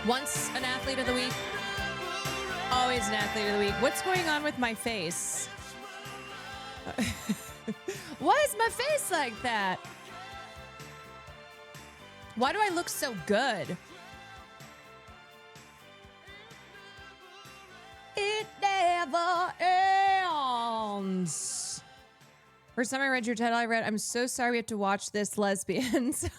Once an athlete of the week, always an athlete of the week. What's going on with my face? Why is my face like that? Why do I look so good? It never ends. First time I read your title, I read, I'm so sorry we have to watch this, lesbians.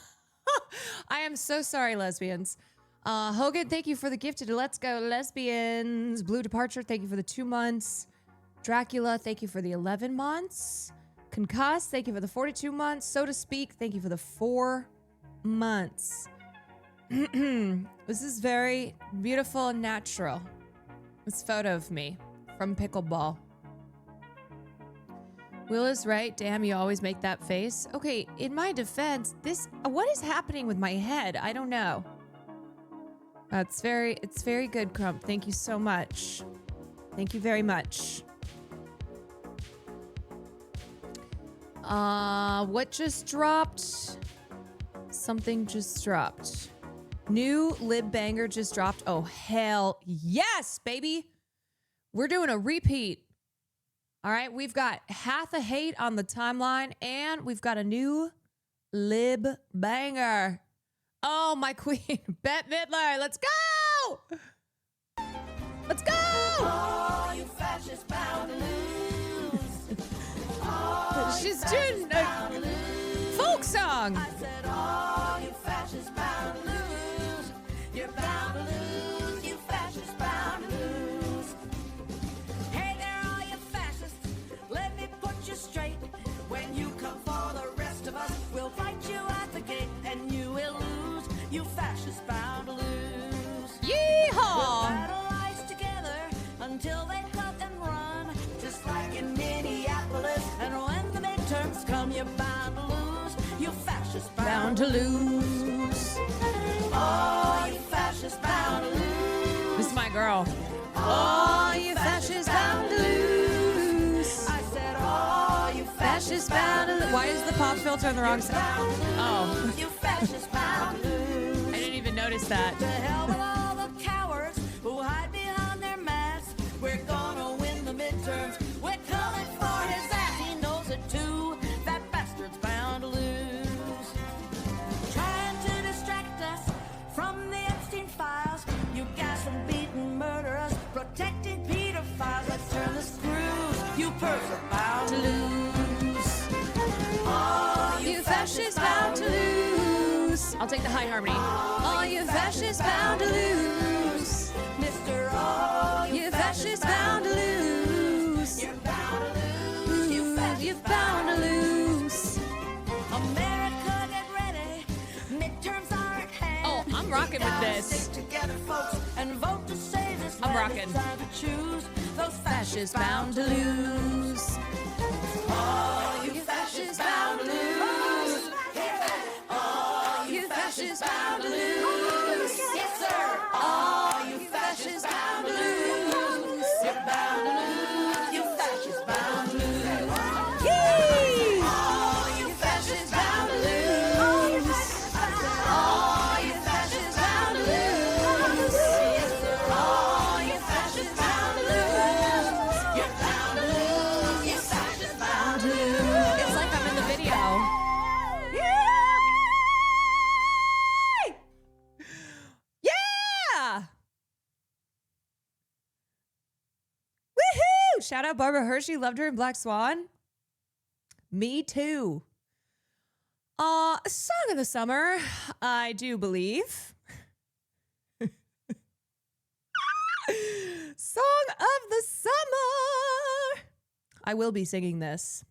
I am so sorry, lesbians. Hogan, thank you for the gifted. Let's go, lesbians. Blue Departure, thank you for the 2 months. Dracula, thank you for the 11 months. Concussed, thank you for the 42 months. So to Speak, thank you for the 4 months. This is very beautiful and natural. This photo of me from Pickleball. Will is right. Damn, you always make that face. Okay, in my defense, what is happening with my head? I don't know. It's very good, Crump. Thank you so much. Thank you very much. What just dropped? Something just dropped. New lib banger just dropped. Oh, hell yes, baby. We're doing a repeat. All right, we've got Half a Hate on the timeline, and we've got a new lib banger. Oh, my queen, Bette Midler. Let's go. Let's go. Oh, you fascist bound to lose. Oh, she's doing a folk song. I said, oh, you fascist bound to lose. You're bound to lose. You fascist bound to lose. Hey there, all you fascists. Let me put you straight. When you come for the rest of us, we'll fight you at the gate, and you will lose. You fascists bound to lose. Yeehaw! We'll battleize together until they cut and run, just like in Minneapolis. And when the midterms come, you're bound to lose. You fascists bound to lose. Oh, you fascists bound to lose. This is my girl. Oh, you fascists bound to lose. I said, oh, you fascists bound to lose. Why is the pop filter on the wrong side? Oh. You fascists bound to lose. I didn't even notice that. To hell with all the cowards who hide behind their masks. We're gonna win the midterms. We're coming for his ass. He knows it too. That bastard's bound to lose. Trying to distract us from the Epstein files. You guys from beating murderers, protecting pedophiles. Let's turn the screws. You perps are bound to lose. Oh, you fascists bound to lose. I'll take the high harmony. Oh, you fascists bound to lose. Mr. Oh, you fascists bound to lose. You're bound to lose. You're bound to lose. America, get ready. Midterms are at hand. Oh, I'm rocking with this. Stick together, folks, and vote to save this land. I'm rocking. It's time to choose those fascists bound to lose. Oh, you fascists bound to lose. Oh, you fascists bound to lose. Yes, sir. Oh, you fascists bound to lose. You're bound to lose. You fascists bound to lose. Yee! Oh, you fascists bound to lose. Oh, you fascists bound to lose. Yes, sir. Oh, you fascists bound to lose. You're bound to lose. You fascists bound to lose. It's like I'm in the video. Yeah! Woohoo! Shout out Barbara Hershey. Loved her in Black Swan. Me too. A song of the summer, I do believe. Song of the summer. I will be singing this.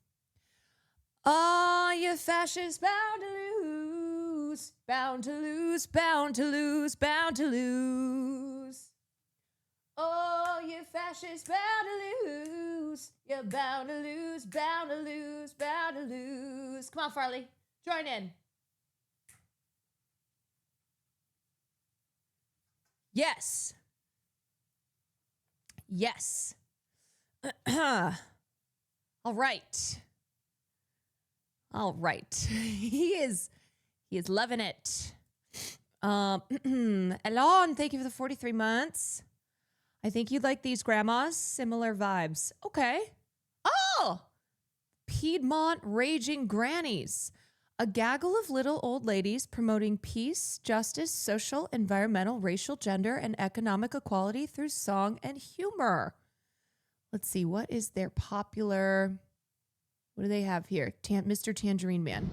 Oh, you fascists bound to lose, bound to lose, bound to lose, bound to lose. Oh, you fascists bound to lose. You're bound to lose, bound to lose, bound to lose. Come on, Farley, join in. Yes. Yes. All right. All right. He is loving it. Elon, thank you for the 43 months. I think you'd like these grandmas. Similar vibes. Okay. Oh! Piedmont Raging Grannies. A gaggle of little old ladies promoting peace, justice, social, environmental, racial, gender, and economic equality through song and humor. Let's see. What is their popular... What do they have here? Mr. Tangerine Man.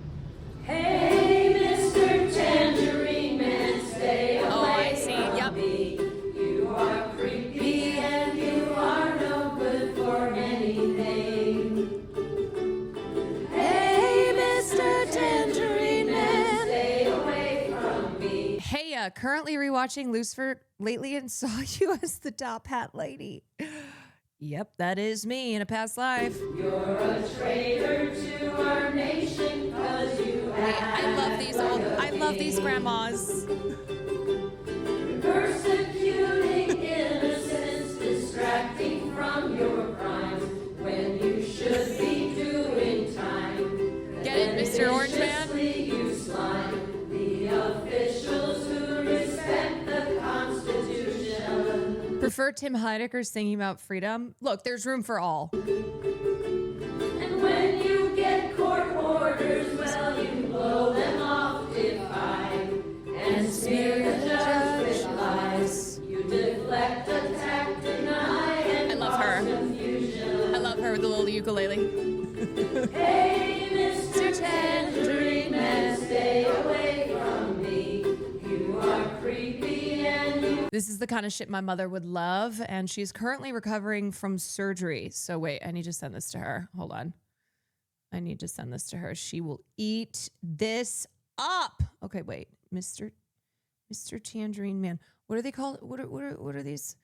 Hey, Mr. Tangerine Man, stay away I see. from me. You are creepy and you are no good for anything. Hey, Mr. Tangerine Man, stay away from me. Hey, currently rewatching Lucifer lately and saw you as the top hat lady. Yep, that is me in a past life. You're a traitor to our nation, 'cause you I love these grandmas. persecuting innocents, distracting from your crimes, when you should be doing time. Get it, Mr. Orange Man? You slime the officials who respect the Constitution. Prefer Tim Heidecker singing about freedom? Look, there's room for all. And when you get court orders, well, you blow them off, defy, and smear the judge with lies. You deflect, attack, deny, and I love her. confusion. I love her with the little ukulele. Hey, Mr. Tangerine Man, stay away from me. You are creepy and you... This is the kind of shit my mother would love, and she's currently recovering from surgery. So wait, I need to send this to her. Hold on. I need to send this to her. She will eat this up. Okay, wait. Mr. Tangerine Man. What are they called? What are these?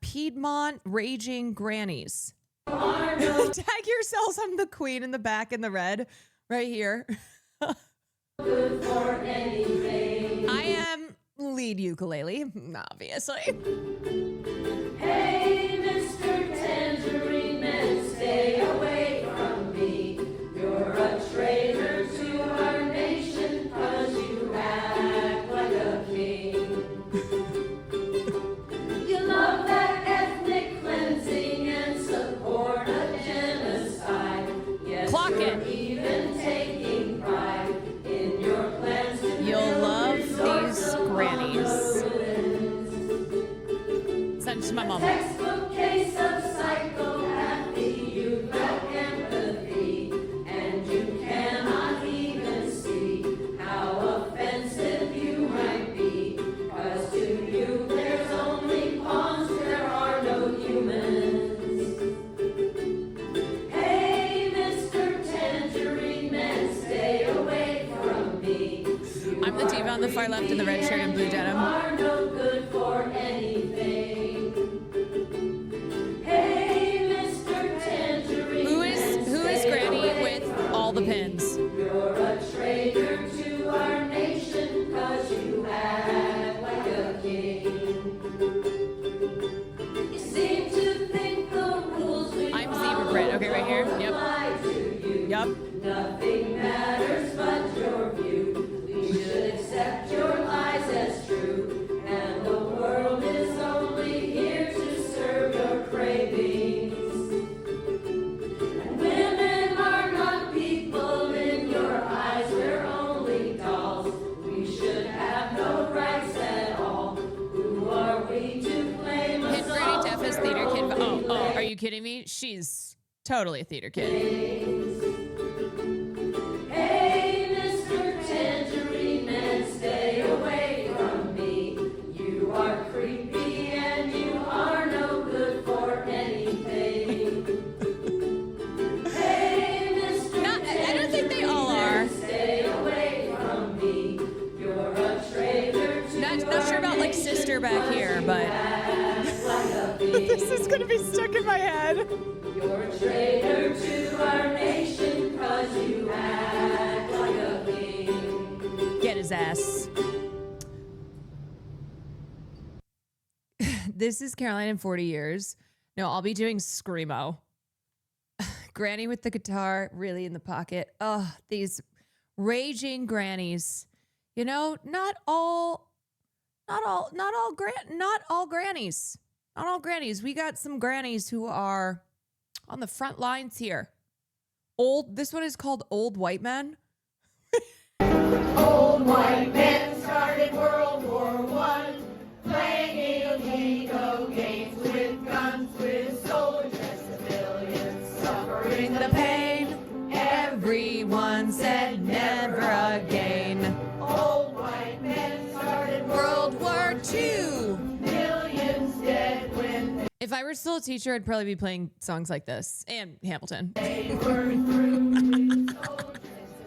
Piedmont Raging Grannies. Tag yourselves. I'm the queen in the back in the red right here. good for anything. I am lead ukulele, obviously. Hey, Mr. Tangerine Man, stay away from me. You're a traitor to our nation, 'cause you act like a king. You love that ethnic cleansing and support a genocide. Yes, Clock you're it. even taking pride in your plans to You'll build love resorts these upon grannies. the ruins. Send it to my mom. Textbook case of psychopathy, you lack empathy, and you cannot even see how offensive you might be. 'Cause to you there's only pawns, there are no humans. Hey, Mr. Tangerine Man, stay away from me. I'm the diva on the far left in the red shirt and blue denim. You are no good for anything. Hey, Mr. Tangerine Who is Granny with all the pins? You're a traitor to our nation, 'cause you act like a king. You seem to think the rules we I'm zebra print. Okay, right here. Yep. apply to you. Yep. Nothing matters but your view. We should accept your lies as true. And the world is only here to serve your cravings. And women are not people in your eyes. We're only dolls. We should have no rights at all. Who are we to claim Pin us Granny all Deaf as for theater kid. only Oh, are you kidding me? She's totally a theater kid. Hey, Mr. Tangerine Man, stay away from me. You are creepy and you are no good for anything. Hey, Mr. I don't think they all are. Stay away from me. You're a traitor to Not sure about like sister back here, but this is gonna be stuck in my head. You're a traitor to our nation, 'cause you act like a king. Get his ass. This is Caroline in 40 years. No, I'll be doing Screamo. Granny with the guitar really in the pocket. Oh, these raging grannies. You know, not all grannies. Not all grannies. We got some grannies who are on the front lines here. This one is called Old White Men. Old white men started World War I, playing illegal games with guns, with soldiers, civilians suffering The pain, everyone said never again. Old white men started World War II. millions dead when If I were still a teacher, I'd probably be playing songs like this and Hamilton. they were through with soldiers,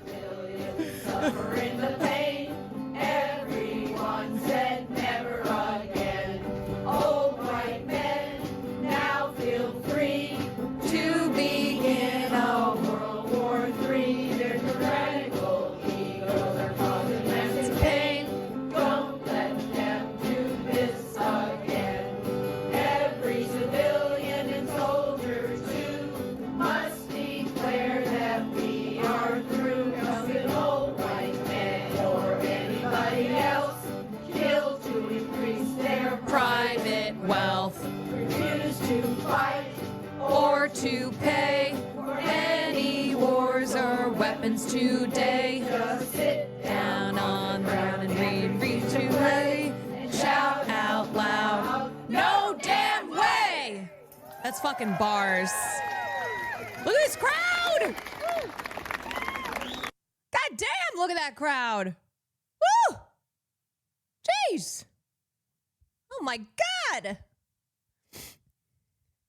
civilians suffering the pain. Everyone said never again. Old white men now feel free To begin a World War III. Their tyrannical egos are causing massive pain. Don't let them do this again. Every civilian and soldier too must declare that we are through. 'Cause an old white man or anybody else killed to increase their private wealth refuse to fight or to pay for any wars or weapons today. just sit Down on the ground and read to play and shout out loud, no damn way! That's fucking bars. Look at this crowd! God damn, look at that crowd. Woo! Jeez. Oh my God.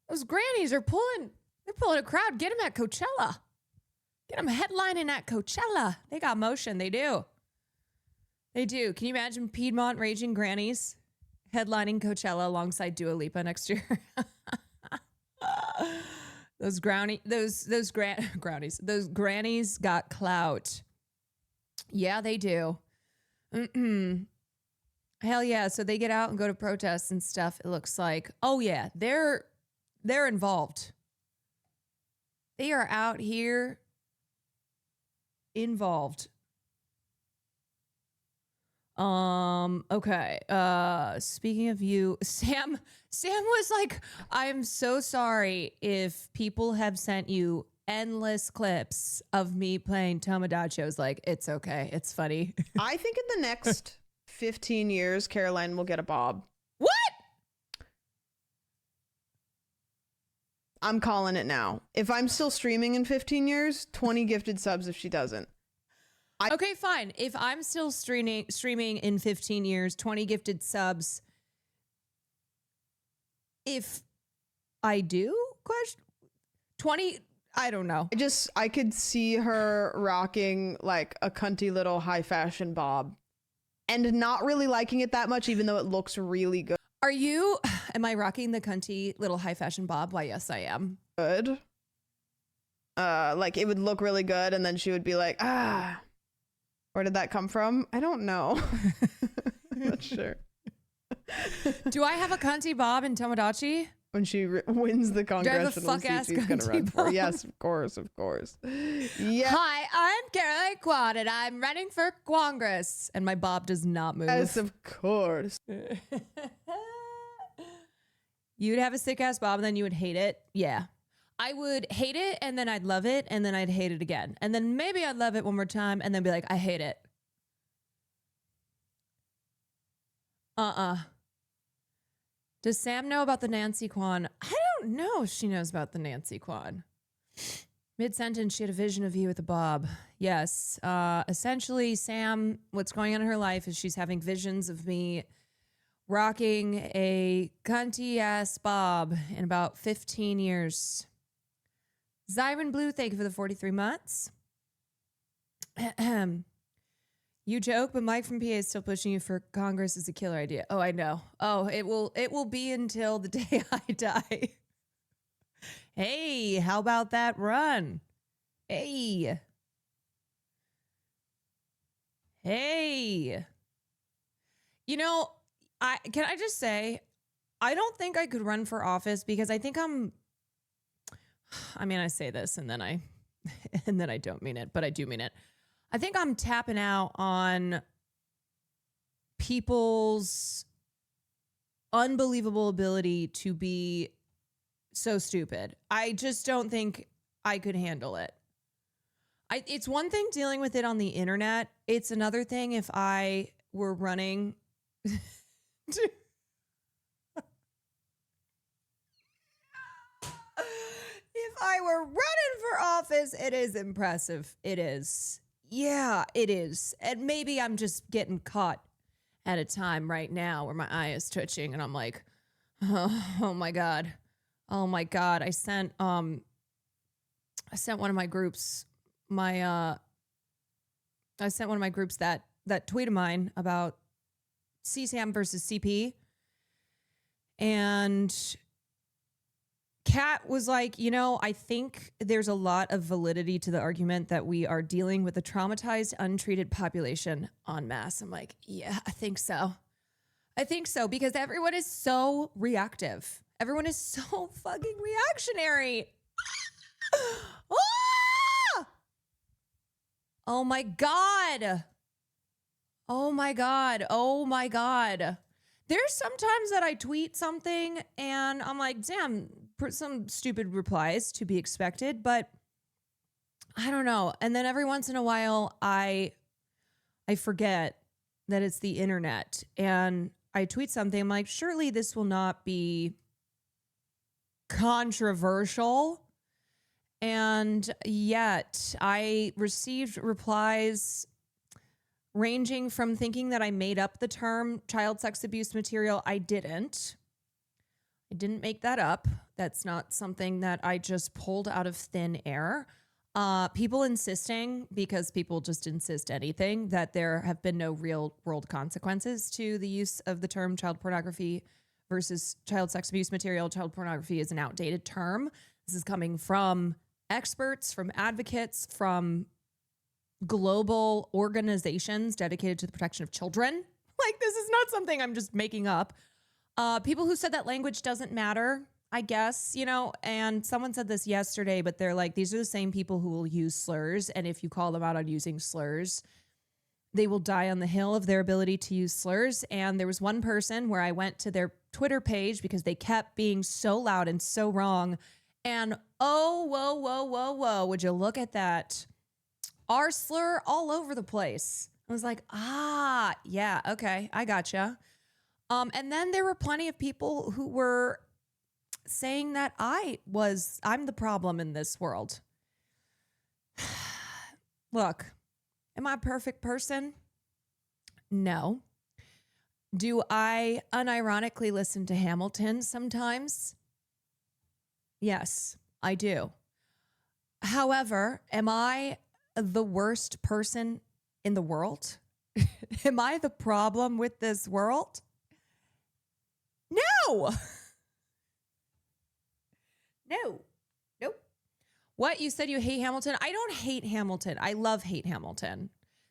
Those grannies are they're pulling a crowd. Get them at Coachella. Get them headlining at Coachella. They got motion. They do. They do. Can you imagine Piedmont Raging Grannies headlining Coachella alongside Dua Lipa next year? Those grannies got clout. Yeah, they do. Hell yeah. So they get out and go to protests and stuff. It looks like, oh yeah, they're involved. They are out here involved. Okay. Speaking of you, Sam was like, I'm so sorry if people have sent you endless clips of me playing Tomodachi. I was like, it's okay. It's funny. I think in the next 15 years, Caroline will get a bob. What? I'm calling it now. If I'm still streaming in 15 years, 20 gifted subs if she doesn't. Okay, fine. If I'm still streaming in 15 years, 20 gifted subs. If I do, 20, I don't know. I could see her rocking like a cunty little high fashion bob and not really liking it that much, even though it looks really good. Am I rocking the cunty little high fashion bob? Why, yes, I am. Good. Like it would look really good. And then she would be like, where did that come from? I don't know. I'm not sure. Do I have a cunty bob in Tomodachi? When she wins the congressional fuck seat ass she's going to run cunty for. bob? Yes, of course, of course. Yeah. Hi, I'm Caroline Quan, and I'm running for Congress. And my bob does not move. Yes, of course. You'd have a sick ass bob and then you would hate it. Yeah. I would hate it and then I'd love it and then I'd hate it again. And then maybe I'd love it one more time and then be like, I hate it. Does Sam know about the Nancy Kwan? I don't know if she knows about the Nancy Kwan. Mid-sentence, she had a vision of you with a bob. Yes. Essentially, Sam, what's going on in her life is she's having visions of me rocking a cunty-ass bob in about 15 years. Zyron Blue, thank you for the 43 months. You joke, but Mike from PA is still pushing you for Congress is a killer idea. Oh, I know. Oh, it will be until the day I die. Hey, how about that run? Hey. You know, can I just say, I don't think I could run for office because I think I say this and then I don't mean it, but I do mean it. I think I'm tapping out on people's unbelievable ability to be so stupid. I just don't think I could handle it. It's one thing dealing with it on the internet. It's another thing if I were running. If I were running for office, it is impressive. It is. Yeah, it is. And maybe I'm just getting caught at a time right now where my eye is twitching and I'm like, oh my God. Oh my God. I sent one of my groups that tweet of mine about CSAM versus CP. And Kat was like, I think there's a lot of validity to the argument that we are dealing with a traumatized, untreated population en masse. I'm like, yeah, I think so. I think so because everyone is so reactive. Everyone is so fucking reactionary. Ah! Oh my God. Oh my God. Oh my God. There's sometimes that I tweet something and I'm like, damn, some stupid replies to be expected, but I don't know. And then every once in a while, I forget that it's the internet and I tweet something. I'm like, surely this will not be controversial. And yet I received replies ranging from thinking that I made up the term child sex abuse material. I didn't make that up. That's not something that I just pulled out of thin air. People insisting, because people just insist anything, that there have been no real world consequences to the use of the term child pornography versus child sex abuse material. Child pornography is an outdated term. This is coming from experts, from advocates, from global organizations dedicated to the protection of children. Like, this is not something I'm just making up. People who said that language doesn't matter, I guess, and someone said this yesterday, but they're like, these are the same people who will use slurs. And if you call them out on using slurs, they will die on the hill of their ability to use slurs. And there was one person where I went to their Twitter page because they kept being so loud and so wrong. And oh, whoa, would you look at that? R slur all over the place. I was like, yeah, okay, I gotcha. And then there were plenty of people who were saying that I'm the problem in this world. Look, am I a perfect person? No. Do I unironically listen to Hamilton sometimes? Yes, I do. However, am I the worst person in the world? Am I the problem with this world? No. No. Nope. What? You said you hate Hamilton? I don't hate Hamilton. I hate Hamilton.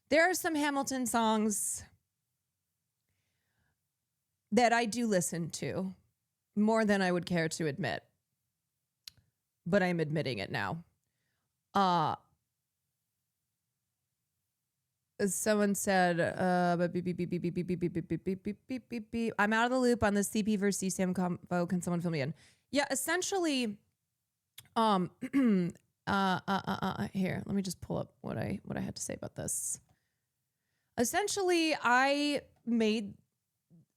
There are some Hamilton songs that I do listen to more than I would care to admit. But I'm admitting it now. Someone said, I'm out of the loop on the CP versus CSAM combo. Can someone fill me in? Yeah, essentially, here, let me just pull up what I had to say about this. Essentially, I made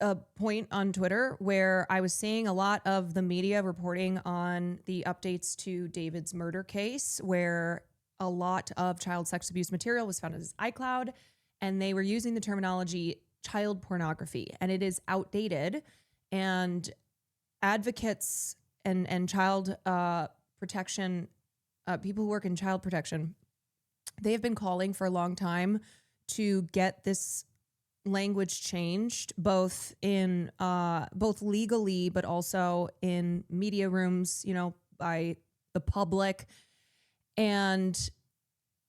a point on Twitter where I was seeing a lot of the media reporting on the updates to David's murder case, where a lot of child sex abuse material was found in his iCloud, and they were using the terminology child pornography, and it is outdated. And advocates and child protection, people who work in child protection, they have been calling for a long time to get this language changed, both legally, but also in media rooms, by the public. And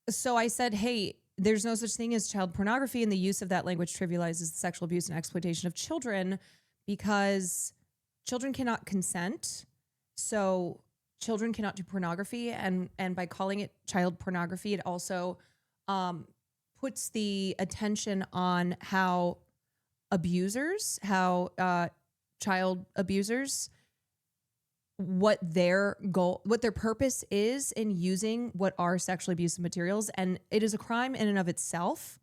so I said, hey, there's no such thing as child pornography, and the use of that language trivializes the sexual abuse and exploitation of children because children cannot consent. So children cannot do pornography. And by calling it child pornography, it also puts the attention on how abusers, how child abusers, what their goal, what their purpose is in using what are sexually abusive materials. And it is a crime in and of itself.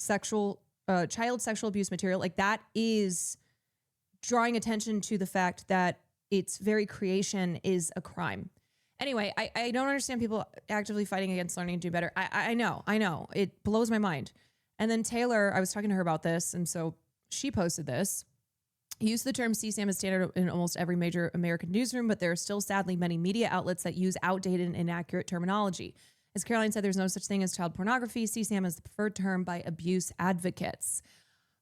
Child sexual abuse material, like that is drawing attention to the fact that its very creation is a crime. Anyway, I don't understand people actively fighting against learning to do better. I know. It blows my mind. And then Taylor, I was talking to her about this, and so she posted this. Use the term CSAM as standard in almost every major American newsroom, but there are still sadly many media outlets that use outdated and inaccurate terminology. As Caroline said, there's no such thing as child pornography. CSAM is the preferred term by abuse advocates.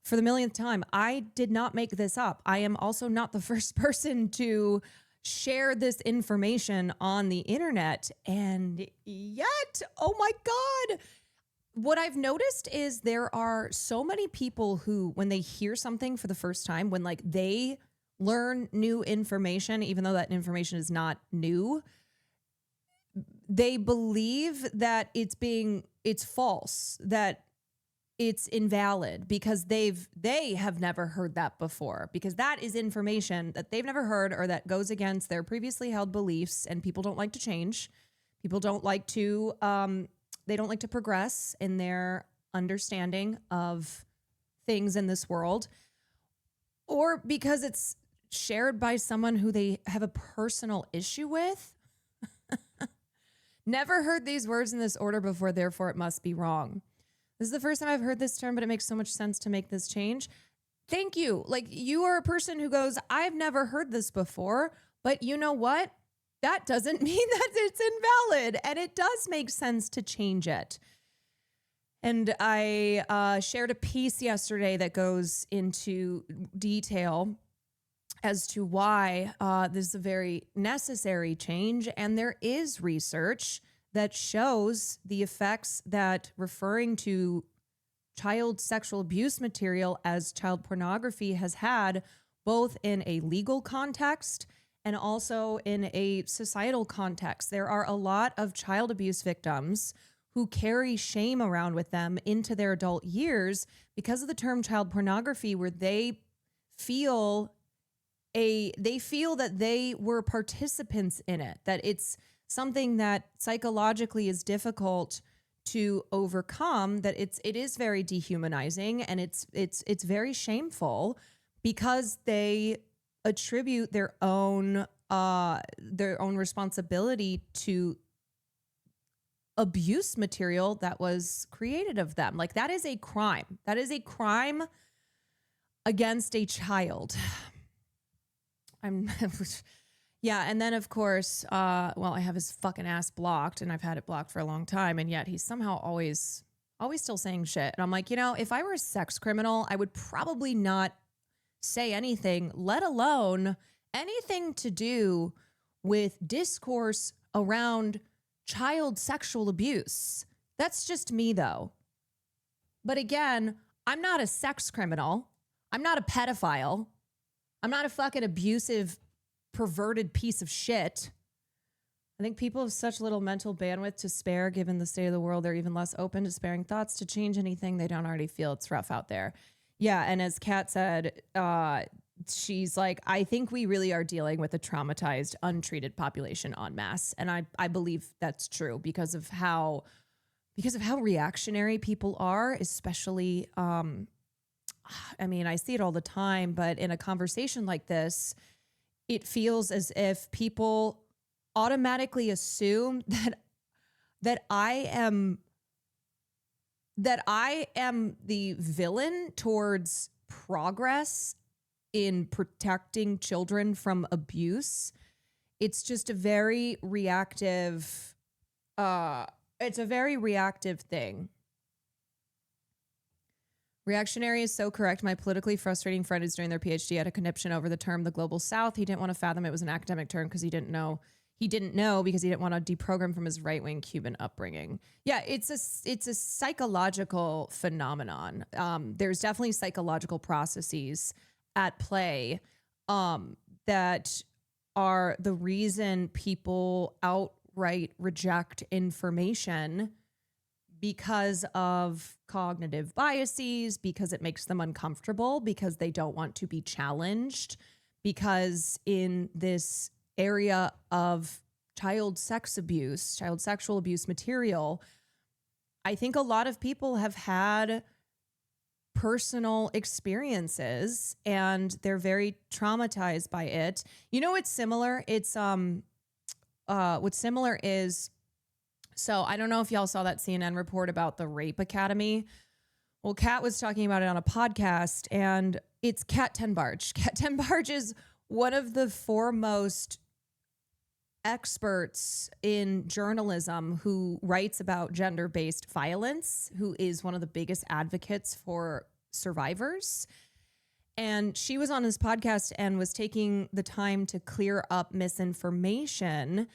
For the millionth time, I did not make this up. I am also not the first person to share this information on the internet. And yet, oh my God, what I've noticed is there are so many people who, when they hear something for the first time, when like they learn new information, even though that information is not new, they believe that it's false, that it's invalid because they have never heard that before, because that is information that they've never heard or that goes against their previously held beliefs, and people don't like to change. People don't like to they don't like to progress in their understanding of things in this world, or because it's shared by someone who they have a personal issue with. Never heard these words in this order before, therefore it must be wrong. This is the first time I've heard this term, but it makes so much sense to make this change. Thank you. Like, you are a person who goes, I've never heard this before, but you know what? That doesn't mean that it's invalid, and it does make sense to change it. And I shared a piece yesterday that goes into detail as to why this is a very necessary change. And there is research that shows the effects that referring to child sexual abuse material as child pornography has had, both in a legal context and also in a societal context. There are a lot of child abuse victims who carry shame around with them into their adult years because of the term child pornography, where they feel that they were participants in it, that it's something that psychologically is difficult to overcome, that it is very dehumanizing, and it's very shameful because they attribute their own responsibility to abuse material that was created of them. Like, that is a crime. That is a crime against a child. Yeah, and then of course, I have his fucking ass blocked, and I've had it blocked for a long time, and yet he's somehow always still saying shit. And I'm like, if I were a sex criminal, I would probably not say anything, let alone anything to do with discourse around child sexual abuse. That's just me, though. But again, I'm not a sex criminal. I'm not a pedophile. I'm not a fucking abusive, perverted piece of shit. I think people have such little mental bandwidth to spare, given the state of the world. They're even less open to sparing thoughts to change anything they don't already feel. It's rough out there. Yeah, and as Kat said, she's like, I think we really are dealing with a traumatized, untreated population en masse. And I believe that's true because of how reactionary people are, especially, I see it all the time, but in a conversation like this, it feels as if people automatically assume that I am the villain towards progress in protecting children from abuse. It's just a very reactive, thing. Reactionary is so correct. My politically frustrating friend who's doing their PhD had a conniption over the term the global south. He didn't want to fathom it was an academic term because he didn't know because he didn't want to deprogram from his right-wing Cuban upbringing. Yeah, it's a psychological phenomenon. There's definitely psychological processes at play that are the reason people outright reject information, because of cognitive biases, because it makes them uncomfortable, because they don't want to be challenged, because in this area of child sexual abuse material, I think a lot of people have had personal experiences and they're very traumatized by it. You know what's similar? It's what's similar is, so I don't know if y'all saw that CNN report about the Rape Academy. Well, Kat was talking about it on a podcast, and it's Kat Tenbarge. Kat Tenbarge is one of the foremost experts in journalism who writes about gender-based violence, who is one of the biggest advocates for survivors. And she was on this podcast and was taking the time to clear up misinformation.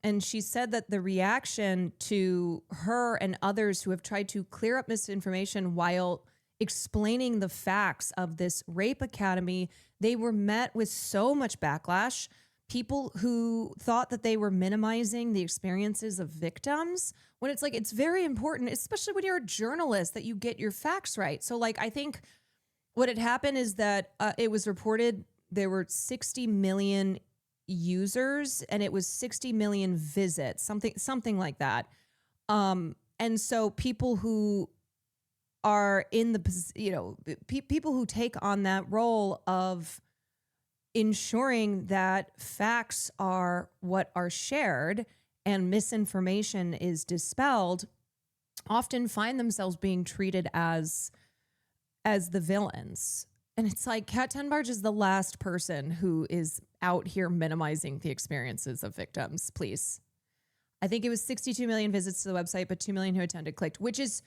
And she said that the reaction to her and others who have tried to clear up misinformation while explaining the facts of this rape academy, they were met with so much backlash. People who thought that they were minimizing the experiences of victims, when it's like, it's very important, especially when you're a journalist, that you get your facts right. So like, I think what had happened is that it was reported there were 60 million users and it was 60 million visits, something like that. And so people who are in the, people who take on that role of ensuring that facts are what are shared and misinformation is dispelled often find themselves being treated as the villains. And it's like Kat Tenbarge is the last person who is out here minimizing the experiences of victims, please. I think it was 62 million visits to the website, but 2 million who attended clicked, which is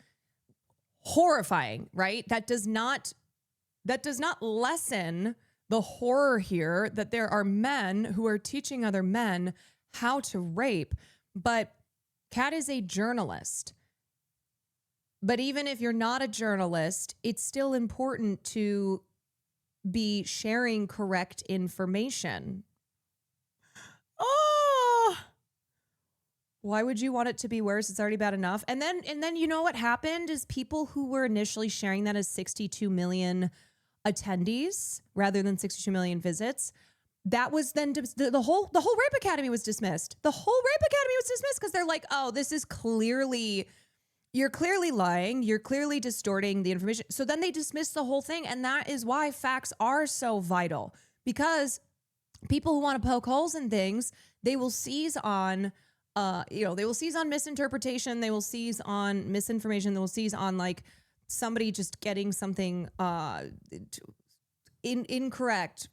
horrifying, right? That does not lessen the horror here that there are men who are teaching other men how to rape. But Kat is a journalist. But even if you're not a journalist, it's still important to be sharing correct information. Oh, why would you want it to be worse? It's already bad enough. And then you know what happened is people who were initially sharing that as 62 million attendees rather than 62 million visits, that was then the whole Rape Academy was dismissed. The whole Rape Academy was dismissed because they're like, oh, this is you're clearly lying. You're clearly distorting the information. So then they dismiss the whole thing. And that is why facts are so vital, because people who want to poke holes in things, they will seize on, they will seize on misinterpretation. They will seize on misinformation. They will seize on like somebody just getting something incorrect,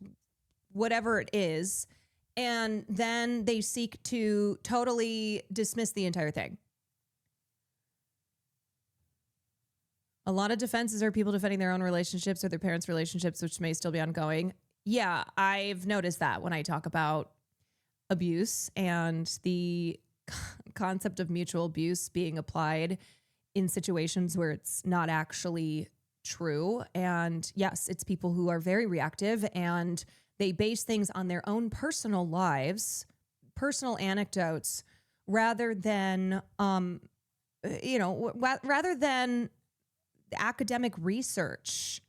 whatever it is. And then they seek to totally dismiss the entire thing. A lot of defenses are people defending their own relationships or their parents' relationships, which may still be ongoing. Yeah, I've noticed that when I talk about abuse and the concept of mutual abuse being applied in situations where it's not actually true. And yes, it's people who are very reactive and they base things on their own personal lives, personal anecdotes, rather than, rather than academic research.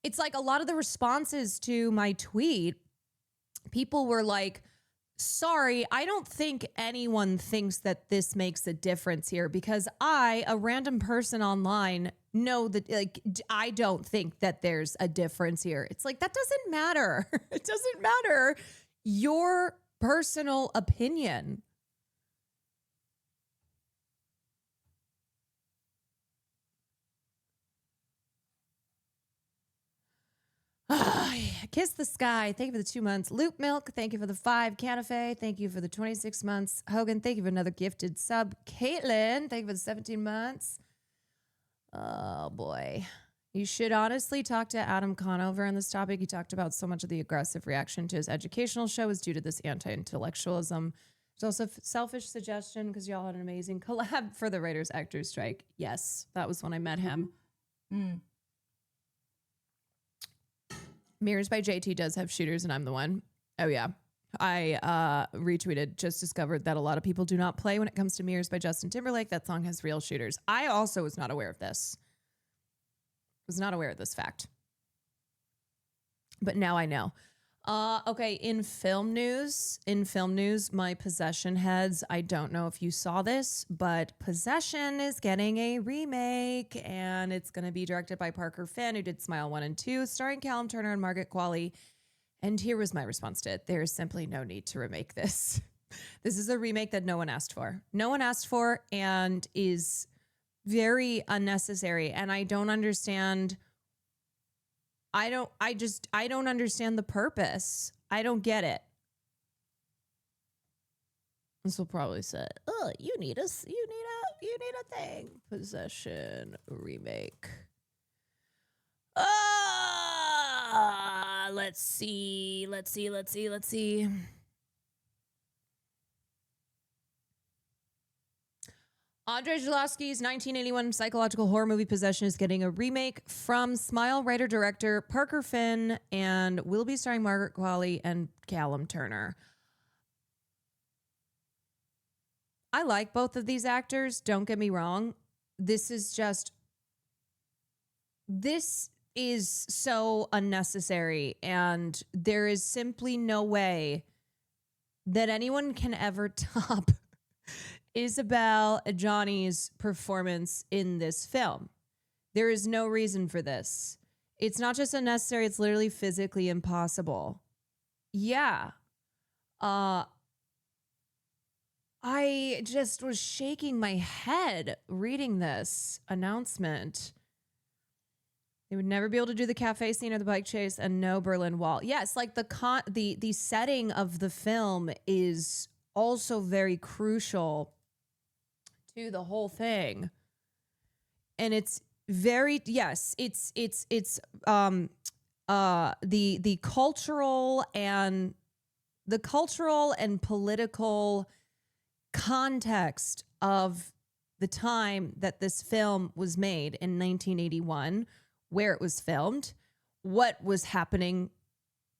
It's like a lot of the responses to my tweet, people were like, sorry, I don't think anyone thinks that this makes a difference here because I, a random person online, know that like I don't think that there's a difference here. It's like, that doesn't matter. It doesn't matter. Your personal opinion. Kiss the Sky, thank you for the 2 months. Loop Milk, thank you for the 5. Canafe, thank you for the 26 months. Hogan, thank you for another gifted sub. Caitlin, thank you for the 17 months. Oh boy. You should honestly talk to Adam Conover on this topic. He talked about so much of the aggressive reaction to his educational show is due to this anti-intellectualism. There's also selfish suggestion because y'all had an amazing collab for the Writers Actors Strike. Yes, that was when I met him. Mm. Mirrors by JT does have shooters and I'm the one. Oh yeah. I retweeted, just discovered that a lot of people do not play when it comes to Mirrors by Justin Timberlake. That song has real shooters. I also was not aware of this. Was not aware of this fact. But now I know. Okay, in film news, my Possession heads, I don't know if you saw this, but Possession is getting a remake, and it's going to be directed by Parker Finn, who did Smile 1 and 2, starring Callum Turner and Margaret Qualley. And here was my response to it. There is simply no need to remake this. This is a remake that no one asked for. No one asked for, and is very unnecessary. And I don't understand. I don't understand the purpose. I don't get it. This will probably say, "Oh, you need a thing." Possession remake. Let's see. Andrzej Zulawski's 1981 psychological horror movie Possession is getting a remake from Smile writer-director Parker Finn, and will be starring Margaret Qualley and Callum Turner. I like both of these actors, don't get me wrong. This is so unnecessary, and there is simply no way that anyone can ever top Isabelle Adjani's performance in this film. There is no reason for this. It's not just unnecessary, it's literally physically impossible. Yeah. I just was shaking my head reading this announcement. They would never be able to do the cafe scene or the bike chase, and no Berlin Wall. Yes, like the setting of the film is also very crucial to the whole thing. And it's very, yes, it's the cultural and political context of the time that this film was made in 1981, where it was filmed, what was happening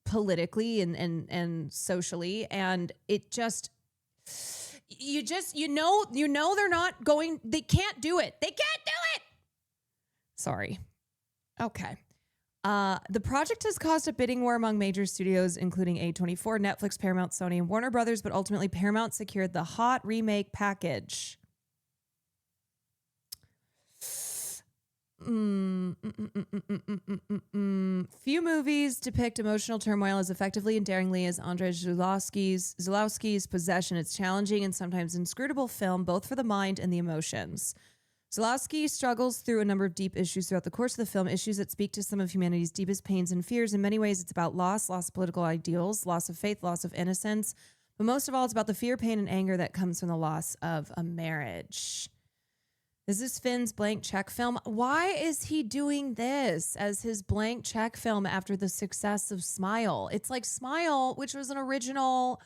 politically and socially, and it just, you know they're not going, they can't do it. They can't do it. Sorry. Okay. The project has caused a bidding war among major studios, including A24, Netflix, Paramount, Sony, and Warner Brothers, but ultimately Paramount secured the hot remake package. Few movies depict emotional turmoil as effectively and daringly as Andrzej Zulawski's Possession. It's challenging and sometimes inscrutable film, both for the mind and the emotions. Zulawski struggles through a number of deep issues throughout the course of the film, issues that speak to some of humanity's deepest pains and fears. In many ways, it's about loss of political ideals, loss of faith, loss of innocence. But most of all, it's about the fear, pain, and anger that comes from the loss of a marriage. This is Finn's blank check film. Why is he doing this as his blank check film after the success of Smile? It's like Smile, which was an original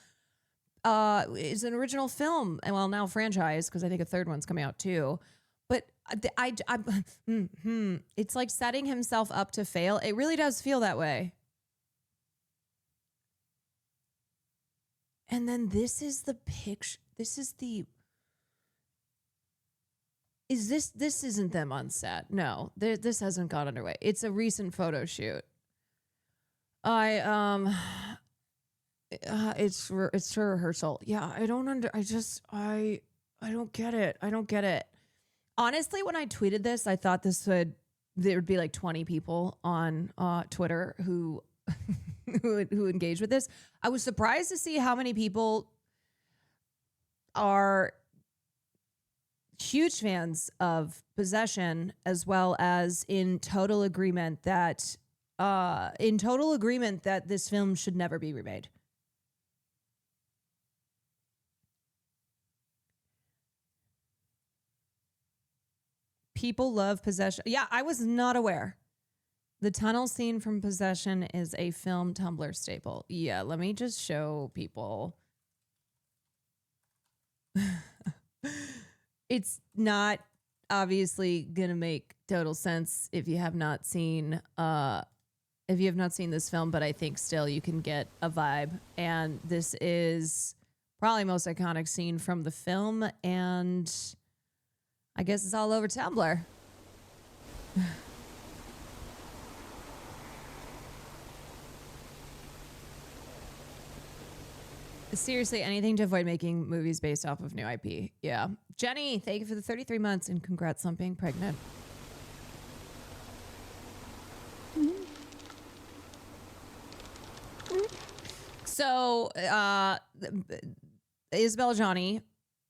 film, and well, now franchise, because I think a third one's coming out too. But it's like setting himself up to fail. It really does feel that way. And then this is the picture. This isn't them on set. No, this hasn't gone underway. It's a recent photo shoot. It's for rehearsal. Yeah, I don't get it. I don't get it. Honestly, when I tweeted this, I thought there would be like 20 people on Twitter who who engage with this. I was surprised to see how many people are huge fans of Possession, as well as in total agreement that this film should never be remade. People love Possession. Yeah, I was not aware. The tunnel scene from Possession is a film Tumblr staple. Yeah, let me just show people. It's not obviously going to make total sense if you have not seen if you have not seen this film, but I think still you can get a vibe. And this is probably most iconic scene from the film, and I guess it's all over Tumblr. Seriously, anything to avoid making movies based off of new IP. Yeah. Jenny, thank you for the 33 months and congrats on being pregnant. So, Isabella Johnny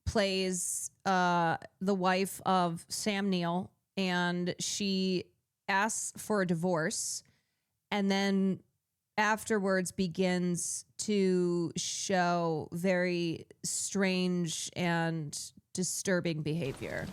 plays the wife of Sam Neill, and she asks for a divorce, and then afterwards begins to show very strange and disturbing behavior.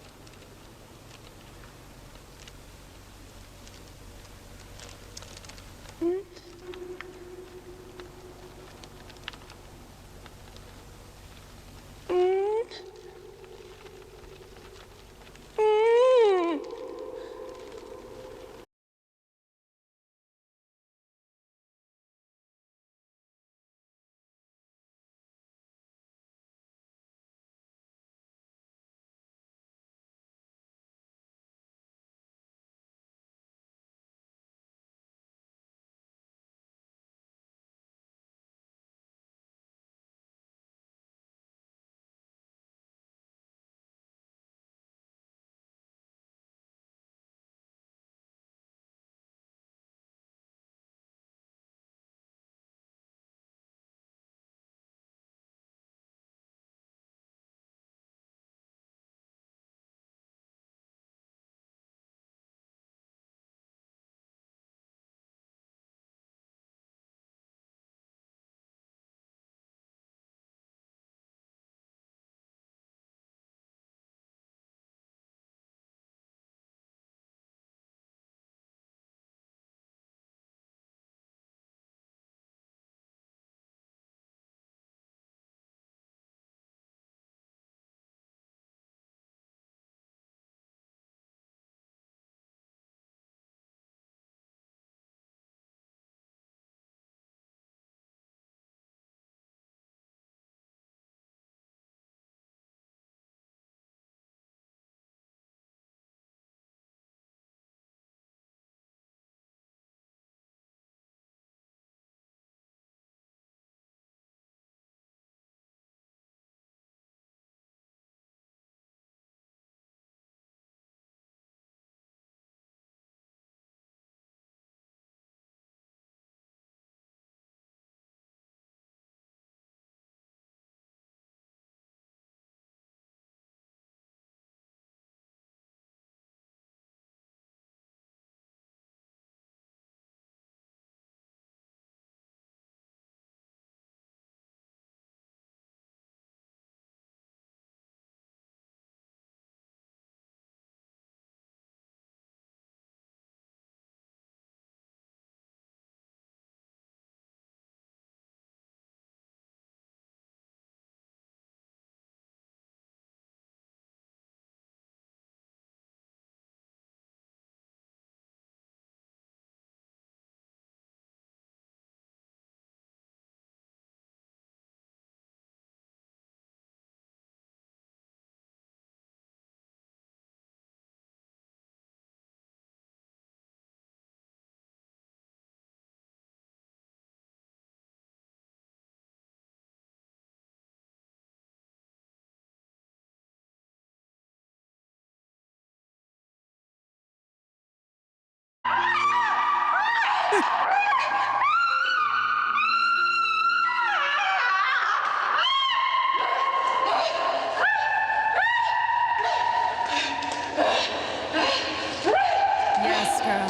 Yes, girl.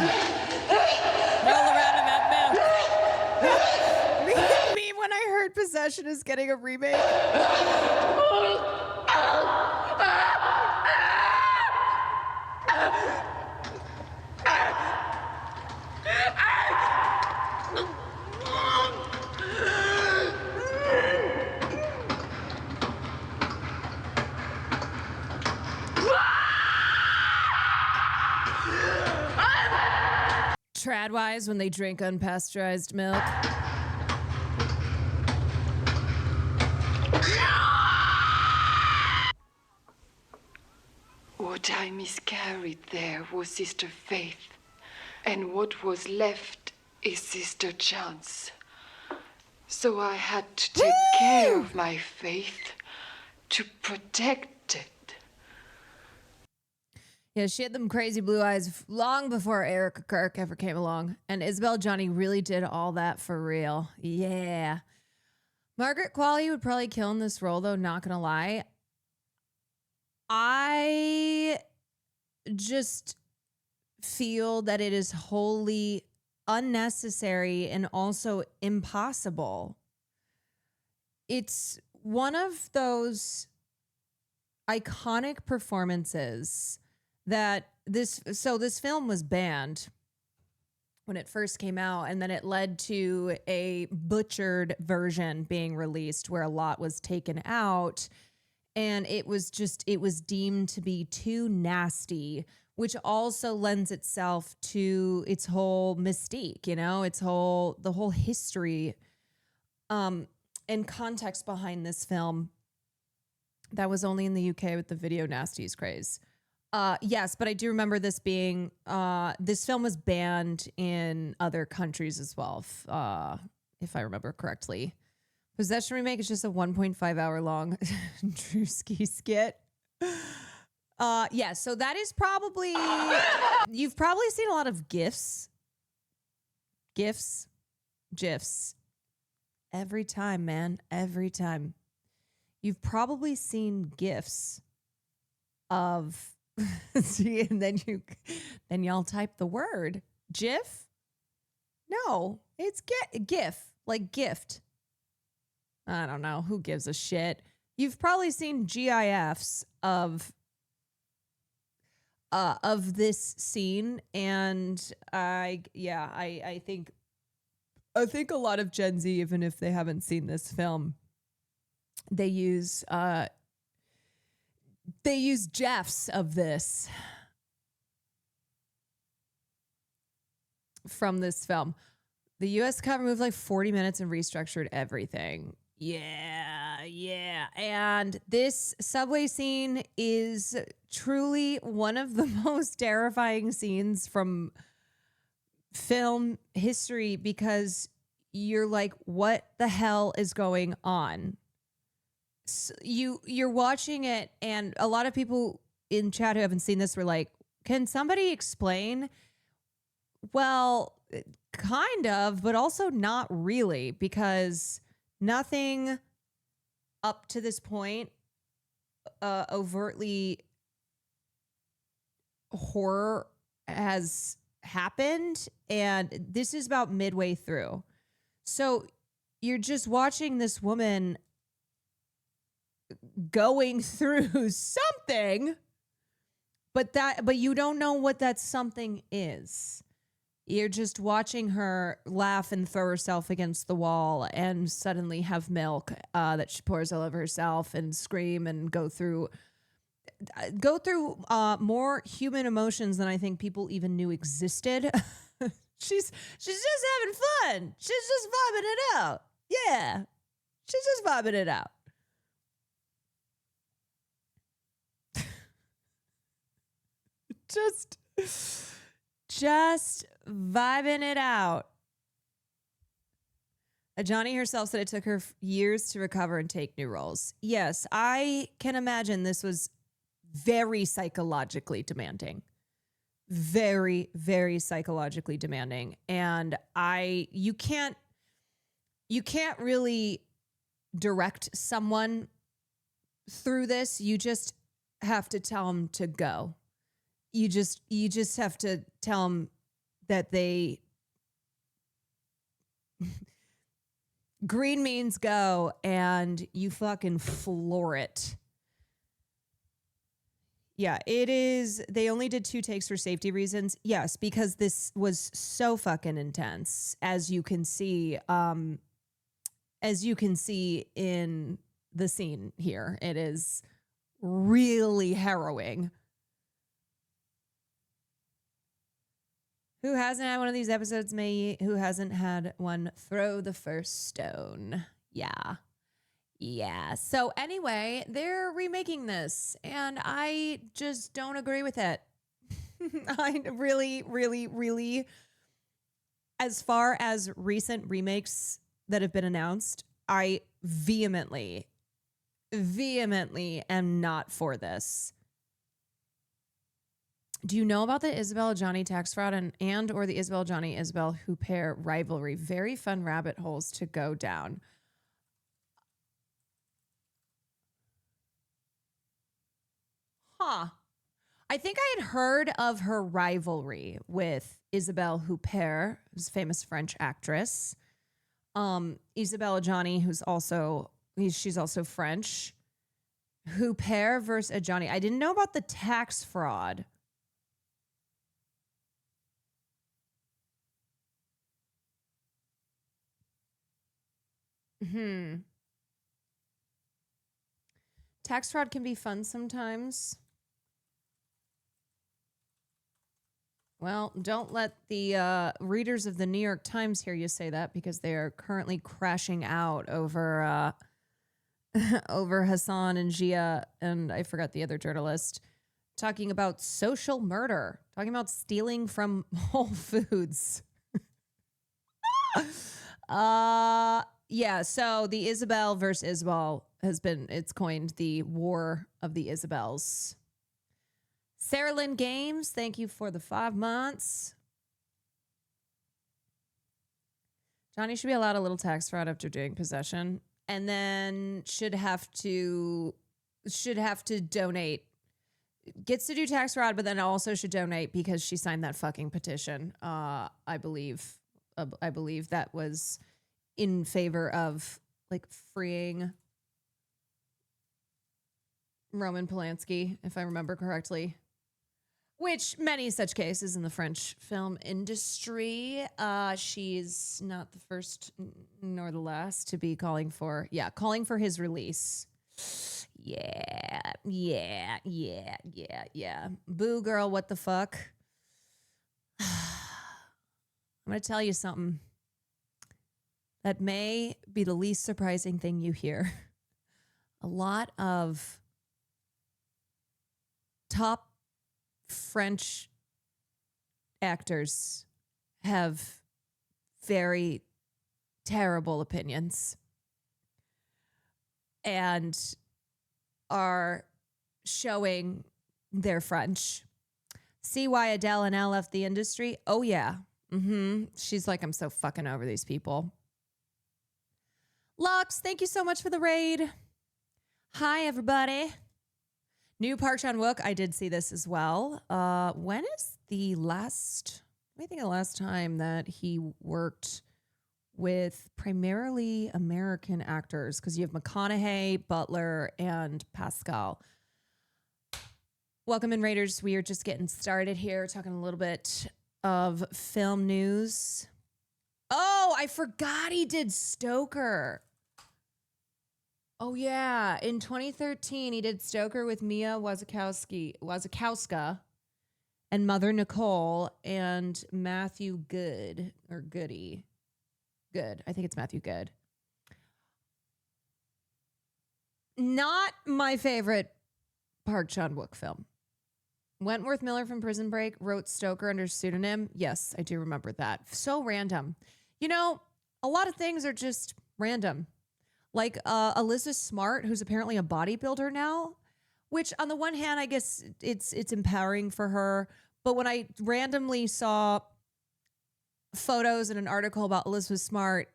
Roll around in that milk. Me when I heard Possession is getting a remake. Tradwise when they drink unpasteurized milk. What I miscarried there was Sister Faith, and what was left is Sister Chance. So I had to take care of my faith to protect it. Yeah, she had them crazy blue eyes long before Erica Kirk ever came along. And Isabel Johnny really did all that for real. Yeah. Margaret Qualley would probably kill in this role, though, not gonna lie. I just feel that it is wholly unnecessary and also impossible. It's one of those iconic performances that this film was banned when it first came out, and then it led to a butchered version being released where a lot was taken out, and it was deemed to be too nasty, which also lends itself to its whole mystique, you know, the whole history and context behind this film that was only in the UK with the video nasties craze. Yes, but I do remember this being, this film was banned in other countries as well, if I remember correctly. Possession Remake is just a 1.5 hour long Drewski skit. Yeah, so that is probably, you've probably seen a lot of GIFs. Every time, man, every time. You've probably seen GIFs of, see, and then y'all type the word GIF. No, it's GIF, like gift. I don't know. Who gives a shit? You've probably seen GIFs of this scene, and I think a lot of Gen Z, even if they haven't seen this film, they use GIFs of this from this film. The U.S. cut removed like 40 minutes and restructured everything. Yeah. And this subway scene is truly one of the most terrifying scenes from film history, because you're like, what the hell is going on? So you're watching it, and a lot of people in chat who haven't seen this were like, can somebody explain? Well, kind of, but also not really, because nothing up to this point overtly horror has happened, and this is about midway through. So you're just watching this woman going through something, but you don't know what that something is. You're just watching her laugh and throw herself against the wall and suddenly have milk that she pours all over herself and scream and go through more human emotions than I think people even knew existed. She's just having fun. She's just vibing it out. Yeah. She's just vibing it out. Just vibing it out. Johnny herself said it took her years to recover and take new roles. Yes, I can imagine this was very psychologically demanding. Very, very psychologically demanding. And you can't really direct someone through this. You just have to tell them to go. You just have to tell them that green means go, and you fucking floor it. Yeah, it is. They only did 2 takes for safety reasons. Yes, because this was so fucking intense, as you can see in the scene here. It is really harrowing. Who hasn't had one of these episodes? Who hasn't had one? Throw the first stone. Yeah. Yeah. So anyway, they're remaking this, and I just don't agree with it. I really, really, really, as far as recent remakes that have been announced, I vehemently am not for this. Do you know about the Isabel Johnny tax fraud and or the Isabel Johnny Isabel Huppert rivalry? Very fun rabbit holes to go down. Huh. I think I had heard of her rivalry with Isabelle Huppert, who's a famous French actress. Isabelle Adjani, she's also French. Huppert versus Adjani. I didn't know about the tax fraud. Tax fraud can be fun sometimes. Well, don't let the readers of the New York Times hear you say that, because they are currently crashing out over over Hassan and Gia, and I forgot the other journalist, talking about social murder, talking about stealing from Whole Foods. Yeah, so the Isabel versus Isabel it's coined the War of the Isabels. Sarah Lynn Games, thank you for the 5 months. Johnny should be allowed a little tax fraud after doing possession, and then should have to donate. Gets to do tax fraud, but then also should donate because she signed that fucking petition. I believe that was in favor of like freeing Roman Polanski, if I remember correctly. Which many such cases in the French film industry. She's not the first nor the last to be calling for his release. Yeah. Boo girl, what the fuck? I'm going to tell you something that may be the least surprising thing you hear. A lot of top French actors have very terrible opinions and are showing their French. See why Adele and Elle left the industry? Oh, yeah. She's like, I'm so fucking over these people. Lux, thank you so much for the raid. Hi, everybody. New Park Chan-wook, I did see this as well. When is the last time that he worked with primarily American actors? Because you have McConaughey, Butler, and Pascal. Welcome in, Raiders. We are just getting started here, talking a little bit of film news. Oh, I forgot he did Stoker. Oh, yeah. In 2013, he did Stoker with Mia Wasikowska and Mother Nicole and Matthew Good, or Goody. Good. I think it's Matthew Good. Not my favorite Park Chan-wook film. Wentworth Miller from Prison Break wrote Stoker under pseudonym. Yes, I do remember that. So random. You know, a lot of things are just random. Like Elizabeth Smart, who's apparently a bodybuilder now, which on the one hand, I guess it's empowering for her. But when I randomly saw photos in an article about Elizabeth Smart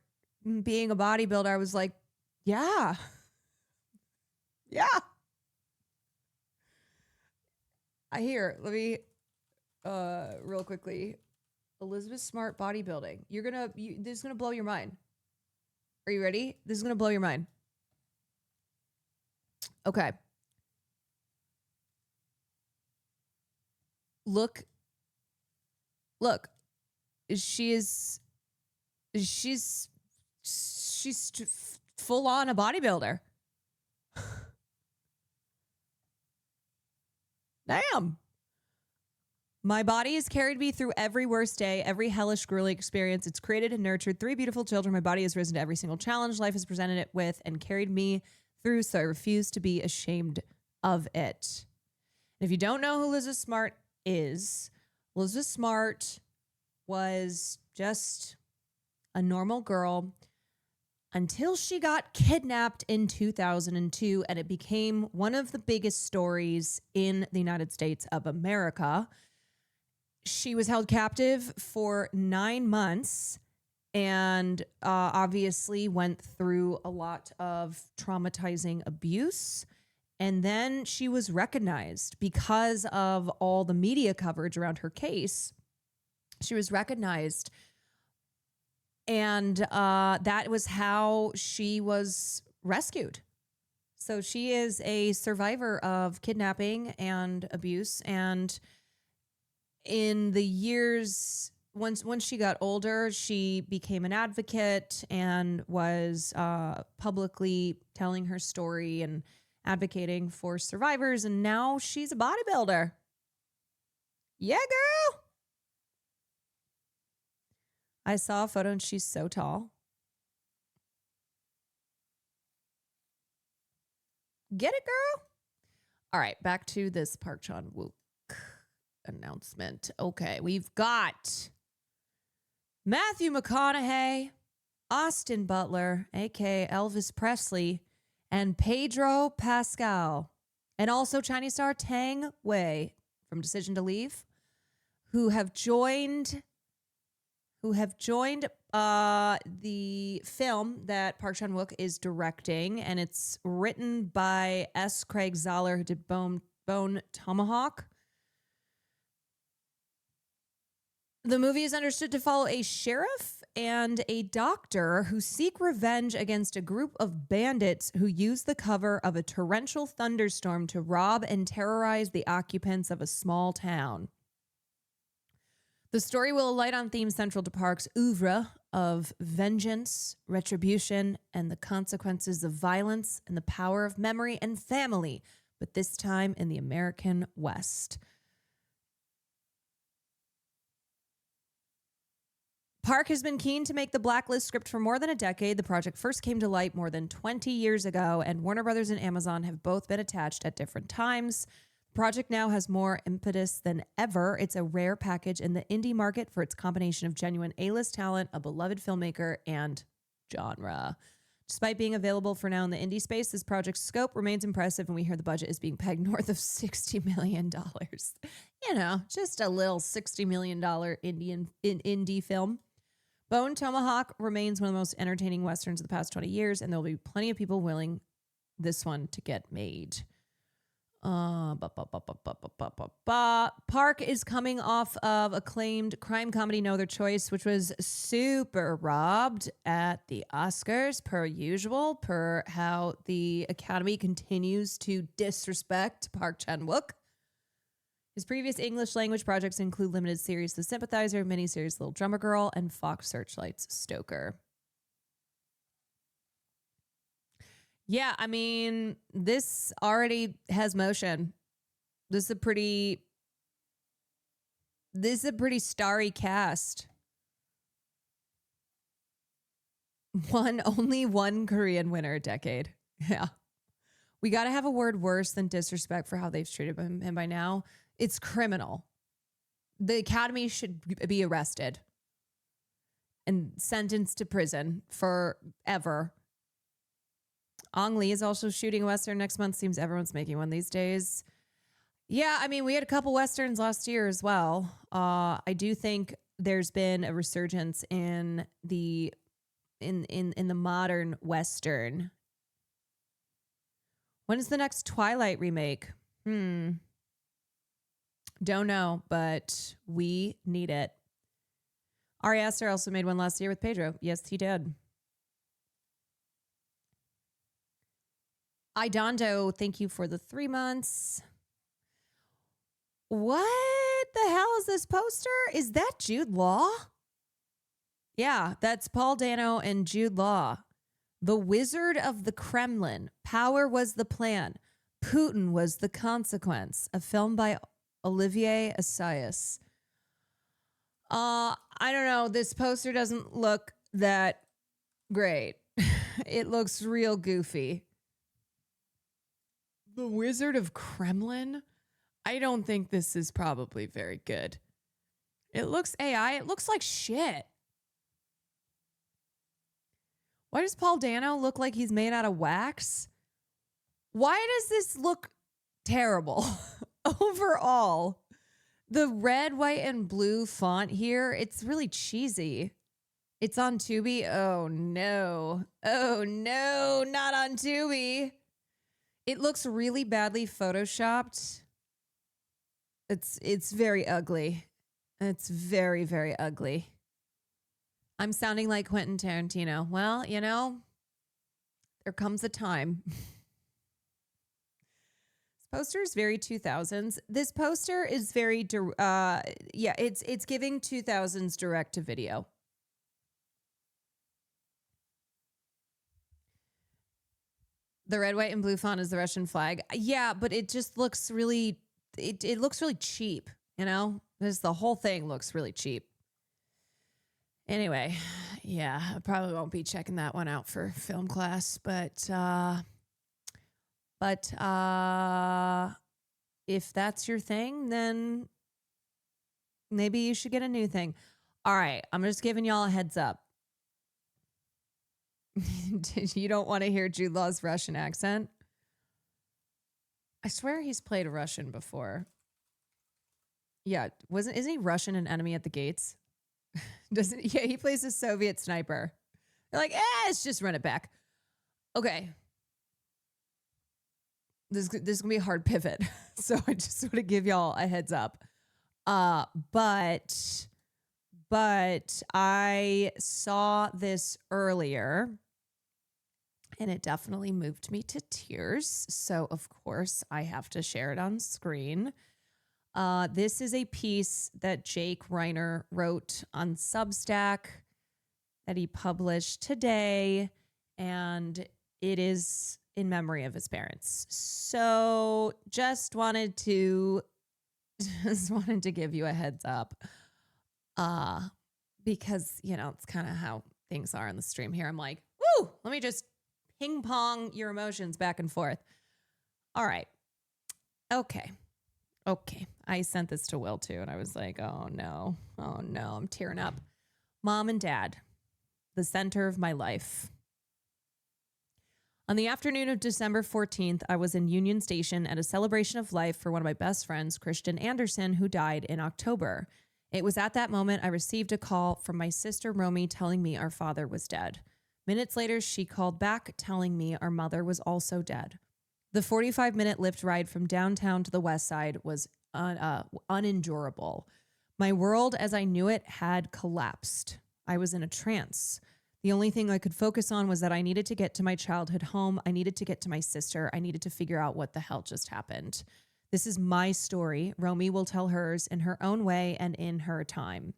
being a bodybuilder, I was like, yeah. I hear. Let me real quickly. Elizabeth Smart bodybuilding. This is gonna blow your mind. Are you ready? This is gonna blow your mind. Okay. Look. She's full on a bodybuilder. Damn. My body has carried me through every worst day, every hellish, grueling experience. It's created and nurtured 3 beautiful children. My body has risen to every single challenge life has presented it with and carried me through, so I refuse to be ashamed of it. And if you don't know who Elizabeth Smart is, Elizabeth Smart was just a normal girl until she got kidnapped in 2002, and it became one of the biggest stories in the United States of America. She was held captive for 9 months and obviously went through a lot of traumatizing abuse. And then she was recognized because of all the media coverage around her case. She was recognized. And that was how she was rescued. So she is a survivor of kidnapping and abuse. And in the years, once she got older, she became an advocate and was publicly telling her story and advocating for survivors. And now she's a bodybuilder. Yeah, girl. I saw a photo and she's so tall. Get it, girl? All right, back to this Park Chan-wook announcement. Okay, we've got Matthew McConaughey, Austin Butler, aka Elvis Presley, and Pedro Pascal, and also Chinese star Tang Wei from Decision to Leave, who have joined the film that Park Chan-wook is directing, and it's written by S. Craig Zahler, who did Bone Tomahawk. The movie is understood to follow a sheriff and a doctor who seek revenge against a group of bandits who use the cover of a torrential thunderstorm to rob and terrorize the occupants of a small town. The story will alight on themes central to Park's oeuvre of vengeance, retribution, and the consequences of violence and the power of memory and family, but this time in the American West. Park has been keen to make the Blacklist script for more than a decade. The project first came to light more than 20 years ago, and Warner Brothers and Amazon have both been attached at different times. The project now has more impetus than ever. It's a rare package in the indie market for its combination of genuine A-list talent, a beloved filmmaker, and genre. Despite being available for now in the indie space, this project's scope remains impressive, and we hear the budget is being pegged north of $60 million. You know, just a little $60 million indie film. Bone Tomahawk remains one of the most entertaining Westerns of the past 20 years, and there'll be plenty of people willing this one to get made. Park is coming off of acclaimed crime comedy No Other Choice, which was super robbed at the Oscars, per usual, per how the Academy continues to disrespect Park Chan-wook. His previous English language projects include limited series The Sympathizer, miniseries Little Drummer Girl, and Fox Searchlight's Stoker. Yeah, I mean, this already has motion. This is a pretty starry cast. Only one Korean winner a decade. Yeah. We got to have a word worse than disrespect for how they've treated him by now. It's criminal. The Academy should be arrested and sentenced to prison forever. Ong Lee is also shooting a Western next month. Seems everyone's making one these days. Yeah, I mean, we had a couple Westerns last year as well. I do think there's been a resurgence in the modern Western. When is the next Twilight remake? Don't know, but we need it. Ari Aster also made one last year with Pedro. Yes, he did. Idondo, thank you for the 3 months. What the hell is this poster? Is that Jude Law? Yeah, that's Paul Dano and Jude Law. The Wizard of the Kremlin. Power was the plan. Putin was the consequence. A film by Olivier Assayas. I don't know. This poster doesn't look that great. It looks real goofy. The Wizard of Kremlin? I don't think this is probably very good. It looks AI. It looks like shit. Why does Paul Dano look like he's made out of wax? Why does this look terrible overall? The red, white, and blue font here, it's really cheesy. It's on Tubi. Oh, no. Oh, no, not on Tubi. It looks really badly photoshopped. It's very ugly. It's very, very ugly. I'm sounding like Quentin Tarantino. Well, you know, there comes a time. This poster is very 2000s. This poster is very, it's giving 2000s direct to video. The red, white, and blue font is the Russian flag. Yeah, but it just looks really, it looks really cheap, you know? The whole thing looks really cheap. Anyway, yeah, I probably won't be checking that one out for film class, but if that's your thing, then maybe you should get a new thing. All right, I'm just giving y'all a heads up. You don't want to hear Jude Law's Russian accent? I swear he's played a Russian before. Yeah, isn't he Russian in Enemy at the Gates? Yeah, he plays a Soviet sniper. They're like, let's just run it back. Okay. This is gonna be a hard pivot. So I just want to give y'all a heads up. But I saw this earlier and it definitely moved me to tears. So of course I have to share it on screen. This is a piece that Jake Reiner wrote on Substack that he published today, and it is in memory of his parents. So just wanted to give you a heads up, because, you know, it's kind of how things are on the stream here. I'm like, woo, let me just ping pong your emotions back and forth. All right. Okay. I sent this to Will too, and I was like, oh no, I'm tearing up. Mom and Dad, the center of my life. On the afternoon of December 14th, I was in Union Station at a celebration of life for one of my best friends, Christian Anderson, who died in October. It was at that moment I received a call from my sister Romy telling me our father was dead. Minutes later, she called back telling me our mother was also dead. The 45-minute Lyft ride from downtown to the west side was unendurable. My world as I knew it had collapsed. I was in a trance. The only thing I could focus on was that I needed to get to my childhood home. I needed to get to my sister. I needed to figure out what the hell just happened. This is my story. Romy will tell hers in her own way and in her time.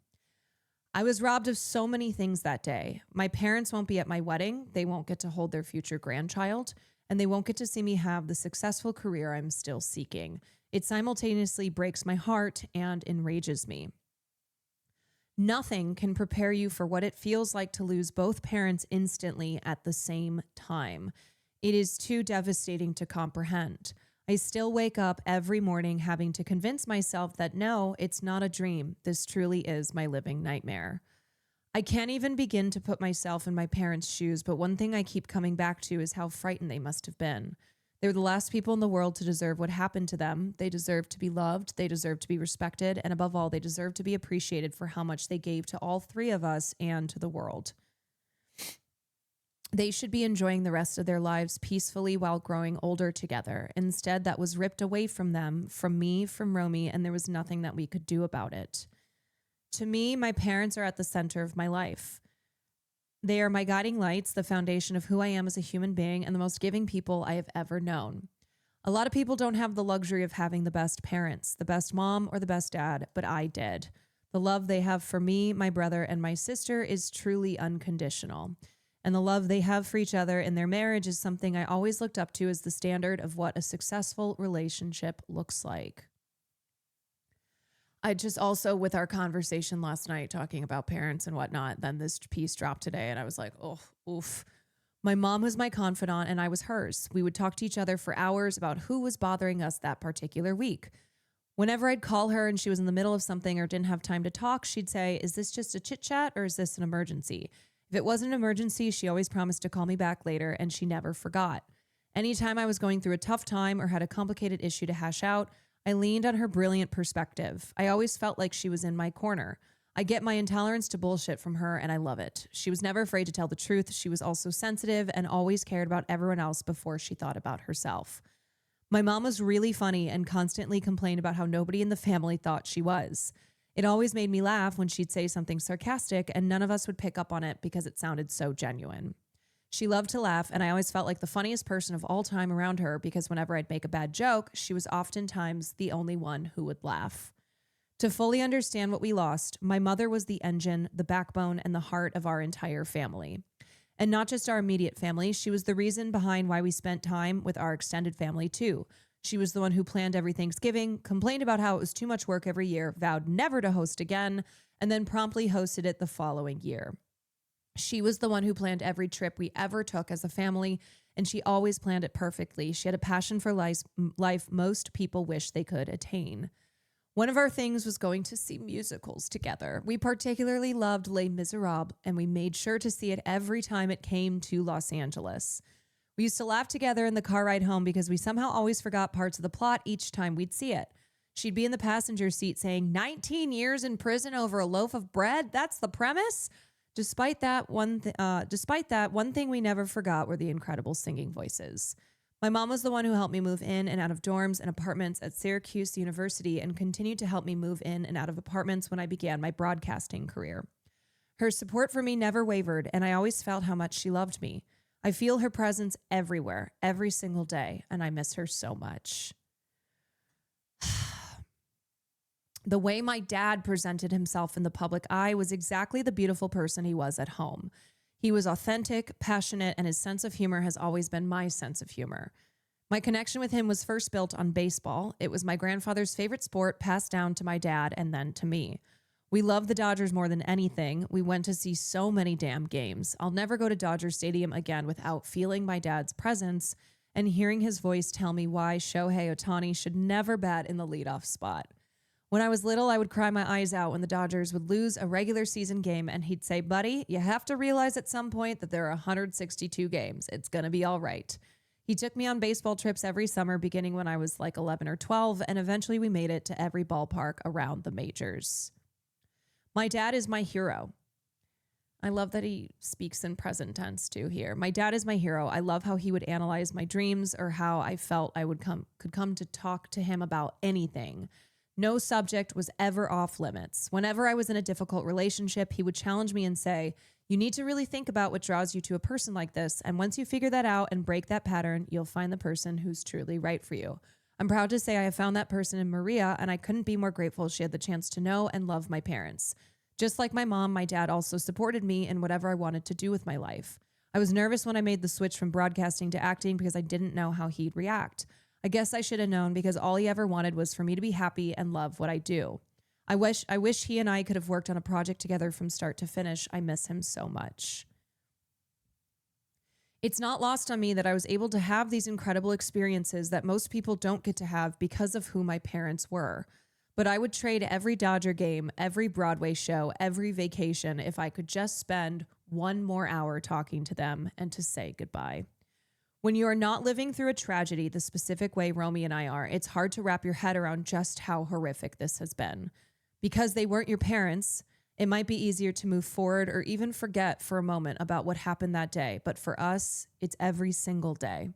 I was robbed of so many things that day. My parents won't be at my wedding. They won't get to hold their future grandchild, and they won't get to see me have the successful career I'm still seeking. It simultaneously breaks my heart and enrages me. Nothing can prepare you for what it feels like to lose both parents instantly at the same time. It is too devastating to comprehend. I still wake up every morning having to convince myself that no, it's not a dream. This truly is my living nightmare. I can't even begin to put myself in my parents' shoes, but one thing I keep coming back to is how frightened they must have been. They're the last people in the world to deserve what happened to them. They deserve to be loved, they deserve to be respected, and above all, they deserve to be appreciated for how much they gave to all three of us and to the world. They should be enjoying the rest of their lives peacefully while growing older together. Instead, that was ripped away from them, from me, from Romy, and there was nothing that we could do about it. To me, my parents are at the center of my life. They are my guiding lights, the foundation of who I am as a human being, and the most giving people I have ever known. A lot of people don't have the luxury of having the best parents, the best mom or the best dad, but I did. The love they have for me, my brother, and my sister is truly unconditional. And the love they have for each other in their marriage is something I always looked up to as the standard of what a successful relationship looks like. I just also, with our conversation last night talking about parents and whatnot, then this piece dropped today and I was like, oh, oof. My mom was my confidant and I was hers. We would talk to each other for hours about who was bothering us that particular week. Whenever I'd call her and she was in the middle of something or didn't have time to talk, she'd say, is this just a chit chat or is this an emergency? If it wasn't an emergency, she always promised to call me back later and she never forgot. Anytime I was going through a tough time or had a complicated issue to hash out, I leaned on her brilliant perspective. I always felt like she was in my corner. I get my intolerance to bullshit from her and I love it. She was never afraid to tell the truth. She was also sensitive and always cared about everyone else before she thought about herself. My mom was really funny and constantly complained about how nobody in the family thought she was. It always made me laugh when she'd say something sarcastic and none of us would pick up on it because it sounded so genuine. She loved to laugh and I always felt like the funniest person of all time around her because whenever I'd make a bad joke, she was oftentimes the only one who would laugh. To fully understand what we lost, my mother was the engine, the backbone, and the heart of our entire family. And not just our immediate family, she was the reason behind why we spent time with our extended family too. She was the one who planned every Thanksgiving, complained about how it was too much work every year, vowed never to host again, and then promptly hosted it the following year. She was the one who planned every trip we ever took as a family, and she always planned it perfectly. She had a passion for life most people wish they could attain. One of our things was going to see musicals together. We particularly loved Les Miserables, and we made sure to see it every time it came to Los Angeles. We used to laugh together in the car ride home because we somehow always forgot parts of the plot each time we'd see it. She'd be in the passenger seat saying, 19 years in prison over a loaf of bread? That's the premise? Despite that, one thing we never forgot were the incredible singing voices. My mom was the one who helped me move in and out of dorms and apartments at Syracuse University and continued to help me move in and out of apartments when I began my broadcasting career. Her support for me never wavered, and I always felt how much she loved me. I feel her presence everywhere, every single day, and I miss her so much. The way my dad presented himself in the public eye was exactly the beautiful person he was at home. He was authentic, passionate, and his sense of humor has always been my sense of humor. My connection with him was first built on baseball. It was my grandfather's favorite sport, passed down to my dad and then to me. We loved the Dodgers more than anything. We went to see so many damn games. I'll never go to Dodger Stadium again without feeling my dad's presence and hearing his voice tell me why Shohei Ohtani should never bat in the leadoff spot. When I was little, I would cry my eyes out when the Dodgers would lose a regular season game and he'd say, buddy, you have to realize at some point that there are 162 games. It's going to be all right. He took me on baseball trips every summer, beginning when I was like 11 or 12, and eventually we made it to every ballpark around the majors. My dad is my hero. I love that he speaks in present tense too here. My dad is my hero. I love how he would analyze my dreams or how I felt I could come to talk to him about anything. No subject was ever off limits. Whenever I was in a difficult relationship, he would challenge me and say, you need to really think about what draws you to a person like this. And once you figure that out and break that pattern, you'll find the person who's truly right for you. I'm proud to say I have found that person in Maria, and I couldn't be more grateful she had the chance to know and love my parents. Just like my mom, my dad also supported me in whatever I wanted to do with my life. I was nervous when I made the switch from broadcasting to acting because I didn't know how he'd react. I guess I should have known because all he ever wanted was for me to be happy and love what I do. I wish he and I could have worked on a project together from start to finish. I miss him so much. It's not lost on me that I was able to have these incredible experiences that most people don't get to have because of who my parents were. But I would trade every Dodger game, every Broadway show, every vacation if I could just spend one more hour talking to them and to say goodbye. When you are not living through a tragedy the specific way Romy and I are, it's hard to wrap your head around just how horrific this has been. Because they weren't your parents, it might be easier to move forward or even forget for a moment about what happened that day. But for us, it's every single day.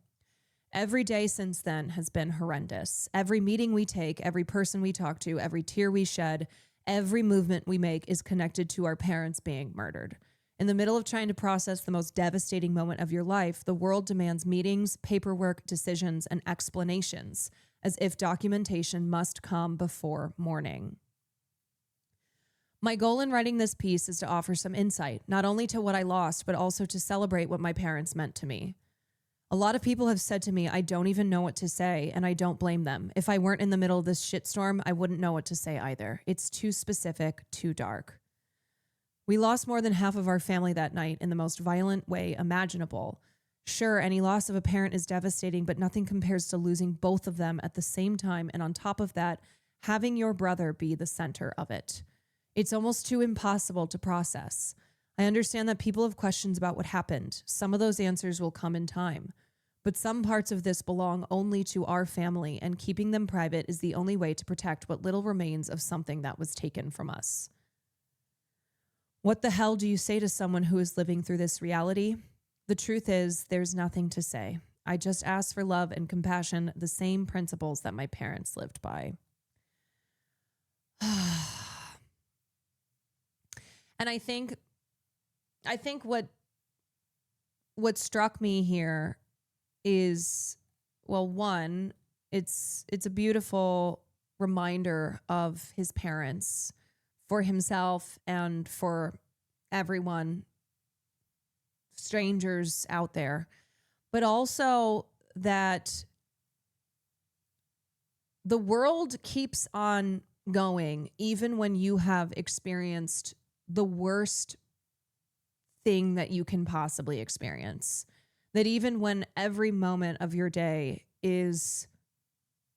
Every day since then has been horrendous. Every meeting we take, every person we talk to, every tear we shed, every movement we make is connected to our parents being murdered. In the middle of trying to process the most devastating moment of your life, the world demands meetings, paperwork, decisions, and explanations, as if documentation must come before mourning. My goal in writing this piece is to offer some insight, not only to what I lost, but also to celebrate what my parents meant to me. A lot of people have said to me, I don't even know what to say, and I don't blame them. If I weren't in the middle of this shitstorm, I wouldn't know what to say either. It's too specific, too dark. We lost more than half of our family that night in the most violent way imaginable. Sure, any loss of a parent is devastating, but nothing compares to losing both of them at the same time, and on top of that, having your brother be the center of it. It's almost too impossible to process. I understand that people have questions about what happened. Some of those answers will come in time. But some parts of this belong only to our family, and keeping them private is the only way to protect what little remains of something that was taken from us. What the hell do you say to someone who is living through this reality? The truth is, there's nothing to say. I just ask for love and compassion, the same principles that my parents lived by. And I think what struck me here is, well, one, it's a beautiful reminder of his parents for himself and for everyone, strangers out there, but also that the world keeps on going even when you have experienced the worst thing that you can possibly experience. That even when every moment of your day is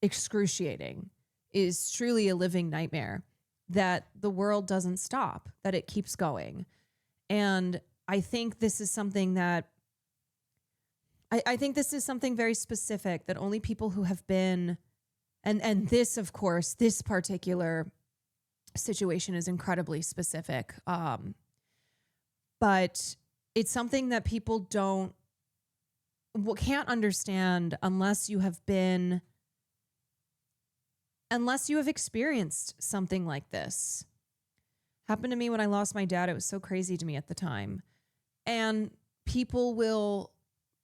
excruciating, is truly a living nightmare, that the world doesn't stop, that it keeps going. And I think this is something that I think this is something very specific that only people who have been, and this, of course, this particular situation is incredibly specific. But it's something that people can't understand unless you have experienced something like this. Happened to me when I lost my dad. It was so crazy to me at the time. And people will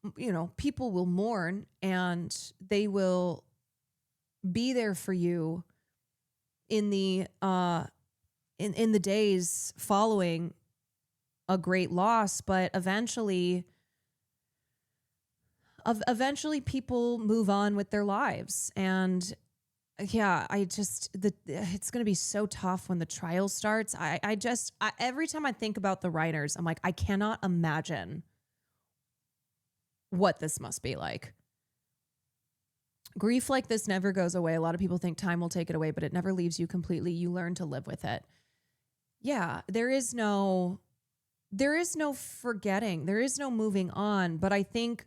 mourn, and they will be there for you in the in the days following a great loss, but eventually people move on with their lives. And yeah, it's going to be so tough when the trial starts. I every time I think about the writers, I'm like, I cannot imagine what this must be like. Grief like this never goes away. A lot of people think time will take it away, but it never leaves you completely. You learn to live with it. Yeah, there is no forgetting. There is no moving on. But I think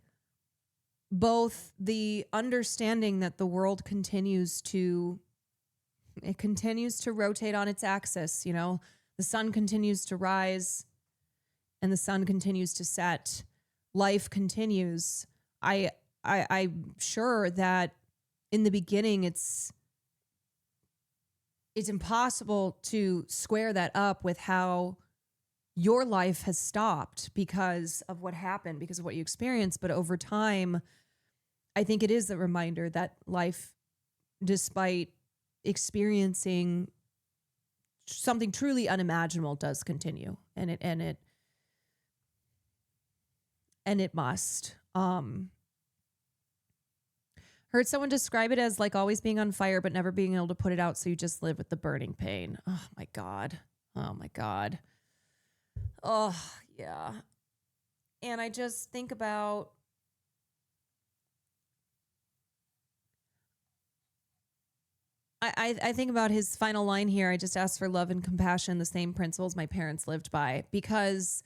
both the understanding that the world continues to rotate on its axis, the sun continues to rise and the sun continues to set. Life continues. I'm sure that in the beginning it's impossible to square that up with how your life has stopped because of what happened, because of what you experienced. But over time, I think it is a reminder that life, despite experiencing something truly unimaginable, does continue, and it must. Heard someone describe it as like always being on fire, but never being able to put it out. So you just live with the burning pain. Oh my God. Oh my God. Oh yeah. And I just think about, I think about his final line here. I just ask for love and compassion, the same principles my parents lived by, because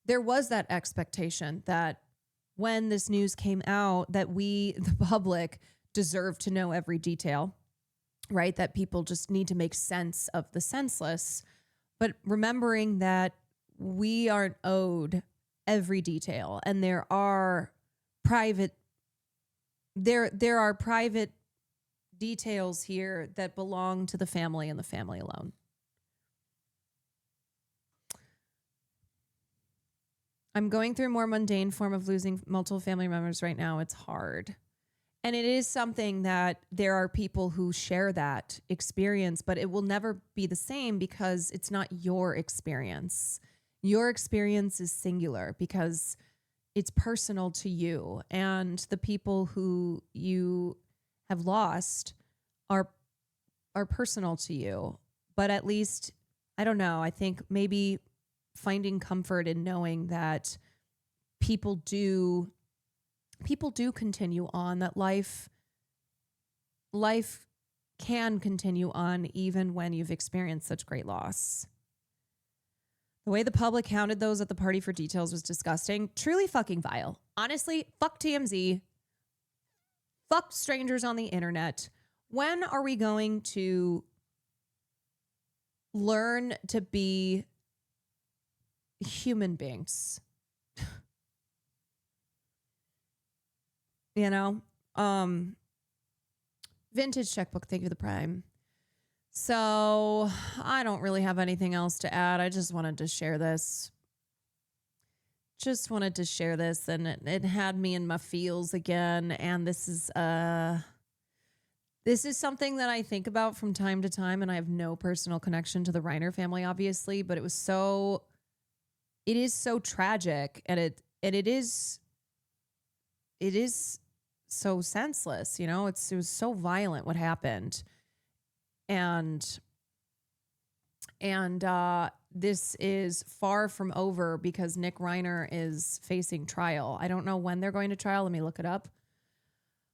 there was that expectation that when this news came out, that we, the public, deserve to know every detail, right? That people just need to make sense of the senseless. But remembering that we aren't owed every detail, and there are private details here that belong to the family and the family alone. I'm going through a more mundane form of losing multiple family members right now. It's hard. And it is something that there are people who share that experience, but it will never be the same because it's not your experience. Your experience is singular because it's personal to you, and the people who you have lost are personal to you. But at least, I don't know, I think maybe finding comfort in knowing that people do continue on, that life can continue on even when you've experienced such great loss. The way the public counted those at the party for details was disgusting. Truly fucking vile. Honestly, fuck TMZ. Fuck strangers on the internet. When are we going to learn to be human beings? You know? Vintage checkbook, thank you for the prime. So I don't really have anything else to add. I just wanted to share this. And it had me in my feels again. And this is something that I think about from time to time, and I have no personal connection to the Reiner family, obviously, but it is so tragic, and it is so senseless, you know. It was so violent what happened. And this is far from over because Nick Reiner is facing trial. I don't know when they're going to trial. Let me look it up.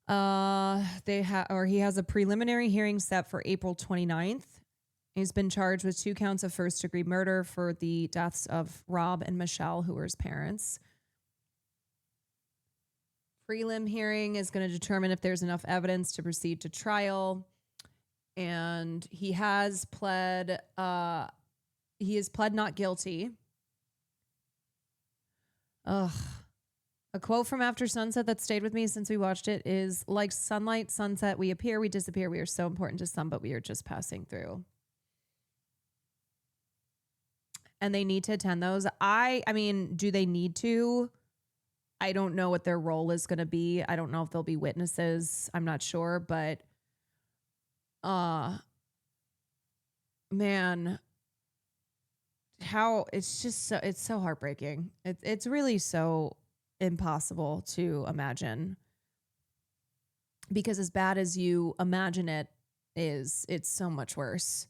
He has a preliminary hearing set for April 29th. He's been charged with 2 counts of first-degree murder for the deaths of Rob and Michelle, who were his parents. Prelim hearing is going to determine if there's enough evidence to proceed to trial. And he has pled not guilty. Ugh. A quote from After Sunset that stayed with me since we watched it is, like sunlight, sunset, we appear, we disappear. We are so important to some, but we are just passing through. And they need to attend those. I mean, do they need to? I don't know what their role is going to be. I don't know if they'll be witnesses. I'm not sure, but man, how it's so heartbreaking. It's really so impossible to imagine, because as bad as you imagine it is, it's so much worse.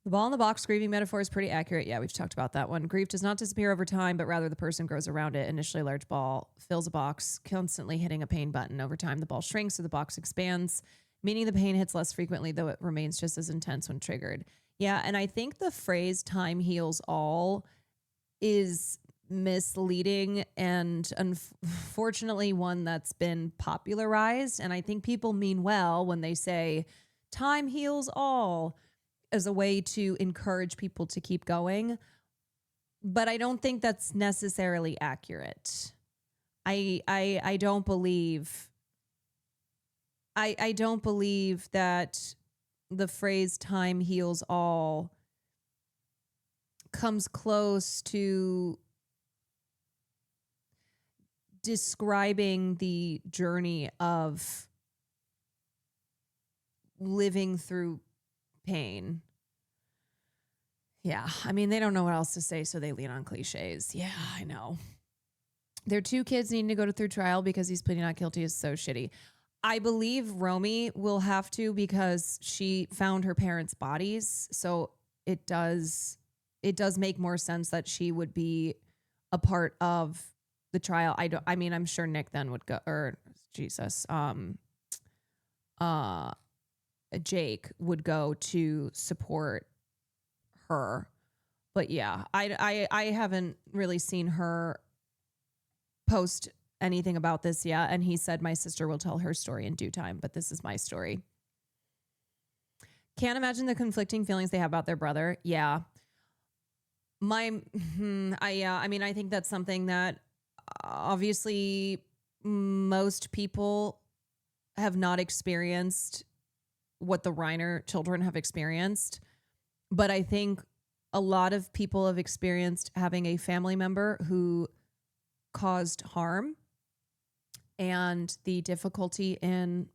The ball in the box grieving metaphor is pretty accurate. Yeah, we've talked about that one. Grief does not disappear over time, but rather the person grows around it. Initially, a large ball fills a box, constantly hitting a pain button. Over time, the ball shrinks, so the box expands, meaning the pain hits less frequently, though it remains just as intense when triggered. Yeah, and I think the phrase time heals all is misleading and unfortunately one that's been popularized. And I think people mean well when they say time heals all as a way to encourage people to keep going. But I don't think that's necessarily accurate. I don't believe that the phrase time heals all comes close to describing the journey of living through pain. Yeah, I mean, they don't know what else to say, so they lean on cliches. Yeah, I know. Their 2 kids needing to go through trial because he's pleading not guilty is so shitty. I believe Romy will have to, because she found her parents' bodies, so it does make more sense that she would be a part of the trial. I mean, I'm sure Nick then would go, or Jesus, Jake would go to support her. But yeah, I haven't really seen her post anything about this yet. And he said, my sister will tell her story in due time, but this is my story. Can't imagine the conflicting feelings they have about their brother. Yeah. I mean, I think that's something that obviously most people have not experienced what the Reiner children have experienced. But I think a lot of people have experienced having a family member who caused harm, and the difficulty in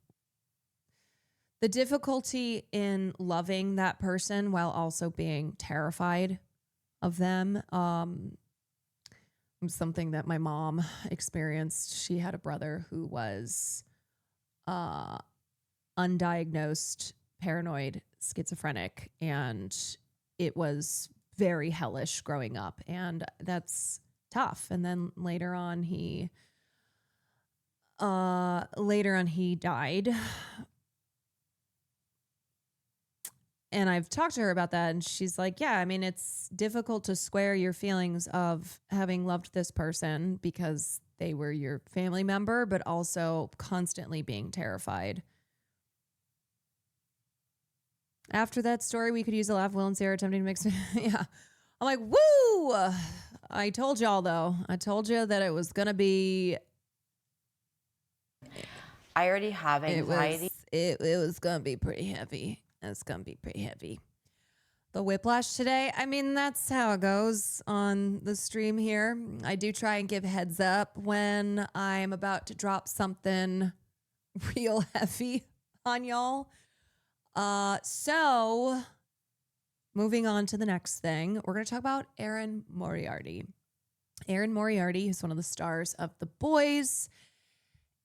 loving that person while also being terrified of them. something that my mom experienced. She had a brother who was undiagnosed paranoid schizophrenic, and it was very hellish growing up, and that's tough. And then later on he died. And I've talked to her about that, and she's like, yeah, I mean, it's difficult to square your feelings of having loved this person because they were your family member, but also constantly being terrified. After that story, we could use a laugh. Will and Sarah attempting to mix. Yeah. I'm like, woo! I told y'all, though. I told you that it was going to be. I already have anxiety. It was going to be pretty heavy. It's going to be pretty heavy. The whiplash today, I mean, that's how it goes on the stream here. I do try and give heads up when I'm about to drop something real heavy on y'all. So moving on to the next thing, we're going to talk about ERIN Moriarty. ERIN Moriarty is one of the stars of The Boys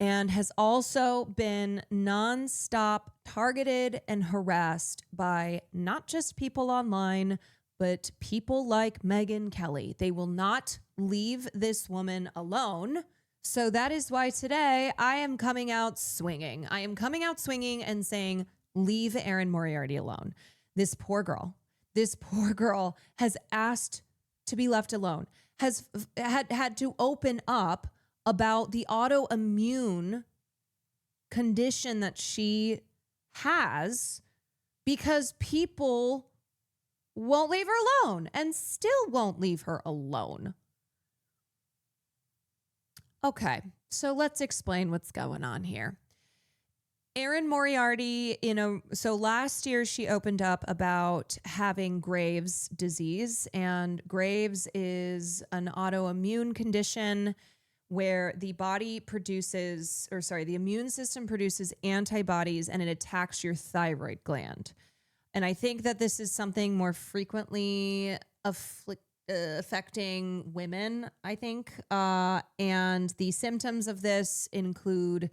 and has also been nonstop targeted and harassed by not just people online, but people like Megyn Kelly. They will not leave this woman alone. So that is why today I am coming out swinging. I am coming out swinging and saying, leave ERIN Moriarty alone. This poor girl has asked to be left alone, has had to open up about the autoimmune condition that she has because people won't leave her alone and still won't leave her alone. Okay, so let's explain what's going on here. ERIN Moriarty, so last year she opened up about having Graves' disease, and Graves is an autoimmune condition where the immune system produces antibodies and it attacks your thyroid gland. And I think that this is something more frequently affecting women, I think. And the symptoms of this include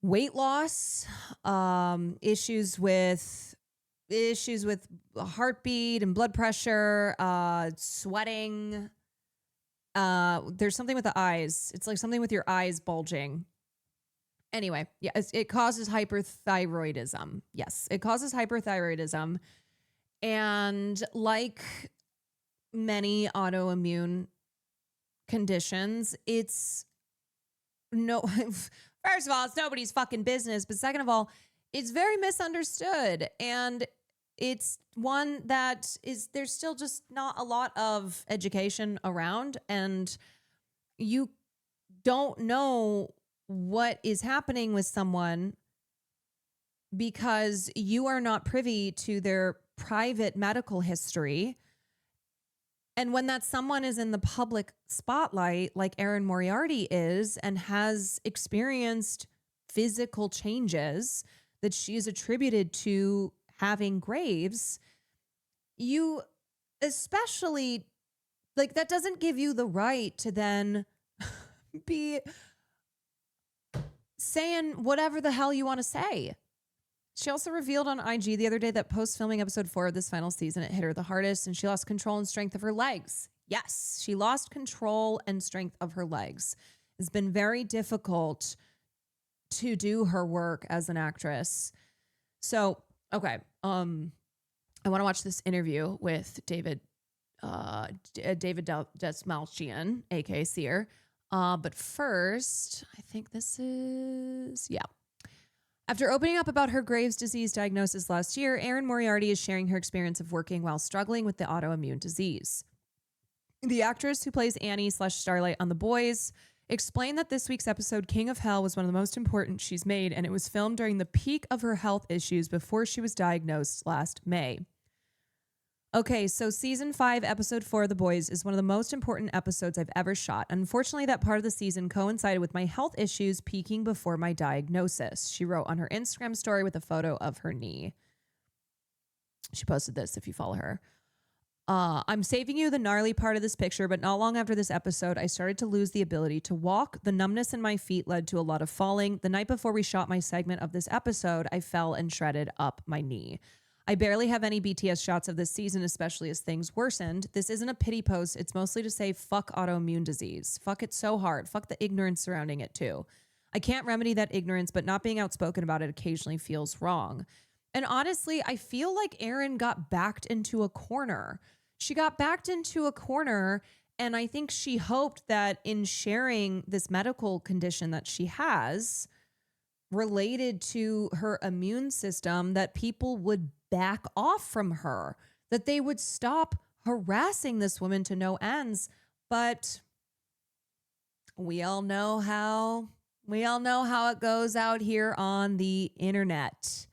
weight loss, issues with heartbeat and blood pressure, sweating. There's something with the eyes. It's like something with your eyes bulging. Anyway, yeah, it causes hyperthyroidism. Yes, it causes hyperthyroidism. And like many autoimmune conditions, it's first of all, it's nobody's fucking business. But second of all, it's very misunderstood. And it's one that there's still just not a lot of education around, and you don't know what is happening with someone because you are not privy to their private medical history. And when that someone is in the public spotlight, like ERIN Moriarty is, and has experienced physical changes that she is attributed to having Graves, you especially, like, that doesn't give you the right to then be saying whatever the hell you want to say. She also revealed on IG the other day that post-filming episode 4 of this final season, it hit her the hardest and she lost control and strength of her legs. Yes, she lost control and strength of her legs. It's been very difficult to do her work as an actress. So, okay, I want to watch this interview with David Desmalchian, aka Seer. But first, I think this is, yeah. After opening up about her Graves' disease diagnosis last year, ERIN Moriarty is sharing her experience of working while struggling with the autoimmune disease. The actress who plays Annie/Starlight on The Boys explained that this week's episode, King of Hell, was one of the most important she's made, and it was filmed during the peak of her health issues before she was diagnosed last May. Okay, so season 5, episode 4 of The Boys is one of the most important episodes I've ever shot. Unfortunately, that part of the season coincided with my health issues peaking before my diagnosis, she wrote on her Instagram story with a photo of her knee. She posted this if you follow her. I'm saving you the gnarly part of this picture, but not long after this episode, I started to lose the ability to walk. The numbness in my feet led to a lot of falling. The night before we shot my segment of this episode, I fell and shredded up my knee. I barely have any BTS shots of this season, especially as things worsened. This isn't a pity post. It's mostly to say fuck autoimmune disease. Fuck it so hard. Fuck the ignorance surrounding it too. I can't remedy that ignorance, but not being outspoken about it occasionally feels wrong. And honestly, I feel like ERIN got backed into a corner. She got backed into a corner, and I think she hoped that in sharing this medical condition that she has related to her immune system, that people would back off from her, that they would stop harassing this woman to no ends. But we all know how it goes out here on the internet.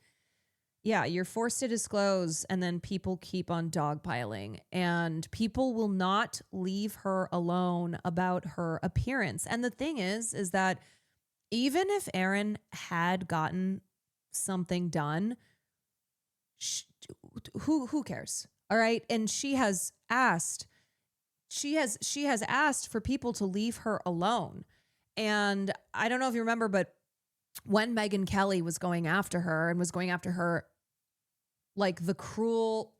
Yeah, you're forced to disclose, and then people keep on dogpiling, and people will not leave her alone about her appearance. And the thing is that even if ERIN had gotten something done, who cares? All right. And she has asked for people to leave her alone. And I don't know if you remember, but when Megyn Kelly was going after her like the cruel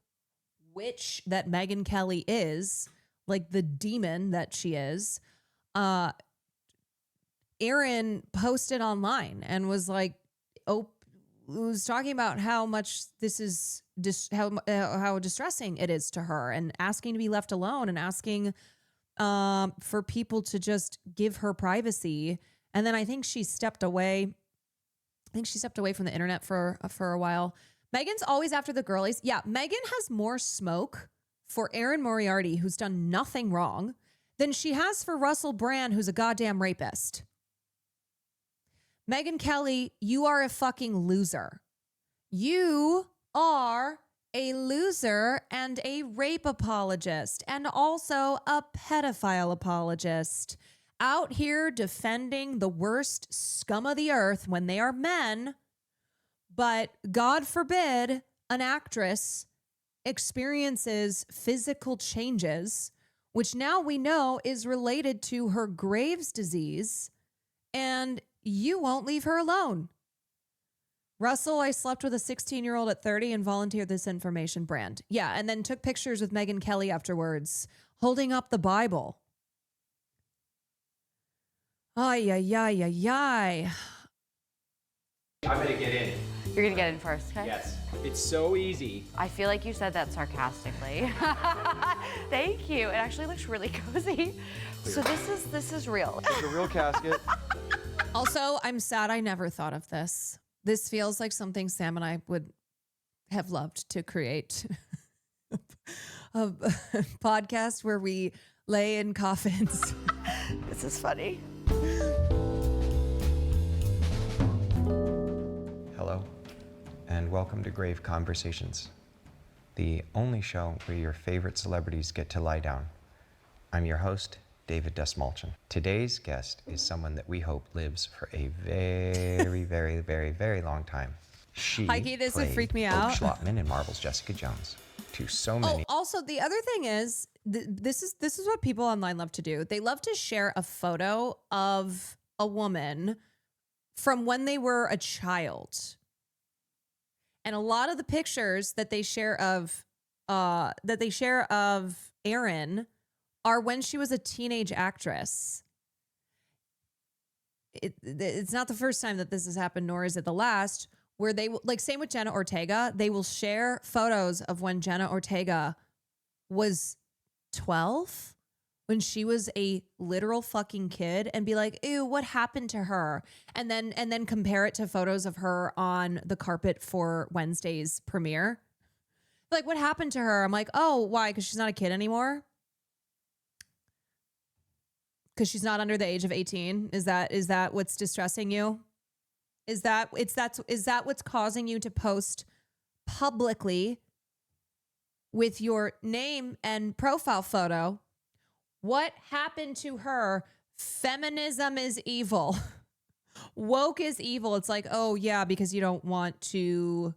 witch that Megyn Kelly is, like the demon that she is, ERIN posted online and was like, was talking about how much this is how distressing it is to her, and asking to be left alone, and asking for people to just give her privacy. And then I think she stepped away. From the internet for a while. Megyn's always after the girlies. Yeah, Megyn has more smoke for ERIN Moriarty, who's done nothing wrong, than she has for Russell Brand, who's a goddamn rapist. Megyn Kelly, you are a fucking loser. You are a loser and a rape apologist, and also a pedophile apologist, out here defending the worst scum of the earth when they are men. But God forbid an actress experiences physical changes, which now we know is related to her Graves' disease, and you won't leave her alone. Russell, I slept with a 16-year-old at 30 and volunteered this information. Brand. Yeah, and then took pictures with Megyn Kelly afterwards, holding up the Bible. Ay, ay, ay, ay, ay. I'm gonna get in. You're gonna get in first, okay? Yes. It's so easy. I feel like you said that sarcastically. Thank you. It actually looks really cozy. So this is real. It's a real casket. Also, I'm sad I never thought of this. This feels like something Sam and I would have loved to create. A podcast where we lay in coffins. This is funny. Hello, and welcome to Grave Conversations, the only show where your favorite celebrities get to lie down. I'm your host, David Desmalchin. Today's guest is someone that we hope lives for a very, very, very, very long time. She Heike, this would freak me played out. Bob Schlottman in Marvel's Jessica Jones to so many. Oh, also the other thing is, this is what people online love to do. They love to share a photo of a woman from when they were a child. And a lot of the pictures that they share of ERIN are when she was a teenage actress. It's not the first time that this has happened, nor is it the last, where they, like, same with Jenna Ortega, they will share photos of when Jenna Ortega was 12, when she was a literal fucking kid, and be like, ew, what happened to her? And then compare it to photos of her on the carpet for Wednesday's premiere. Like, what happened to her? I'm like, oh, why? Because she's not a kid anymore? Because she's not under the age of 18? Is that what's distressing you? Is that what's causing you to post publicly with your name and profile photo? What happened to her? Feminism is evil. Woke is evil. It's like, oh yeah, because you don't want to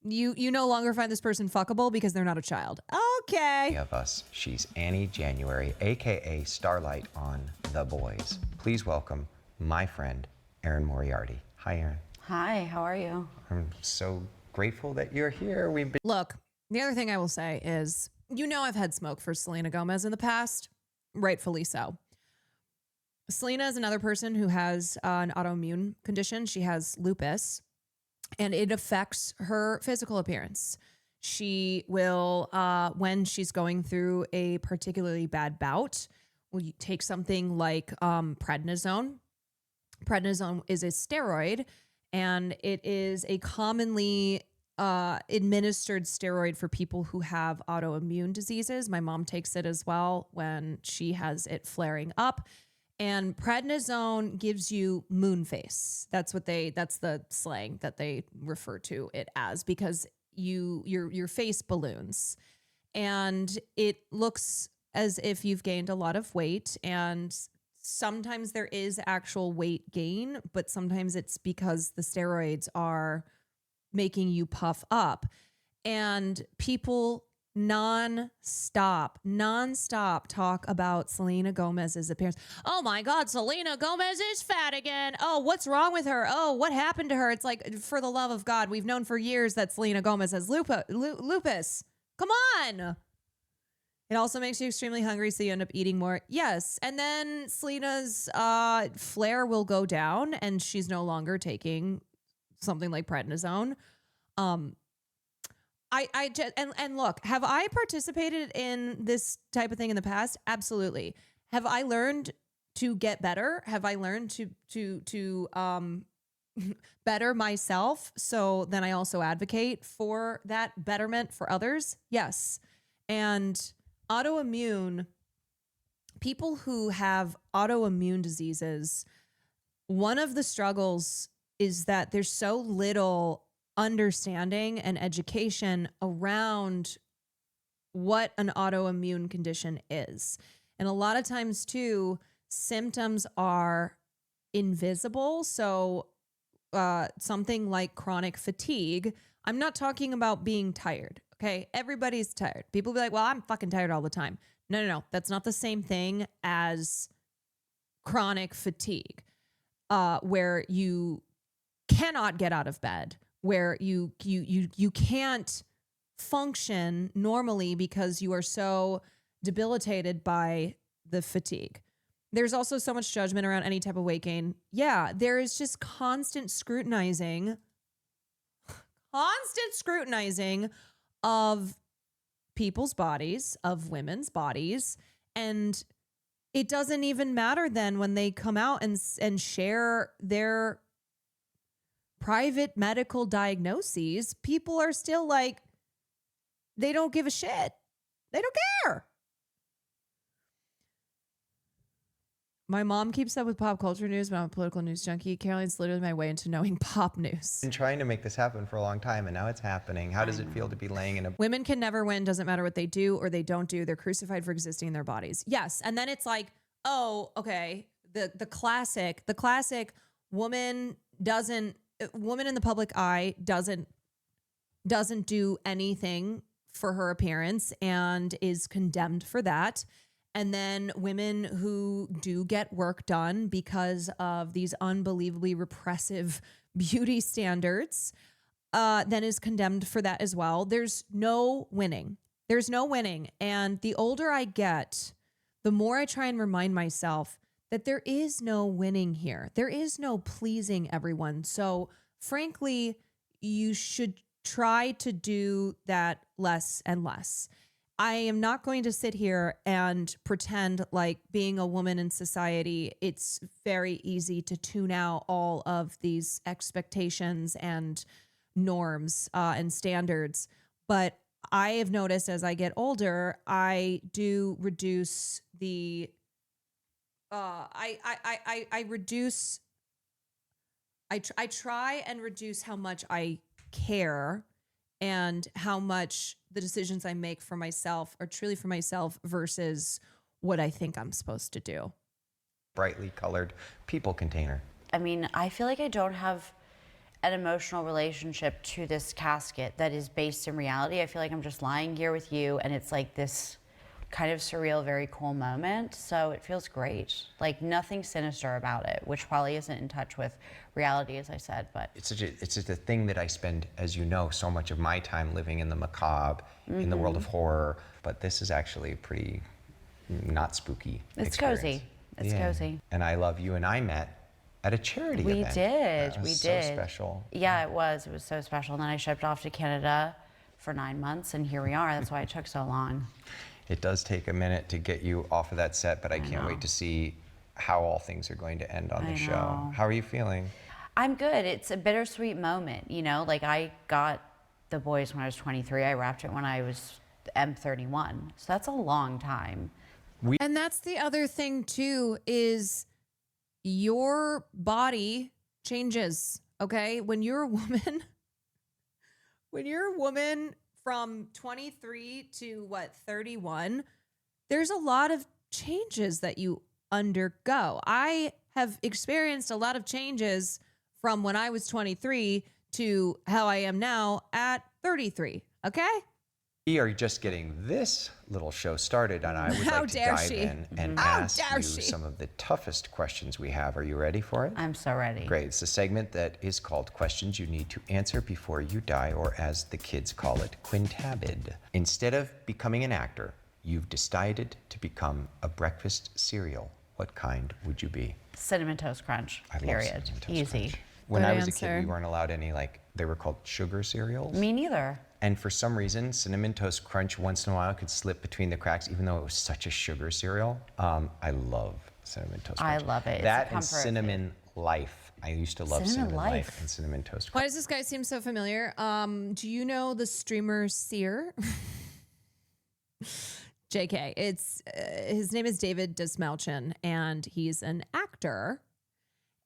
You no longer find this person fuckable because they're not a child. Okay. Of us. She's Annie January, aka Starlight on The Boys. Please welcome my friend, ERIN Moriarty. Hi, ERIN. Hi, how are you? I'm so grateful that you're here. We've been Look, the other thing I will say is, I've had smoke for Selena Gomez in the past, rightfully so. Selena is another person who has an autoimmune condition. She has lupus, and it affects her physical appearance. She will, when she's going through a particularly bad bout, will take something like prednisone. Prednisone is a steroid, and it is a commonly administered steroid for people who have autoimmune diseases. My mom takes it as well when she has it flaring up. And prednisone gives you moon face. That's the slang that they refer to it as, because your face balloons and it looks as if you've gained a lot of weight, and sometimes there is actual weight gain, but sometimes it's because the steroids are making you puff up. And people non-stop talk about Selena Gomez's appearance. Oh my God, Selena Gomez is fat again. Oh, what's wrong with her? Oh, what happened to her? It's like, for the love of God, we've known for years that Selena Gomez has lupus. Come on. It also makes you extremely hungry, so you end up eating more. Yes. And then Selena's flare will go down, and she's no longer taking something like prednisone. I just, and look, have I participated in this type of thing in the past? Absolutely. Have I learned to get better? Have I learned to better myself? So then I also advocate for that betterment for others. Yes. And people who have autoimmune diseases, one of the struggles is that there's so little understanding and education around what an autoimmune condition is. And a lot of times too, symptoms are invisible. So something like chronic fatigue, I'm not talking about being tired. Okay. Everybody's tired. People be like, well, I'm fucking tired all the time. No. That's not the same thing as chronic fatigue, where you cannot get out of bed, where you can't function normally because you are so debilitated by the fatigue. There's also so much judgment around any type of weight gain. Yeah, there is just constant scrutinizing of people's bodies, of women's bodies, and it doesn't even matter then when they come out and share their private medical diagnoses. People are still like, they don't give a shit. They don't care. My mom keeps up with pop culture news, but I'm a political news junkie. Caroline's literally my way into knowing pop news. been trying to make this happen for a long time, and now it's happening. How does it feel to be laying in a... Women can never win. Doesn't matter what they do or they don't do. They're crucified for existing in their bodies. Yes. And then it's like, oh, okay. The classic woman in the public eye doesn't do anything for her appearance and is condemned for that. And then women who do get work done because of these unbelievably repressive beauty standards, then is condemned for that as well. There's no winning. And the older I get, the more I try and remind myself that there is no winning here. There is no pleasing everyone. So frankly, you should try to do that less and less. I am not going to sit here and pretend like being a woman in society, it's very easy to tune out all of these expectations and norms and standards. But I have noticed as I get older, I do reduce the, I try and reduce how much I care and how much the decisions I make for myself are truly for myself versus what I think I'm supposed to do. brightly colored people container? I mean, I feel like I don't have an emotional relationship to this casket that is based in reality. I feel like I'm just lying here with you, and it's like this kind of surreal, very cool moment. So it feels great. Like nothing sinister about it, which probably isn't in touch with reality, as I said, but. It's just a thing that I spend, as you know, so much of my time living in the macabre, in the world of horror, but this is actually pretty not spooky It's experience. cozy. It's cozy. And I love you and I met at a charity We event. did. That was We so did. special. Yeah, it was. It was so special. And then I shipped off to Canada for 9 months, and here we are. That's why it took so long. It does take a minute to get you off of that set, but I can't know. wait to see how all things are going to end on the show. know. How are you feeling? I'm good. It's a bittersweet moment, you know? Like, I got the boys when I was 23. I wrapped it when I was M31. So that's a long time. And that's the other thing too, is your body changes. Okay. When you're a woman, from 23 to 31, there's a lot of changes that you undergo. I have experienced a lot of changes from when I was 23 to how I am now at 33. Okay. We are just getting this little show started, and I would How like to dare dive she. in and How ask dare you she. some of the toughest questions we have. Are you ready for it? I'm so ready. Great. It's a segment that is called Questions You Need to Answer Before You Die, or as the kids call it, quintabid. Instead of becoming an actor, you've decided to become a breakfast cereal. What kind would you be? Cinnamon Toast Crunch, I love period. Cinnamon Toast Easy. Crunch. When Good I was a answer. kid, we weren't allowed any, like, they were called sugar cereals. Me neither. And for some reason, Cinnamon Toast Crunch once in a while could slip between the cracks, even though it was such a sugar cereal. I love Cinnamon Toast Crunch. I love it. It's a That and comfort food. Cinnamon Life. I used to love Cinnamon Cinnamon Life. Life and Cinnamon Toast Why Crunch. does this guy seem so familiar? Do you know the streamer Seer? JK. It's his name is David Desmalchin, and he's an actor.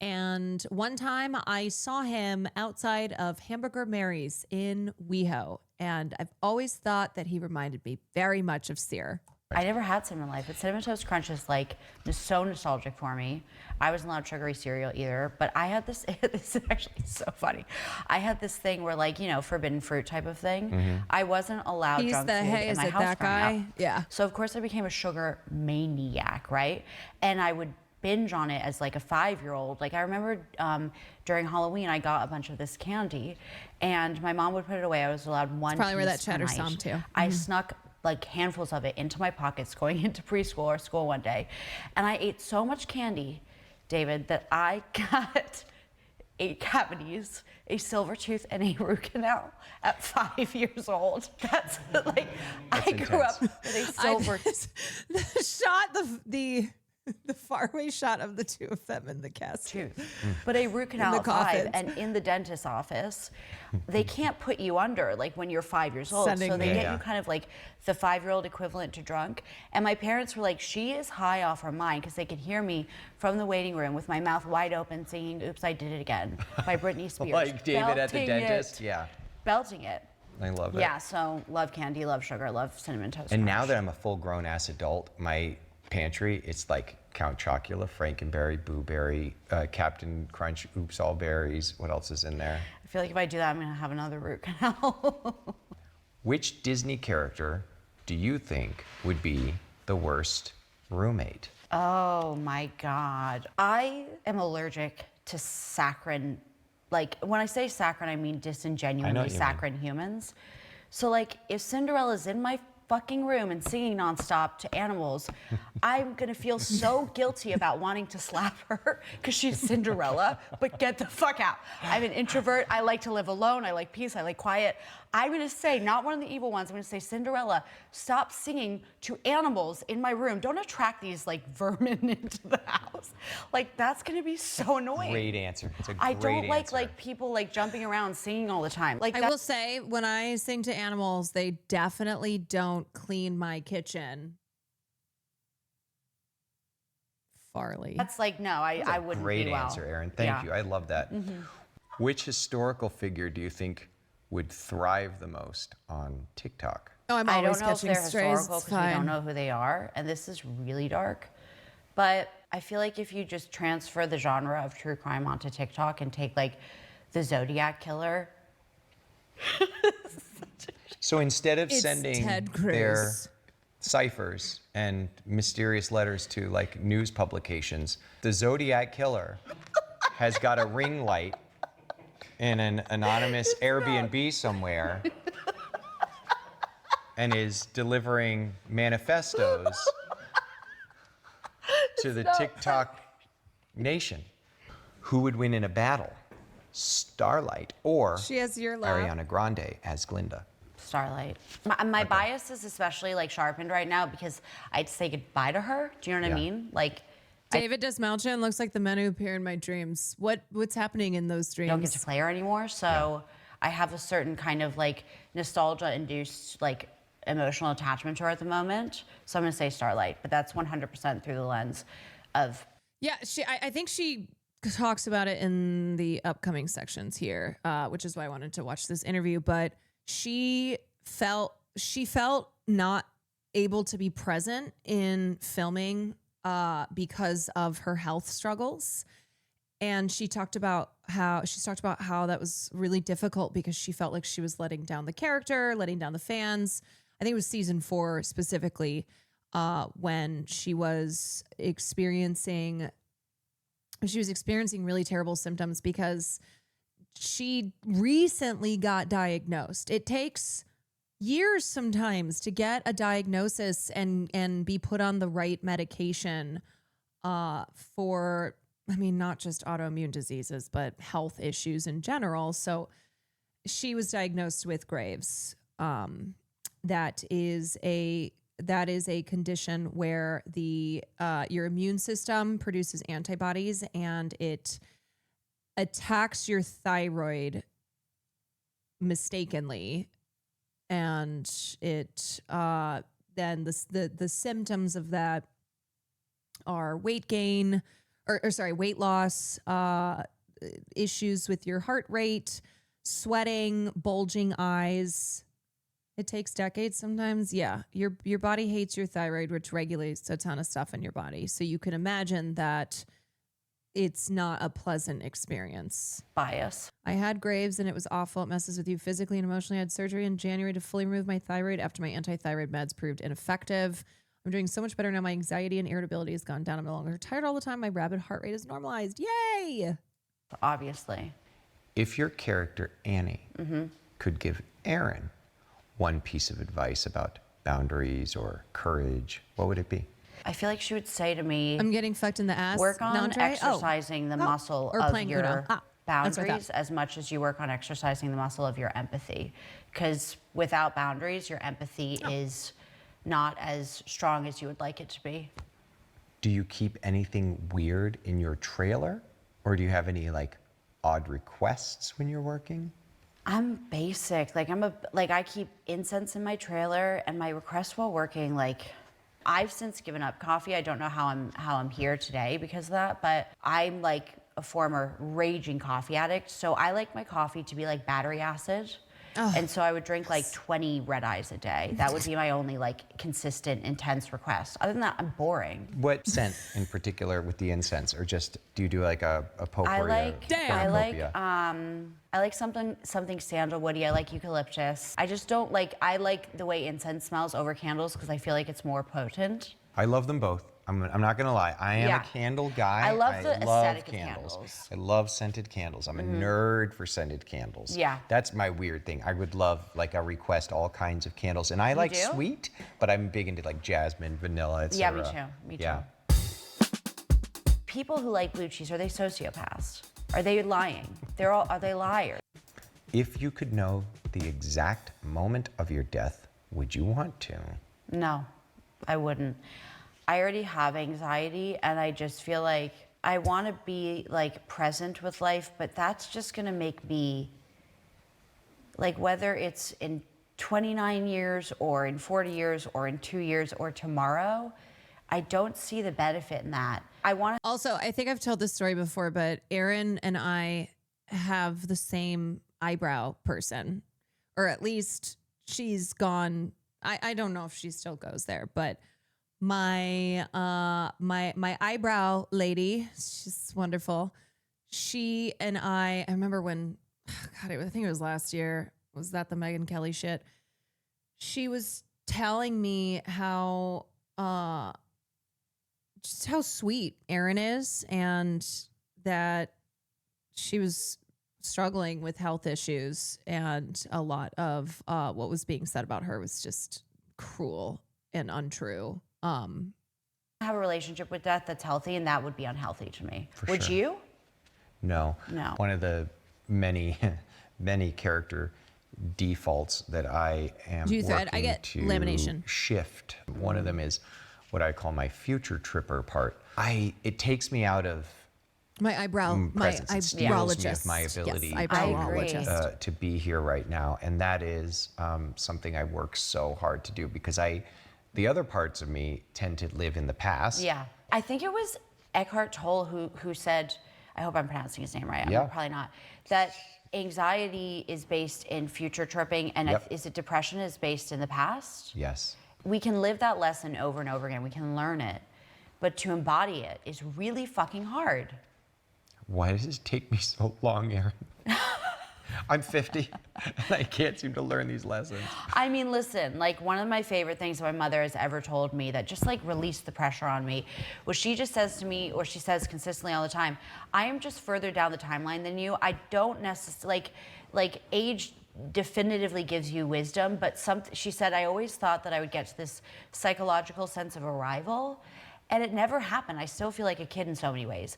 And one time I saw him outside of Hamburger Mary's in WeHo, and I've always thought that he reminded me very much of Seer. I never had Cinnamon Life, but Cinnamon Toast Crunch is like so nostalgic for me. I wasn't allowed sugary cereal either, but I had this, this is actually so funny. I had this thing where, like, you know, forbidden fruit type of thing. I wasn't allowed He's junk the, food hey, in is my it house that growing guy? up. Yeah. So of course I became a sugar maniac, right? And I would binge on it as like a 5-year-old. Like, I remember during Halloween, I got a bunch of this candy, and my mom would put it away. I was allowed one. probably where that piece per cheddar night. some too. I snuck like handfuls of it into my pockets going into preschool or school one day, and I ate so much candy, David, that I got 8 cavities, a silver tooth, and a root canal at 5 years old. That's like, I grew up with a silver. The shot, the faraway shot of the two of them in the casket. But a root canal the at 5, coffins. and in the dentist's office, they can't put you under like when you're 5 years old. Sending so they me. get Yeah. you kind of like the 5-year-old equivalent to drunk. And my parents were like, she is high off her mind, because they could hear me from the waiting room with my mouth wide open singing "Oops, I Did It Again" by Britney Spears. Like David at the Belting dentist? it. Yeah. Belting it. I love it. Yeah, so love candy, love sugar, love Cinnamon Toast And Crunch. now that I'm a full-grown ass adult, my pantry, it's like Count Chocula, Frankenberry, Boo Berry, Captain Crunch, Oops All Berries. What else is in there? I feel like if I do that, I'm gonna have another root canal. Which Disney character do you think would be the worst roommate? Oh my God. I am allergic to saccharine. Like, when I say saccharine, I mean I know disingenuously what you mean. saccharine humans. So, like, if Cinderella's in my fucking room and singing nonstop to animals, I'm gonna feel so guilty about wanting to slap her because she's Cinderella, but get the fuck out. I'm an introvert. I like to live alone. I like peace. I like quiet. I'm gonna say, not one of the evil ones, I'm gonna say, Cinderella, stop singing to animals in my room. Don't attract these like vermin into the house. Like, that's gonna be so annoying. Great answer. It's a great I don't like answer. like people like jumping around singing all the time. Like, I will say, when I sing to animals, they definitely don't clean my kitchen. Farley. that's like, no, I wouldn't Great be well. answer, Erin. Thank Yeah. you. I love that. Which historical figure do you think would thrive the most on TikTok? Oh, I'm I always don't know if catching they're strays. historical It's because we don't fine. know who they are, and this is really dark. But I feel like if you just transfer the genre of true crime onto TikTok and take like the Zodiac Killer. So instead of It's sending Ted Cruz. their ciphers and mysterious letters to like news publications, the Zodiac Killer has got a ring light in an anonymous Airbnb somewhere and is delivering manifestos to the TikTok nation. Who would win in a battle? Starlight or She has your lap. Ariana Grande as Glinda? Starlight. My bias is especially like sharpened right now because I'd say goodbye to her. Do you know what I Yeah. mean? Like, David Desmalchin looks like the men who appear in my dreams. What's happening in those dreams? I don't get to play her anymore. So I have a certain kind of like nostalgia-induced like emotional attachment to her at the moment. So I'm gonna say Starlight, but that's 100% through the lens of. Yeah, I think she talks about it in the upcoming sections here, which is why I wanted to watch this interview. But she felt not able to be present in filming because of her health struggles. And she talked about how that was really difficult because she felt like she was letting down the character, letting down the fans. I think it was season 4 specifically, when she was experiencing really terrible symptoms because she recently got diagnosed. It takes years sometimes to get a diagnosis and be put on the right medication for, I mean, not just autoimmune diseases, but health issues in general. So she was diagnosed with Graves. That is a condition where your immune system produces antibodies and it attacks your thyroid mistakenly, and it then the symptoms of that are weight gain weight loss, issues with your heart rate, sweating, bulging eyes. It takes decades sometimes. Yeah. Your body hates your thyroid, which regulates a ton of stuff in your body. So you can imagine that it's not a pleasant experience. Bias. I had Graves and it was awful. It messes with you physically and emotionally. I had surgery in January to fully remove my thyroid after my anti-thyroid meds proved ineffective. I'm doing so much better now. My anxiety and irritability has gone down. I'm no longer tired all the time. My rapid heart rate is normalized. Yay! Obviously. If your character, Annie, could give Erin one piece of advice about boundaries or courage, what would it be? I feel like she would say to me, I'm getting fucked in the ass. work on Andre? exercising the muscle or of playing your Uno. That's what I boundaries as much as you work on exercising the muscle of your empathy. Because without boundaries, your empathy is not as strong as you would like it to be. Do you keep anything weird in your trailer? Or do you have any like odd requests when you're working? I'm basic. I keep incense in my trailer, and my request while working, I've since given up coffee. I don't know how I'm here today because of that, but I'm like a former raging coffee addict. So I like my coffee to be like battery acid. And so I would drink like 20 red eyes a day. That would be my only like consistent, intense request. Other than that, I'm boring. What scent in particular with the incense, or just do you do like a potpourri? I like something sandalwoody. I like eucalyptus. I just don't like. I like the way incense smells over candles because I feel like it's more potent. I love them both. I'm not gonna lie. I am Yeah. a candle guy. I love the aesthetic of candles. candles. I love scented candles. I'm a nerd for scented candles. Yeah. That's my weird thing. I would love like a request all kinds of candles, and I like do? sweet, but I'm big into like jasmine, vanilla, etc. Yeah, me too. Me too. Yeah. People who like blue cheese, are they sociopaths? Are they lying? Are they liars? If you could know the exact moment of your death, would you want to? No, I wouldn't. I already have anxiety, and I just feel like I want to be like present with life, but that's just gonna make me like, whether it's in 29 years or in 40 years or in 2 years or tomorrow, I don't see the benefit in that. Also, I think I've told this story before, but Erin and I have the same eyebrow person, or at least she's gone. I don't know if she still goes there, but my eyebrow lady, she's wonderful. she and I remember when, God, I think it was last year. Was that the Megyn Kelly shit? She was telling me how, just how sweet Erin is, and that she was struggling with health issues, and a lot of what was being said about her was just cruel and untrue. Have a relationship with death that's healthy, and that would be unhealthy to me. For Would sure. you? No. No. One of the many, many character defaults that I am Do you thread? working I get to lamination. shift. One of them is what I call my future tripper part. It takes me out of My eyebrow, my presence. It steals me of eyebrologist. my ability Yes, I agree. eyebrowologist. to be here right now, and that is something I work so hard to do because the other parts of me tend to live in the past. Yeah. I think it was Eckhart Tolle who said, I hope I'm pronouncing his name right. Yeah. I'm probably not. That anxiety is based in future tripping, and Yep. is it depression is based in the past? Yes. We can live that lesson over and over again. We can learn it. But to embody it is really fucking hard. Why does it take me so long, Erin? I'm 50 and I can't seem to learn these lessons. I mean, listen, like one of my favorite things my mother has ever told me that just like released the pressure on me was she just says to me, or she says consistently all the time, I am just further down the timeline than you. I don't necessarily, like age definitively gives you wisdom, but she said, I always thought that I would get to this psychological sense of arrival, and it never happened. I still feel like a kid in so many ways.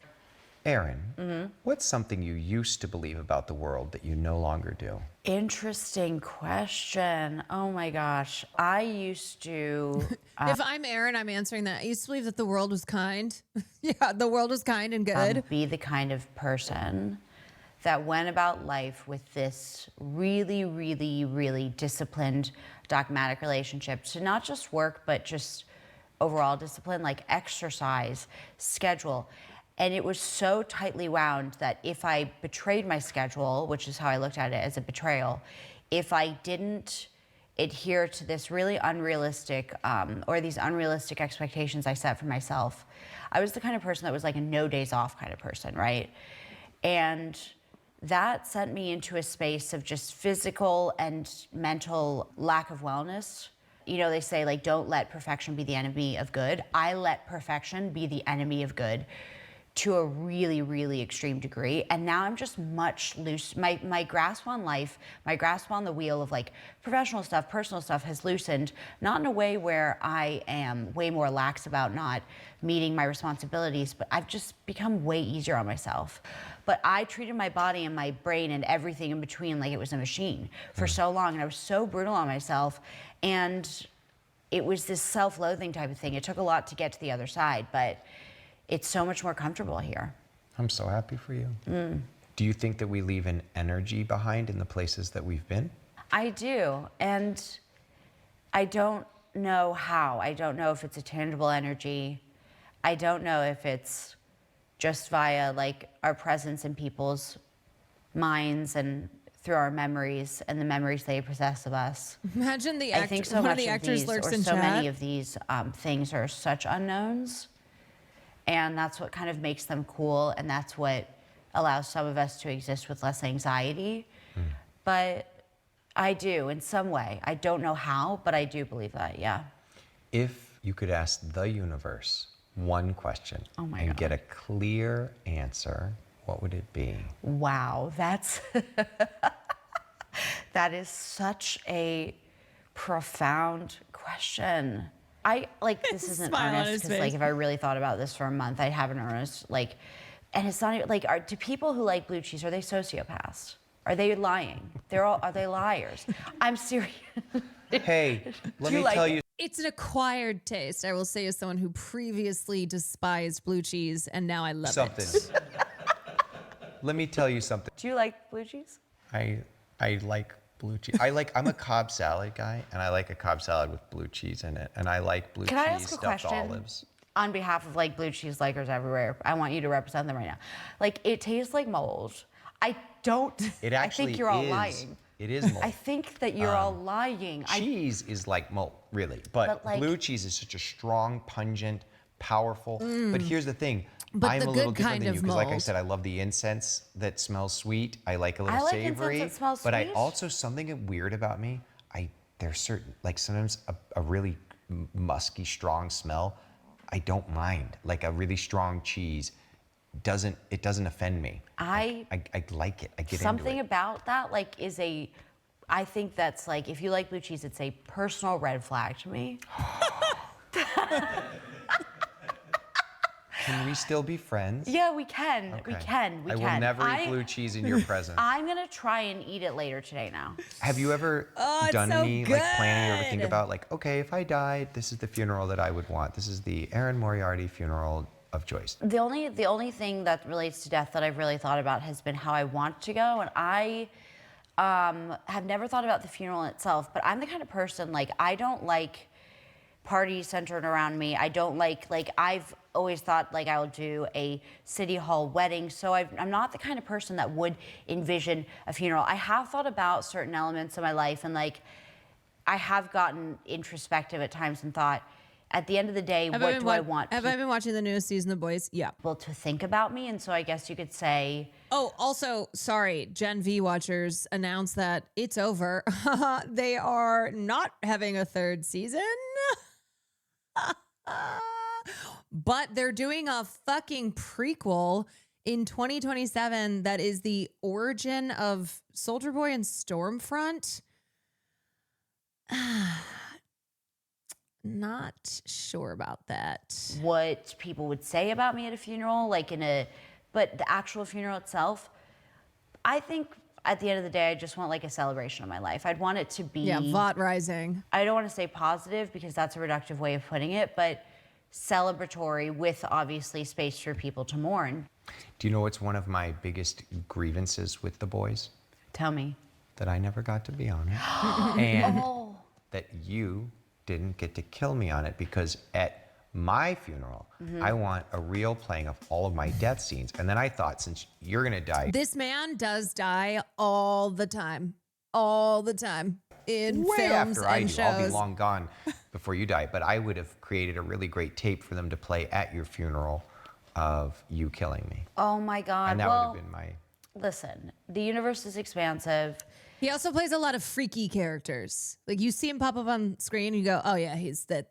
Erin, what's something you used to believe about the world that you no longer do? Interesting question. Oh my gosh. I used to. If I'm Erin, I'm answering that. I used to believe that the world was kind. Yeah, the world was kind and good. Be the kind of person that went about life with this really, really, really disciplined, dogmatic relationship to not just work, but just overall discipline, like exercise, schedule. And it was so tightly wound that if I betrayed my schedule, which is how I looked at it as a betrayal, if I didn't adhere to this really unrealistic, or these unrealistic expectations I set for myself, I was the kind of person that was like a no days off kind of person, right? And that sent me into a space of just physical and mental lack of wellness. You know, they say like, don't let perfection be the enemy of good. I let perfection be the enemy of good to a really, really extreme degree. And now I'm just much loose. My grasp on life, my grasp on the wheel of like professional stuff, personal stuff has loosened, not in a way where I am way more lax about not meeting my responsibilities, but I've just become way easier on myself. But I treated my body and my brain and everything in between like it was a machine for so long, and I was so brutal on myself. And it was this self-loathing type of thing. It took a lot to get to the other side, but it's so much more comfortable here. I'm so happy for you. Do you think that we leave an energy behind in the places that we've been? I do, and I don't know how. I don't know if it's a tangible energy. I don't know if it's just via like our presence in people's minds and through our memories and the memories they possess of us. Imagine the I think so one much of the actors these, lurks or in so chat. many of these things are such unknowns, and that's what kind of makes them cool, and that's what allows some of us to exist with less anxiety. But I do in some way. I don't know how, but I do believe that, yeah. If you could ask the universe one question and get a clear answer, what would it be? Wow, that's that is such a profound question. I like this isn't Smile on earnest his because face. like if I really thought about this for a month, I'd have an earnest like, and it's not even like do people who like blue cheese, are they sociopaths? Are they lying? Are they liars? I'm serious. Hey, let Do you me like tell it? you. It's an acquired taste, I will say, as someone who previously despised blue cheese, and now I love Something. it. Let me tell you something. Do you like blue cheese? I like blue cheese. I'm a Cobb salad guy, and I like a Cobb salad with blue cheese in it, and I like blue Can I cheese ask a stuffed question? olives. On behalf of like blue cheese likers everywhere, I want you to represent them right now. Like it tastes like mold. I don't. It I actually think you're all is. lying. It is mold. I think that you're all lying. Cheese is like mold, really, but But, like- blue cheese is such a strong, pungent, powerful. But here's the thing: But I'm the a little good different kind than of you because, like I mold. said, I love the incense that smells sweet. I like a little I like incense savory. that smells but I sweet. also, something weird about me, there's certain, like sometimes a really musky, strong smell, I don't mind. Like a really strong cheese doesn't offend me. I like it. I get Something into it. about that, like, I think that's like, if you like blue cheese, it's a personal red flag to me. Can we still be friends? Yeah, we can. We Okay. can. We I can. will never eat blue cheese in your presence. I'm gonna try and eat it later today now. Have you ever it's done so any like planning or ever think good. about like, okay, if I died, this is the funeral that I would want. This is the ERIN Moriarty funeral of choice. The only thing that relates to death that I've really thought about has been how I want to go, and I have never thought about the funeral itself. But I'm the kind of person, like, I don't like parties centered around me. I don't like I've always thought like I will do a city hall wedding. So I'm not the kind of person that would envision a funeral. I have thought about certain elements of my life, and like I have gotten introspective at times and thought, at the end of the day, what do I want Have I been watching the newest season of The Boys? Yeah. people to think about me? And so I guess you could say, Oh, also, sorry, Gen V watchers announced that it's over. They are not having a third season. But they're doing a fucking prequel in 2027 that is the origin of Soldier Boy and Stormfront. Not sure about that. what people would say about me at a funeral, but the actual funeral itself, I think at the end of the day, I just want like a celebration of my life. I'd want it to be, Yeah, Vought Rising. I don't want to say positive because that's a reductive way of putting it, but celebratory with obviously space for people to mourn. Do you know what's one of my biggest grievances with The Boys? Tell me. That I never got to be on it. And that you didn't get to kill me on it, because at my funeral, I want a reel playing of all of my death scenes. And then I thought, since you're gonna die, This man does die all the time. All the time. In way films after I and do, I'll be shows. long gone before you die. But I would have created a really great tape for them to play at your funeral of you killing me. Oh my God. And that well, would have been my... listen, the universe is expansive. He also plays a lot of freaky characters. Like you see him pop up on screen and you go, oh yeah,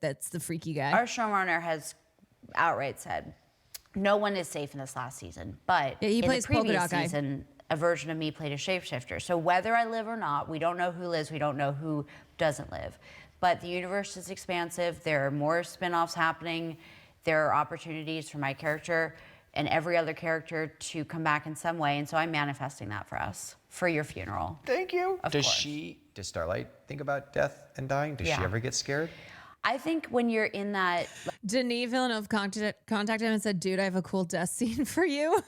that's the freaky guy. Our showrunner has outright said, no one is safe in this last season. But Yeah, he in plays the previous Polka Dot Guy. season, a version of me played a shapeshifter. So whether I live or not, we don't know who lives, we don't know who doesn't live. But the universe is expansive. There are more spin-offs happening. There are opportunities for my character and every other character to come back in some way. And so I'm manifesting that for us, for your funeral. Thank you. Of Does course. does Starlight think about death and dying? Does she Yeah. ever get scared? I think when you're in that, Denis Villeneuve contacted him and said, dude, I have a cool death scene for you.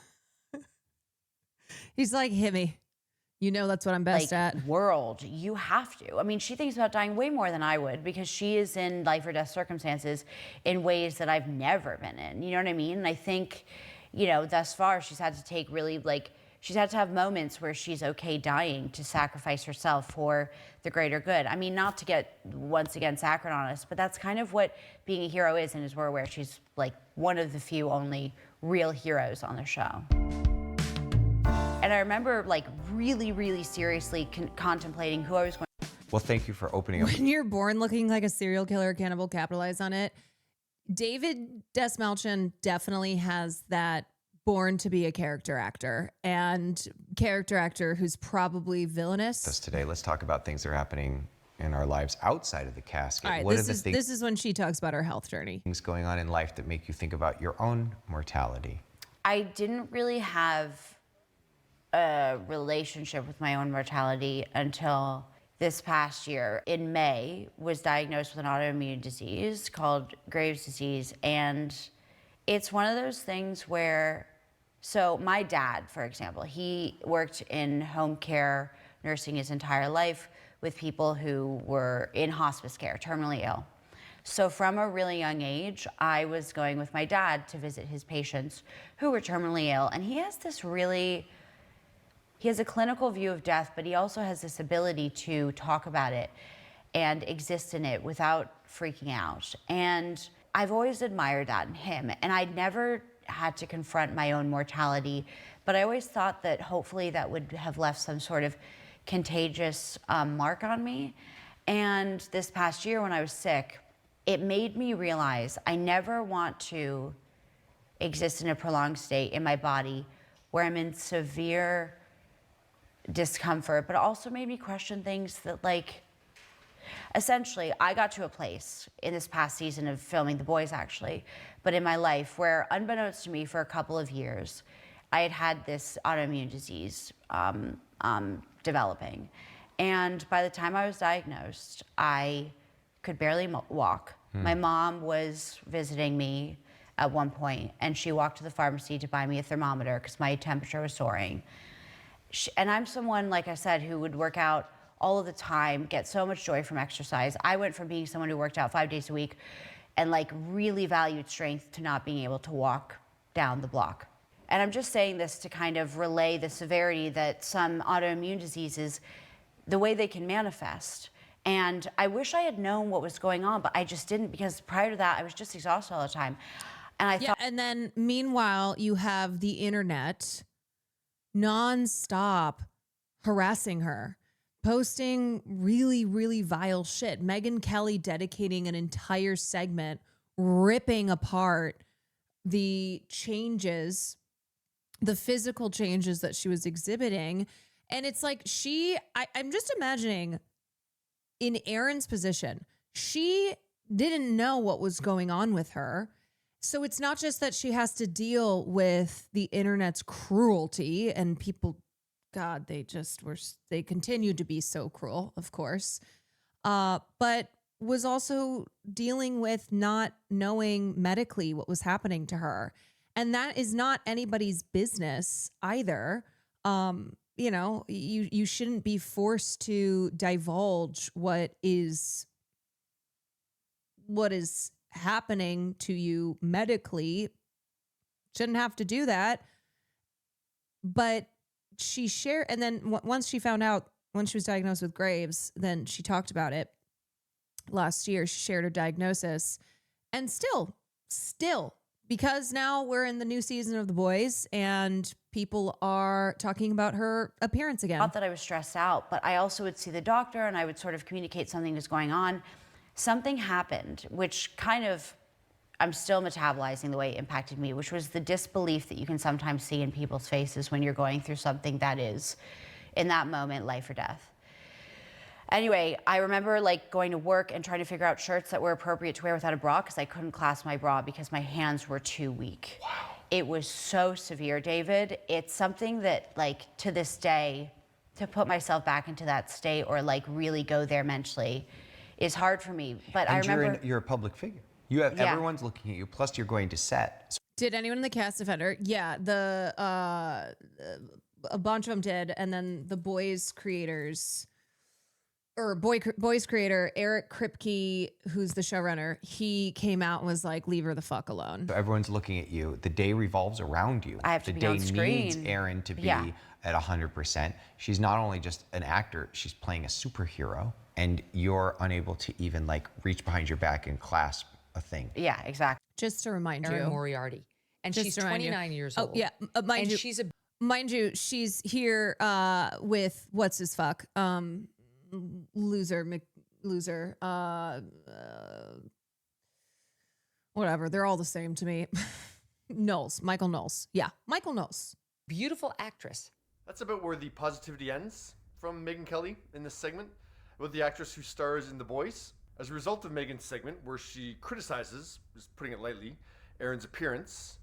He's like, hit me. You know that's what I'm best at. world, you have to. I mean, she thinks about dying way more than I would because she is in life or death circumstances in ways that I've never been in. You know what I mean? And I think, thus far she's had to take really she's had to have moments where she's okay dying to sacrifice herself for the greater good. I mean, not to get once again saccharine on us, but that's kind of what being a hero is, and is where she's like one of the few only real heroes on the show. And I remember really, really seriously contemplating who I was going Well, thank you for opening up. When you're born looking like a serial killer, cannibal, capitalize on it. David Desmalchin definitely has that born to be a character actor, and character actor who's probably villainous. Us today. Let's talk about things that are happening in our lives outside of the casket. All right, What this are is the this is when she talks about her health journey. things going on in life that make you think about your own mortality? I didn't really have a relationship with my own mortality until this past year. In May, was diagnosed with an autoimmune disease called Graves' disease, and it's one of those things where, so my dad, for example, he worked in home care nursing his entire life with people who were in hospice care, terminally ill. So from a really young age, I was going with my dad to visit his patients who were terminally ill, and he has a clinical view of death, but he also has this ability to talk about it and exist in it without freaking out. And I've always admired that in him. And I'd never had to confront my own mortality, but I always thought that hopefully that would have left some sort of contagious mark on me. And this past year when I was sick, it made me realize I never want to exist in a prolonged state in my body where I'm in severe discomfort, but also made me question things that, like, essentially, I got to a place in this past season of filming The Boys, actually, but in my life where, unbeknownst to me, for a couple of years, I had had this autoimmune disease developing. And by the time I was diagnosed, I could barely walk. My mom was visiting me at one point, and she walked to the pharmacy to buy me a thermometer because my temperature was soaring. And I'm someone, like I said, who would work out all of the time, get so much joy from exercise. I went from being someone who worked out 5 days a week and like really valued strength to not being able to walk down the block. And I'm just saying this to kind of relay the severity that some autoimmune diseases, the way they can manifest. And I wish I had known what was going on, but I just didn't, because prior to that, I was just exhausted all the time. And I thought, and then meanwhile, you have the internet nonstop harassing her, posting really, really vile shit. Megyn Kelly dedicating an entire segment ripping apart the changes, the physical changes that she was exhibiting. And it's like I'm just imagining in ERIN's position, she didn't know what was going on with her. So it's not just that she has to deal with the internet's cruelty and people, God, they continued to be so cruel, of course, but was also dealing with not knowing medically what was happening to her. And that is not anybody's business either. You know, you shouldn't be forced to divulge what is happening to you medically. Shouldn't have to do that. But she shared, and then once she found out, when she was diagnosed with Graves, then she talked about it last year. She shared her diagnosis, and still, because now we're in the new season of The Boys and people are talking about her appearance again. Not that I was stressed out, but I also would see the doctor and I would sort of communicate something was going on. Something happened, which kind of, I'm still metabolizing the way it impacted me, which was the disbelief that you can sometimes see in people's faces when you're going through something that is, in that moment, life or death. Anyway, I remember like going to work and trying to figure out shirts that were appropriate to wear without a bra because I couldn't clasp my bra because my hands were too weak. Wow. It was so severe, David. It's something that, like, to this day, to put myself back into that state or like really go there mentally is hard for me. But I remember you're a public figure. You have everyone's looking at you. Plus, you're going to set. Did anyone in the cast offender? Yeah, a bunch of them did, and then the Boys creators. Boys creator, Eric Kripke, who's the showrunner, he came out and was like, leave her the fuck alone. So everyone's looking at you. The day revolves around you. I have to be on screen. The day needs ERIN to be at 100%. She's not only just an actor, she's playing a superhero, and you're unable to even like reach behind your back and clasp a thing. Yeah, exactly. Just to remind you. ERIN Moriarty. And Just she's to remind 29 you. years old. Oh, yeah. Mind you, she's here with what's his fuck? Loser, whatever. They're all the same to me. Michael Knowles. Yeah, Michael Knowles. Beautiful actress. That's about where the positivity ends from Megyn Kelly in this segment, about the actress who stars in The Boys. As a result of Megyn's segment, where she criticizes, just putting it lightly, ERIN's appearance,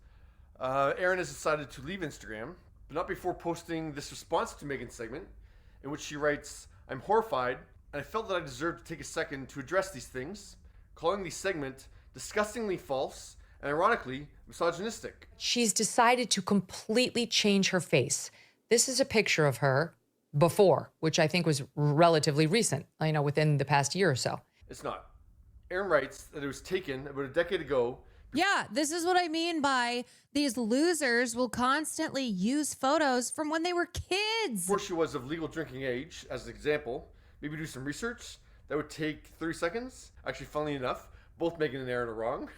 ERIN has decided to leave Instagram, but not before posting this response to Megyn's segment, in which she writes, "I'm horrified, and I felt that I deserved to take a second to address these things, calling the segment disgustingly false and ironically misogynistic." She's decided to completely change her face. This is a picture of her before, which I think was relatively recent, within the past year or so. It's not. ERIN writes that it was taken about a decade ago. Yeah, this is what I mean by these losers will constantly use photos from when they were kids. Before she was of legal drinking age, as an example. Maybe do some research. That would take 30 seconds. Actually, funnily enough, Both Megan and Erin are wrong.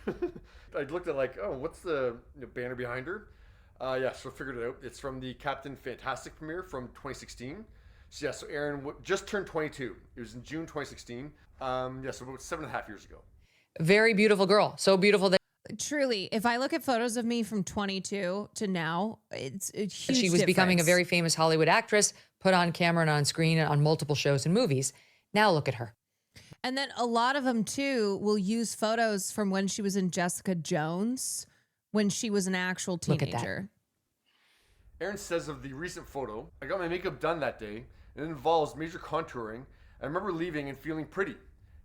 I looked at like, oh, what's the banner behind her? Yeah, so I figured it out. It's from the Captain Fantastic premiere from 2016. So yeah, so Erin just turned 22. It was in June 2016. Yeah, so about 7.5 years ago. Very beautiful girl. So beautiful that Truly, if I look at photos of me from 22 to now, it's a huge she was becoming a difference. very famous Hollywood actress, put on camera and on screen and on multiple shows and movies. Now look at her. And then a lot of them too will use photos from when she was in Jessica Jones, when she was an actual Look at that. teenager. Erin says of the recent photo, I got my makeup done that day, and it involves major contouring. I remember leaving and feeling pretty.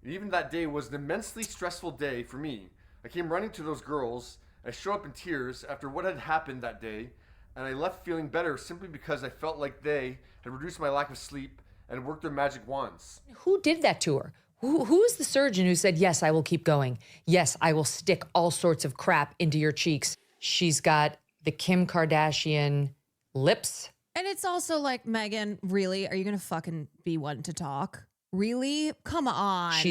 And even that day was an immensely stressful day for me. I came running to those girls. I showed up in tears after what had happened that day, and I left feeling better simply because I felt like they had reduced my lack of sleep and worked their magic wands. Who did that to her? Who is the surgeon who said, yes, I will keep going. Yes, I will stick all sorts of crap into your cheeks. She's got the Kim Kardashian lips. And it's also like, Megan, really? Are you going to fucking be one to talk? Really? Come on.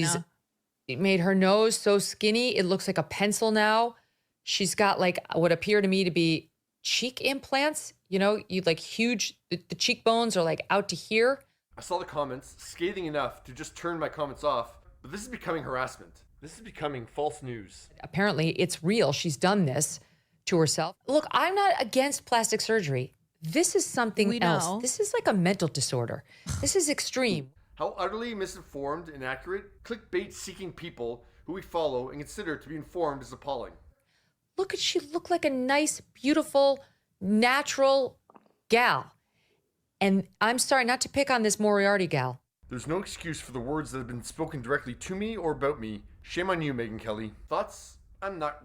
It made her nose so skinny, it looks like a pencil now. She's got like what appear to me to be cheek implants. You know, you like huge, the cheekbones are like out to here. I saw the comments, scathing enough to just turn my comments off, but this is becoming harassment. This is becoming false news. Apparently it's real. She's done this to herself. Look, I'm not against plastic surgery. This is something else. This is like a mental disorder. This is extreme. How utterly misinformed, inaccurate, clickbait-seeking people who we follow and consider to be informed is appalling. Look at, she looked like a nice, beautiful, natural gal. And I'm sorry not to pick on this Moriarty gal. There's no excuse for the words that have been spoken directly to me or about me. Shame on you, Megyn Kelly. Thoughts? I'm not...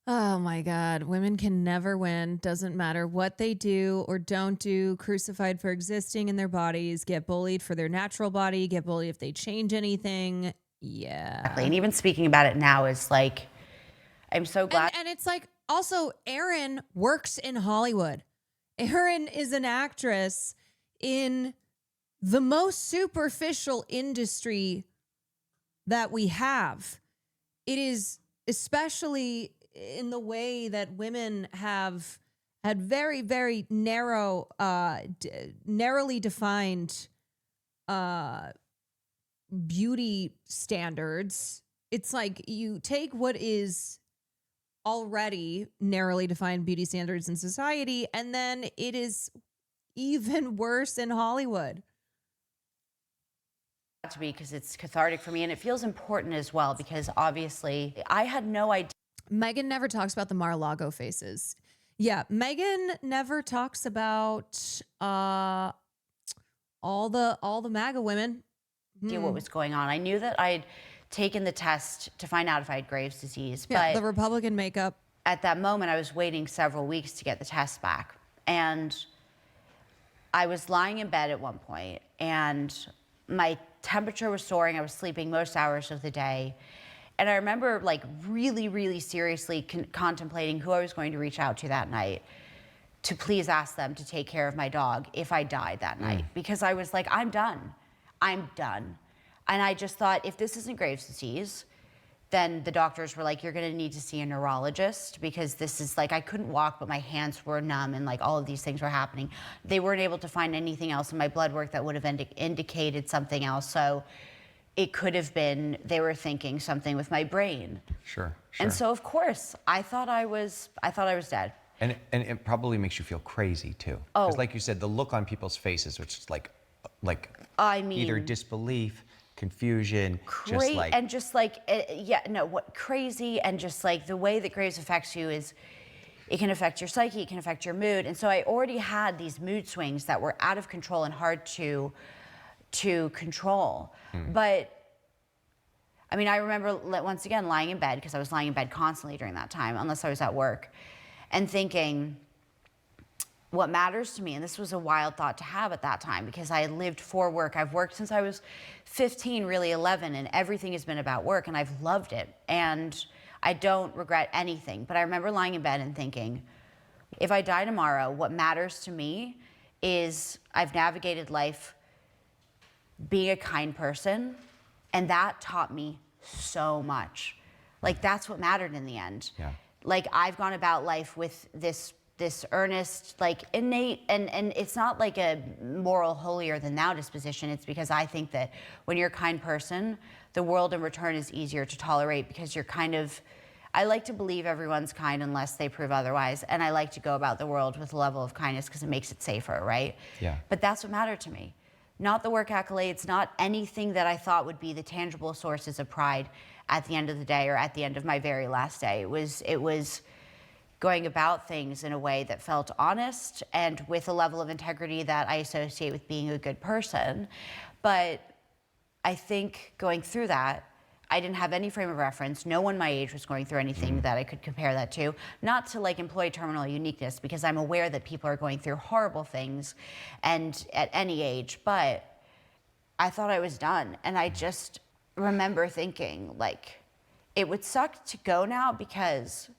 Oh my God. Women can never win. Doesn't matter what they do or don't do. Crucified for existing in their bodies. Get bullied for their natural body. Get bullied if they change anything. Yeah. And even speaking about it now is like, I'm so glad. And it's like, also, Erin works in Hollywood. Erin is an actress in the most superficial industry that we have. It is especially in the way that women have had very, very narrow, narrowly defined beauty standards. It's like you take what is already narrowly defined beauty standards in society, and then it is even worse in Hollywood. To be, because it's cathartic for me, and it feels important as well, because obviously I had no idea. Megan never talks about the Mar-a-Lago faces. Yeah, Megan never talks about all the MAGA women. What was going on. I knew that I'd taken the test to find out if I had Graves' disease, Yeah, but the Republican makeup. at that moment I was waiting several weeks to get the test back, and I was lying in bed at one point and my temperature was soaring. I was sleeping most hours of the day. And I remember like really, really seriously contemplating who I was going to reach out to that night to please ask them to take care of my dog if I died that night. Because I was like, I'm done. I'm done. And I just thought, if this isn't Graves' disease, then the doctors were like, you're gonna need to see a neurologist, because this is like, I couldn't walk, but my hands were numb and like all of these things were happening. They weren't able to find anything else in my blood work that would have indicated something else. So it could have been, they were thinking something with my brain. Sure. And so of course, I thought I was dead. And it probably makes you feel crazy too. Because like you said, the look on people's faces, which is like I mean, either disbelief, confusion, crazy, and just like the way that Graves affects you is, it can affect your psyche, it can affect your mood. And so I already had these mood swings that were out of control and hard to control. But I mean, I remember once again lying in bed, because I was lying in bed constantly during that time, unless I was at work, and thinking, what matters to me, and this was a wild thought to have at that time, because I had lived for work. I've worked since I was 15, really 11, and everything has been about work, and I've loved it. And I don't regret anything. But I remember lying in bed and thinking, if I die tomorrow, what matters to me is I've navigated life being a kind person, and that taught me so much. Like, that's what mattered in the end. Yeah. Like, I've gone about life with this earnest, like, innate, and it's not like a moral holier than thou disposition. It's because I think that when you're a kind person, the world in return is easier to tolerate, because you're kind of, I like to believe everyone's kind unless they prove otherwise, and I like to go about the world with a level of kindness because it makes it safer, right? Yeah. But that's what mattered to me. Not the work accolades, not anything that I thought would be the tangible sources of pride at the end of the day or at the end of my very last day. It was going about things in a way that felt honest and with a level of integrity that I associate with being a good person. But I think going through that, I didn't have any frame of reference. No one my age was going through anything that I could compare that to. Not to like employ terminal uniqueness, because I'm aware that people are going through horrible things and at any age, but I thought I was done. And I just remember thinking, like, it would suck to go now, because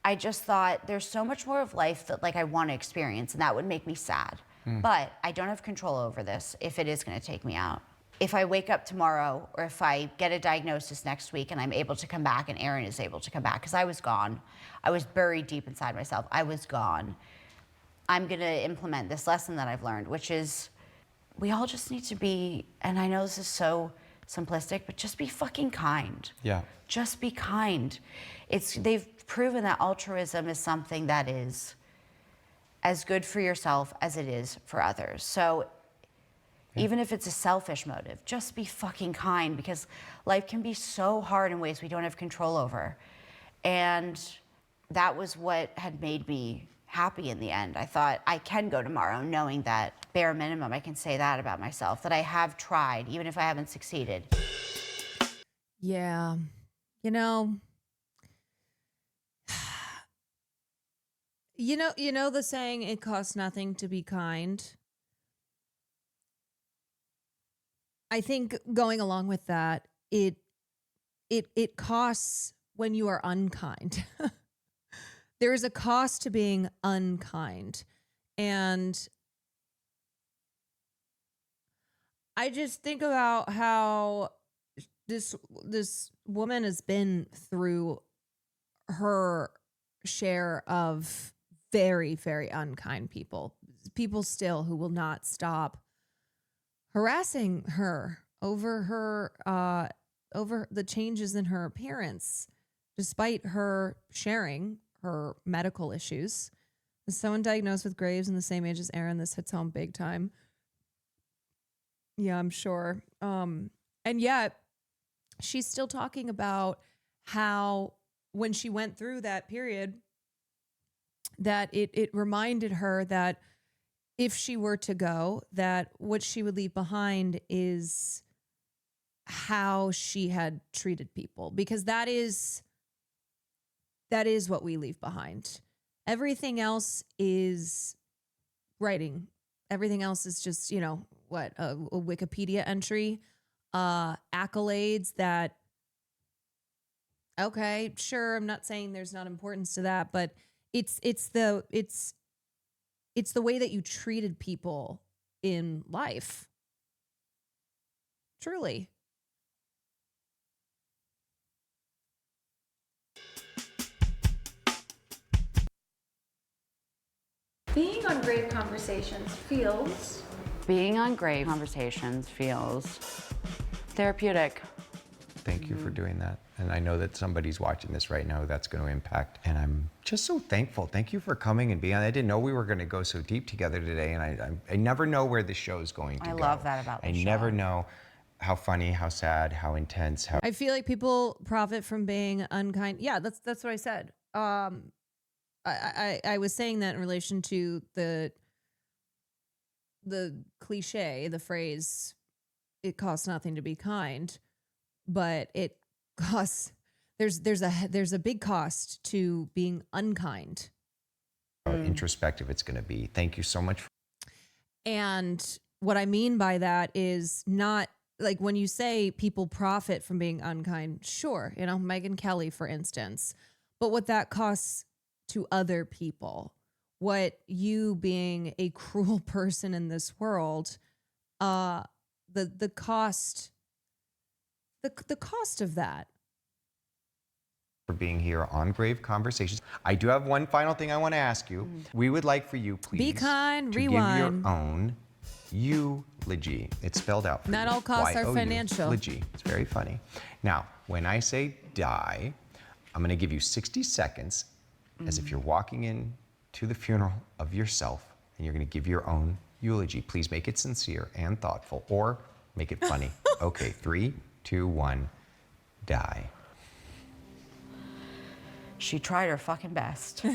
I just thought there's so much more of life that like I want to experience, and that would make me sad. But I don't have control over this if it is going to take me out. If I wake up tomorrow, or if I get a diagnosis next week and I'm able to come back and Erin is able to come back, because I was gone. I was buried deep inside myself. I was gone. I'm going to implement this lesson that I've learned, which is we all just need to be, and I know this is so simplistic, but just be fucking kind. Yeah. Just be kind. They've proven that altruism is something that is as good for yourself as it is for others. So even if it's a selfish motive, just be fucking kind, because life can be so hard in ways we don't have control over. And that was what had made me happy in the end. I thought I can go tomorrow knowing that bare minimum I can say that about myself, that I have tried, even if I haven't succeeded. Yeah. You know, you know the saying, it costs nothing to be kind. I think going along with that, it costs when you are unkind. There is a cost to being unkind. And I just think about how this woman has been through her share of very, very unkind people. People still who will not stop harassing her over the changes in her appearance, despite her sharing her medical issues. As someone diagnosed with Graves in the same age as Erin, this hits home big time. Yeah, I'm sure. And yet she's still talking about how when she went through that period, that it reminded her that if she were to go, that what she would leave behind is how she had treated people, because that is what we leave behind. Everything else is writing. Everything else is just, a Wikipedia entry, accolades that, okay, sure, I'm not saying there's not importance to that, but it's the way that you treated people in life. Truly. Being on Grave Conversations feels... Being on Grave Conversations feels therapeutic. Thank you for doing that. And I know that somebody's watching this right now that's going to impact. And I'm just so thankful. Thank you for coming and being on. I didn't know we were going to go so deep together today. And I never know where the show's going to go. I love that about the show. I never know how funny, how sad, how intense, how... I feel like people profit from being unkind. Yeah, that's what I said. I was saying that in relation to the cliche, the phrase, it costs nothing to be kind, but it costs, there's a big cost to being unkind. How introspective it's going to be. Thank you so much. And what I mean by that is not like when you say people profit from being unkind, sure, Megyn Kelly, for instance, but what that costs to other people, what you being a cruel person in this world, the cost the cost of that. For being here on Grave Conversations. I do have one final thing I want to ask you. We would like for you, please, Be kind, to rewind. give your own eulogy. It's spelled out for Not you. all costs are Y-O-U, financial. Eulogy. It's very funny. Now, when I say die, I'm going to give you 60 seconds as if you're walking in to the funeral of yourself, and you're going to give your own eulogy. Please make it sincere and thoughtful, or make it funny. Okay, 3, 2, 1, die. She tried her fucking best.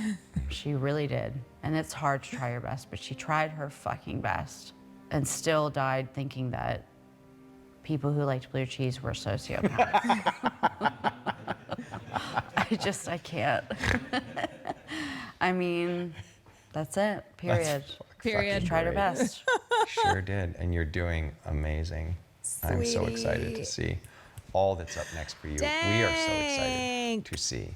She really did. And it's hard to try your best, but she tried her fucking best and still died thinking that people who liked blue cheese were sociopaths. I can't. I mean, that's it, period. Period. She tried her best. Sure did, and you're doing amazing. I'm so excited to see all that's up next for you. We are so excited to see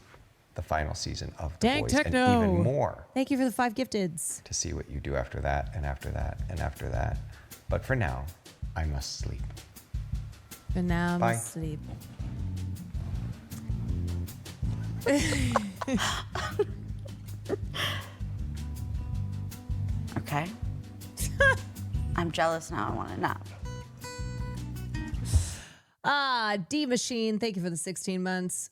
the final season of The Dang Voice, techno. and even more Thank you for the 5 gifteds. to see what you do after that, and after that, and after that. But for now, I must sleep. But now I'm Bye. asleep. Okay? I'm jealous now. I want a nap. D Machine, thank you for the 16 months.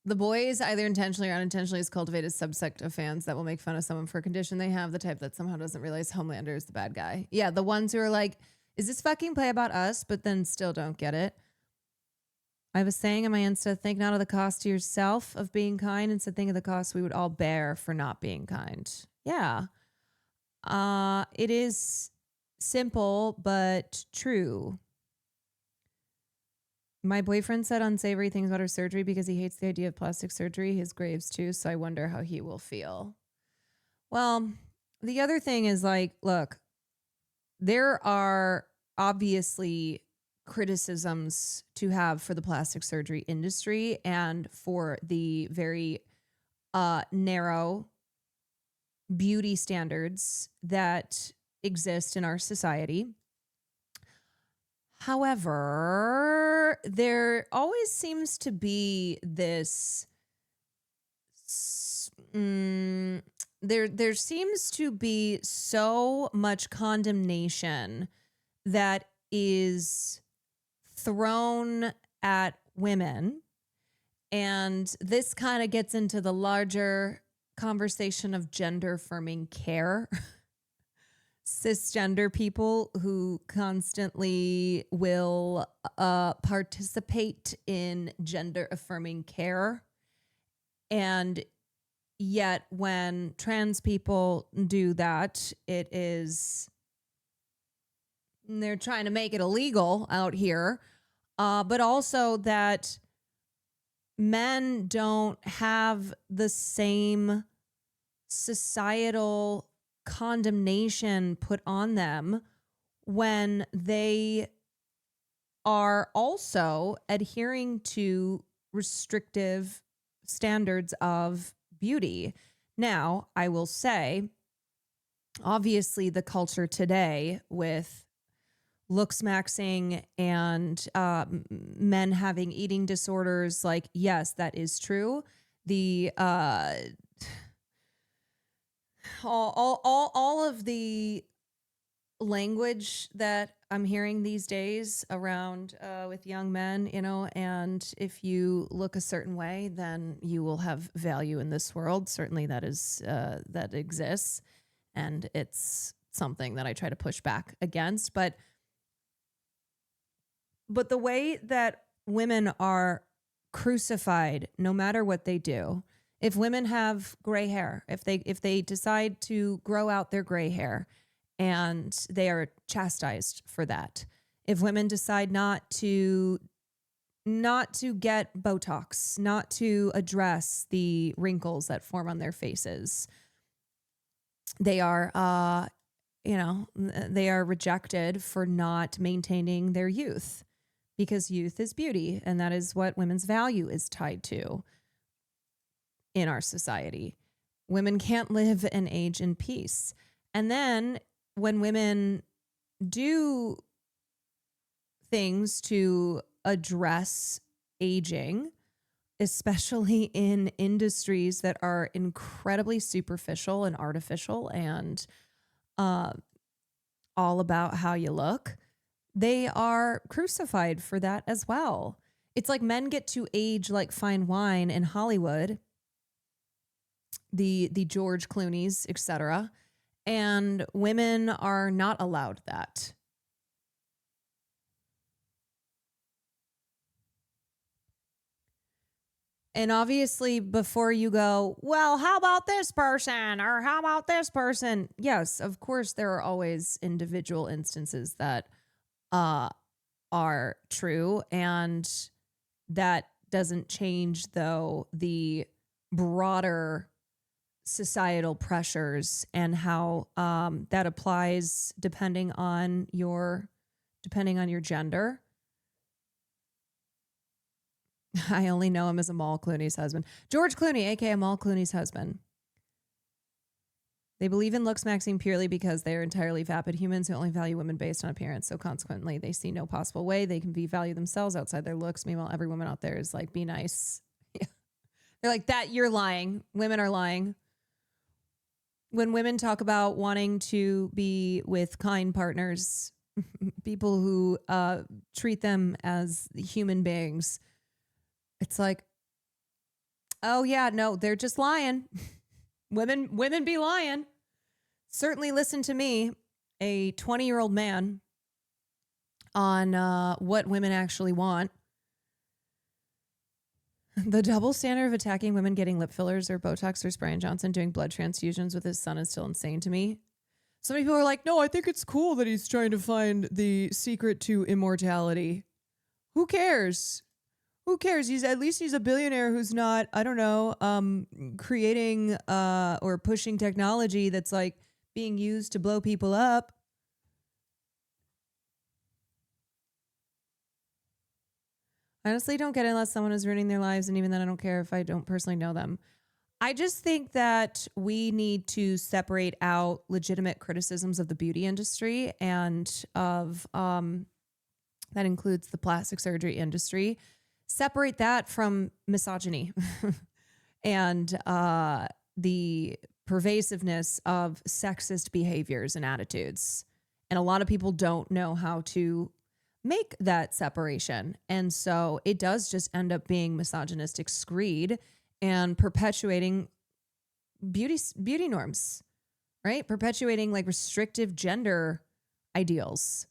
The boys, either intentionally or unintentionally, has cultivated a subsect of fans that will make fun of someone for a condition they have, the type that somehow doesn't realize Homelander is the bad guy. Yeah, the ones who are like, is this fucking play about us? But then still don't get it. I was saying in my Insta, think not of the cost to yourself of being kind, instead think of the cost we would all bear for not being kind. Yeah. It is simple, but true. My boyfriend said unsavory things about her surgery because he hates the idea of plastic surgery. His graves too, so I wonder how he will feel. Well, the other thing is like, look, there are obviously criticisms to have for the plastic surgery industry and for the very narrow beauty standards that exist in our society. However, there always seems to be this there seems to be so much condemnation that is thrown at women, and this kind of gets into the larger conversation of gender affirming care. Cisgender people who constantly will participate in gender affirming care. And yet when trans people do that, they're trying to make it illegal out here. But also that men don't have the same societal condemnation put on them when they are also adhering to restrictive standards of beauty. Now, I will say, obviously, the culture today with looks maxing and men having eating disorders, like, yes, that is true. The all of the language that I'm hearing these days around with young men, you know, and if you look a certain way, then you will have value in this world. Certainly that is that exists, and it's something that I try to push back against. But the way that women are crucified, no matter what they do. If women have gray hair, if they decide to grow out their gray hair, and they are chastised for that. If women decide not to get Botox, not to address the wrinkles that form on their faces, they are they are rejected for not maintaining their youth, because youth is beauty, and that is what women's value is tied to. In our society, women can't live and age in peace. And then when women do things to address aging, especially in industries that are incredibly superficial and artificial and all about how you look, they are crucified for that as well. It's like men get to age like fine wine in Hollywood, the George Clooney's, etc., and women are not allowed that. And obviously, before you go, well, how about this person or how about this person? Yes, of course, there are always individual instances that are true. And that doesn't change, though, the broader societal pressures and how that applies depending on your gender. I only know him as Amal Clooney's husband. George Clooney, aka Amal Clooney's husband. They believe in looks maxing purely because they are entirely vapid humans who only value women based on appearance. So consequently, they see no possible way they can value themselves outside their looks. Meanwhile, every woman out there is like, be nice. Yeah. They're like, that you're lying. Women are lying. When women talk about wanting to be with kind partners, people who treat them as human beings, it's like, oh yeah, no, they're just lying. Women be lying. Certainly listen to me, a 20-year-old man, on what women actually want. The double standard of attacking women getting lip fillers or Botox or Brian Johnson doing blood transfusions with his son is still insane to me. So many people are like, no, I think it's cool that he's trying to find the secret to immortality. Who cares? Who cares? He's a billionaire who's not, I don't know, creating or pushing technology that's like being used to blow people up. I honestly don't get it unless someone is ruining their lives, and even then I don't care if I don't personally know them. I just think that we need to separate out legitimate criticisms of the beauty industry and of that includes the plastic surgery industry. Separate that from misogyny and the pervasiveness of sexist behaviors and attitudes. And a lot of people don't know how to make that separation. And so it does just end up being misogynistic screed and perpetuating beauty norms, right? Perpetuating like restrictive gender ideals.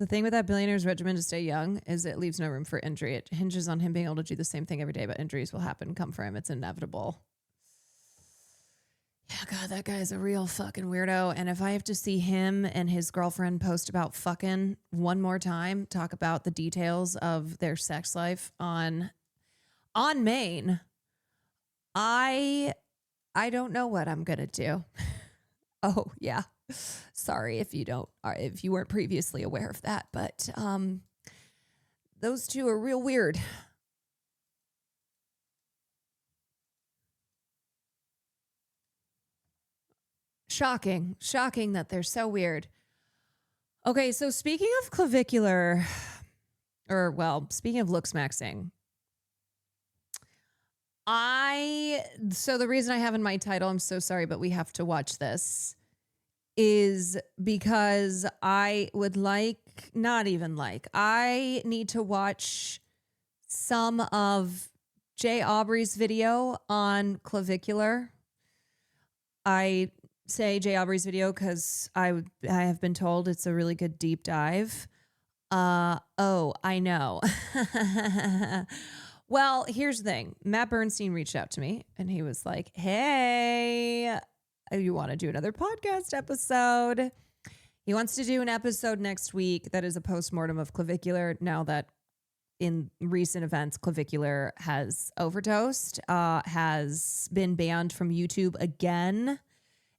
The thing with that billionaire's regimen to stay young is it leaves no room for injury. It hinges on him being able to do the same thing every day, but injuries will happen, come for him. It's inevitable. Yeah, God, that guy is a real fucking weirdo. And if I have to see him and his girlfriend post about fucking one more time, talk about the details of their sex life on Maine, I don't know what I'm gonna do. Oh yeah, sorry if you weren't previously aware of that, but those two are real weird. Shocking that they're so weird. Okay, so speaking of clavicular, speaking of looks maxing, so the reason I have in my title, I'm so sorry, but we have to watch this, is because I need to watch some of Jay Aubrey's video on clavicular. I say Jay Aubrey's video because I have been told it's a really good deep dive. Oh, I know. Well, here's the thing. Matt Bernstein reached out to me and he was like, hey, you want to do another podcast episode? He wants to do an episode next week that is a postmortem of clavicular now that in recent events, clavicular has overdosed, has been banned from YouTube again.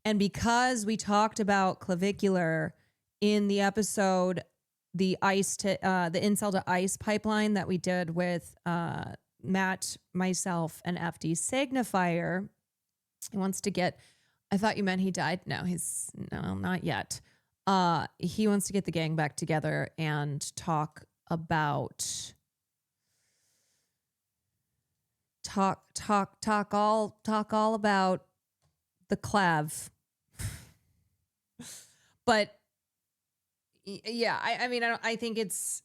And because we talked about clavicular in the episode, the incel to ice pipeline that we did with Matt, myself, and FD Signifier, he wants to get, I thought you meant he died. No, not yet. He wants to get the gang back together and talk about all about the clav. But yeah, I mean, I think it's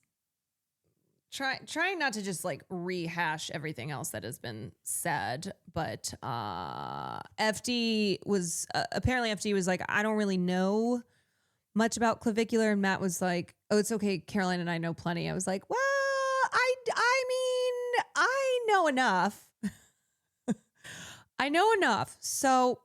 trying not to just like rehash everything else that has been said, but FD was apparently FD was like, I don't really know much about clavicular, and Matt was like, oh, it's okay, Caroline and I know plenty. I was like, well, I mean, I know enough. I know enough. So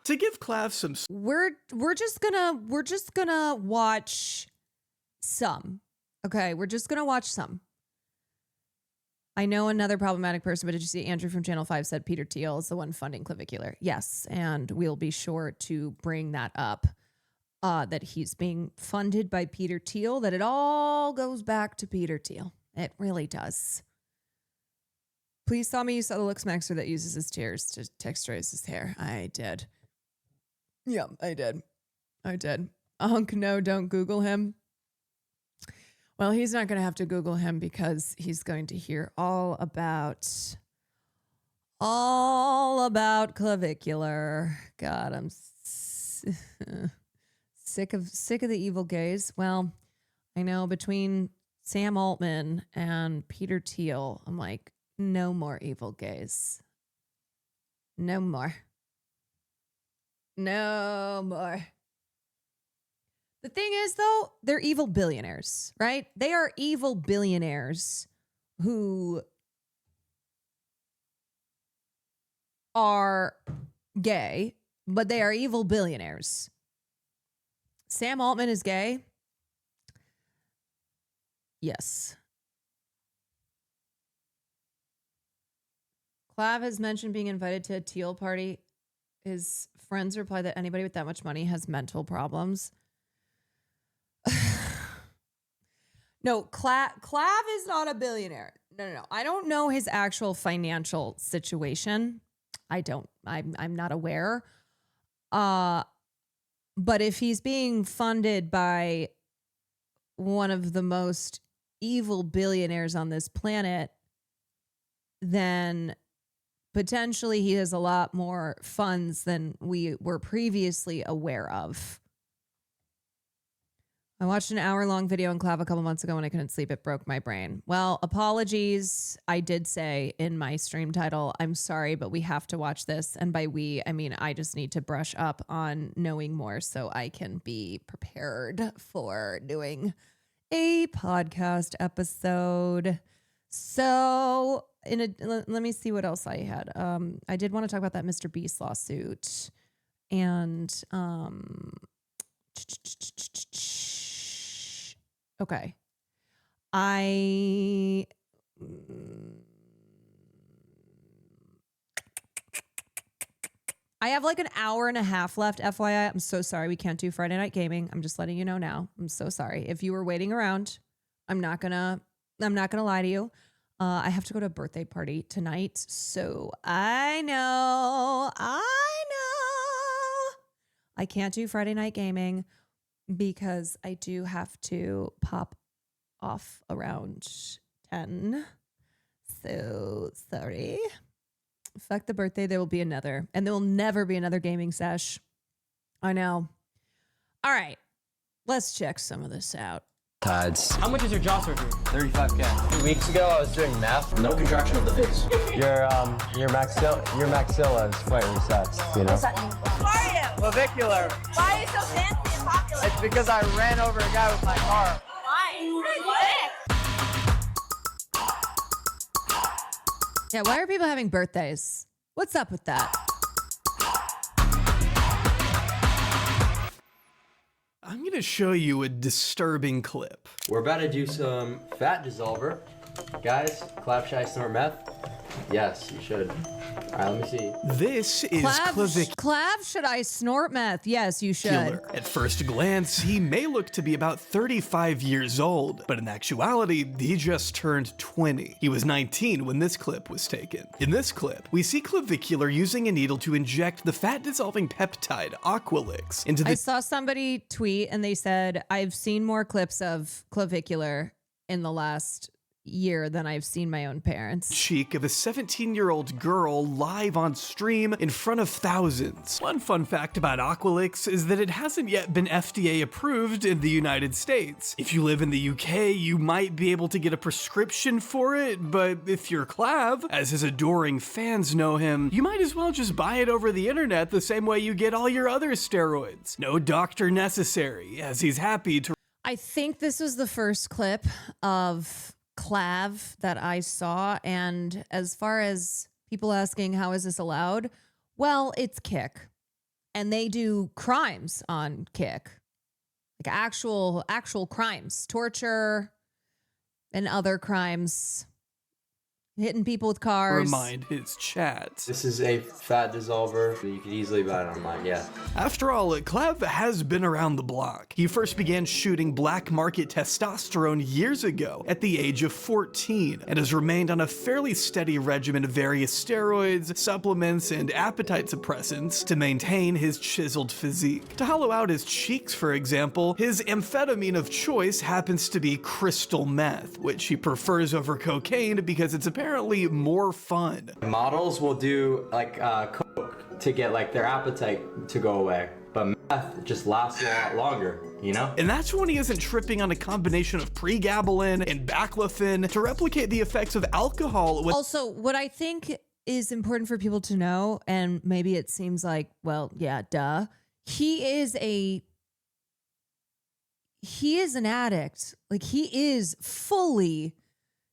to give Clav some, we're just gonna watch some. Okay, we're just gonna watch some. I know another problematic person, but did you see Andrew from Channel 5 said Peter Thiel is the one funding clavicular? Yes, and we'll be sure to bring that up, that he's being funded by Peter Thiel, that it all goes back to Peter Thiel. It really does. Please tell me you saw the Lux Maxer that uses his tears to texturize his hair. I did. Yeah, I did. No, don't Google him. Well, he's not going to have to Google him because he's going to hear all about clavicular. God, I'm sick of the evil gays. Well, I know between Sam Altman and Peter Thiel, I'm like, no more evil gays. No more. No more. The thing is, though, they're evil billionaires, right? They are evil billionaires who are gay, but they are evil billionaires. Sam Altman is gay. Yes. Clav has mentioned being invited to a Teal party. His friends reply that anybody with that much money has mental problems. No, Clav is not a billionaire. No. I don't know his actual financial situation. I'm not aware. But if he's being funded by one of the most evil billionaires on this planet, then potentially he has a lot more funds than we were previously aware of. I watched an hour-long video on Clav a couple months ago when I couldn't sleep. It broke my brain. Well, apologies. I did say in my stream title, I'm sorry, but we have to watch this. And by we, I mean I just need to brush up on knowing more so I can be prepared for doing a podcast episode. So let me see what else I had. I did want to talk about that Mr. Beast lawsuit. And okay. I have like an hour and a half left, FYI. I'm so sorry we can't do Friday Night Gaming. I'm just letting you know now. I'm so sorry. If you were waiting around, I'm not gonna lie to you. I have to go to a birthday party tonight, so I know I can't do Friday Night Gaming because I do have to pop off around 10. So sorry. Fuck the birthday. There will be another. And there will never be another gaming sesh. I know. All right. Let's check some of this out. Tides. How much is your jaw surgery? 35K. 2 weeks ago, I was doing meth. No contraction of the face. Your maxilla is quite resets, you know? What's that mean? Who are you? Clavicular. Why are you so fancy and popular? It's because I ran over a guy with my car. Why? Yeah, why are people having birthdays? What's up with that? I'm going to show you a disturbing clip. We're about to do some fat dissolver. Guys, clap, should I snort meth? Yes, you should. right, let me see. This is clavicular. Clav, should I snort meth? Yes, you should. At first glance, he may look to be about 35 years old, but in actuality, he just turned 20. He was 19 when this clip was taken. In this clip, we see Clavicular using a needle to inject the fat-dissolving peptide Aqualix into the— I saw somebody tweet and they said, I've seen more clips of Clavicular in the last year than I've seen my own parents. cheek of a 17-year-old girl live on stream in front of thousands. One fun fact about Aqualix is that it hasn't yet been FDA approved in the United States. If you live in the UK, you might be able to get a prescription for it, but if you're Clav, as his adoring fans know him, you might as well just buy it over the internet the same way you get all your other steroids. No doctor necessary, as he's happy to— I think this was the first clip of Clav that I saw, and as far as people asking how is this allowed, well, it's Kick, and they do crimes on Kick, like actual crimes, torture and other crimes, hitting people with cars. remind his chat. This is a fat dissolver. You could easily buy it online, yeah. After all, Clav has been around the block. He first began shooting black market testosterone years ago at the age of 14 and has remained on a fairly steady regimen of various steroids, supplements, and appetite suppressants to maintain his chiseled physique. To hollow out his cheeks, for example, his amphetamine of choice happens to be crystal meth, which he prefers over cocaine because it's apparently more fun. Models will do like coke to get like their appetite to go away, but meth just lasts a lot longer, you know? And that's when he isn't tripping on a combination of pregabalin and baclofen to replicate the effects of alcohol with— Also, what I think is important for people to know, and maybe it seems like, well, yeah, duh. He is an addict. Like, he is fully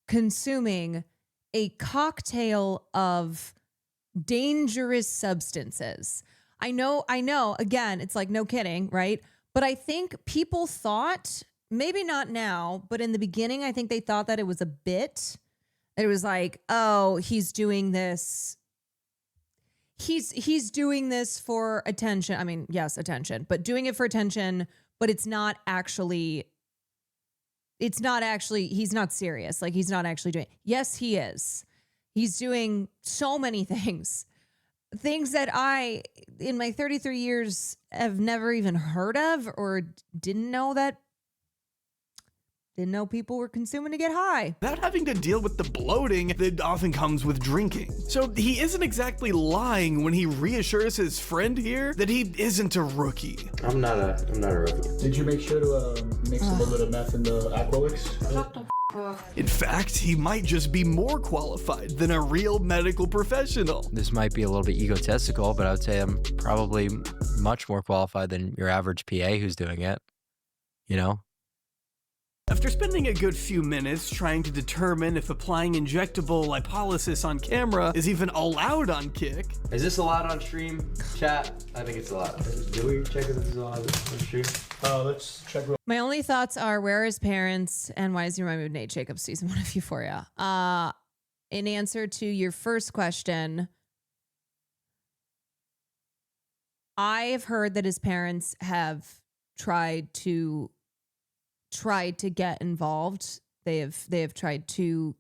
consuming a cocktail of dangerous substances. I know, again, it's like, no kidding, right? But I think people thought, maybe not now, but in the beginning, I think they thought that it was a bit. It was like, oh, he's doing this. He's doing this for attention. I mean, yes, attention, but doing it for attention, but he's not serious. Like, he's not actually doing. Yes, he is. He's doing so many things that I, in my 33 years, have never even heard of or didn't know people were consuming to get high. Without having to deal with the bloating that often comes with drinking. So he isn't exactly lying when he reassures his friend here that he isn't a rookie. I'm not a rookie. Did you make sure to mix a little bit of meth in the Aqualix? In fact, he might just be more qualified than a real medical professional. This might be a little bit egotistical, but I would say I'm probably much more qualified than your average PA who's doing it, you know? After spending a good few minutes trying to determine if applying injectable lipolysis on camera is even allowed on Kick. Is this allowed on stream? Chat? I think it's allowed. Do we check if this is allowed on stream? Let's check real. My only thoughts are, where are his parents, and why is he reminded of Nate Jacobs season 1 of Euphoria? In answer to your first question, I've heard that his parents have tried to get involved. They have tried to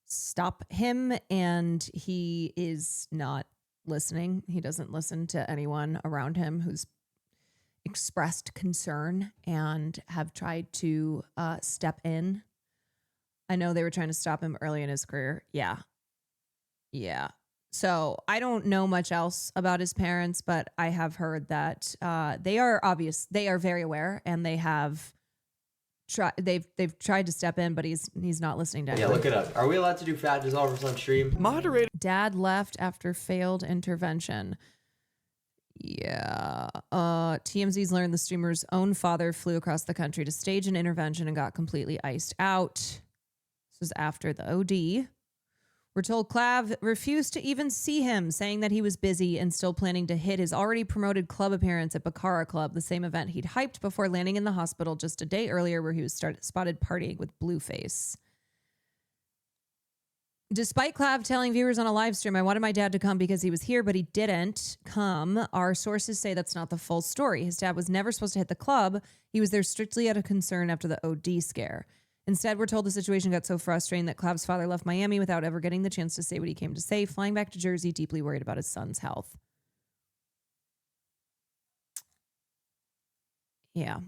stop him, and he is not listening. He doesn't listen to anyone around him who's expressed concern and have tried to step in. I know they were trying to stop him early in his career. Yeah. So I don't know much else about his parents, but I have heard that they are very aware, and they have they've tried to step in, but he's not listening to anyone. Yeah, look it up. Are we allowed to do fat dissolvers on stream? Moderator. Dad left after failed intervention. Yeah. TMZ's learned the streamer's own father flew across the country to stage an intervention and got completely iced out. This was after the OD. We're told Clav refused to even see him, saying that he was busy and still planning to hit his already promoted club appearance at Baccarat Club, the same event he'd hyped before landing in the hospital just a day earlier, where he was spotted partying with Blueface. Despite Clav telling viewers on a live stream, I wanted my dad to come because he was here, but he didn't come. Our sources say that's not the full story. His dad was never supposed to hit the club. He was there strictly out of concern after the OD scare. Instead, we're told the situation got so frustrating that Clav's father left Miami without ever getting the chance to say what he came to say, flying back to Jersey, deeply worried about his son's health. Yeah.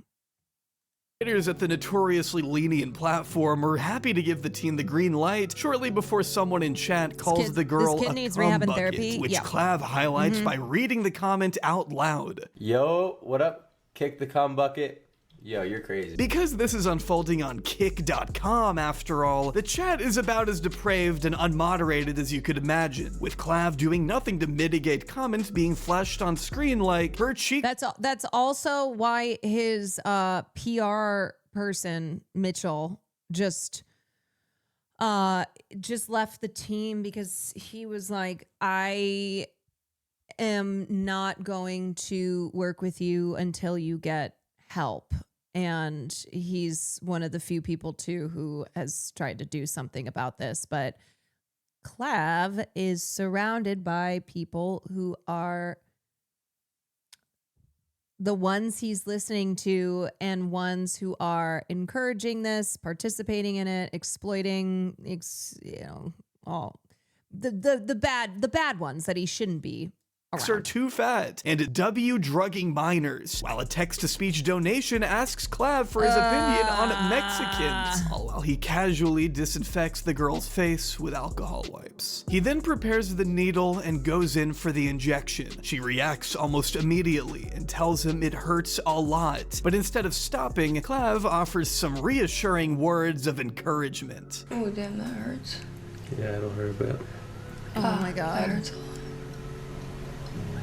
Creators at the notoriously lenient platform were happy to give the teen the green light shortly before someone in chat calls the girl this kid a needs cum rehab and bucket, therapy. which Yeah. Clav highlights by reading the comment out loud. Yo, what up? Kick the cum bucket. Yo, you're crazy. Because this is unfolding on kick.com after all, the chat is about as depraved and unmoderated as you could imagine, with Clav doing nothing to mitigate comments being flashed on screen like her cheek. That's also why his PR person, Mitchell, just left the team because he was like, I am not going to work with you until you get help. And he's one of the few people, too, who has tried to do something about this. But Clav is surrounded by people who are the ones he's listening to and ones who are encouraging this, participating in it, exploiting, all the bad ones that he shouldn't be. Are too fat and W drugging minors, while a text-to-speech donation asks Clav for his opinion on Mexicans, all while he casually disinfects the girl's face with alcohol wipes. He then prepares the needle and goes in for the injection. She reacts almost immediately and tells him it hurts a lot, but instead of stopping, Clav offers some reassuring words of encouragement. Oh damn, that hurts. Yeah, it'll hurt a bit. Oh my God. That hurts a lot.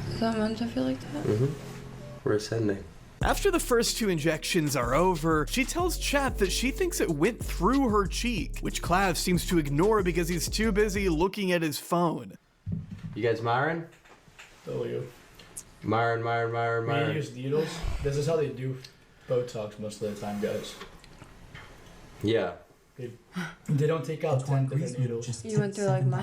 Is that meant to feel like that? Mm-hmm. We're ascending. After the first 2 injections are over, she tells chat that she thinks it went through her cheek, which Clav seems to ignore because he's too busy looking at his phone. You guys Myron? Oh, you. Myron. When you use needles, this is how they do Botox most of the time, guys. Yeah. They don't take out 10 different needles. You went through like my...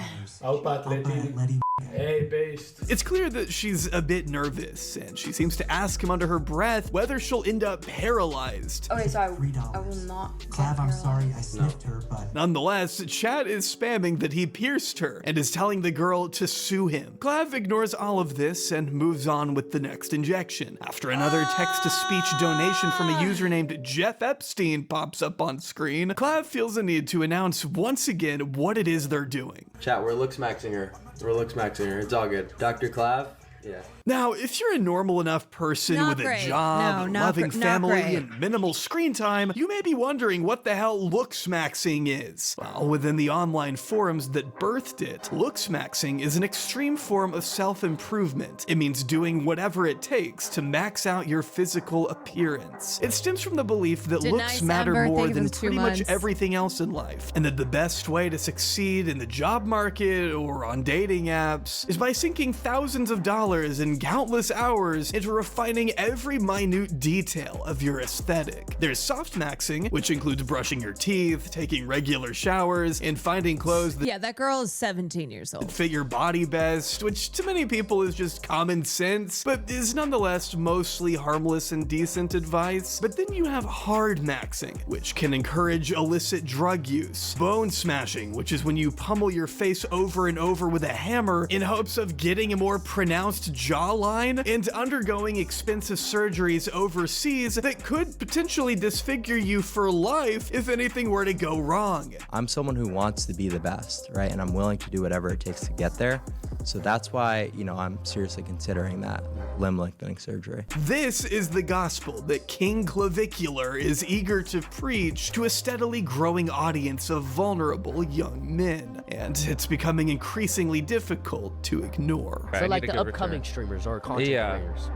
Hey, based. It's clear that she's a bit nervous, and she seems to ask him under her breath whether she'll end up paralyzed. Okay, so I will not... Clav, I'm sorry, I sniffed her, but... Nonetheless, chat is spamming that he pierced her and is telling the girl to sue him. Clav ignores all of this and moves on with the next injection. After another text-to-speech donation from a user named Jeff Epstein pops up on screen, Clav feels a need to announce once again what it is they're doing. Chat, we're looks maxing her. It's all good. Dr. Clav? Yeah. Now, if you're a normal enough person Not with great. a job, No, loving not family, great. and minimal screen time, you may be wondering what the hell looksmaxing is. Well, within the online forums that birthed it, looksmaxing is an extreme form of self-improvement. It means doing whatever it takes to max out your physical appearance. It stems from the belief that Did looks nice matter Amber, more thank you than for the 2 pretty much months. everything else in life, and that the best way to succeed in the job market or on dating apps is by sinking thousands of dollars and countless hours into refining every minute detail of your aesthetic. There's softmaxing, which includes brushing your teeth, taking regular showers, and finding clothes that Yeah, that girl is 17 years old. fit your body best, which to many people is just common sense, but is nonetheless mostly harmless and decent advice. But then you have hard maxing, which can encourage illicit drug use, bone smashing, which is when you pummel your face over and over with a hammer in hopes of getting a more pronounced jawline, and undergoing expensive surgeries overseas that could potentially disfigure you for life if anything were to go wrong. I'm someone who wants to be the best, right? And I'm willing to do whatever it takes to get there. So that's why, I'm seriously considering that limb lengthening surgery. This is the gospel that King Clavicular is eager to preach to a steadily growing audience of vulnerable young men. And it's becoming increasingly difficult to ignore. So like the upcoming streamers or content creators.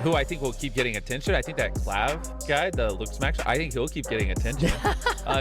Who I think will keep getting attention. I think that Clav guy, the Luke Smack, I think he'll keep getting attention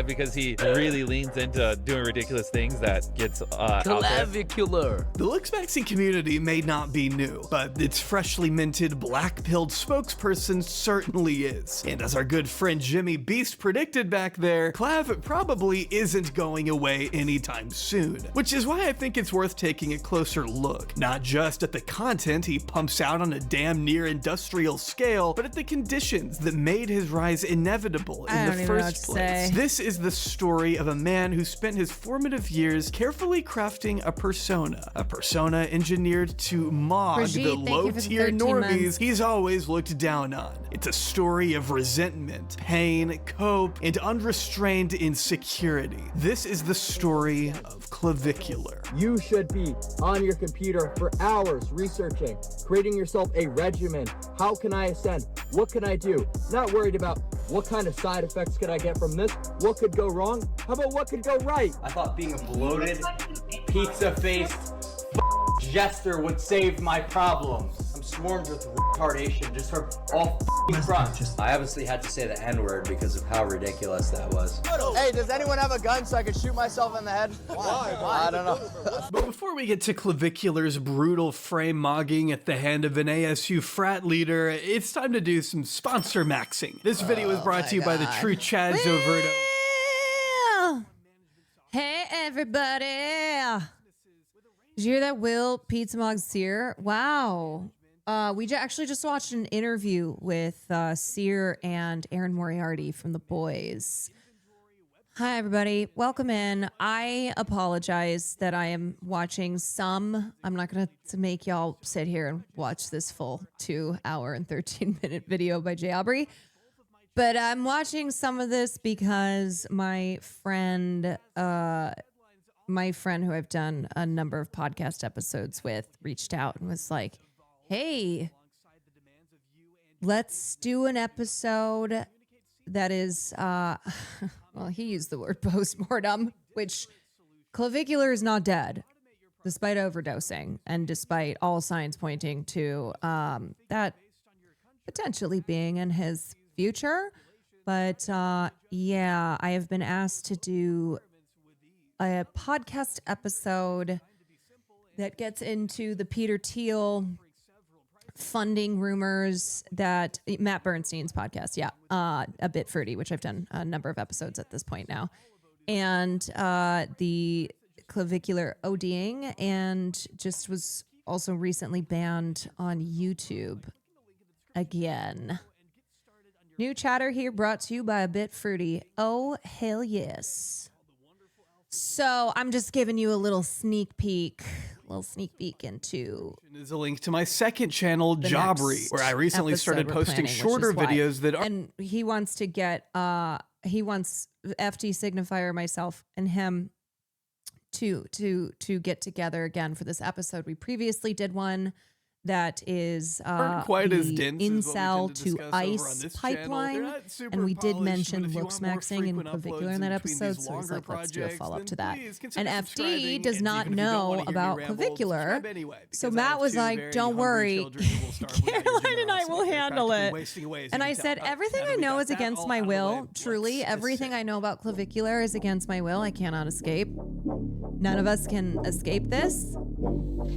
because he really leans into doing ridiculous things that gets out there. Clavicular. The looksmaxing community may not be new, but its freshly minted black-pilled spokesperson certainly is. And as our good friend Jimmy Beast predicted back there, Clav probably isn't going away anytime soon. soon. Which is why I think it's worth taking a closer look, not just at the content he pumps out on a damn near industrial scale, but at the conditions that made his rise inevitable in the first place. This is the story of a man who spent his formative years carefully crafting a persona engineered to mock Brigitte, the thank you for the low-tier 13 normies months. he's always looked down on. It's a story of resentment, pain, cope, and unrestrained insecurity. This is the story of Clavicular. You should be on your computer for hours researching, creating yourself a regimen. How can I ascend? What can I do? Not worried about what kind of side effects could I get from this? What could go wrong? How about what could go right? I thought being a bloated, pizza-faced jester would save my problems. I'm swarmed with retardation just from all fronts. I obviously had to say the N-word because of how ridiculous that was. Hey, does anyone have a gun so I can shoot myself in the head? Why? I don't know. But before we get to Clavicular's brutal frame mogging at the hand of an ASU frat leader, it's time to do some sponsor maxing. This video is brought to you by the True Chaz over at... Hey, everybody. Did you hear that Will Pizza Mog Sear? Wow. We actually just watched an interview with Sear and ERIN Moriarty from The Boys. Hi, everybody. Welcome in. I apologize that I am watching some. I'm not going to make y'all sit here and watch this full 2 hour and 13-minute video by Jay Aubrey. But I'm watching some of this because my friend who I've done a number of podcast episodes with reached out and was like, hey, let's do an episode that is, well, he used the word postmortem, which Clavicular is not dead, despite overdosing and despite all signs pointing to that potentially being in his future. But yeah, I have been asked to do a podcast episode that gets into the Peter Thiel funding rumors that Matt Bernstein's podcast. Yeah. A Bit Fruity, which I've done a number of episodes at this point now. And the Clavicular ODing, and just was also recently banned on YouTube again. New chatter here brought to you by A Bit Fruity. Oh, hell yes. So I'm just giving you a little sneak peek into... There's a link to my second channel, Jobry, where I recently started posting shorter videos that are... And he wants to get, he wants FT Signifier, myself, and him to get together again for this episode. We previously did one that is quite as the dense as what we tend incel to to discuss over on ice this pipeline, channel. They're not super and we did polished, mention but if you looks want more maxing in frequent Clavicular uploads in that in between episode, these so he's longer like, let's do a projects, follow-up to then that. please consider And FD subscribing, does and not even if you don't know wanna hear me about ramble, Clavicular, subscribe anyway, so because I Matt have was two like, very don't hungry worry, children who will starve without Caroline using and their I will muscles. handle They're it. wasting away, as And you I can said, tell. everything Now I that we know got is that against all my out of the way, will. Truly, everything I know about Clavicular is against my will. I cannot escape. None of us can escape this.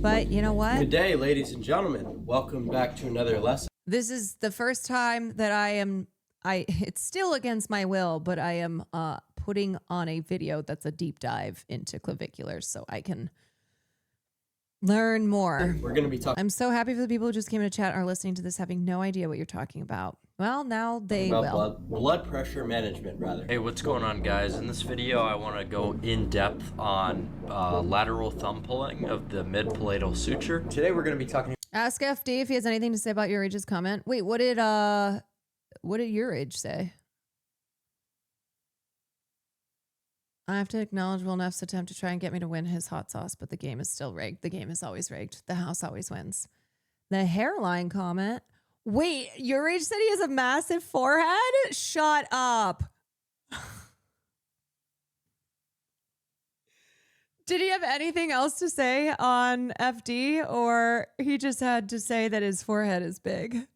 But you know what? Good day, ladies and gentlemen. Welcome back to another lesson. This is the first time that it's still against my will, but I am putting on a video that's a deep dive into Clavicular so I can learn more. We're going to be talking I'm so happy for the people who just came into chat and are listening to this having no idea what you're talking about. Well, now they will. about blood pressure management, rather. Hey, what's going on, guys? In this video, I want to go in depth on lateral thumb pulling of the mid-palatal suture. Today, we're going to be talking. Ask FD if he has anything to say about your age's comment. Wait, what did your age say? I have to acknowledge Will Neff's attempt to try and get me to win his hot sauce, but the game is still rigged. The game is always rigged. The house always wins. The hairline comment. Wait, your age said he has a massive forehead? Shut up. Did he have anything else to say on FD, or he just had to say that his forehead is big?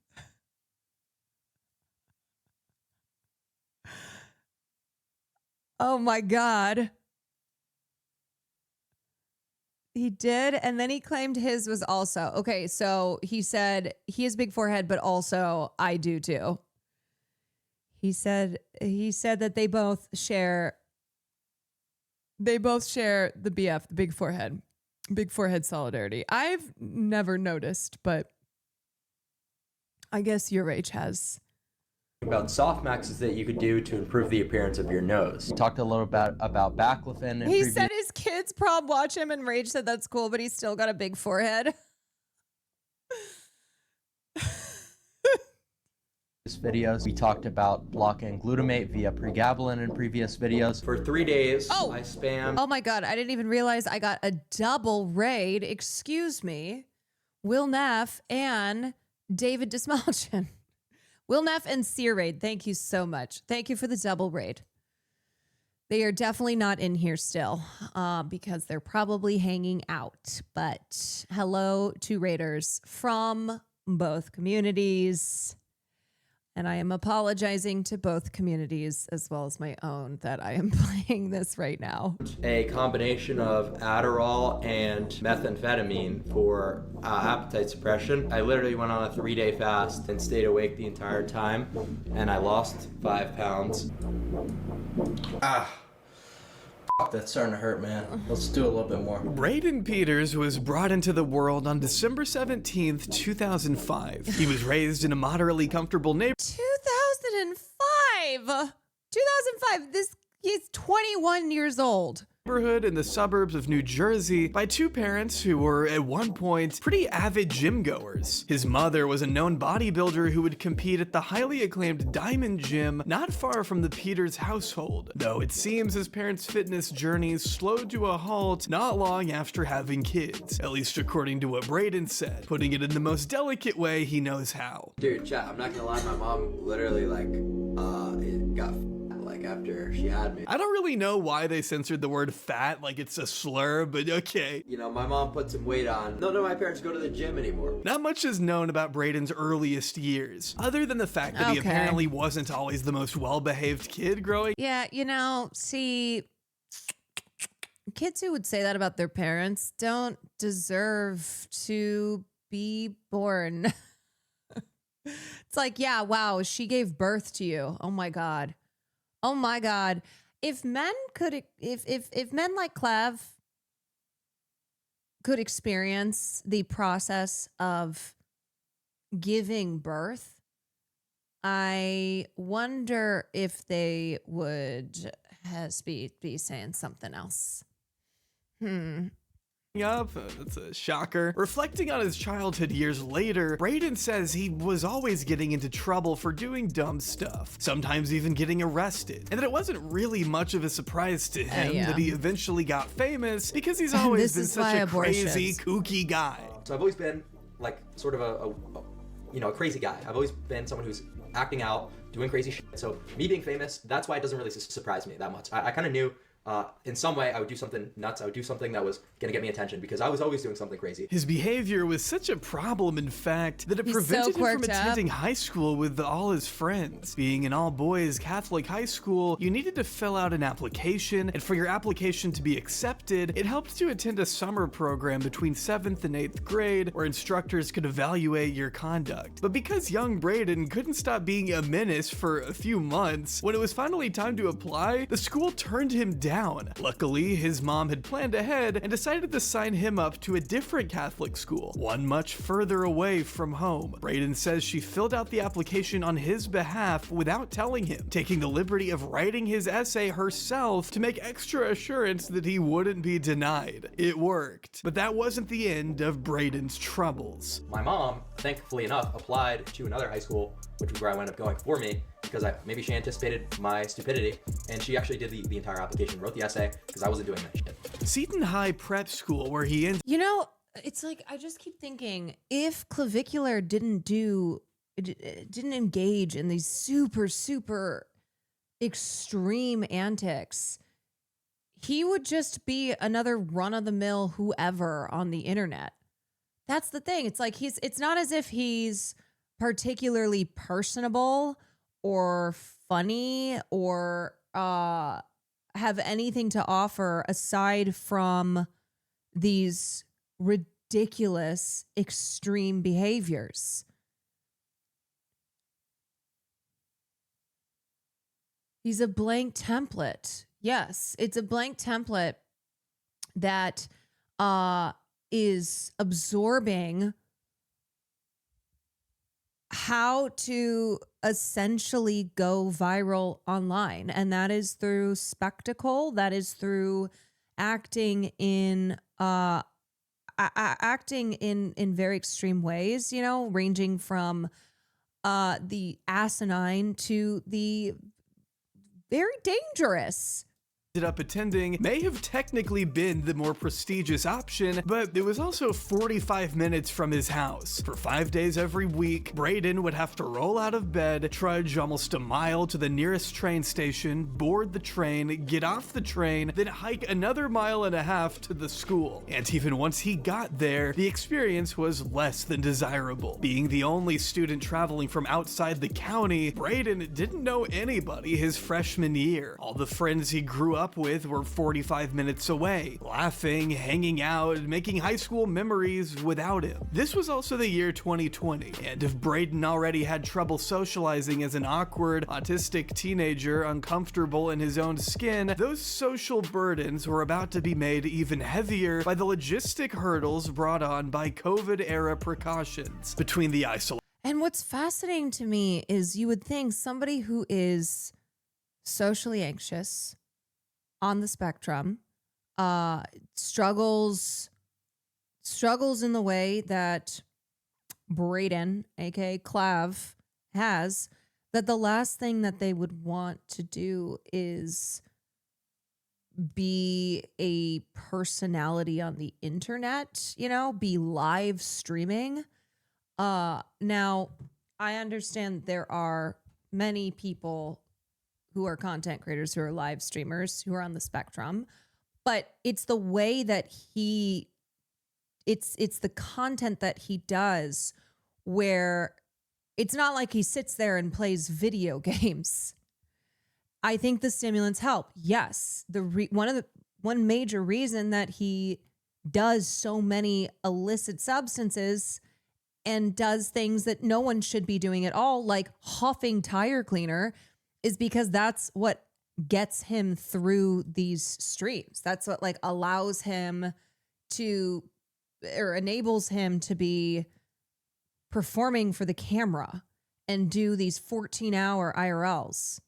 Oh my God. He did, and then he claimed his was also. Okay, so he said he has big forehead, but also I do too. He said that they both share They both share the BF, the big forehead solidarity. I've never noticed, but I guess your age has. About softmaxes that you could do to improve the appearance of your nose. Talked a little bit about baclofen. He said his kids prom watch him and Rage said that's cool, but he's still got a big forehead. Videos. We talked about blocking glutamate via pregabalin in previous videos. For 3 days, I spammed. Oh my God, I didn't even realize I got a double raid. Excuse me. Will Neff and David Dismalchin. Will Neff and Sear Raid, thank you so much. Thank you for the double raid. They are definitely not in here still because they're probably hanging out. But hello to raiders from both communities. And I am apologizing to both communities as well as my own that I am playing this right now. A combination of Adderall and methamphetamine for appetite suppression. I literally went on a 3-day fast and stayed awake the entire time, and I lost 5 pounds. That's starting to hurt, man. Let's do a little bit more. Braden Peters was brought into the world on December 17th, 2005. He was raised in a moderately comfortable neighborhood. 2005. He's 21 years old. In the suburbs of New Jersey by 2 parents who were at one point pretty avid gym goers. His mother was a known bodybuilder who would compete at the highly acclaimed Diamond Gym not far from the Peters household, though it seems his parents' fitness journeys slowed to a halt not long after having kids, at least according to what Braden said, putting it in the most delicate way he knows how. Dude, chat, I'm not gonna lie, my mom literally it got after she had me. I don't really know why they censored the word fat, like it's a slur, but okay. You know, my mom put some weight on. None of my parents go to the gym anymore. Not much is known about Braden's earliest years, other than the fact that he apparently wasn't always the most well-behaved kid growing. Yeah, you know, see, kids who would say that about their parents don't deserve to be born. It's like, yeah, wow, she gave birth to you. Oh my God. Oh my God. If men could, if men like Clav could experience the process of giving birth, I wonder if they would be saying something else. Up, that's a shocker. Reflecting on his childhood years later, Braden says he was always getting into trouble for doing dumb stuff, sometimes even getting arrested, and that it wasn't really much of a surprise to him that he eventually got famous because he's always been such a crazy, kooky guy. So I've always been like sort of a crazy guy. I've always been someone who's acting out, doing crazy shit. So me being famous, that's why it doesn't really surprise me that much. I kind of knew in some way I would do something nuts. I would do something that was gonna get me attention because I was always doing something crazy. His behavior was such a problem, in fact, that it prevented him from attending high school with all his friends. Being an all-boys Catholic high school, you needed to fill out an application, and for your application to be accepted, it helped to attend a summer program between 7th and 8th grade where instructors could evaluate your conduct. But because young Braden couldn't stop being a menace for a few months, when it was finally time to apply, the school turned him down. Luckily, his mom had planned ahead and decided to sign him up to a different Catholic school, one much further away from home. Braden says she filled out the application on his behalf without telling him, taking the liberty of writing his essay herself to make extra assurance that he wouldn't be denied. It worked, but that wasn't the end of Braden's troubles. My mom, thankfully enough, applied to another high school, which is where I wound up going for me, because maybe she anticipated my stupidity, and she actually did the entire application, wrote the essay, because I wasn't doing that shit. Seton High Prep School, where he ends. You know, it's like, I just keep thinking, if Clavicular didn't engage in these super extreme antics, he would just be another run-of-the-mill whoever on the internet. That's the thing. It's like it's not as if he's particularly personable or funny or have anything to offer aside from these ridiculous extreme behaviors. He's a blank template. Yes, it's a blank template that is absorbing how to essentially go viral online. And that is through spectacle. That is through acting in very extreme ways, you know, ranging from the asinine to the very dangerous. ended up attending may have technically been the more prestigious option, but it was also 45 minutes from his house. For 5 days every week, Braden would have to roll out of bed, trudge almost a mile to the nearest train station, board the train, get off the train, then hike another 1.5 miles to the school. And even once he got there, the experience was less than desirable. Being the only student traveling from outside the county, Braden didn't know anybody his freshman year. All the friends he grew up with were 45 minutes away, laughing, hanging out, making high school memories without him. This was also the year 2020, and if Braden already had trouble socializing as an awkward, autistic teenager uncomfortable in his own skin, those social burdens were about to be made even heavier by the logistic hurdles brought on by COVID-era precautions. Between the isolation. And what's fascinating to me is you would think somebody who is socially anxious, on the spectrum, struggles in the way that Braden, aka Clav, has, that the last thing that they would want to do is be a personality on the internet, you know, be live streaming. Now, I understand there are many people who are content creators, who are live streamers, who are on the spectrum, but it's the way that it's the content that he does, where it's not like he sits there and plays video games. I think the stimulants help. Yes, one major reason that he does so many illicit substances and does things that no one should be doing at all, like huffing tire cleaner, is because that's what gets him through these streams. That's what like allows him to, or enables him to be performing for the camera and do these 14-hour IRLs.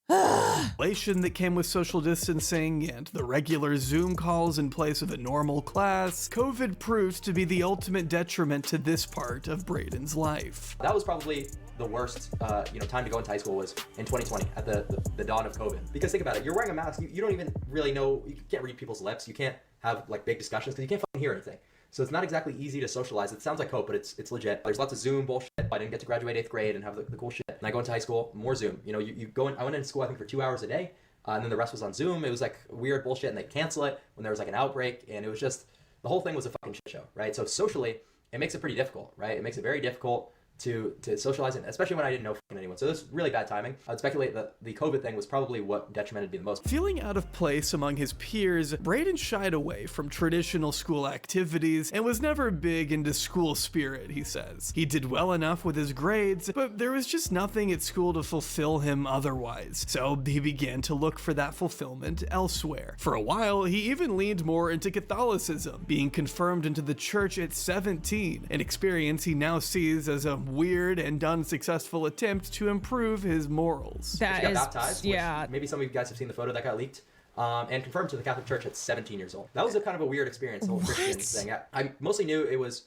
That came with social distancing and the regular Zoom calls in place of a normal class, COVID proved to be the ultimate detriment to this part of Braden's life. That was probably the worst time to go into high school, was in 2020 at the dawn of COVID. Because think about it, you're wearing a mask, you don't even really know, you can't read people's lips, you can't have like big discussions because you can't fucking hear anything. So it's not exactly easy to socialize. It sounds like hope, but it's legit. There's lots of Zoom bullshit. I didn't get to graduate 8th grade and have the cool shit. And I go into high school, more Zoom. You know, I went into school I think for 2 hours a day, and then the rest was on Zoom. It was like weird bullshit, and they cancel it when there was like an outbreak, and it was just, the whole thing was a fucking shit show, right? So socially, it makes it pretty difficult, right? It makes it very difficult to socialize, and especially when I didn't know anyone. So this was really bad timing. I would speculate that the COVID thing was probably what detrimented me the most. Feeling out of place among his peers, Braden shied away from traditional school activities and was never big into school spirit, he says. He did well enough with his grades, but there was just nothing at school to fulfill him otherwise. So he began to look for that fulfillment elsewhere. For a while, he even leaned more into Catholicism, being confirmed into the church at 17, an experience he now sees as a weird and unsuccessful attempt to improve his morals. That got baptized, yeah. Maybe some of you guys have seen the photo that got leaked, and confirmed to the Catholic Church at 17 years old. That was a kind of a weird experience, the whole Christian thing. I mostly knew it was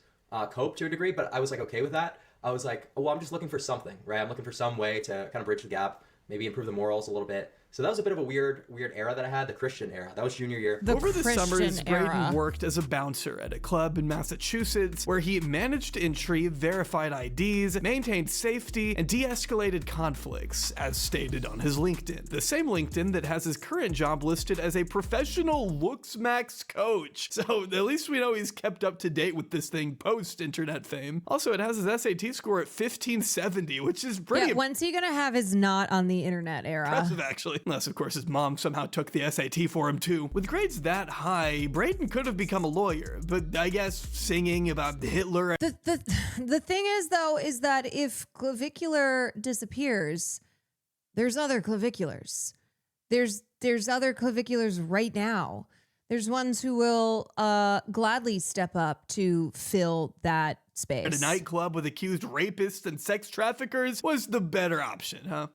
cope to a degree, but I was like okay with that. I was like, well, I'm just looking for something, right? I'm looking for some way to kind of bridge the gap, maybe improve the morals a little bit. So that was a bit of a weird era that I had, the Christian era. That was junior year. Over the summers, Braden worked as a bouncer at a club in Massachusetts where he managed entry, verified IDs, maintained safety, and de-escalated conflicts, as stated on his LinkedIn. The same LinkedIn that has his current job listed as a professional looks max coach. So at least we know he's kept up to date with this thing post-internet fame. Also, it has his SAT score at 1570, which is pretty when's he gonna have his not on the internet era? impressive, actually. Unless, of course, his mom somehow took the SAT for him, too. With grades that high, Braden could have become a lawyer, but I guess singing about Hitler... The thing is, though, is that if clavicular disappears, there's other claviculars. There's there's other claviculars right now. There's ones who will gladly step up to fill that space. At a nightclub with accused rapists and sex traffickers was the better option, huh?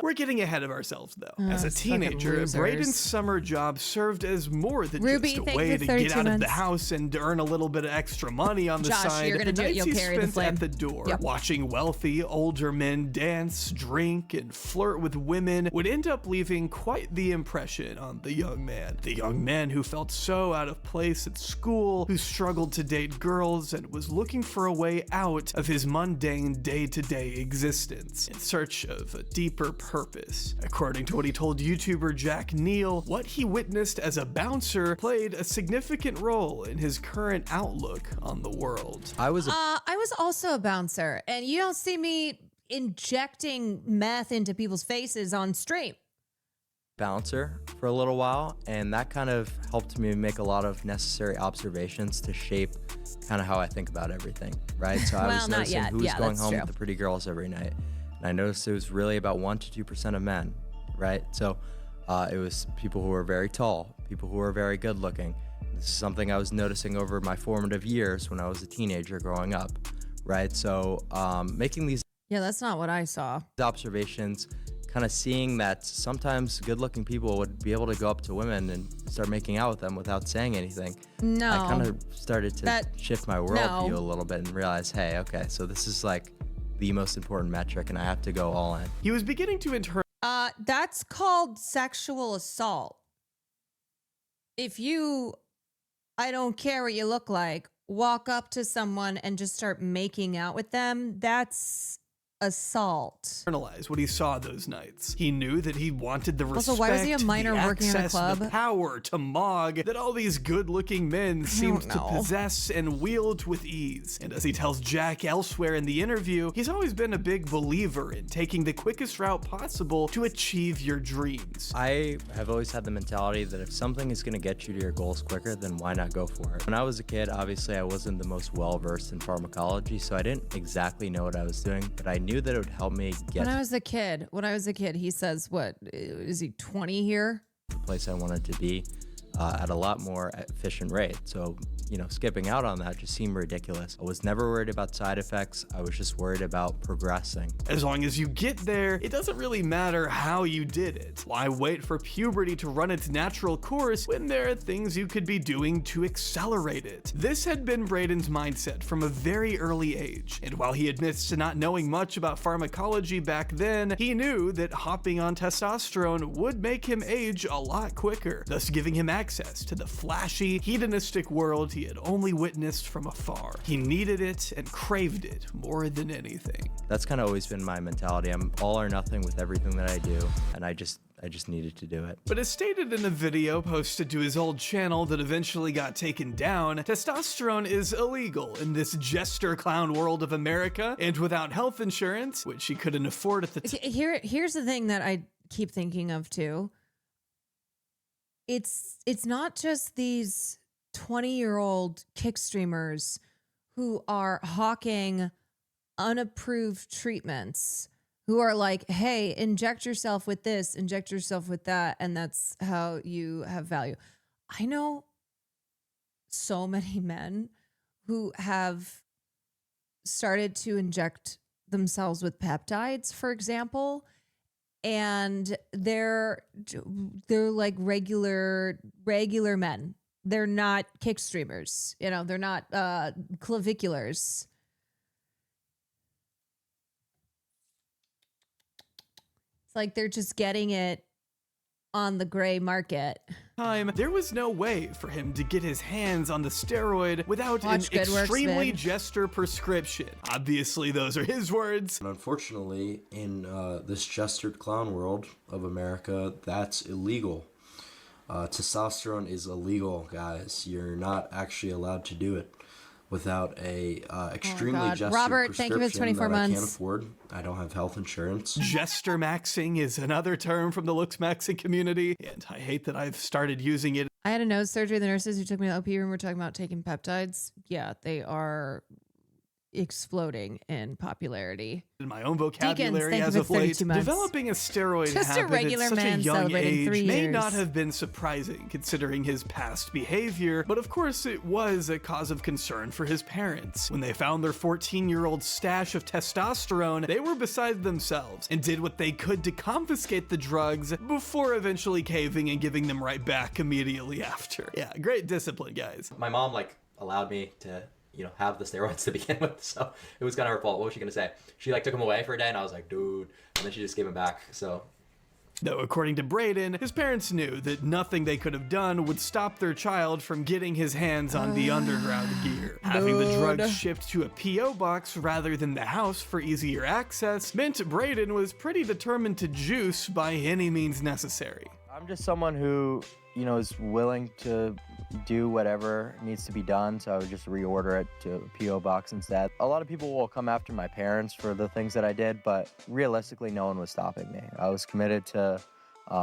We're getting ahead of ourselves, though. As a Those fucking teenager, losers. Braden's summer job served as more than Ruby, just a thank way you to for get 32 out of the months. house and earn a little bit of extra money on the Josh, side. you're gonna The do it. nights You'll he carry the spent flame. at the door, Yep. watching wealthy older men dance, drink, and flirt with women would end up leaving quite the impression on the young man. The young man who felt so out of place at school, who struggled to date girls, and was looking for a way out of his mundane day-to-day existence in search of a deeper purpose. According to what he told YouTuber Jack Neal, what he witnessed as a bouncer played a significant role in his current outlook on the world. I was also a bouncer, and you don't see me injecting meth into people's faces on stream. Bouncer for a little while, and that kind of helped me make a lot of necessary observations to shape kind of how I think about everything, right? So I Well, was not noticing yet. who was Yeah, going that's home true. with the pretty girls every night, and I noticed it was really about 1 to 2% of men, right? So it was people who were very tall, people who were very good looking. This is something I was noticing over my formative years when I was a teenager growing up, right? So making these Yeah, that's not what I saw. observations, kind of seeing that sometimes good-looking people would be able to go up to women and start making out with them without saying anything. No. I kind of started to That- shift my worldview a little bit and realize, hey, okay, so this is like the most important metric, and I have to go all in. He was beginning to internalize That's called sexual assault. If you, I don't care what you look like, walk up to someone and just start making out with them, that's assault. what he saw those nights. He knew that he wanted the respect, Also, why was he a minor the working at a access, the club? power to mog that all these good-looking men seemed to know. possess and wield with ease. And as he tells Jack elsewhere in the interview, he's always been a big believer in taking the quickest route possible to achieve your dreams. I have always had the mentality that if something is going to get you to your goals quicker, then why not go for it? When I was a kid, obviously I wasn't the most well-versed in pharmacology, so I didn't exactly know what I was doing, but I knew that it would help me get When I was a kid, he says, what, is he 20 here? to the place I wanted to be at a lot more efficient rate. So, you know, skipping out on that just seemed ridiculous. I was never worried about side effects. I was just worried about progressing. As long as you get there, it doesn't really matter how you did it. Why wait for puberty to run its natural course when there are things you could be doing to accelerate it? This had been Braden's mindset from a very early age, and while he admits to not knowing much about pharmacology back then, he knew that hopping on testosterone would make him age a lot quicker, thus giving him access to the flashy, hedonistic world he had only witnessed from afar. He needed it and craved it more than anything. That's kind of always been my mentality. I'm all or nothing with everything that I do, and I just needed to do it. But as stated in a video posted to his old channel that eventually got taken down, testosterone is illegal in this jester clown world of America, and without health insurance, which he couldn't afford at the time. Here's the thing that I keep thinking of too. It's not just these 20-year-old kick streamers who are hawking unapproved treatments, who are like, hey, inject yourself with this, inject yourself with that, and that's how you have value. I know so many men who have started to inject themselves with peptides, for example, and they're like regular men. They're not kick streamers, you know, they're not claviculars. It's like they're just getting it on the gray market. There was no way for him to get his hands on the steroid without Watch an Good Works extremely vid. jester prescription. Obviously, those are his words. And unfortunately, in this jestered clown world of America, that's illegal. Testosterone is illegal, guys. You're not actually allowed to do it without a extremely God. jester Robert, thank you for the prescription 24 that I can't months. afford. I don't have health insurance. Jester maxing is another term from the looks maxing community, and I hate that I've started using it. I had a nose surgery. The nurses who took me to the OP room were talking about taking peptides. Yeah, they are exploding in popularity. In my own vocabulary Deacons, as think of of it, late, 32 months. developing a steroid Just a habit regular at such a man young celebrating age 3 may years. not have been surprising considering his past behavior, but of course it was a cause of concern for his parents. When they found their 14-year-old stash of testosterone, they were beside themselves and did what they could to confiscate the drugs before eventually caving and giving them right back immediately after. Yeah, great discipline, guys. My mom allowed me to have the steroids to begin with, so it was kind of her fault. What was she gonna say? She took them away for a day, and I was like, dude, and then she just gave them back. So. Though according to Braden, his parents knew that nothing they could have done would stop their child from getting his hands on the underground gear. Having the drugs shipped to a P.O. box rather than the house for easier access meant Braden was pretty determined to juice by any means necessary. I'm just someone who, is willing to do whatever needs to be done, so I would just reorder it to a P.O. box instead. A lot of people will come after my parents for the things that I did, but realistically, no one was stopping me. I was committed to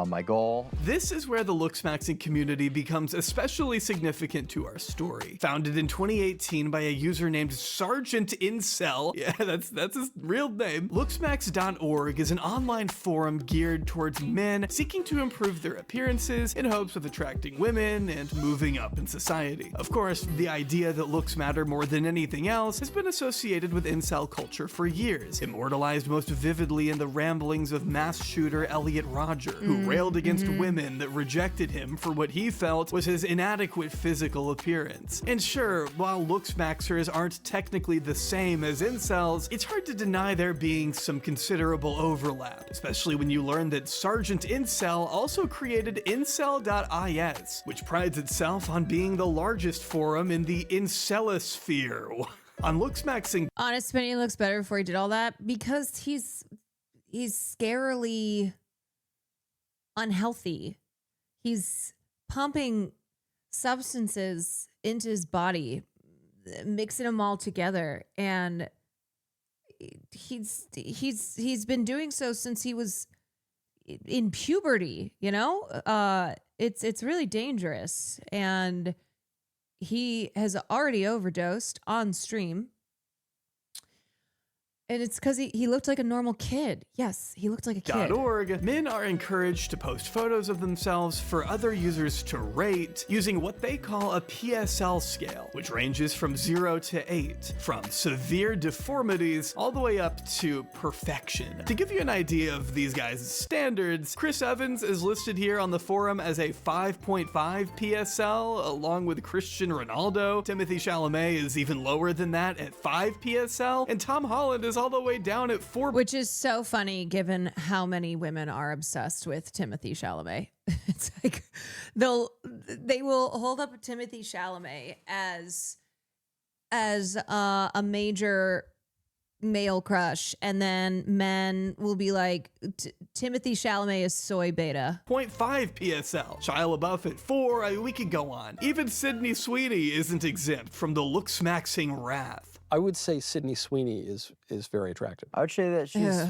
my goal. This is where the Looksmaxing community becomes especially significant to our story. Founded in 2018 by a user named Sergeant Incel, yeah, that's his real name, Looksmax.org is an online forum geared towards men seeking to improve their appearances in hopes of attracting women and moving up in society. Of course, the idea that looks matter more than anything else has been associated with incel culture for years, immortalized most vividly in the ramblings of mass shooter Elliot Rodger, who railed against women that rejected him for what he felt was his inadequate physical appearance. And sure, while looksmaxers aren't technically the same as incels, it's hard to deny there being some considerable overlap, especially when you learn that Sergeant Incel also created incel.is, which prides itself on being the largest forum in the incelosphere. On Looksmaxing, Honest opinion looks better before he did all that because he's scarily unhealthy. He's pumping substances into his body, mixing them all together, and he's been doing so since he was in puberty, it's really dangerous, and he has already overdosed on stream. And it's because he looked like a normal kid. Yes, he looked like a kid. .org, men are encouraged to post photos of themselves for other users to rate using what they call a PSL scale, which ranges from 0 to 8, from severe deformities all the way up to perfection. To give you an idea of these guys' standards, Chris Evans is listed here on the forum as a 5.5 PSL, along with Cristiano Ronaldo. Timothy Chalamet is even lower than that at 5 PSL, and Tom Holland is all the way down at 4. Which is so funny given how many women are obsessed with Timothy Chalamet. It's like they will hold up Timothy Chalamet as a major male crush, and then men will be like, Timothy Chalamet is soy beta. 0.5 PSL. Shia LaBeouf at 4. We could go on. Even Sydney Sweeney isn't exempt from the looksmaxing wrath. I would say Sydney Sweeney is very attractive. I would say that she's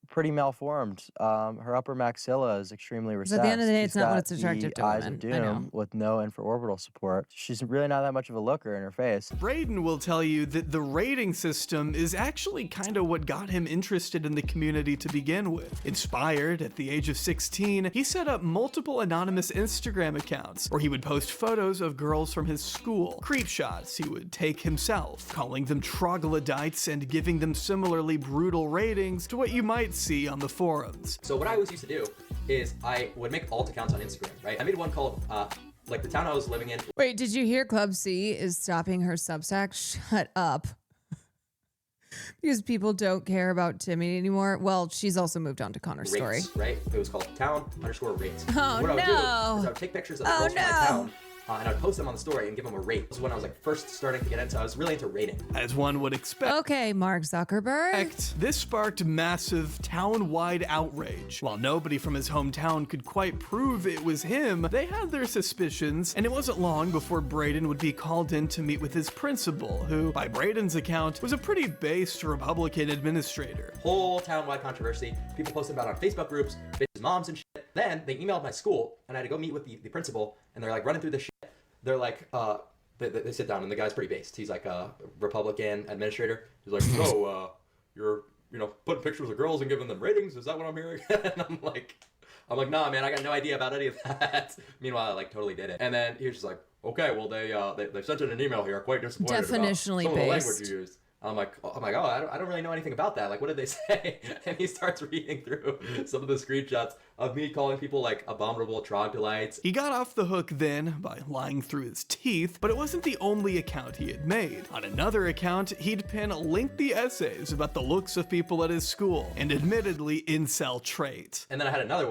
pretty malformed. Her upper maxilla is extremely recessed. At the end of the day, it's She's not got what's attractive the to eyes women. of I know. doom with no infraorbital support. She's really not that much of a looker in her face. Braden will tell you that the rating system is actually kind of what got him interested in the community to begin with. Inspired at the age of 16, he set up multiple anonymous Instagram accounts where he would post photos of girls from his school, creep shots he would take himself, calling them troglodytes and giving them similarly brutal ratings to what you might see on the forums. So what I always used to do is I would make alt accounts on Instagram, right? I made one called, the town I was living in. Wait, did you hear Club C is stopping her Substack? Shut up. Because people don't care about Timmy anymore. Well, she's also moved on to Connor's story. Rates, right? It was called town_rates. Oh, what I would do is I no. would take pictures of the girls from my town, and I'd post them on the story and give them a rate. This was when I was first starting to get into. I was really into rating. As one would expect. Okay, Mark Zuckerberg. This sparked massive town-wide outrage. While nobody from his hometown could quite prove it was him, they had their suspicions, and it wasn't long before Braden would be called in to meet with his principal, who, by Braden's account, was a pretty based Republican administrator. Whole town-wide controversy. People posted about it on Facebook groups, bitches' moms and shit. Then they emailed my school, and I had to go meet with the principal, and they're running through this shit. They're like, they sit down, and the guy's pretty based. He's like a Republican administrator. He's like, so you're putting pictures of girls and giving them ratings? Is that what I'm hearing? And I'm like, nah, man, I got no idea about any of that. Meanwhile, I like totally did it. And then he was just like, okay, well they sent in an email here, quite disappointed Definitionally about some of the based. language you used. I'm like, oh, I don't really know anything about that. Like, what did they say? And he starts reading through some of the screenshots of me calling people like abominable troglodytes. He got off the hook then by lying through his teeth, but it wasn't the only account he had made. On another account, he'd pen lengthy essays about the looks of people at his school, and admittedly incel traits. And then I had another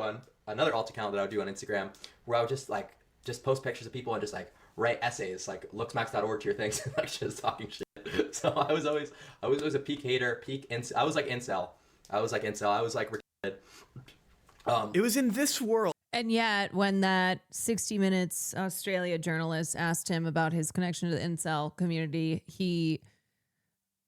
alt account that I would do on Instagram, where I would just post pictures of people and just like write essays, like looksmax.org to your things, and like just talking shit. So I was always a peak hater, I was like incel. I was like retarded. It was in this world. And yet, when that 60 Minutes Australia journalist asked him about his connection to the incel community, he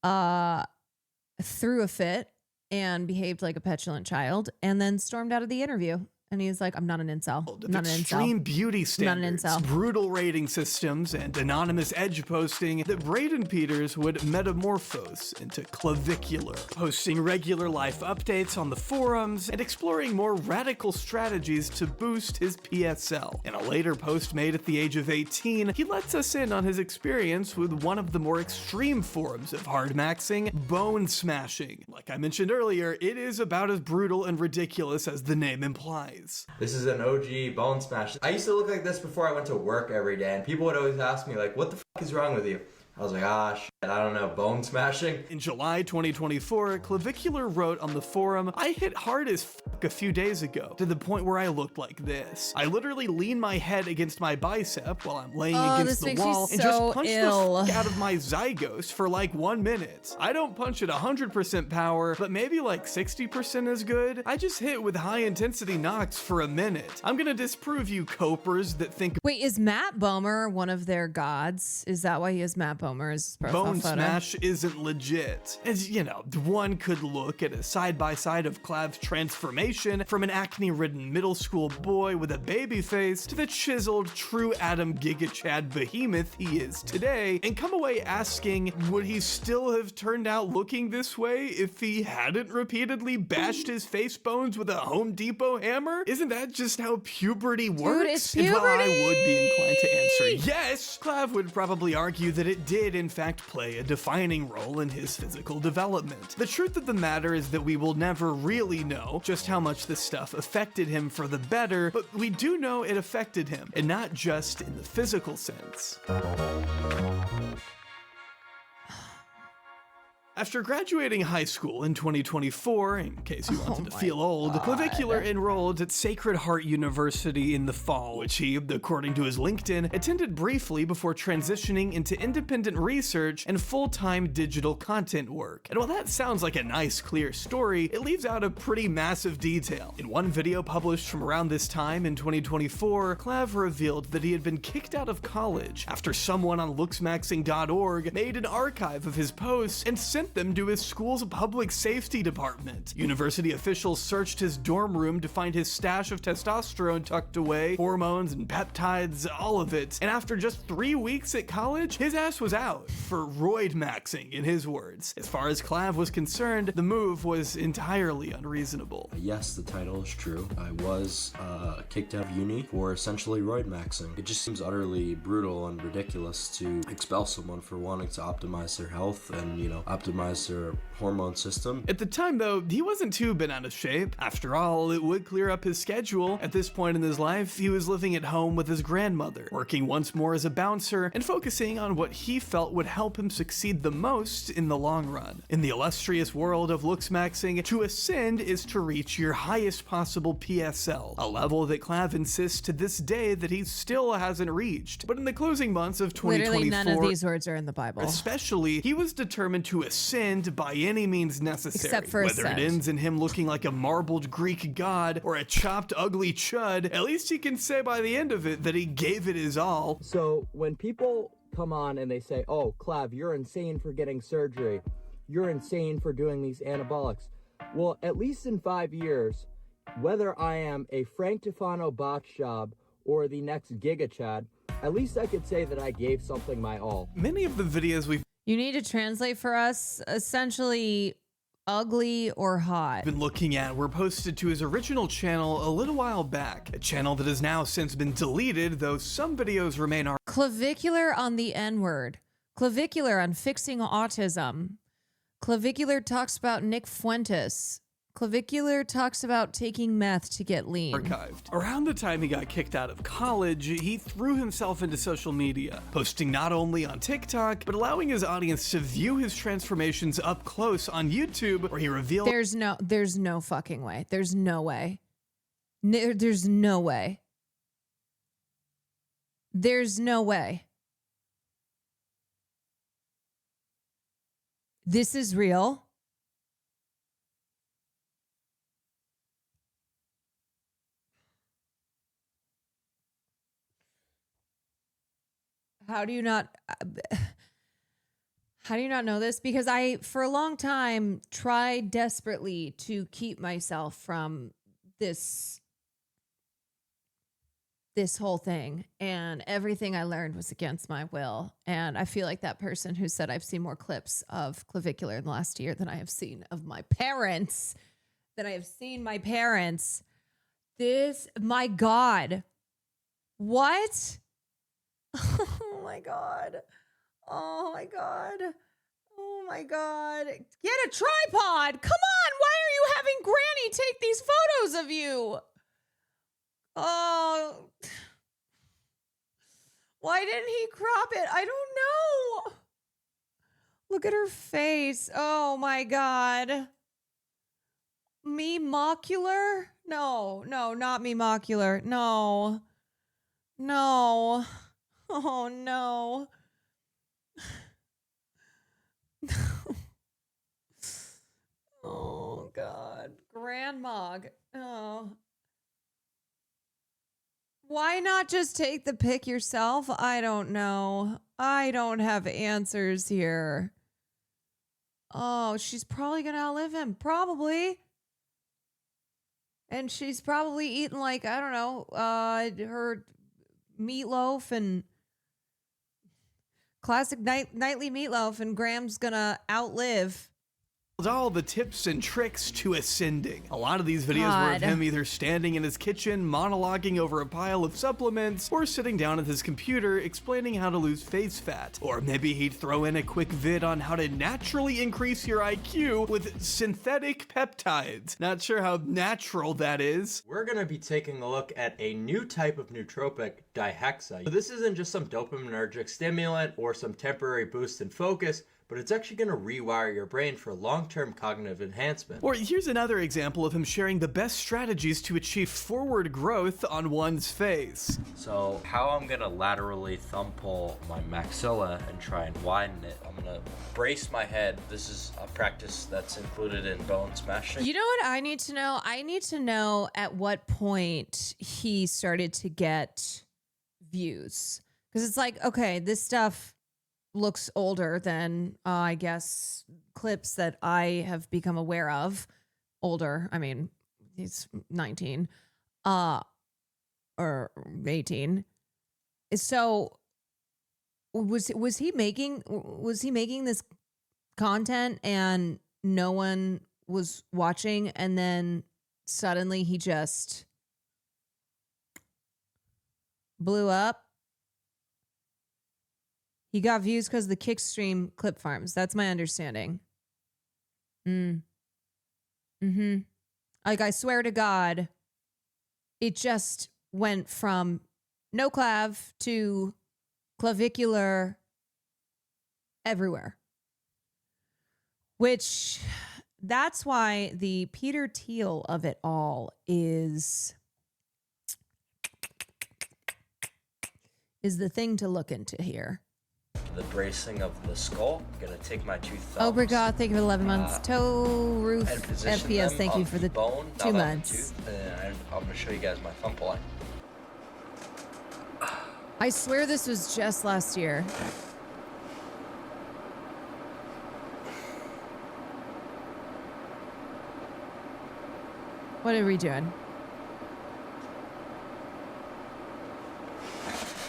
threw a fit and behaved like a petulant child and then stormed out of the interview. And he was like, I'm not an incel. I'm not an Extreme incel. beauty standards, Not an incel. brutal rating systems, and anonymous edge posting that Braden Peters would metamorphose into clavicular, posting regular life updates on the forums and exploring more radical strategies to boost his PSL. In a later post made at the age of 18, he lets us in on his experience with one of the more extreme forms of hard maxing, bone smashing. Like I mentioned earlier, it is about as brutal and ridiculous as the name implies. This is an OG bone smash. I used to look like this before I went to work every day, and people would always ask me, like, what the fuck is wrong with you? I was like, shit, I don't know, bone smashing? In July 2024, Clavicular wrote on the forum, I hit hard as fuck a few days ago, to the point where I looked like this. I literally lean my head against my bicep while I'm laying against the wall and just punch the fuck out of my zygos for like 1 minute. I don't punch at 100% power, but maybe like 60% is good. I just hit with high intensity knocks for a minute. I'm gonna disprove you copers that think— Wait, is Matt Bomer one of their gods? Is that why he has Matt Bomer's profile Bone photo? Smash isn't legit. As you know, one could look at a side-by-side of Clav's transformation from an acne-ridden middle school boy with a baby face to the chiseled true Adam Giga Chad behemoth he is today, and come away asking, would he still have turned out looking this way if he hadn't repeatedly bashed his face bones with a Home Depot hammer? Isn't that just how puberty works? it's And while I puberty! would be inclined to answer yes, Clav would probably argue that it did in fact play a defining role in his physical development. The truth of the matter is that we will never really know just how much this stuff affected him for the better, but we do know it affected him, and not just in the physical sense. After graduating high school in 2024, in case you wanted to feel old, Clavicular enrolled at Sacred Heart University in the fall, which he, according to his LinkedIn, attended briefly before transitioning into independent research and full-time digital content work. And while that sounds like a nice, clear story, it leaves out a pretty massive detail. In one video published from around this time in 2024, Clav revealed that he had been kicked out of college after someone on looksmaxing.org made an archive of his posts and sent them to his school's public safety department. University officials searched his dorm room to find his stash of testosterone tucked away, hormones and peptides, all of it. And after just 3 weeks at college, his ass was out for roid maxing, in his words. As far as Clav was concerned, the move was entirely unreasonable. Yes, the title is true. I was kicked out of uni for essentially roid maxing. It just seems utterly brutal and ridiculous to expel someone for wanting to optimize their health and, optimize their hormone system. At the time, though, he wasn't too bent out of shape. After all, it would clear up his schedule. At this point in his life, he was living at home with his grandmother, working once more as a bouncer, and focusing on what he felt would help him succeed the most in the long run. In the illustrious world of looks maxing, to ascend is to reach your highest possible PSL, a level that Clav insists to this day that he still hasn't reached. But in the closing months of 2024, Literally none of these words are in the Bible. especially, he was determined to ascend by any means necessary. Except for whether ascend. it ends in him looking like a marbled Greek god or a chopped ugly chud, at least he can say by the end of it that he gave it his all. So when people come on and they say, oh, Clav, you're insane for getting surgery. You're insane for doing these anabolics. Well, at least in 5 years, whether I am a Frank Tufano botch job or the next Giga Chad, At least I could say that I gave something my all. Many of the videos we've You need to translate for us essentially ugly or hot. been looking at were posted to his original channel a little while back, a channel that has now since been deleted, though some videos remain Clavicular on the N-word. Clavicular on fixing autism. Clavicular talks about Nick Fuentes. Clavicular talks about taking meth to get lean. archived. Around the time he got kicked out of college, he threw himself into social media, posting not only on TikTok, but allowing his audience to view his transformations up close on YouTube, where he revealed There's no fucking way. There's no way. There's no way. There's no way. This is real. How do you not know this? Because I, for a long time, tried desperately to keep myself from this whole thing. And everything I learned was against my will. And I feel like that person who said I've seen more clips of Clavicular in the last year than I have seen of my parents. My God. What? Oh my God. Oh my God. Oh my God. Get a tripod. Come on. Why are you having Granny take these photos of you? Oh. Why didn't he crop it? I don't know. Look at her face. Oh my God. Me mocular? No, not me mocular. No. Oh no. Oh God. Grandma. Oh. Why not just take the pic yourself? I don't know. I don't have answers here. Oh, she's probably gonna outlive him. Probably. And she's probably eating like, I don't know, her meatloaf and classic nightly meatloaf, and Graham's gonna outlive all the tips and tricks to ascending. A lot of these videos were of him either standing in his kitchen, monologuing over a pile of supplements, or sitting down at his computer explaining how to lose face fat. Or maybe he'd throw in a quick vid on how to naturally increase your IQ with synthetic peptides. Not sure how natural that is. We're gonna be taking a look at a new type of nootropic, dihexa. So this isn't just some dopaminergic stimulant or some temporary boost in focus, but it's actually going to rewire your brain for long-term cognitive enhancement. Or here's another example of him sharing the best strategies to achieve forward growth on one's face. So how I'm gonna laterally thumb pull my maxilla and try and widen it, I'm gonna brace my head. This is a practice that's included in bone smashing. You know what I need to know? I need to know at what point he started to get views. Because it's like, okay, this stuff looks older than, I guess, clips that I have become aware of. Older. I mean, he's 19 or 18. So was he making this content and no one was watching, and then suddenly he just blew up? He got views because of the Kickstream clip farms. That's my understanding. Like, I swear to God, it just went from no clav to clavicular everywhere. Which, that's why the Peter Thiel of it all is the thing to look into here. The bracing of the skull. I'm gonna take my two thumbs. Obrigado, thank you for 11 months. Toe roof and position FPS, them thank you on for the bone, 2 not on the months. tooth, and I'm gonna show you guys my thumb pulling. I swear this was just last year. What are we doing?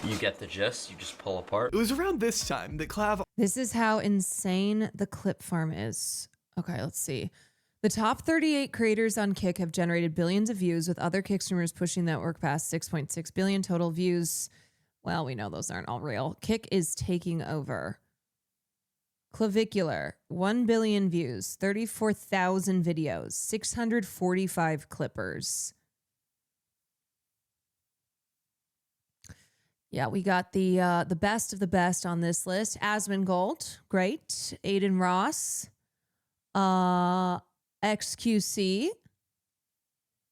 You get the gist, you just pull apart. It was around this time that Clav This is how insane the clip farm is. Okay, let's see. The top 38 creators on Kick have generated billions of views, with other Kick streamers pushing that work past 6.6 billion total views. Well, we know those aren't all real. Kick is taking over. Clavicular, 1 billion views, 34,000 videos, 645 clippers. Yeah, we got the best of the best on this list. Asmongold, great. Aiden Ross, XQC,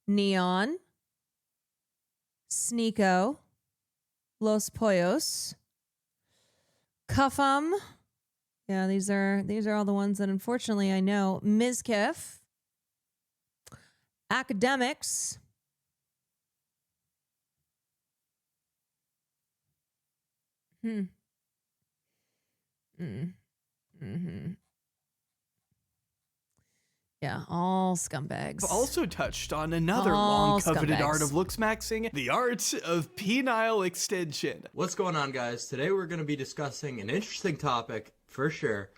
Neon, Sneeko, Los Pollos, Cuffum. Yeah, these are all the ones that unfortunately I know. Mizkif, Academics, Yeah, all scumbags. I've also touched on another All long-coveted scumbags. art of looks maxing, the art of penile extension. What's going on, guys? Today we're going to be discussing an interesting topic, for sure,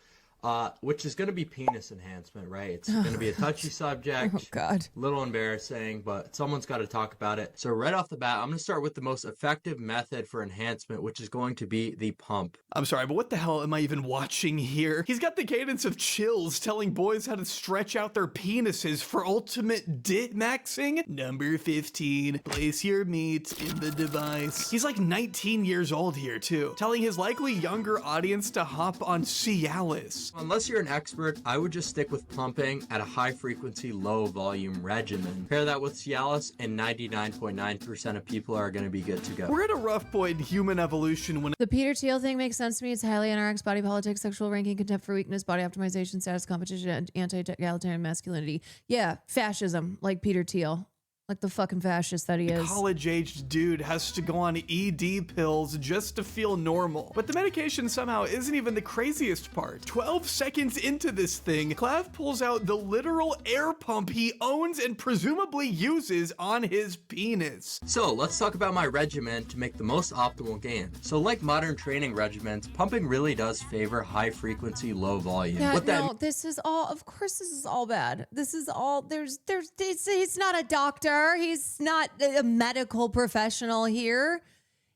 which is going to be penis enhancement, right? It's going to be a touchy subject. Oh, God. A little embarrassing, but someone's got to talk about it. So right off the bat, I'm going to start with the most effective method for enhancement, which is going to be the pump. I'm sorry, but what the hell am I even watching here? He's got the cadence of Chills telling boys how to stretch out their penises for ultimate dit maxing. Number 15, place your meat in the device. He's like 19 years old here too, telling his likely younger audience to hop on Cialis. Unless you're an expert, I would just stick with pumping at a high frequency, low volume regimen. Pair that with Cialis and 99.9% of people are going to be good to go. We're at a rough point in human evolution when The Peter Thiel thing makes sense to me. It's highly NRX, body politics, sexual ranking, contempt for weakness, body optimization, status competition, and anti-egalitarian masculinity. Yeah, fascism, like Peter Thiel. Like the fucking fascist that he a is. college-aged dude has to go on ED pills just to feel normal. But the medication somehow isn't even the craziest part. 12 seconds into this thing, Clav pulls out the literal air pump he owns and presumably uses on his penis. So let's talk about my regimen to make the most optimal gain. So like modern training regimens, pumping really does favor high frequency, low volume. Yeah, What that no, this is all, of course this is all bad. This is all, he's not a doctor. He's not a medical professional here.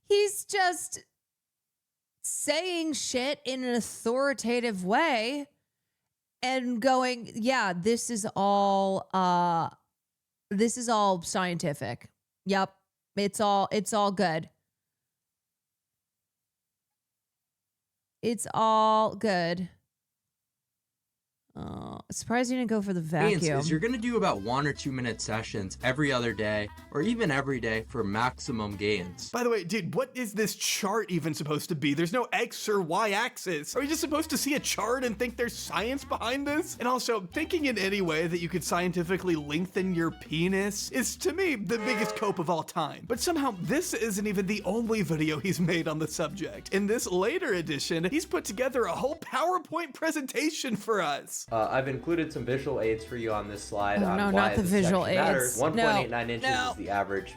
He's just saying shit in an authoritative way and going, yeah, this is all scientific. Yep. It's all good. It's all good. Surprised you didn't go for the vacuum. is you're going to do about 1 or 2 minute sessions every other day or even every day for maximum gains. By the way, dude, what is this chart even supposed to be? There's no X or Y axis. Are we just supposed to see a chart and think there's science behind this? And also, thinking in any way that you could scientifically lengthen your penis is, to me, the biggest cope of all time. But somehow, this isn't even the only video he's made on the subject. In this later edition, he's put together a whole PowerPoint presentation for us. I've included some visual aids for you on this slide. Oh, no, not the visual aids. 1.89 inches No. is the average,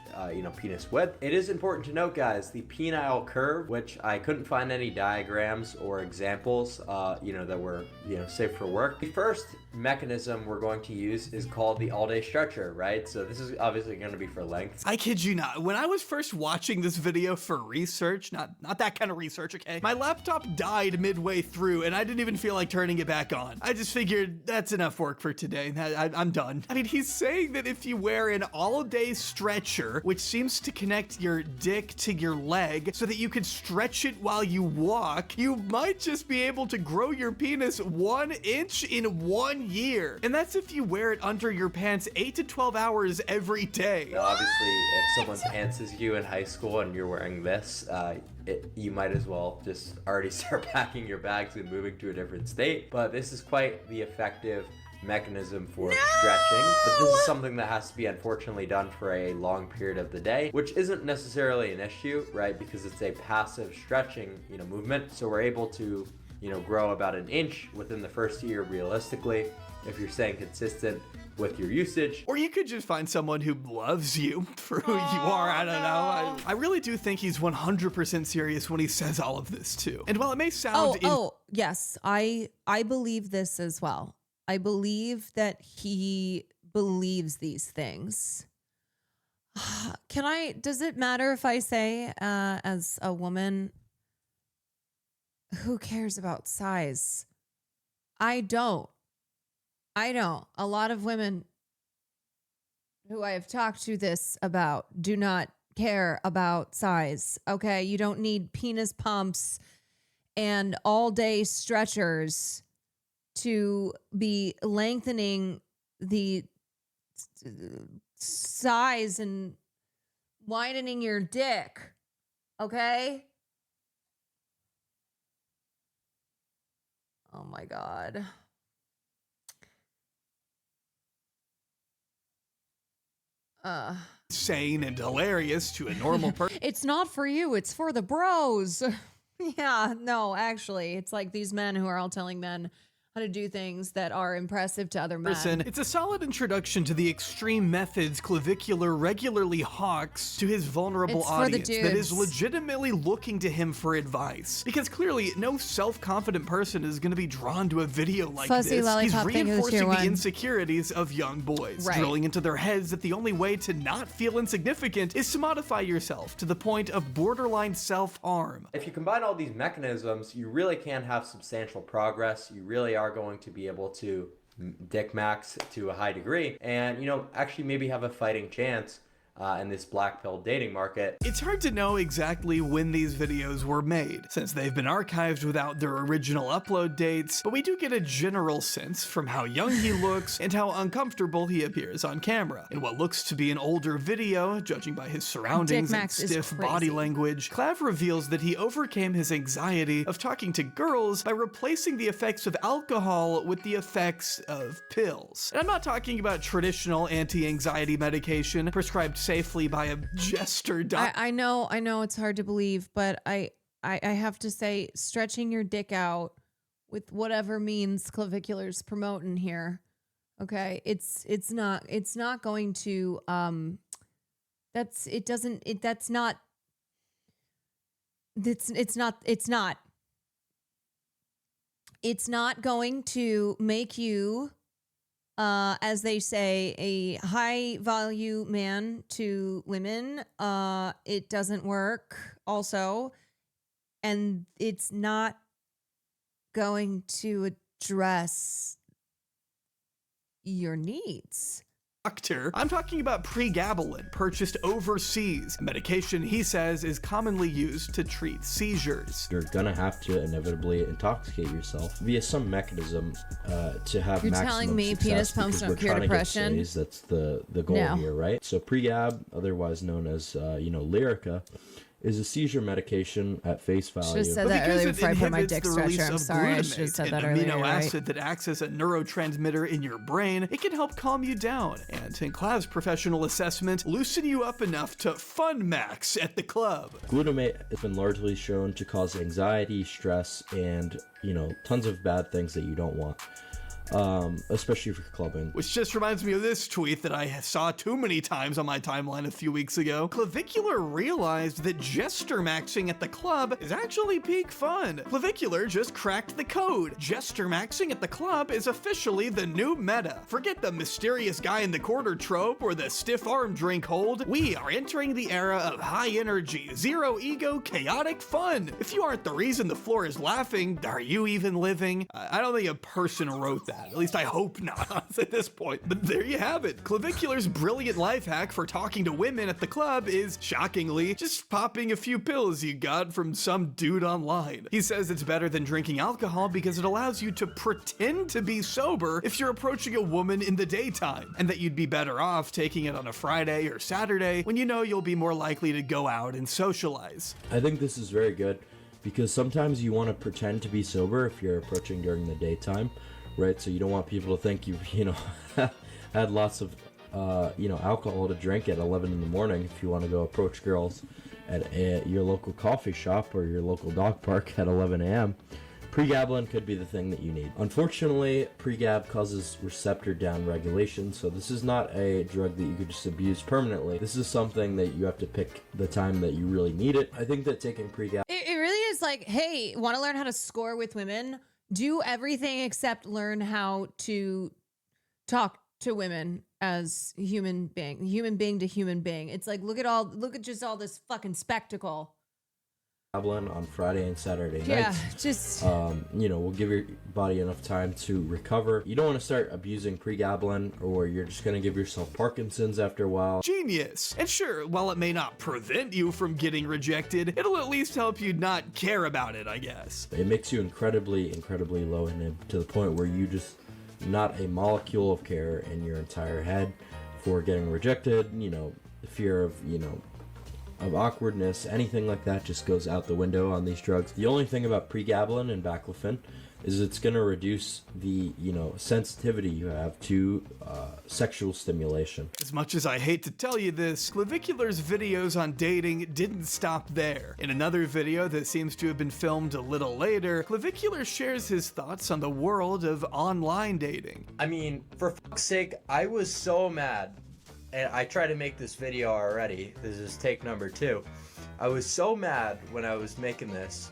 penis width. It is important to note, guys, the penile curve, which I couldn't find any diagrams or examples, that were, safe for work. The first mechanism we're going to use is called the all-day stretcher, right? So this is obviously going to be for length. I kid you not. When I was first watching this video for research, not that kind of research, okay? My laptop died midway through and I didn't even feel like turning it back on. I just figured that's enough work for today. I'm done. I mean, he's saying that if you wear an all-day stretcher, which seems to connect your dick to your leg so that you can stretch it while you walk, you might just be able to grow your penis 1 inch in 1 year. And that's if you wear it under your pants 8 to 12 hours every day. Obviously, if someone pantses you in high school and you're wearing this, you might as well just already start packing your bags and moving to a different state. But this is quite the effective mechanism for stretching, but this is something that has to be unfortunately done for a long period of the day, which isn't necessarily an issue, right? Because it's a passive stretching, movement. So we're able to, grow about 1 inch within the first year realistically. if you're staying consistent with your usage. Or you could just find someone who loves you for who you are. I don't know. I really do think he's 100% serious when he says all of this too. And while it may sound Yes, I believe this as well. I believe that he believes these things. Does it matter if I say, as a woman, who cares about size? I don't. A lot of women who I have talked to this about do not care about size. Okay. You don't need penis pumps and all day stretchers to be lengthening the size and widening your dick. Okay. Oh my God. insane and hilarious to a normal person. It's not for you. It's for the bros. Yeah, no, actually, it's like these men who are all telling men how to do things that are impressive to other men. It's a solid introduction to the extreme methods Clavicular regularly hawks to his vulnerable audience that is legitimately looking to him for advice. Because clearly, no self-confident person is going to be drawn to a video like this. He's reinforcing the insecurities of young boys, drilling into their heads that the only way to not feel insignificant is to modify yourself to the point of borderline self-harm. If you combine all these mechanisms, you really can have substantial progress. You really are going to be able to dick max to a high degree and, you know, actually maybe have a fighting chance in this black pill dating market. It's hard to know exactly when these videos were made, since they've been archived without their original upload dates, but we do get a general sense from how young he looks and how uncomfortable he appears on camera. In what looks to be an older video, judging by his surroundings and stiff body language, Clav reveals that he overcame his anxiety of talking to girls by replacing the effects of alcohol with the effects of pills. And I'm not talking about traditional anti-anxiety medication prescribed safely by a jester doctor. I know it's hard to believe, but I have to say, stretching your dick out with whatever means Clavicular's promoting here, okay, it's not going to it's not going to make you, as they say, a high value man to women. It doesn't work also. And it's not going to address your needs. Doctor. I'm talking about pregabalin, purchased overseas. A medication he says is commonly used to treat seizures. You're gonna have to inevitably intoxicate yourself via some mechanism to have You're maximum telling me success, penis pumps don't because we're cure trying to get depression? stays. That's the goal here, right? So pregab, otherwise known as Lyrica, is a seizure medication at face value. Should have said that earlier before I put my dick stretcher. I'm sorry, I should have said that earlier. Amino right? acid that acts as a neurotransmitter in your brain. It can help calm you down, and in Clav's professional assessment, loosen you up enough to fun max at the club. Glutamate has been largely shown to cause anxiety, stress, and tons of bad things that you don't want. Especially for clubbing. Which just reminds me of this tweet that I saw too many times on my timeline a few weeks ago. Clavicular realized that jester maxing at the club is actually peak fun. Clavicular just cracked the code. Jester maxing at the club is officially the new meta. Forget the mysterious guy in the corner trope or the stiff arm drink hold. We are entering the era of high energy, zero ego, chaotic fun. If you aren't the reason the floor is laughing, are you even living? I don't think a person wrote that. At least I hope not at this point. But there you have it. Clavicular's brilliant life hack for talking to women at the club is, shockingly, just popping a few pills you got from some dude online. He says it's better than drinking alcohol because it allows you to pretend to be sober if you're approaching a woman in the daytime, and that you'd be better off taking it on a Friday or Saturday when you know you'll be more likely to go out and socialize. I think this is very good because sometimes you want to pretend to be sober if you're approaching during the daytime. Right, so you don't want people to think you've, had lots of, alcohol to drink at 11 in the morning if you want to go approach girls at your local coffee shop or your local dog park at 11 a.m. Pregabalin could be the thing that you need. Unfortunately, pregab causes receptor downregulation, so this is not a drug that you could just abuse permanently. This is something that you have to pick the time that you really need it. I think that taking pregab... It really is like, hey, want to learn how to score with women? Do everything except learn how to talk to women as human being to human being. It's like, look at just all this fucking spectacle. on Friday and Saturday Yeah, nights. just will give your body enough time to recover. You don't want to start abusing pregabalin, or you're just going to give yourself Parkinson's after a while. Genius! And sure, while it may not prevent you from getting rejected, it'll at least help you not care about it, I guess. It makes you incredibly low in it, to the point where you just not a molecule of care in your entire head for getting rejected. The fear of of awkwardness, anything like that just goes out the window on these drugs. The only thing about pregabalin and baclofen is it's going to reduce the sensitivity you have to sexual stimulation. As much as I hate to tell you this, Clavicular's videos on dating didn't stop there. In another video that seems to have been filmed a little later, Clavicular shares his thoughts on the world of online dating. I mean, for fuck's sake, I was so mad. And I tried to make this video already. This is take number 2. I was so mad when I was making this.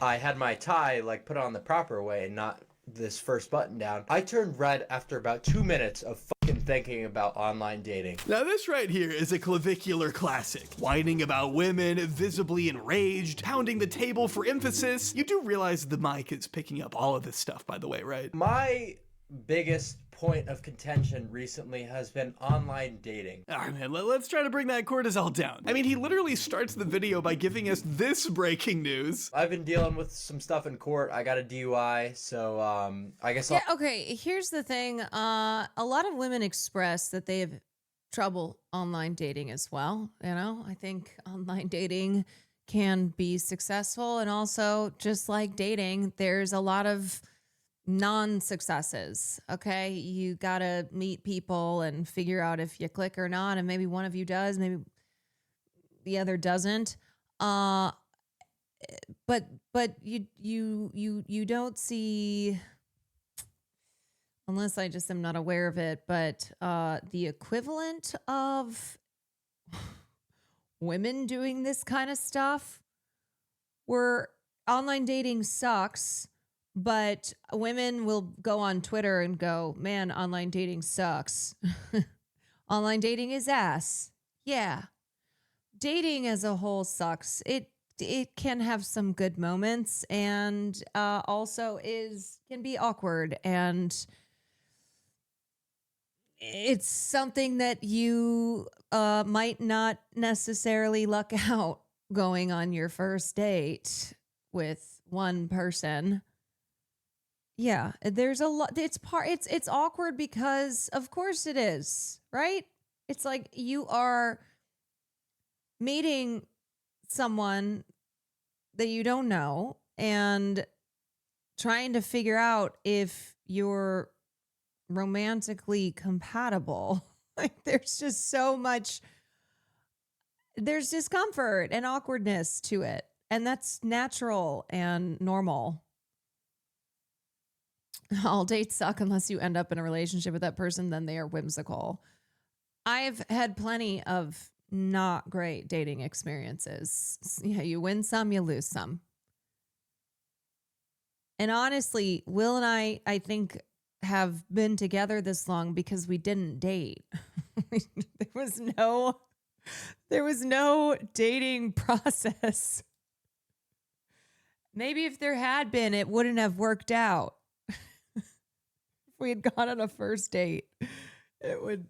I had my tie put on the proper way and not this first button down. I turned red after about 2 minutes of fucking thinking about online dating. Now this right here is a Clavicular classic. Whining about women, visibly enraged, pounding the table for emphasis. You do realize the mic is picking up all of this stuff, by the way, right? My biggest point of contention recently has been online dating. All right, man, let's try to bring that cortisol down. I mean, he literally starts the video by giving us this breaking news. I've been dealing with some stuff in court. I got a DUI, so I guess I'll... Yeah, okay, here's the thing. A lot of women express that they have trouble online dating as well. I think online dating can be successful, and also, just like dating, there's a lot of non-successes. Okay, you gotta meet people and figure out if you click or not, and maybe one of you does, maybe the other doesn't. But you don't see, unless I just am not aware of it, but the equivalent of women doing this kind of stuff, where online dating sucks. But women will go on Twitter and go, man, online dating sucks. Online dating is ass. Yeah. Dating as a whole sucks. It can have some good moments, and also can be awkward, and it's something that you might not necessarily luck out going on your first date with one person. Yeah, there's a lot. It's awkward because of course it is, right? It's like you are meeting someone that you don't know and trying to figure out if you're romantically compatible. Like there's just so much, there's discomfort and awkwardness to it, and that's natural and normal. All dates suck unless you end up in a relationship with that person, then they are whimsical. I've had plenty of not great dating experiences. Yeah, you win some, you lose some. And honestly, Will and I think, have been together this long because we didn't date. There was no dating process. Maybe if there had been, it wouldn't have worked out. We had gone on a first date, it would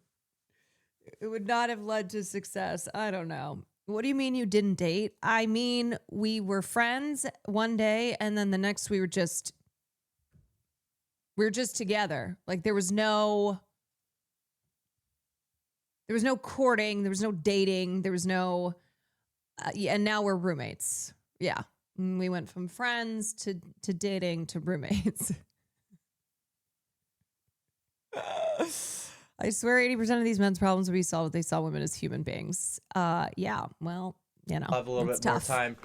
not have led to success. I don't know. What do you mean you didn't date? I mean, we were friends one day, and then the next we were just together. Like there was no courting, there was no dating, there was no and now we're roommates. Yeah. We went from friends to dating to roommates. I swear 80% of these men's problems would be solved if they saw women as human beings. Yeah, well, I'll have a little bit more time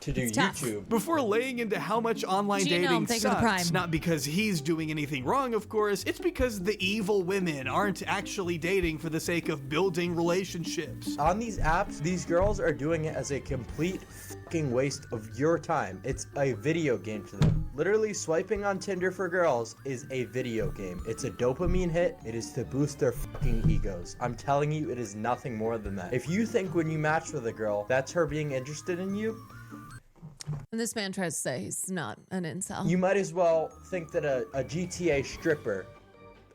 to do It's tough. YouTube. Before laying into how much online Genome, dating thank you for the sucks, Prime. not because he's doing anything wrong, of course, it's because the evil women aren't actually dating for the sake of building relationships. On these apps, these girls are doing it as a complete fucking waste of your time. It's a video game to them. Literally swiping on Tinder for girls is a video game. It's a dopamine hit. It is to boost their fucking egos. I'm telling you, it is nothing more than that. If you think when you match with a girl, that's her being interested in you, And this man tries to say he's not an incel. you might as well think that a GTA stripper,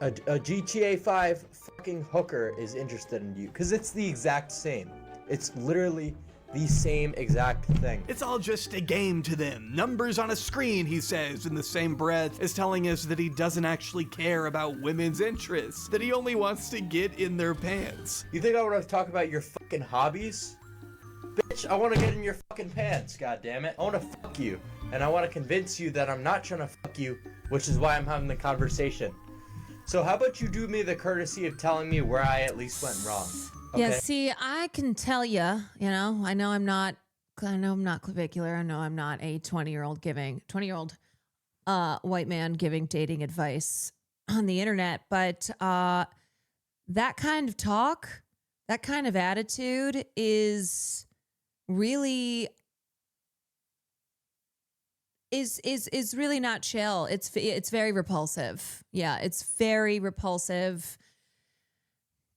a GTA 5 fucking hooker is interested in you, because it's the exact same. It's literally the same exact thing. It's all just a game to them. Numbers on a screen, he says, in the same breath as telling us that he doesn't actually care about women's interests, that he only wants to get in their pants. You think I want to talk about your fucking hobbies? Bitch, I want to get in your fucking pants, goddammit. I want to fuck you. And I want to convince you that I'm not trying to fuck you, which is why I'm having the conversation. So how about you do me the courtesy of telling me where I at least went wrong? Okay? Yeah, see, I can tell you, I know I'm not clavicular. I know I'm not a 20-year-old white man giving dating advice on the internet, but that kind of talk, that kind of attitude is really is really not chill. It's very repulsive. Yeah, it's very repulsive.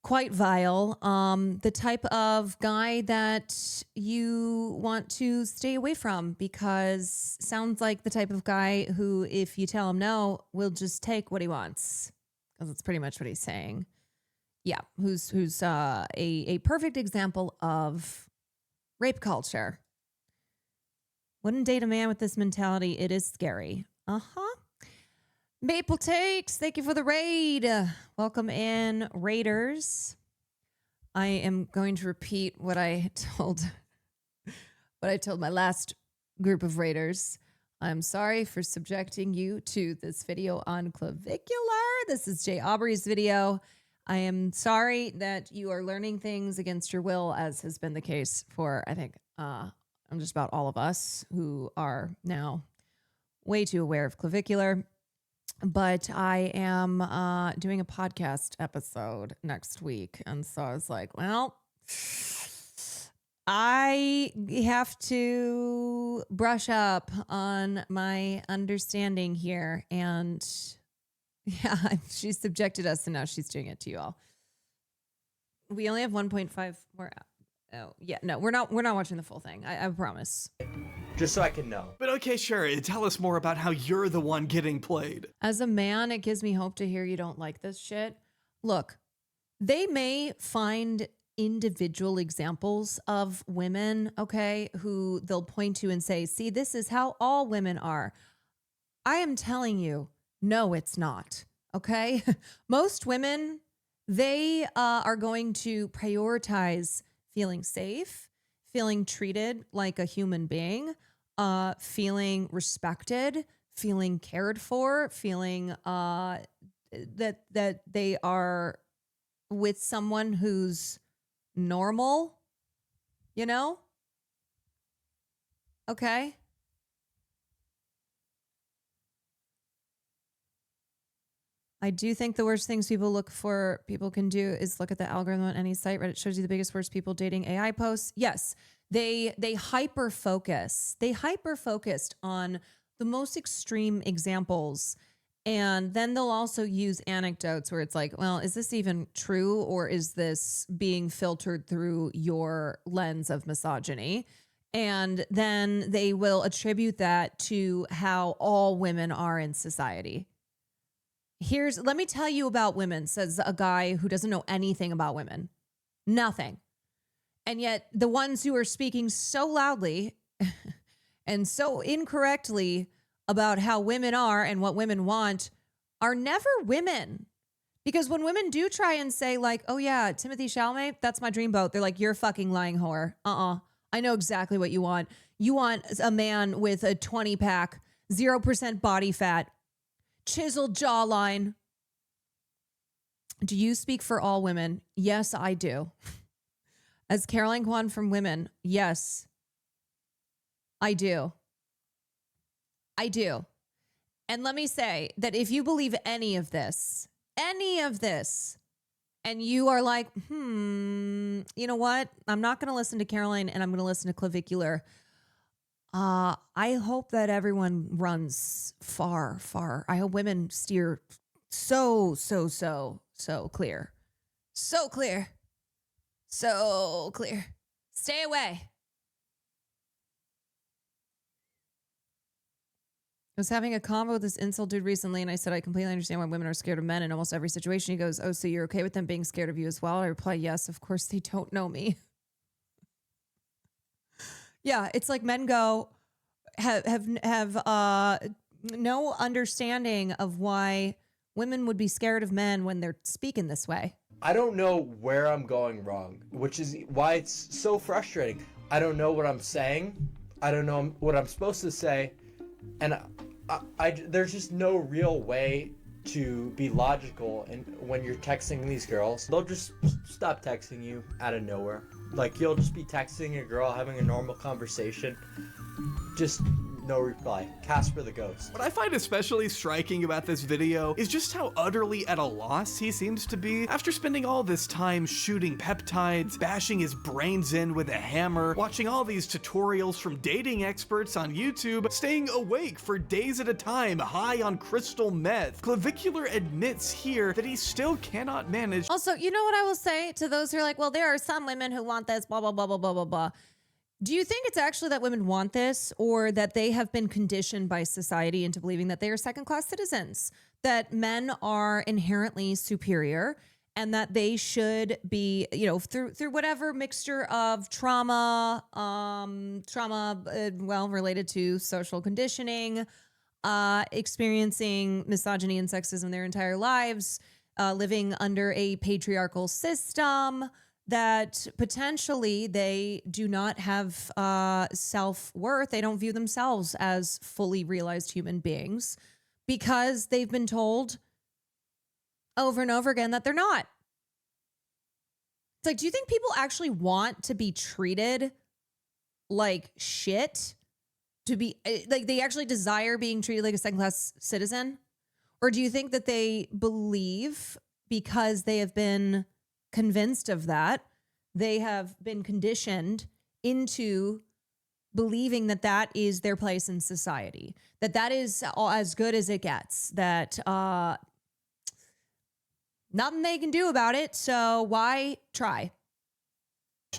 Quite vile. The type of guy that you want to stay away from, because sounds like the type of guy who, if you tell him no, will just take what he wants. Because that's pretty much what he's saying. Yeah, who's a perfect example of rape culture. Wouldn't date a man with this mentality. It is scary. Uh-huh. Maple Takes, thank you for the raid. Welcome in, Raiders. I am going to repeat what I told my last group of Raiders. I'm sorry for subjecting you to this video on clavicular. This is Jay Aubrey's video. I am sorry that you are learning things against your will, as has been the case for, I think, just about all of us who are now way too aware of clavicular. But I am doing a podcast episode next week. And so I was like, well, I have to brush up on my understanding here. And yeah, she subjected us, and now she's doing it to you all. We only have 1.5 more. Oh, yeah, no, we're not watching the full thing. I promise. Just so I can know. But okay, sure, tell us more about how you're the one getting played. As a man, it gives me hope to hear you don't like this shit. Look, they may find individual examples of women, okay, who they'll point to and say, see, this is how all women are. I am telling you, no, it's not, okay? Most women, they are going to prioritize feeling safe, feeling treated like a human being, feeling respected, feeling cared for, feeling that they are with someone who's normal, Okay. I do think the worst things people can do is look at the algorithm on any site. Reddit shows you the biggest, worst people dating AI posts. Yes, they hyper focus. They hyper focused on the most extreme examples. And then they'll also use anecdotes where it's like, well, is this even true, or is this being filtered through your lens of misogyny? And then they will attribute that to how all women are in society. Let me tell you about women, says a guy who doesn't know anything about women. Nothing. And yet the ones who are speaking so loudly and so incorrectly about how women are and what women want are never women. Because when women do try and say like, oh yeah, Timothée Chalamet, that's my dreamboat. They're like, you're a fucking lying whore. I know exactly what you want. You want a man with a 20-pack, 0% body fat, chiseled jawline. Do you speak for all women? Yes, I do. As Caroline Kwan from Women, yes, I do. I do. And let me say that if you believe any of this, and you are like, you know what? I'm not going to listen to Caroline and I'm going to listen to Clavicular. I hope that everyone runs far, far. I hope women steer so clear. So clear. So clear. Stay away. I was having a convo with this incel dude recently, and I said, I completely understand why women are scared of men in almost every situation. He goes, oh, so you're okay with them being scared of you as well? I reply, yes, of course they don't know me. Yeah, it's like men go, have no understanding of why women would be scared of men when they're speaking this way. I don't know where I'm going wrong, which is why it's so frustrating. I don't know what I'm saying. I don't know what I'm supposed to say. And there's just no real way to be logical. And when you're texting these girls, they'll just stop texting you out of nowhere. Like, you'll just be texting a girl, having a normal conversation, just no reply. Casper the Ghost. What I find especially striking about this video is just how utterly at a loss he seems to be after spending all this time shooting peptides, bashing his brains in with a hammer, watching all these tutorials from dating experts on YouTube, staying awake for days at a time, high on crystal meth. Clavicular admits here that he still cannot manage. Also, you know what I will say to those who are like, well, there are some women who want this, blah, blah, blah, blah, blah, blah, blah. Do you think it's actually that women want this, or that they have been conditioned by society into believing that they are second-class citizens, that men are inherently superior, and that they should be, you know, through whatever mixture of trauma, related to social conditioning, experiencing misogyny and sexism their entire lives, living under a patriarchal system, that potentially they do not have self-worth. They don't view themselves as fully realized human beings because they've been told over and over again that they're not. It's like, do you think people actually want to be treated like shit? To be like, they actually desire being treated like a second-class citizen? Or do you think that they believe, because they have been convinced of that, they have been conditioned into believing that that is their place in society, that is as good as it gets, that nothing they can do about it, so why try?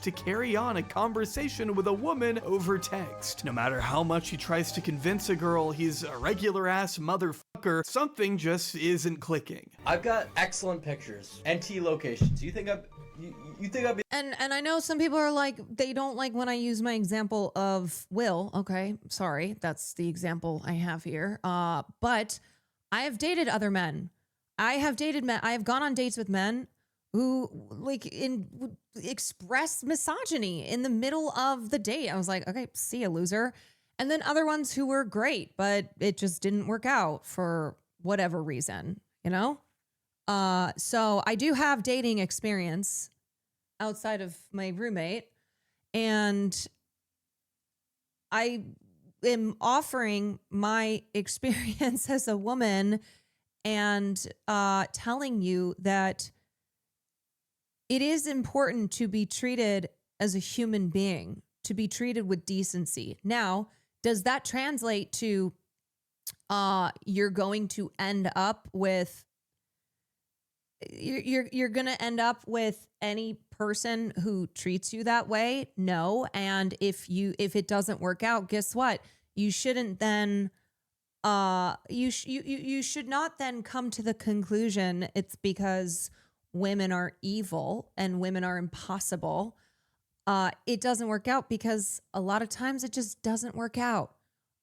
To carry on a conversation with a woman over text. No matter how much he tries to convince a girl he's a regular ass motherfucker, something just isn't clicking. I've got excellent pictures, NT locations. You think I'd be... And I know some people are like, they don't like when I use my example of Will. Okay, sorry, that's the example I have here. But I have dated other men. I have dated men. I have gone on dates with men who express misogyny in the middle of the date. I was like, okay, see ya, loser. And then other ones who were great, but it just didn't work out for whatever reason, you know? So I do have dating experience outside of my roommate, and I am offering my experience as a woman and telling you that it is important to be treated as a human being, to be treated with decency. Now, does that translate to you're going to end up with you're going to end up with any person who treats you that way? No. And if it doesn't work out, guess what? You shouldn't then you should not then come to the conclusion it's because women are evil and women are impossible. It doesn't work out because a lot of times it just doesn't work out.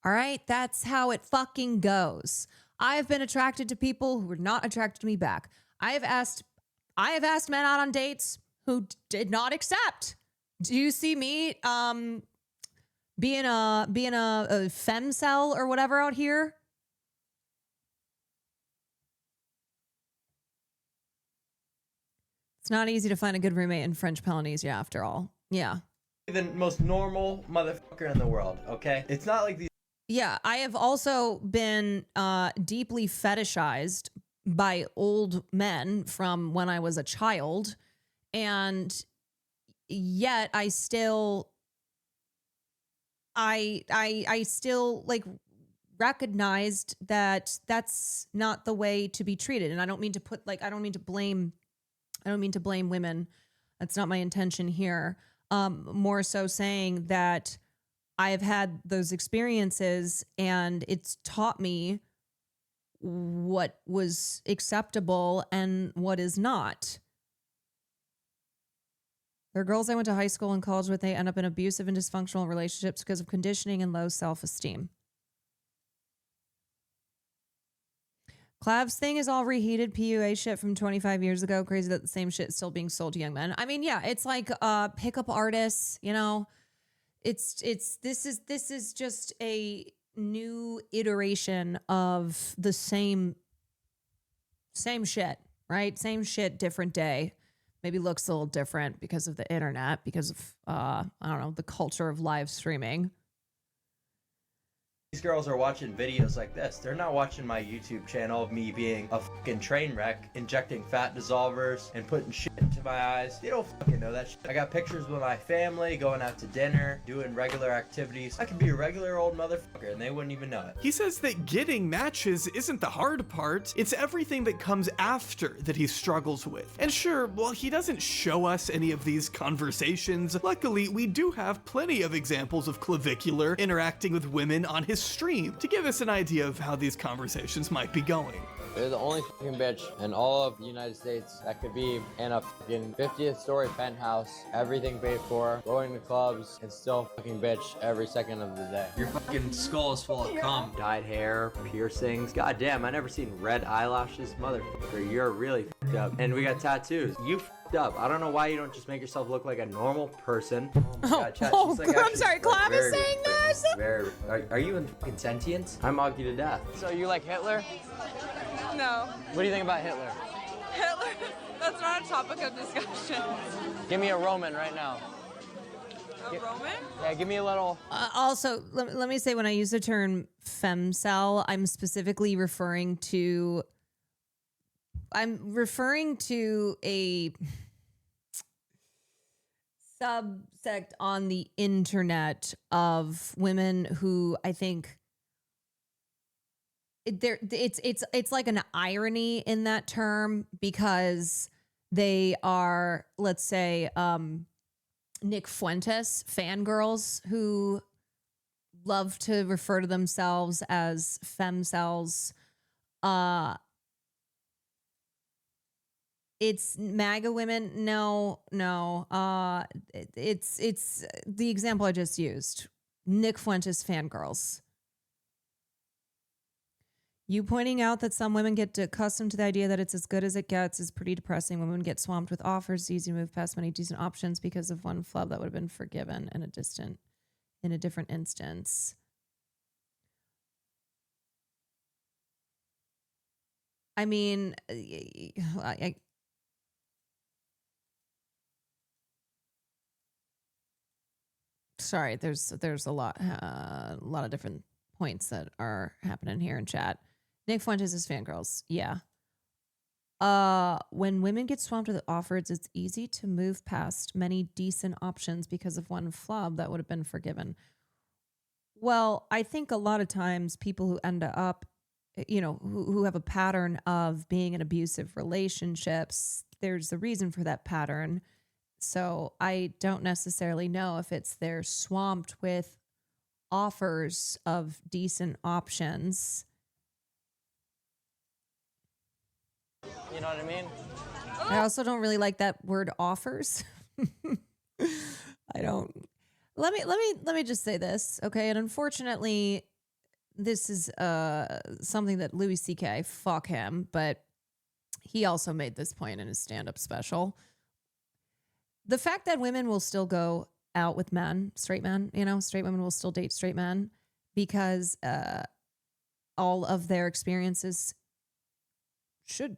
All right. That's how it fucking goes. I have been attracted to people who were not attracted to me back. I have asked men out on dates who did not accept. Do you see me being a femcel or whatever out here? It's not easy to find a good roommate in French Polynesia after all. Yeah. the most normal motherfucker in the world, okay? It's not like these. Yeah, I have also been deeply fetishized by old men from when I was a child, and yet I still like recognized that that's not the way to be treated. And I don't mean to put like I don't mean to blame women. That's not my intention here. More so saying that I have had those experiences and it's taught me what was acceptable and what is not. There are girls I went to high school and college with, they end up in abusive and dysfunctional relationships because of conditioning and low self-esteem. Clav's thing is all reheated PUA shit from 25 years ago. Crazy that the same shit is still being sold to young men. I mean, yeah, it's like pickup artists, you know. This is just a new iteration of the same shit, right? Same shit, different day. Maybe looks a little different because of the internet, because of I don't know, the culture of live streaming. These girls are watching videos like this. They're not watching my YouTube channel of me being a fucking train wreck, injecting fat dissolvers and putting shit into my eyes. They don't fucking know that shit. I got pictures with my family, going out to dinner, doing regular activities. I could be a regular old motherfucker and they wouldn't even know it. He says that getting matches isn't the hard part, it's everything that comes after that he struggles with. And sure, while he doesn't show us any of these conversations, luckily we do have plenty of examples of Clavicular interacting with women on his stream to give us an idea of how these conversations might be going. They're the only fucking bitch in all of the United States that could be in a fucking 50th story penthouse, everything paid for, going to clubs, and still fucking bitch every second of the day. Your fucking skull is full of cum. Dyed hair, piercings. God damn, I never seen red eyelashes. Motherfucker, you're really fucked up. And we got tattoos. You fucked up. I don't know why you don't just make yourself look like a normal person. Oh, God, chat, she's like I'm sorry, Clav is saying this? Are you in fucking sentient? I mock you to death. So you like Hitler? No. What do you think about Hitler? Hitler, that's not a topic of discussion. Give me a Roman right now. A Roman? Yeah, give me a little. Also, let me say, when I use the term femcel, I'm specifically referring to a subsect on the internet of women who I think it's like an irony in that term, because they are, let's say, Nick Fuentes fangirls who love to refer to themselves as femcels. It's MAGA women. No. It's the example I just used. Nick Fuentes fangirls. You pointing out that some women get accustomed to the idea that it's as good as it gets is pretty depressing. Women get swamped with offers, easy to move past many decent options because of one flub that would have been forgiven in a different instance. I mean, sorry, there's a lot of different points that are happening here in chat. Nick Fuentes is fangirls. Yeah. When women get swamped with offers, it's easy to move past many decent options because of one flub that would have been forgiven. Well, I think a lot of times people who end up, who have a pattern of being in abusive relationships, there's a reason for that pattern. So I don't necessarily know if it's they're swamped with offers of decent options. You know what I mean? I also don't really like that word offers. I don't. Let me just say this, okay? And unfortunately, this is something that Louis C.K., fuck him, but he also made this point in his stand-up special. The fact that women will still go out with men, straight men, straight women will still date straight men because all of their experiences should,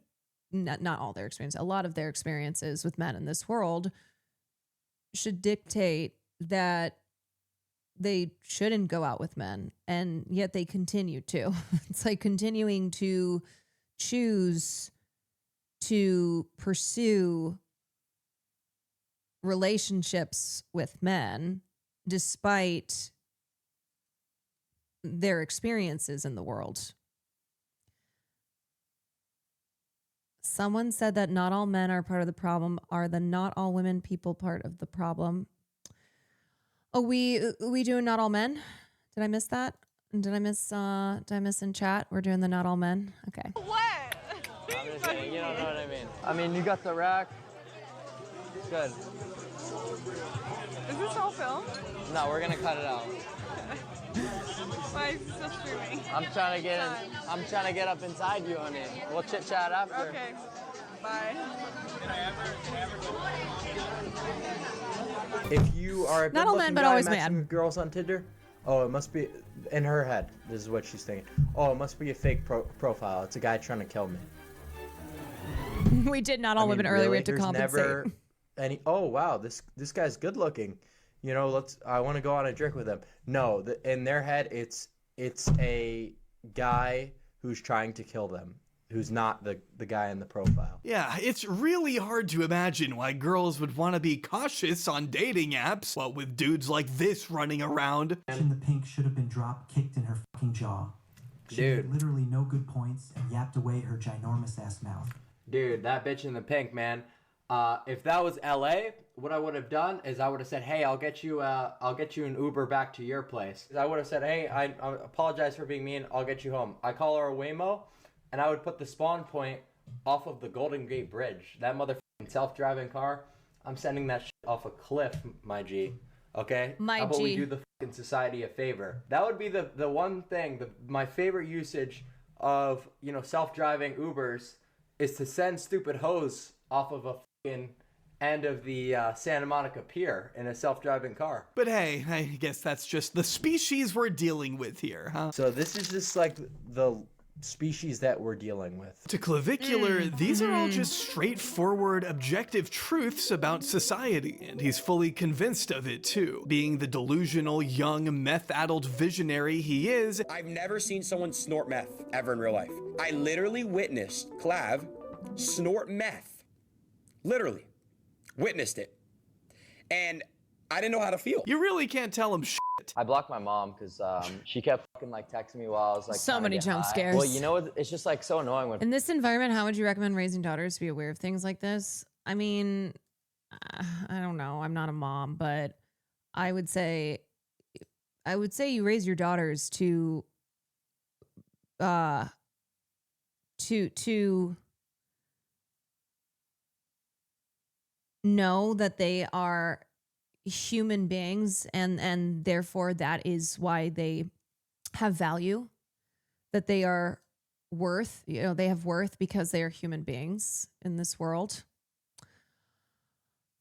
not all their experiences, a lot of their experiences with men in this world should dictate that they shouldn't go out with men, and yet they continue to. It's like continuing to choose to pursue relationships with men despite their experiences in the world. Someone said that not all men are part of the problem. Are the not all women people part of the problem? Oh, we doing not all men? Did I miss that? Did I miss in chat? We're doing the not all men. Okay. What? I'm just kidding, you don't know what I mean. I mean, you got the rack. It's good. Is this all filmed? No, we're gonna cut it out. Why is this still streaming? I'm trying to get up inside you, honey. We'll chit chat after. Okay. Bye. If you are a Not all good-looking men, but guy always matching mad. with girls on Tinder, oh, it must be in her head. This is what she's thinking. Oh, it must be a fake profile. It's a guy trying to kill me. We did not all women earlier. We have to There's compensate. never any. Oh wow, this guy's good looking. You know, I want to go on a drink with him. No, in their head, it's a guy who's trying to kill them, who's not the guy in the profile. Yeah, it's really hard to imagine why girls would want to be cautious on dating apps, what with dudes like this running around. In the pink should have been drop kicked in her fucking jaw. She Dude. made literally no good points and yapped away her ginormous ass mouth. Dude, that bitch in the pink, man. If that was LA, what I would have done is I would have said, "Hey, I'll get you an Uber back to your place." I would have said, "Hey, I apologize for being mean. I'll get you home." I call her a Waymo, and I would put the spawn point off of the Golden Gate Bridge. That motherfucking self-driving car, I'm sending that shit off a cliff, my G. Okay? My How about we G. do the fucking society a favor? That would be the one thing, my favorite usage of, self-driving Ubers is to send stupid hoes off of a fucking end of the Santa Monica Pier in a self-driving car. But hey, I guess that's just the species we're dealing with here, huh? So this is just like the species that we're dealing with. To Clavicular, these are all just straightforward, objective truths about society, and he's fully convinced of it too. Being the delusional, young, meth-addled visionary he is, I've never seen someone snort meth ever in real life. I literally witnessed Clav snort meth. Literally. Witnessed it. And I didn't know how to feel. You really can't tell him shit. I blocked my mom because she kept fucking texting me while I was So trying to many get jump high. scares. Well, it's just so annoying when In this environment, how would you recommend raising daughters to be aware of things like this? I mean, I don't know. I'm not a mom, but I would say you raise your daughters to know that they are human beings, and therefore that is why they have value, that they are worth, they have worth because they are human beings in this world.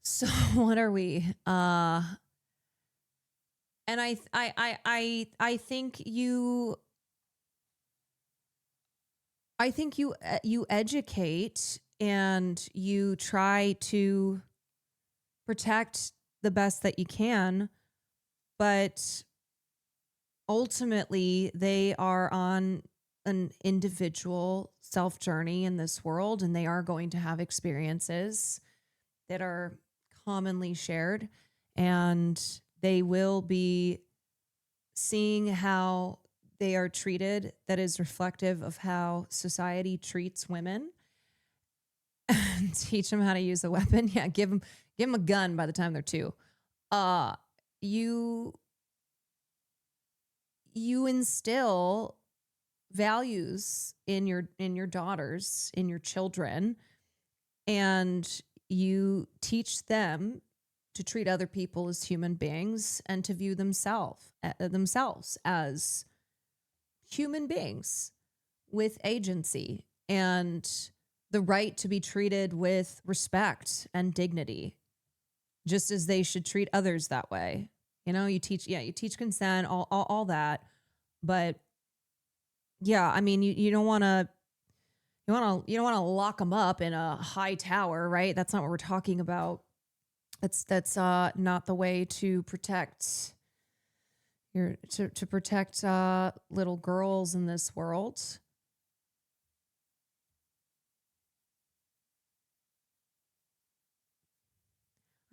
So what are we? And I think you educate and you try to protect the best that you can, but ultimately they are on an individual self journey in this world, and they are going to have experiences that are commonly shared, and they will be seeing how they are treated that is reflective of how society treats women. Teach them how to use a weapon. Yeah, give them a gun by the time they're 2. You instill values in your daughters, in your children, and you teach them to treat other people as human beings and to view themselves as human beings with agency and the right to be treated with respect and dignity, just as they should treat others that way. You teach consent, all that. But yeah, I mean, you don't want to lock them up in a high tower, right? That's not what we're talking about. That's not the way to protect to protect little girls in this world.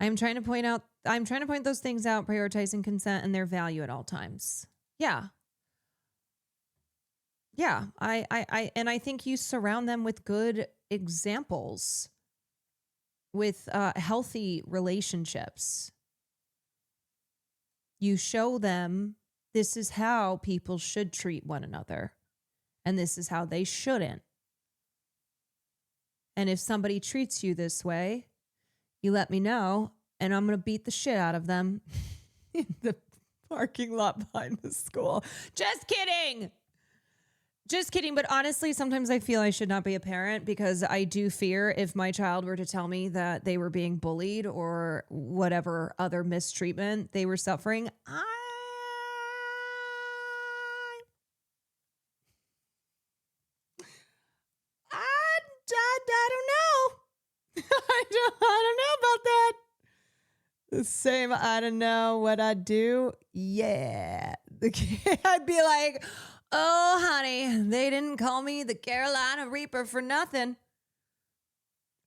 I'm trying to point those things out, prioritizing consent and their value at all times. Yeah. Yeah, I think you surround them with good examples, with healthy relationships. You show them this is how people should treat one another, and this is how they shouldn't. And if somebody treats you this way, you let me know, and I'm going to beat the shit out of them in the parking lot behind the school. Just kidding. Just kidding. But honestly, sometimes I feel I should not be a parent, because I do fear if my child were to tell me that they were being bullied or whatever other mistreatment they were suffering, I don't know. I don't know about that. The same, I don't know what I'd do. Yeah. I'd be like, oh, honey, they didn't call me the Carolina Reaper for nothing.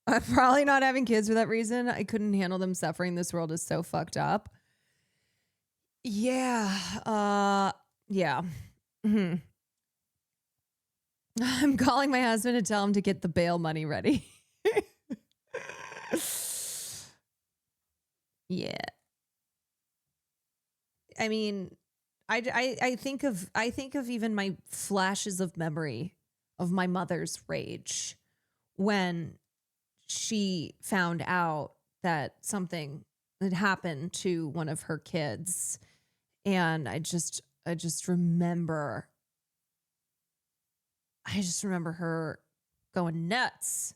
I'm probably not having kids for that reason. I couldn't handle them suffering. This world is so fucked up. Yeah. Yeah. Mm-hmm. I'm calling my husband to tell him to get the bail money ready. Yeah. I mean, I think of even my flashes of memory of my mother's rage when she found out that something had happened to one of her kids. And I just remember her going nuts.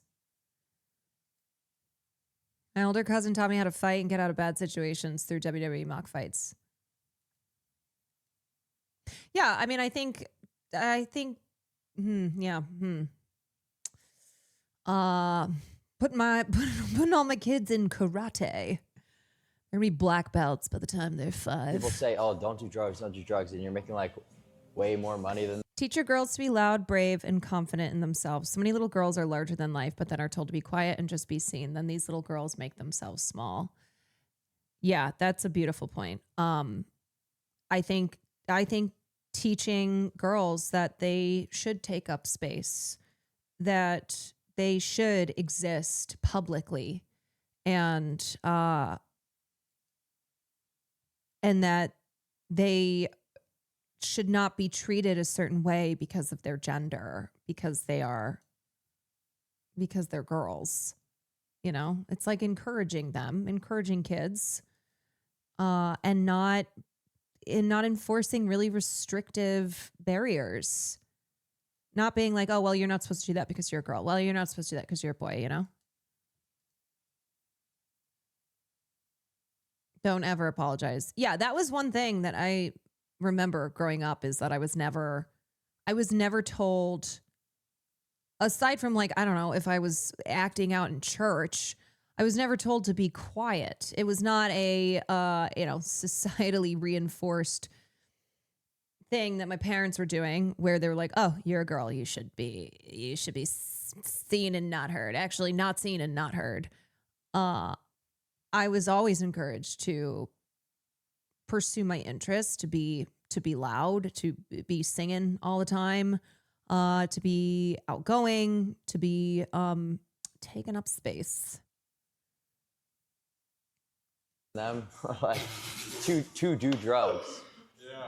My older cousin taught me how to fight and get out of bad situations through WWE mock fights. Yeah, I mean, I think, yeah. Putting all my kids in karate. They're gonna be black belts by the time they're 5. People say, oh, don't do drugs, and you're making like way more money than. Teach your girls to be loud, brave, and confident in themselves. So many little girls are larger than life, but then are told to be quiet and just be seen. Then these little girls make themselves small. Yeah, that's a beautiful point. I think teaching girls that they should take up space, that they should exist publicly, and that they should not be treated a certain way because of their gender, because they're girls. You know, it's like encouraging kids, and not enforcing really restrictive barriers. Not being like, oh, well, you're not supposed to do that because you're a girl. Well, you're not supposed to do that because you're a boy, you know? Don't ever apologize. Yeah, that was one thing that I remember growing up, is that I was never told, aside from like, I don't know, if I was acting out in church, I was never told to be quiet. It was not a, societally reinforced thing that my parents were doing, where they were like, oh, you're a girl, you should be seen and not heard. Actually, not seen and not heard. I was always encouraged to pursue my interests, to be loud, to be singing all the time, to be outgoing, to be taking up space. Them like to do drugs.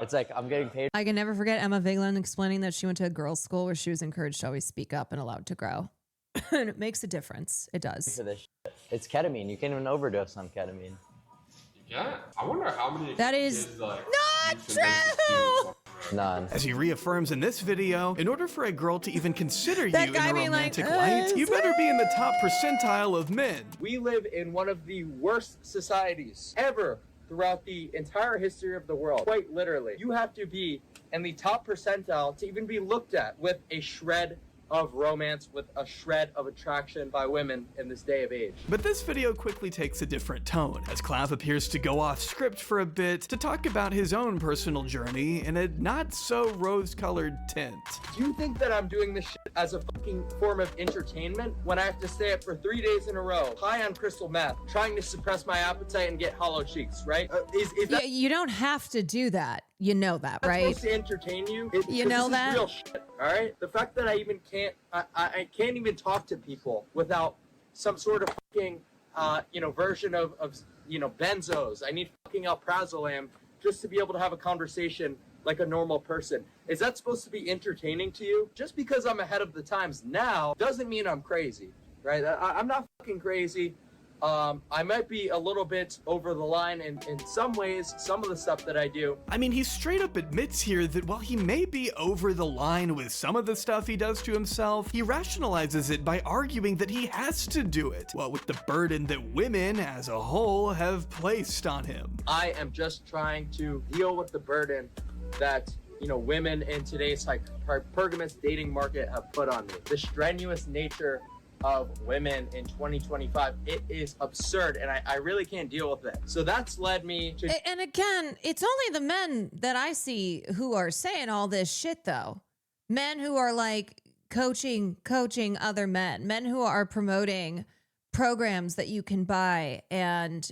It's like, I'm getting paid. I can never forget Emma Vigeland explaining that she went to a girls' school where she was encouraged to always speak up and allowed to grow. And it makes a difference. It does. For this shit. It's ketamine. You can't even overdose on ketamine. Yeah, I wonder how many. That is kids, like, not true. None. As he reaffirms in this video, in order for a girl to even consider you That in guy a being like, romantic light, you better be in the top percentile of men. We live in one of the worst societies ever throughout the entire history of the world. Quite literally. You have to be in the top percentile to even be looked at with a shred of romance with a shred of attraction by women in this day of age. But this video quickly takes a different tone, as Clav appears to go off script for a bit to talk about his own personal journey in a not so rose-colored tint. Do you think that I'm doing this shit as a fucking form of entertainment when I have to stay up for 3 days in a row, high on crystal meth, trying to suppress my appetite and get hollow cheeks, right? Is that You don't have to do that. You know that, right? supposed to entertain you? You know this that? is real shit, all right? The fact that I even can't, I can't even talk to people without some sort of fucking, version of benzos. I need fucking alprazolam just to be able to have a conversation like a normal person. Is that supposed to be entertaining to you? Just because I'm ahead of the times now doesn't mean I'm crazy, right? I'm not fucking crazy. I might be a little bit over the line in some ways, some of the stuff that I do. I mean, he straight up admits here that while he may be over the line with some of the stuff he does to himself, he rationalizes it by arguing that he has to do it, what with the burden that women as a whole have placed on him. I am just trying to deal with the burden that women in today's hypergamous dating market have put on me. The strenuous nature of women in 2025, it is absurd, and I really can't deal with it. So that's led me to... And again, it's only the men that I see who are saying all this shit, though. Men who are like coaching other men who are promoting programs that you can buy and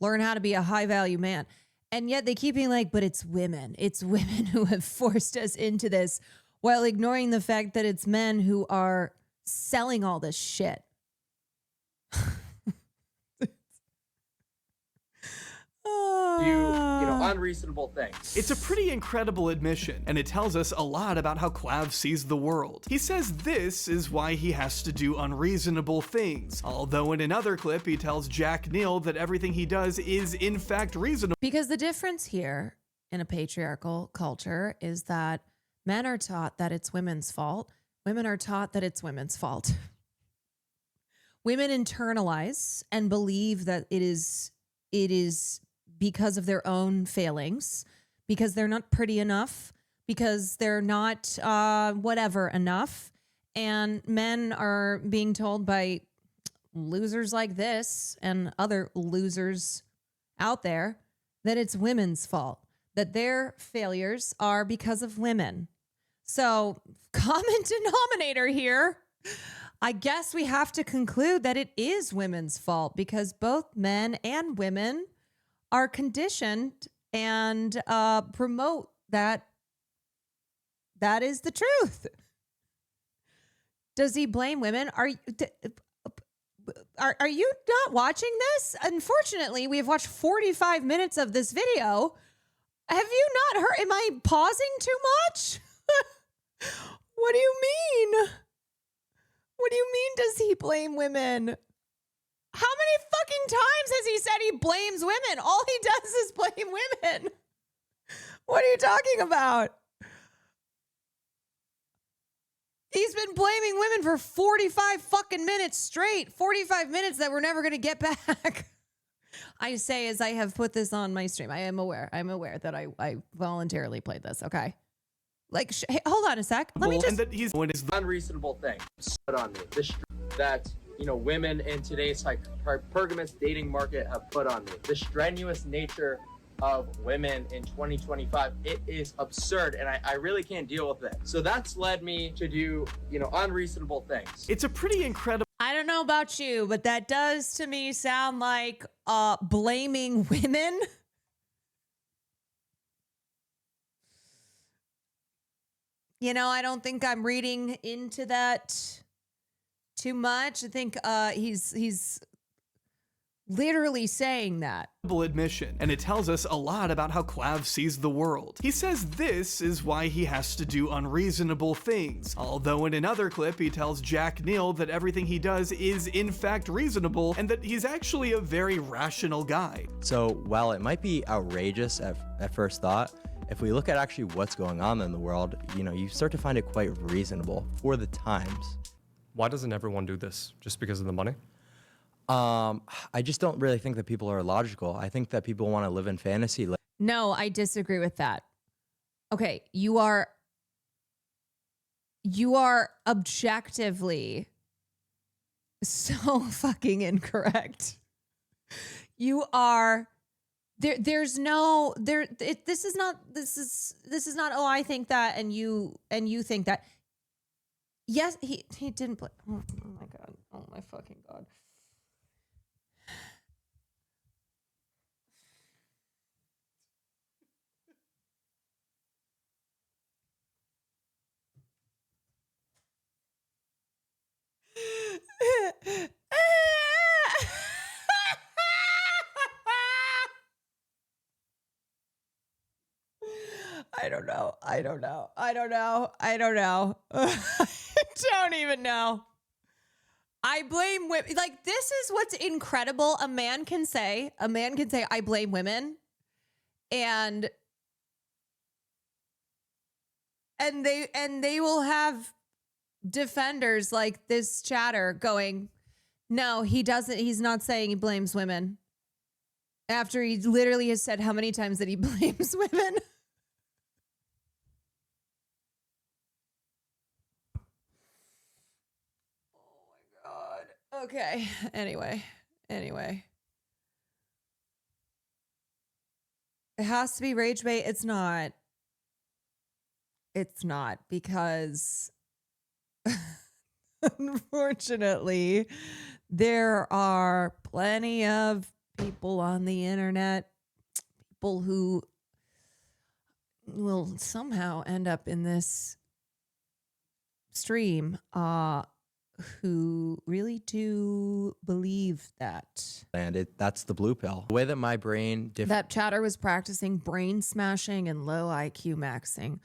learn how to be a high value man. And yet they keep being like, but it's women who have forced us into this, while ignoring the fact that it's men who are selling all this shit. Unreasonable things. It's a pretty incredible admission, and it tells us a lot about how Clav sees the world. He says this is why he has to do unreasonable things, although in another clip he tells Jack Neal that everything he does is in fact reasonable. Because the difference here in a patriarchal culture is that men are taught that it's women's fault. Women are taught that it's women's fault. Women internalize and believe that it is because of their own failings, because they're not pretty enough, because they're not whatever enough. And men are being told by losers like this and other losers out there that it's women's fault, that their failures are because of women. So, common denominator here. I guess we have to conclude that it is women's fault because both men and women are conditioned and promote that is the truth. Does he blame women? Are you not watching this? Unfortunately, we have watched 45 minutes of this video. Have you not heard? Am I pausing too much? What do you mean? What do you mean, does he blame women? How many fucking times has he said he blames women? All he does is blame women. What are you talking about? He's been blaming women for 45 fucking minutes straight. 45 minutes that we're never going to get back. I say as I have put this on my stream. I am aware. I'm aware that I voluntarily played this. Okay. Like, hey, hold on a sec. Let me just... And that he's one is unreasonable thing put on me. That women in today's hypergamous dating market have put on me. The strenuous nature of women in 2025, it is absurd, and I really can't deal with it. So that's led me to do unreasonable things. It's a pretty incredible... I don't know about you, but that does to me sound like blaming women. I don't think I'm reading into that too much. I think he's literally saying that. Admission, and it tells us a lot about how Clav sees the world. He says this is why he has to do unreasonable things, although in another clip he tells Jack Neal that everything he does is in fact reasonable and that he's actually a very rational guy. So while it might be outrageous at first thought, if we look at actually what's going on in the world, you start to find it quite reasonable for the times. Why doesn't everyone do this? Just because of the money? I just don't really think that people are logical. I think that people want to live in fantasy. No, I disagree with that. Okay, you are You are objectively so fucking incorrect. You are this is not oh, I think that and you think that. Yes, he didn't play. Oh my god. Oh my fucking god. I don't know. I don't even know. I blame women. Like, this is what's incredible. A man can say, I blame women. And they will have defenders like this chatter going, no, he doesn't. He's not saying he blames women. After he literally has said how many times that he blames women. Okay. Anyway. It has to be rage bait. It's not because unfortunately there are plenty of people on the internet, people who will somehow end up in this stream, who really do believe that. And that's the blue pill. The way that my brain... That chatter was practicing brain smashing and low IQ maxing.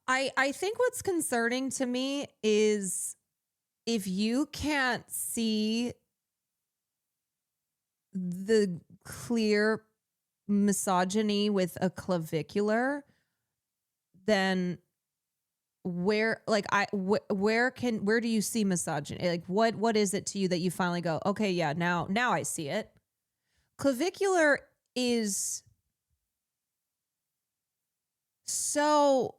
I think what's concerning to me is if you can't see the clear misogyny with a clavicular, then... where do you see misogyny? Like what is it to you that you finally go, okay, yeah, now I see it. Clavicular is so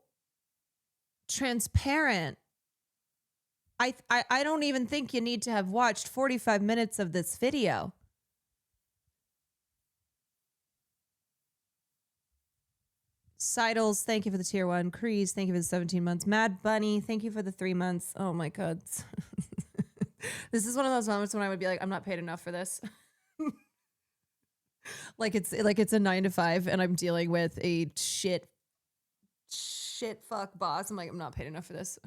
transparent. I don't even think you need to have watched 45 minutes of this video. Seidels, thank you for the tier 1. Crease, thank you for the 17 months. Mad Bunny, thank you for the 3 months. Oh my god. This is one of those moments when I would be like, I'm not paid enough for this. like it's a 9 to 5 and I'm dealing with a shit fuck boss. I'm like, I'm not paid enough for this.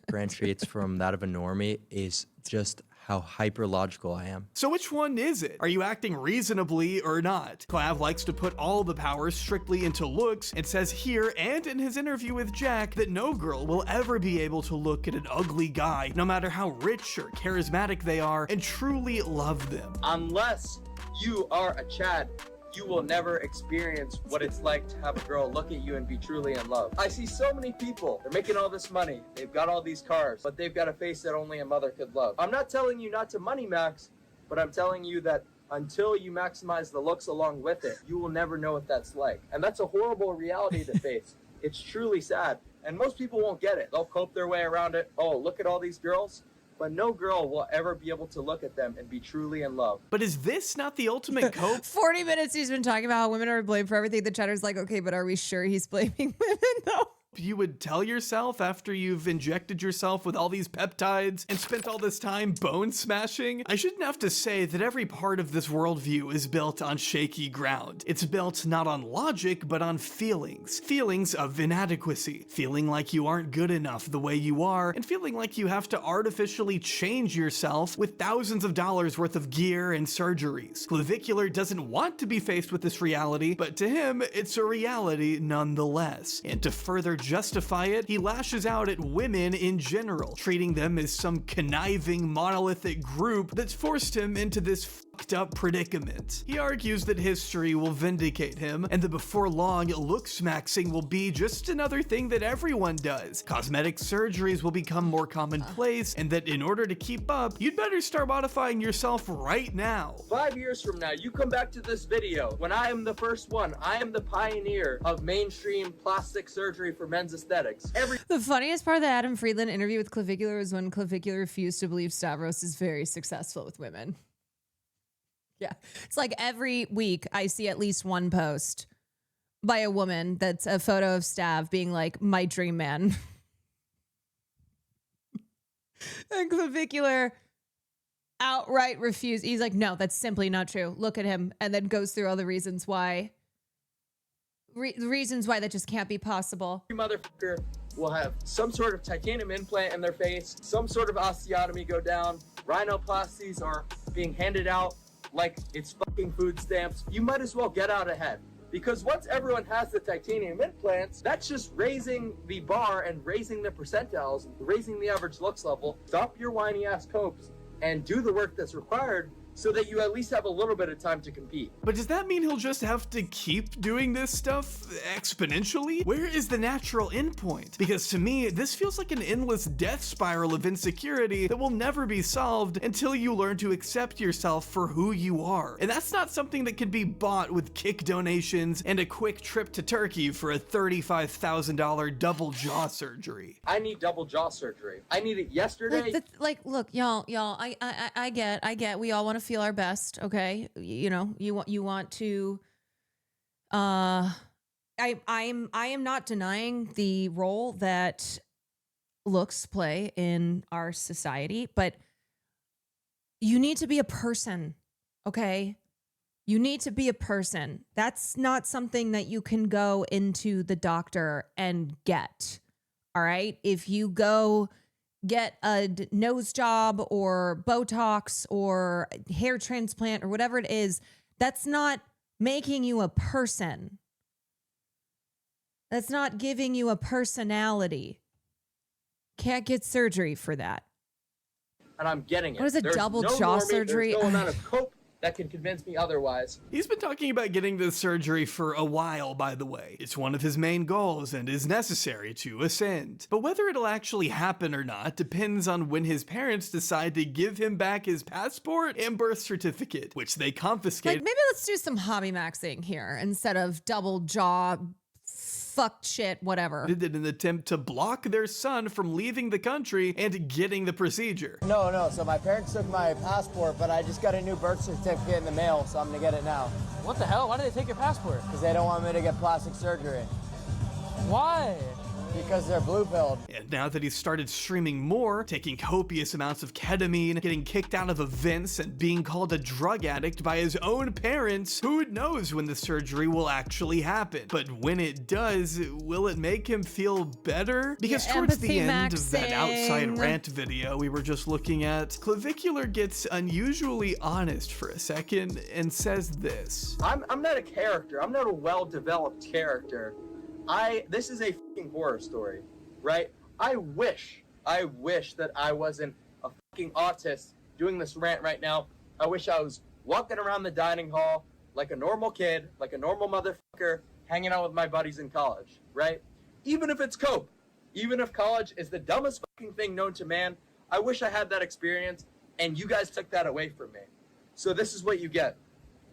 differentiates from that of a normie is just how hyper logical I am. So which one is it? Are you acting reasonably or not? Clav likes to put all the power strictly into looks and says here and in his interview with Jack that no girl will ever be able to look at an ugly guy, no matter how rich or charismatic they are, and truly love them. Unless you are a Chad, you will never experience what it's like to have a girl look at you and be truly in love. I see so many people, they're making all this money, they've got all these cars, but they've got a face that only a mother could love. I'm not telling you not to money max, but I'm telling you that until you maximize the looks along with it, you will never know what that's like. And that's a horrible reality to face. It's truly sad. And most people won't get it. They'll cope their way around it. Oh, look at all these girls. But no girl will ever be able to look at them and be truly in love. But is this not the ultimate cope? 40 minutes he's been talking about how women are blamed for everything. The chatter's like, okay, but are we sure he's blaming women though? You would tell yourself after you've injected yourself with all these peptides and spent all this time bone smashing? I shouldn't have to say that every part of this worldview is built on shaky ground. It's built not on logic, but on feelings. Feelings of inadequacy. Feeling like you aren't good enough the way you are, and feeling like you have to artificially change yourself with thousands of dollars worth of gear and surgeries. Clavicular doesn't want to be faced with this reality, but to him, it's a reality nonetheless. And to further justify it, he lashes out at women in general, treating them as some conniving monolithic group that's forced him into this fucked up predicament. He argues that history will vindicate him, and that before long, looks maxing will be just another thing that everyone does. Cosmetic surgeries will become more commonplace, and that in order to keep up, you'd better start modifying yourself right now. 5 years from now, you come back to this video when I am the first one. I am the pioneer of mainstream plastic surgery for men's aesthetics. The funniest part of the Adam Friedland interview with Clavicular was when Clavicular refused to believe Stavros is very successful with women. Yeah. It's like every week I see at least one post by a woman that's a photo of Stav being like, my dream man. And Clavicular outright refused. He's like, no, that's simply not true. Look at him. And then goes through all the reasons why. The reasons why that just can't be possible. Every motherfucker will have some sort of titanium implant in their face, some sort of osteotomy go down. Rhinoplasties are being handed out like it's fucking food stamps. You might as well get out ahead. Because once everyone has the titanium implants, that's just raising the bar and raising the percentiles, raising the average looks level. Stop your whiny ass copes and do the work that's required so that you at least have a little bit of time to compete. But does that mean he'll just have to keep doing this stuff exponentially? Where is the natural endpoint? Because to me, this feels like an endless death spiral of insecurity that will never be solved until you learn to accept yourself for who you are. And that's not something that can be bought with kick donations and a quick trip to Turkey for a $35,000 double jaw surgery. I need double jaw surgery. I need it yesterday. Look, y'all, I get, we all want to feel our best, okay? You know, you want to, I am not denying the role that looks play in our society, but you need to be a person, okay? You need to be a person. That's not something that you can go into the doctor and get, all right? If you go get a nose job or Botox or hair transplant or whatever it is, that's not making you a person. That's not giving you a personality. Can't get surgery for that. And I'm getting it. What is a There's double no jaw normie, surgery? There's no amount of cope that can convince me otherwise. He's been talking about getting this surgery for a while, by the way. It's one of his main goals and is necessary to ascend. But whether it'll actually happen or not depends on when his parents decide to give him back his passport and birth certificate, which they confiscated. Like, maybe let's do some hobby maxing here instead of double jaw fucked shit, whatever. Did an attempt to block their son from leaving the country and getting the procedure. No, so my parents took my passport, but I just got a new birth certificate in the mail, so I'm gonna get it now. What the hell? Why did they take your passport? Because they don't want me to get plastic surgery. Why? Because they're blue-pilled. And now that he's started streaming more, taking copious amounts of ketamine, getting kicked out of events, and being called a drug addict by his own parents, who knows when the surgery will actually happen? But when it does, will it make him feel better? Because towards the end of that outside rant video we were just looking at, Clavicular gets unusually honest for a second and says this. I'm not a character. I'm not a well-developed character. This is a fucking horror story, right? I wish that I wasn't a fucking autist doing this rant right now. I wish I was walking around the dining hall like a normal kid, like a normal motherfucker, hanging out with my buddies in college, right? Even if it's cope, even if college is the dumbest fucking thing known to man, I wish I had that experience, and you guys took that away from me. So this is what you get.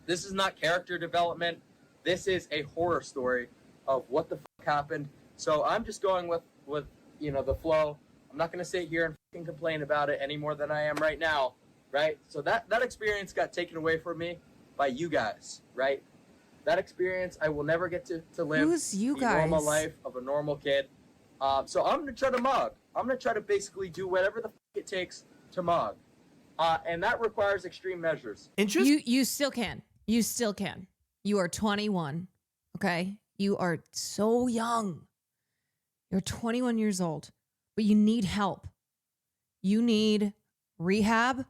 This is not character development. This is a horror story of what the fuck happened. So I'm just going with you know, the flow. I'm not gonna sit here and fucking complain about it any more than I am right now, right? So that experience got taken away from me by you guys, right? That experience I will never get to live. Who's you the guys? normal life of a normal kid. So I'm gonna try to mug. I'm gonna try to basically do whatever the fuck it takes to mug. And that requires extreme measures. And just you still can. You still can. You are 21, okay? You are so young. You're 21 years old, but you need help. You need rehab.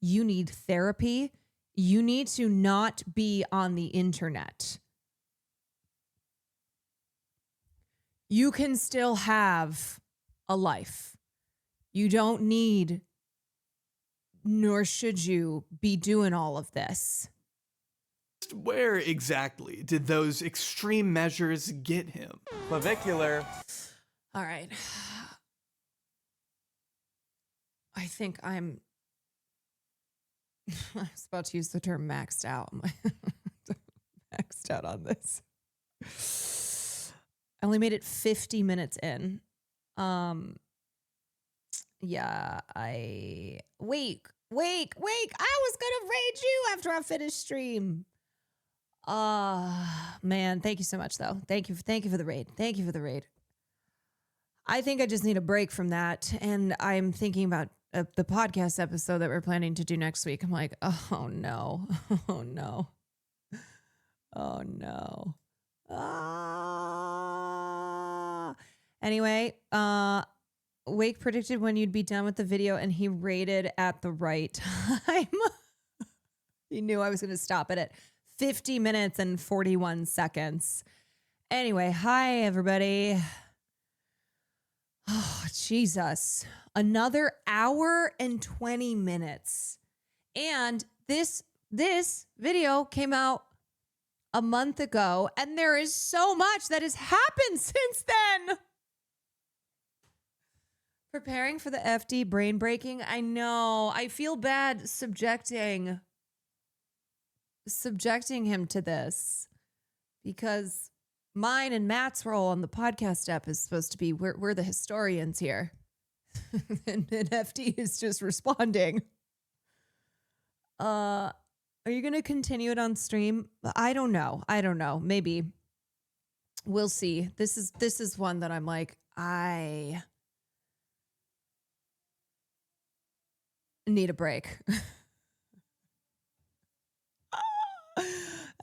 You need therapy. You need to not be on the internet. You can still have a life. You don't need nor should you be doing all of this. Where exactly did those extreme measures get him? Clavicular. All right. I think I was about to use the term maxed out. Maxed out on this. I only made it 50 minutes in. Yeah, wait. I was gonna raid you after I finished stream. Man, thank you so much though. Thank you for the raid. Thank you for the raid. I think I just need a break from that, and I'm thinking about the podcast episode that we're planning to do next week. I'm like, oh no, oh no, oh no. Anyway, Wake predicted when you'd be done with the video, and he rated at the right time. He knew I was going to stop it at 50 minutes and 41 seconds. Anyway, hi, everybody. Oh, Jesus. Another hour and 20 minutes. And this video came out a month ago, and there is so much that has happened since then. Preparing for the FD brain breaking. I know. I feel bad subjecting him to this, because mine and Matt's role on the podcast app is supposed to be we're the historians here. and FD is just responding. Are you going to continue it on stream? I don't know. Maybe. We'll see. This is one that I'm like, I need a break.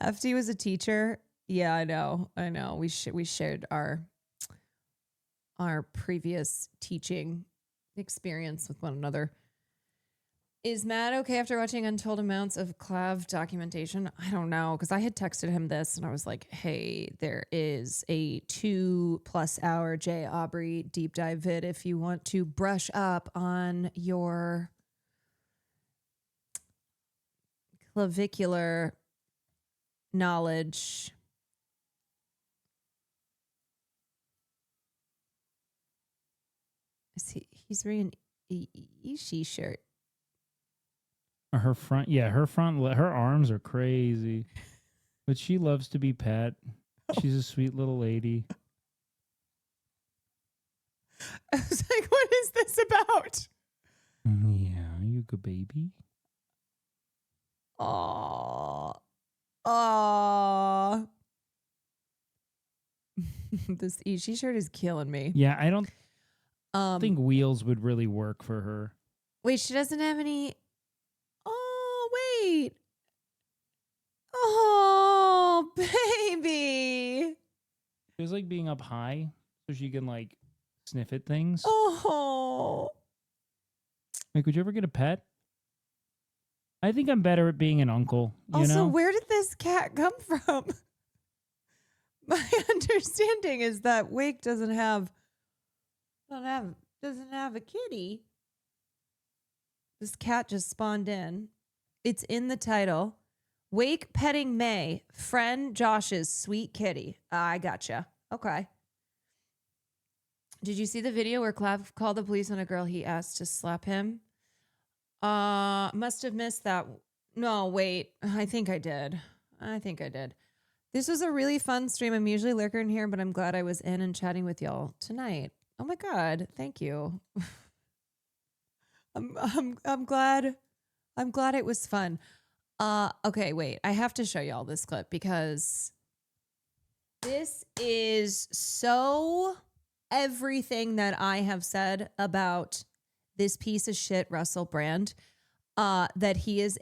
FD was a teacher. Yeah, I know. We shared our previous teaching experience with one another. Is Matt okay after watching untold amounts of Clav documentation? I don't know, because I had texted him this and I was like, hey, there is a 2+ hour Jay Aubrey deep dive vid if you want to brush up on your clavicular knowledge. He's wearing an Ishi shirt. Her arms are crazy, but she loves to be pet. She's a sweet little lady. I was like, what is this about? Yeah, you good baby. Aww. This Ishi shirt is killing me. Yeah, I don't think wheels would really work for her. Wait, she doesn't have any. Oh, wait. Oh, baby. It was like being up high so she can like sniff at things. Oh. Like, would you ever get a pet? I think I'm better at being an uncle. You know? Where did this cat come from? My understanding is that Wake doesn't have a kitty. This cat just spawned in. It's in the title. Wake petting May, friend Josh's sweet kitty. I gotcha. Okay. Did you see the video where Clav called the police on a girl he asked to slap him? Must have missed that. No, wait. I think I did. This was a really fun stream. I'm usually lurking here, but I'm glad I was in and chatting with y'all tonight. Oh my God. Thank you. I'm glad it was fun. Okay, wait. I have to show y'all this clip because this is so everything that I have said about this piece of shit Russell Brand, that he is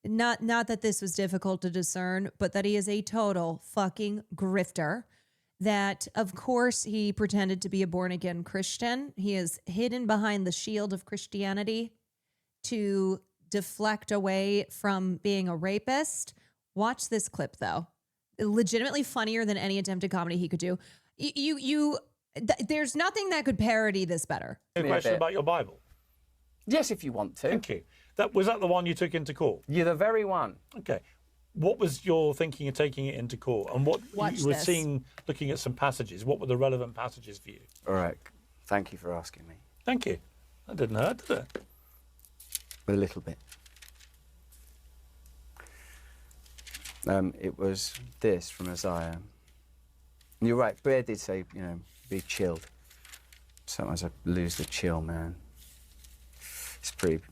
not that this was difficult to discern, but that he is a total fucking grifter. That, of course, he pretended to be a born-again Christian. He is hidden behind the shield of Christianity to deflect away from being a rapist. Watch this clip, though. Legitimately funnier than any attempted comedy he could do. There's nothing that could parody this better. A question about your Bible. Yes, if you want to. Thank you. Was that the one you took into court? You're the very one. Okay. What was your thinking of taking it into court? And what Watch you were this. seeing, looking at some passages, what were the relevant passages for you? All right. Thank you for asking me. Thank you. That didn't hurt, did it? A little bit. It was this from Isaiah. And you're right, Bear did say, you know, be chilled. Sometimes I lose the chill, man. It's pretty...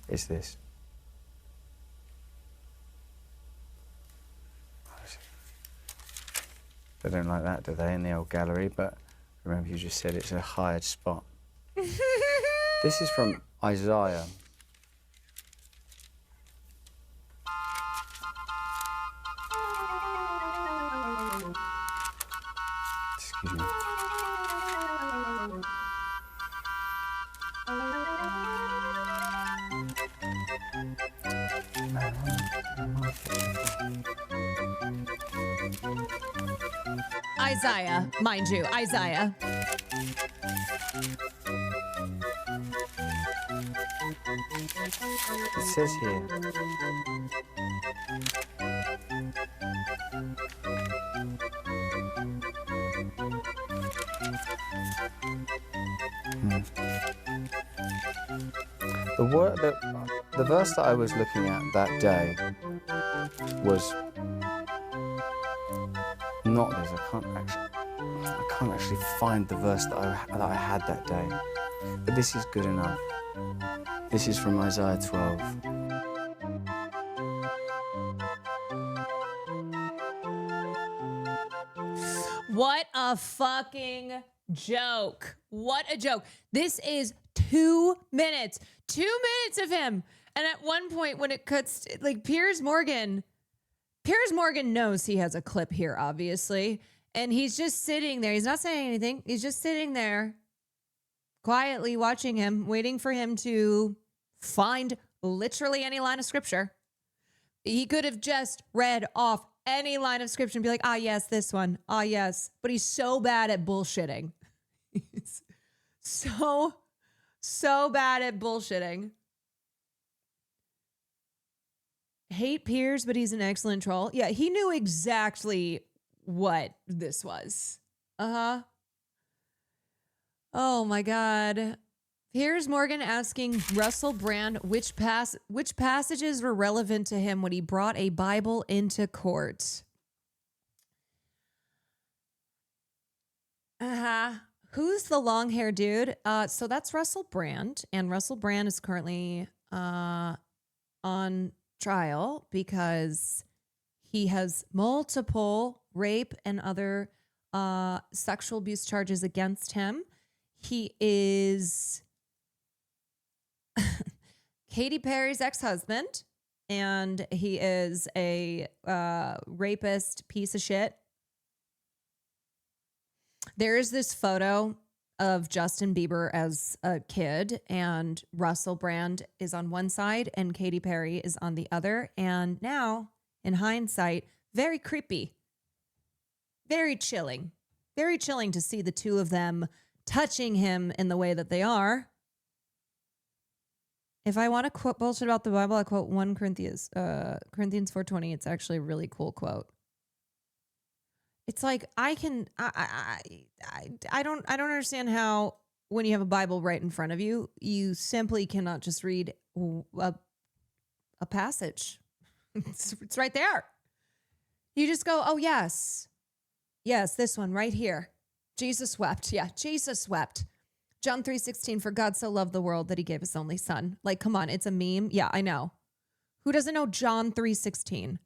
It's this. They don't like that, do they, in the old gallery? But remember, you just said it's a hired spot. This is from Isaiah. Excuse me. Isaiah, mind you, Isaiah. It says here. The verse that I was looking at that day was not this. I can't actually find the verse that I had that day. But this is good enough. This is from Isaiah 12. What a fucking joke. What a joke. This is 2 minutes. 2 minutes of him. And at one point when it cuts, like Piers Morgan knows he has a clip here, obviously. And he's just sitting there. He's not saying anything. He's just sitting there quietly watching him, waiting for him to find literally any line of scripture. He could have just read off any line of scripture and be like, ah, yes, this one. Ah, yes. But he's so bad at bullshitting. He's so bad at bullshitting. Hate Piers, but he's an excellent troll. Yeah, he knew exactly what this was. Uh-huh. Oh my God. Piers Morgan asking Russell Brand which passages were relevant to him when he brought a Bible into court. Uh-huh. Who's the long-haired dude? So that's Russell Brand, and Russell Brand is currently on trial because he has multiple rape and other sexual abuse charges against him. He is Katy Perry's ex-husband, and he is a rapist piece of shit. There is this photo of Justin Bieber as a kid, and Russell Brand is on one side and Katy Perry is on the other. And now, in hindsight, very creepy, very chilling to see the two of them touching him in the way that they are. If I want to quote bullshit about the Bible, I quote 1 Corinthians 4:20. It's actually a really cool quote. It's like I don't understand how when you have a Bible right in front of you, you simply cannot just read a passage. It's right there. You just go, oh yes, this one right here. Jesus wept. Yeah, Jesus wept. John 3:16, for God so loved the world that he gave his only son. Like, come on, it's a meme. Yeah, I know. Who doesn't know John 3:16?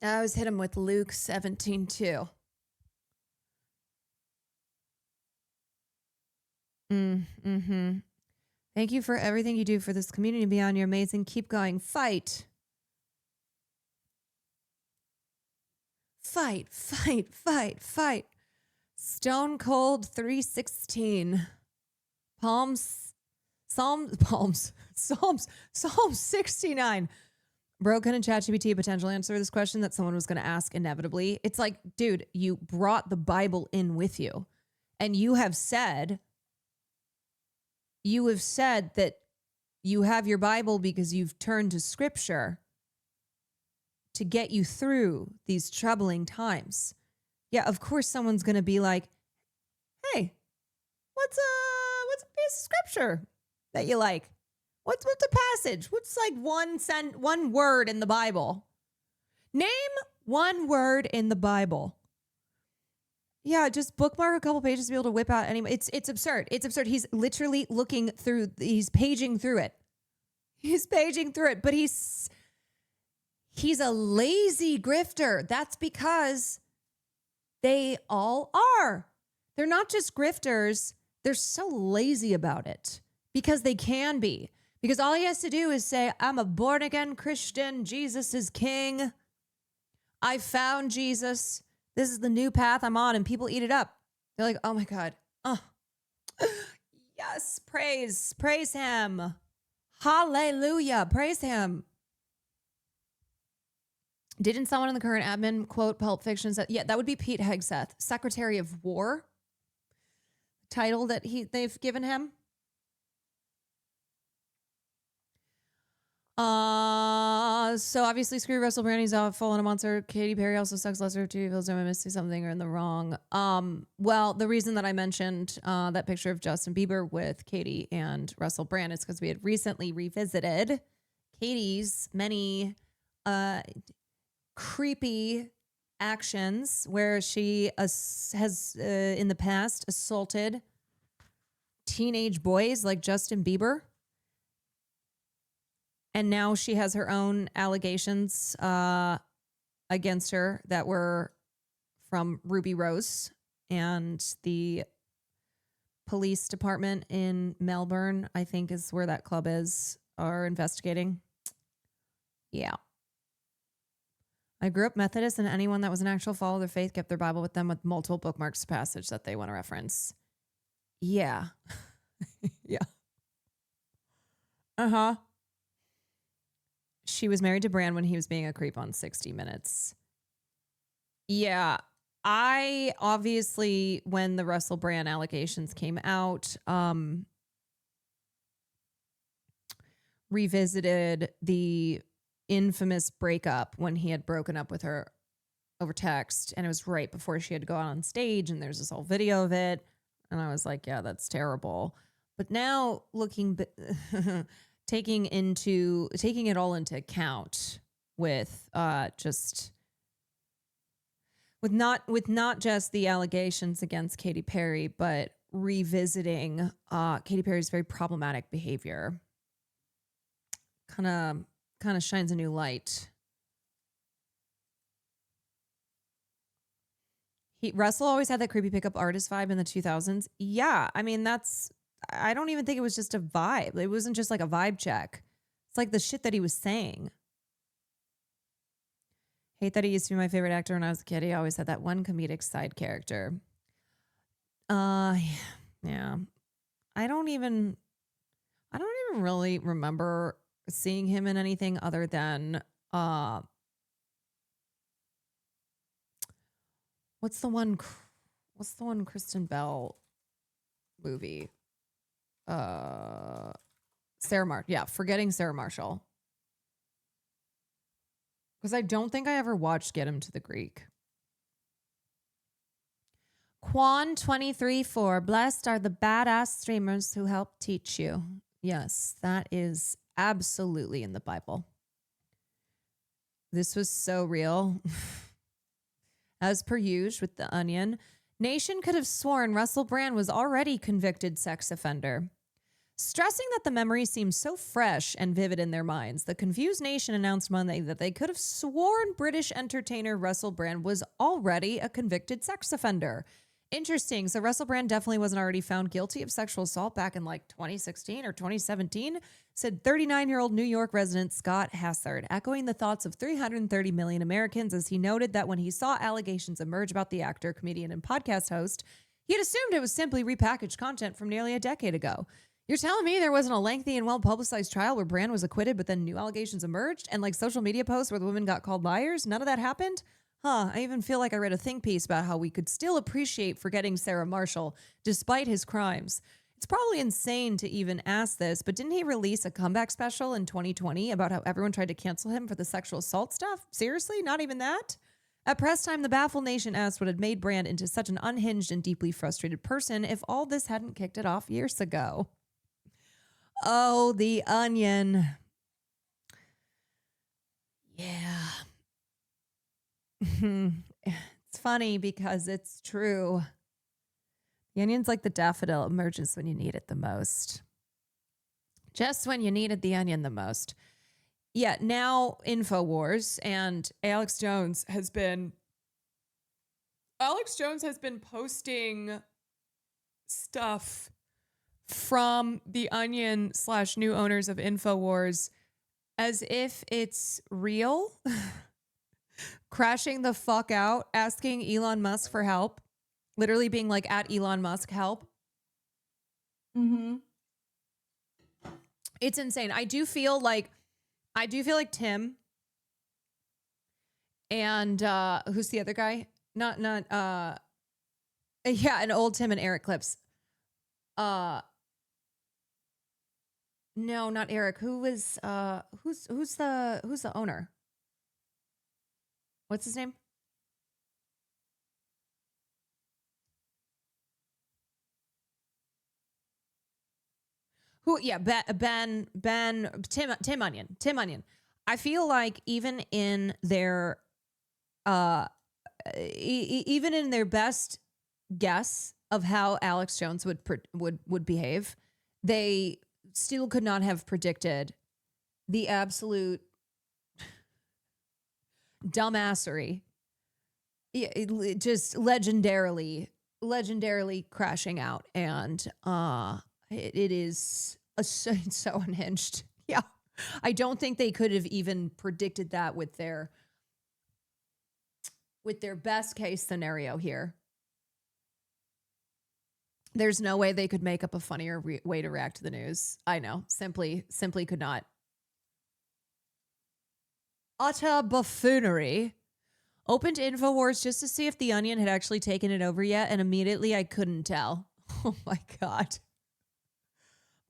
I always hit him with Luke 17:2. Mm-hmm. Thank you for everything you do for this community beyond. You're amazing. Keep going. Fight. Fight, fight, fight, fight. Stone Cold 3:16. Psalm 69. Bro, can ChatGPT a potential answer to this question that someone was going to ask inevitably? It's like, dude, you brought the Bible in with you. And you have said that you have your Bible because you've turned to scripture to get you through these troubling times. Yeah, of course someone's going to be like, hey, what's a piece of scripture that you like? What's a passage? What's like one word in the Bible? Name one word in the Bible. Yeah, just bookmark a couple pages to be able to whip out any. It's absurd. It's absurd. He's literally looking through. He's paging through it. He's paging through it. But he's a lazy grifter. That's because they all are. They're not just grifters. They're so lazy about it because they can be. Because all he has to do is say, I'm a born again Christian. Jesus is king. I found Jesus. This is the new path I'm on. And people eat it up. They're like, oh my God. Oh, yes. Praise him. Hallelujah. Praise him. Didn't someone in the current admin quote Pulp Fiction? Yeah, that would be Pete Hegseth, Secretary of War. Title that they've given him. So obviously screw Russell Brand, he's awful and a monster. Katy Perry also sucks lesser of two evils. Am I missing something or in the wrong? Well, the reason that I mentioned that picture of Justin Bieber with Katy and Russell Brand is because we had recently revisited Katy's many creepy actions where she has in the past assaulted teenage boys like Justin Bieber. And now she has her own allegations against her that were from Ruby Rose, and the police department in Melbourne, I think is where that club is, are investigating. Yeah. I grew up Methodist, and anyone that was an actual follower of their faith kept their Bible with them with multiple bookmarks to passage that they want to reference. Yeah. Yeah. Uh-huh. She was married to Brand when he was being a creep on 60 Minutes. Yeah. I obviously, when the Russell Brand allegations came out, revisited the infamous breakup when he had broken up with her over text, and it was right before she had to go out on stage, and there's this whole video of it, and I was like, yeah, that's terrible. But now looking taking it all into account with not just the allegations against Katy Perry, but revisiting Katy Perry's very problematic behavior kind of shines a new light. Russell always had that creepy pickup artist vibe in the 2000s. Yeah, I mean, I don't even think it was just a vibe. It wasn't just like a vibe check. It's like the shit that he was saying. Hate that he used to be my favorite actor when I was a kid. He always had that one comedic side character. Yeah. I don't even really remember seeing him in anything other than what's the one Kristen Bell movie? Forgetting Sarah Marshall. Because I don't think I ever watched Get Him to the Greek. Quan234, blessed are the badass streamers who help teach you. Yes, that is absolutely in the Bible. This was so real. As per usual with The Onion, Nation could have sworn Russell Brand was already convicted sex offender. Stressing that the memory seems so fresh and vivid in their minds, the confused Nation announced Monday that they could have sworn British entertainer Russell Brand was already a convicted sex offender. Interesting. So Russell Brand definitely wasn't already found guilty of sexual assault back in like 2016 or 2017, said 39-year-old New York resident Scott Hassard, echoing the thoughts of 330 million Americans as he noted that when he saw allegations emerge about the actor, comedian, and podcast host, he had assumed it was simply repackaged content from nearly a decade ago. You're telling me there wasn't a lengthy and well-publicized trial where Brand was acquitted, but then new allegations emerged? And like social media posts where the women got called liars? None of that happened? Huh, I even feel like I read a think piece about how we could still appreciate forgetting Sarah Marshall despite his crimes. It's probably insane to even ask this, but didn't he release a comeback special in 2020 about how everyone tried to cancel him for the sexual assault stuff? Seriously? Not even that? At press time, the baffled nation asked what had made Brand into such an unhinged and deeply frustrated person if all this hadn't kicked it off years ago. Oh, The Onion. Yeah. It's funny because it's true. The Onion's like the daffodil, emerges when you need it the most. Just when you needed the Onion the most. Yeah, now InfoWars and Alex Jones has been posting stuff from the Onion / new owners of InfoWars as if it's real. Crashing the fuck out, asking Elon Musk for help. Literally being like, at Elon Musk, help. Mm-hmm. It's insane. I do feel like Tim and who's the other guy? Yeah, an old Tim and Eric clips. No, not Eric. Who's the owner? What's his name? Who? Yeah, Tim Onion. I feel like even in their best guess of how Alex Jones would behave, they still could not have predicted the absolute dumbassery. Just legendarily crashing out, and it is so unhinged. Yeah, I don't think they could have even predicted that with their best case scenario here. There's no way they could make up a funnier way to react to the news. I know, simply could not. Utter buffoonery. Opened InfoWars just to see if the Onion had actually taken it over yet, and immediately I couldn't tell. Oh my God.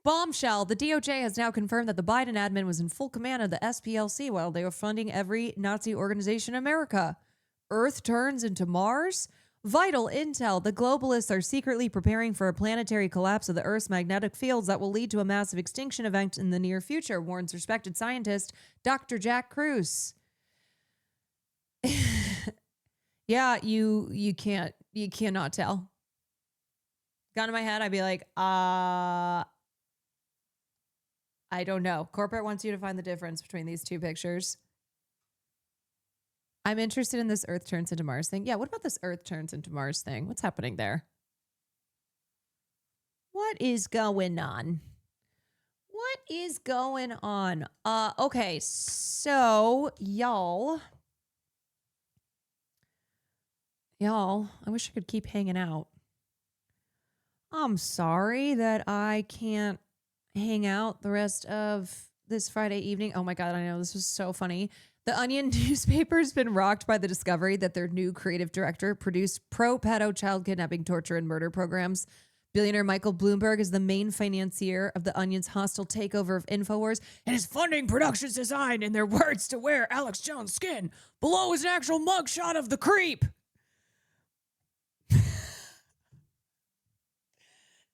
Bombshell. The DOJ has now confirmed that the Biden admin was in full command of the SPLC while they were funding every Nazi organization in America. Earth turns into Mars? Vital intel. The globalists are secretly preparing for a planetary collapse of the Earth's magnetic fields that will lead to a massive extinction event in the near future, warns respected scientist Dr. Jack Kruse. Yeah, you cannot tell. Gun in my head, I'd be like, I don't know. Corporate wants you to find the difference between these two pictures. I'm interested in this Earth turns into Mars thing. Yeah, what about this Earth turns into Mars thing? What's happening there? What is going on? What is going on? Okay, so y'all, I wish I could keep hanging out. I'm sorry that I can't hang out the rest of this Friday evening. Oh my God, I know, this was so funny. The Onion newspaper has been rocked by the discovery that their new creative director produced pro-pedo child kidnapping, torture, and murder programs. Billionaire Michael Bloomberg is the main financier of the Onion's hostile takeover of InfoWars and is funding productions designed, in their words, to wear Alex Jones' skin. Below is an actual mugshot of the creep.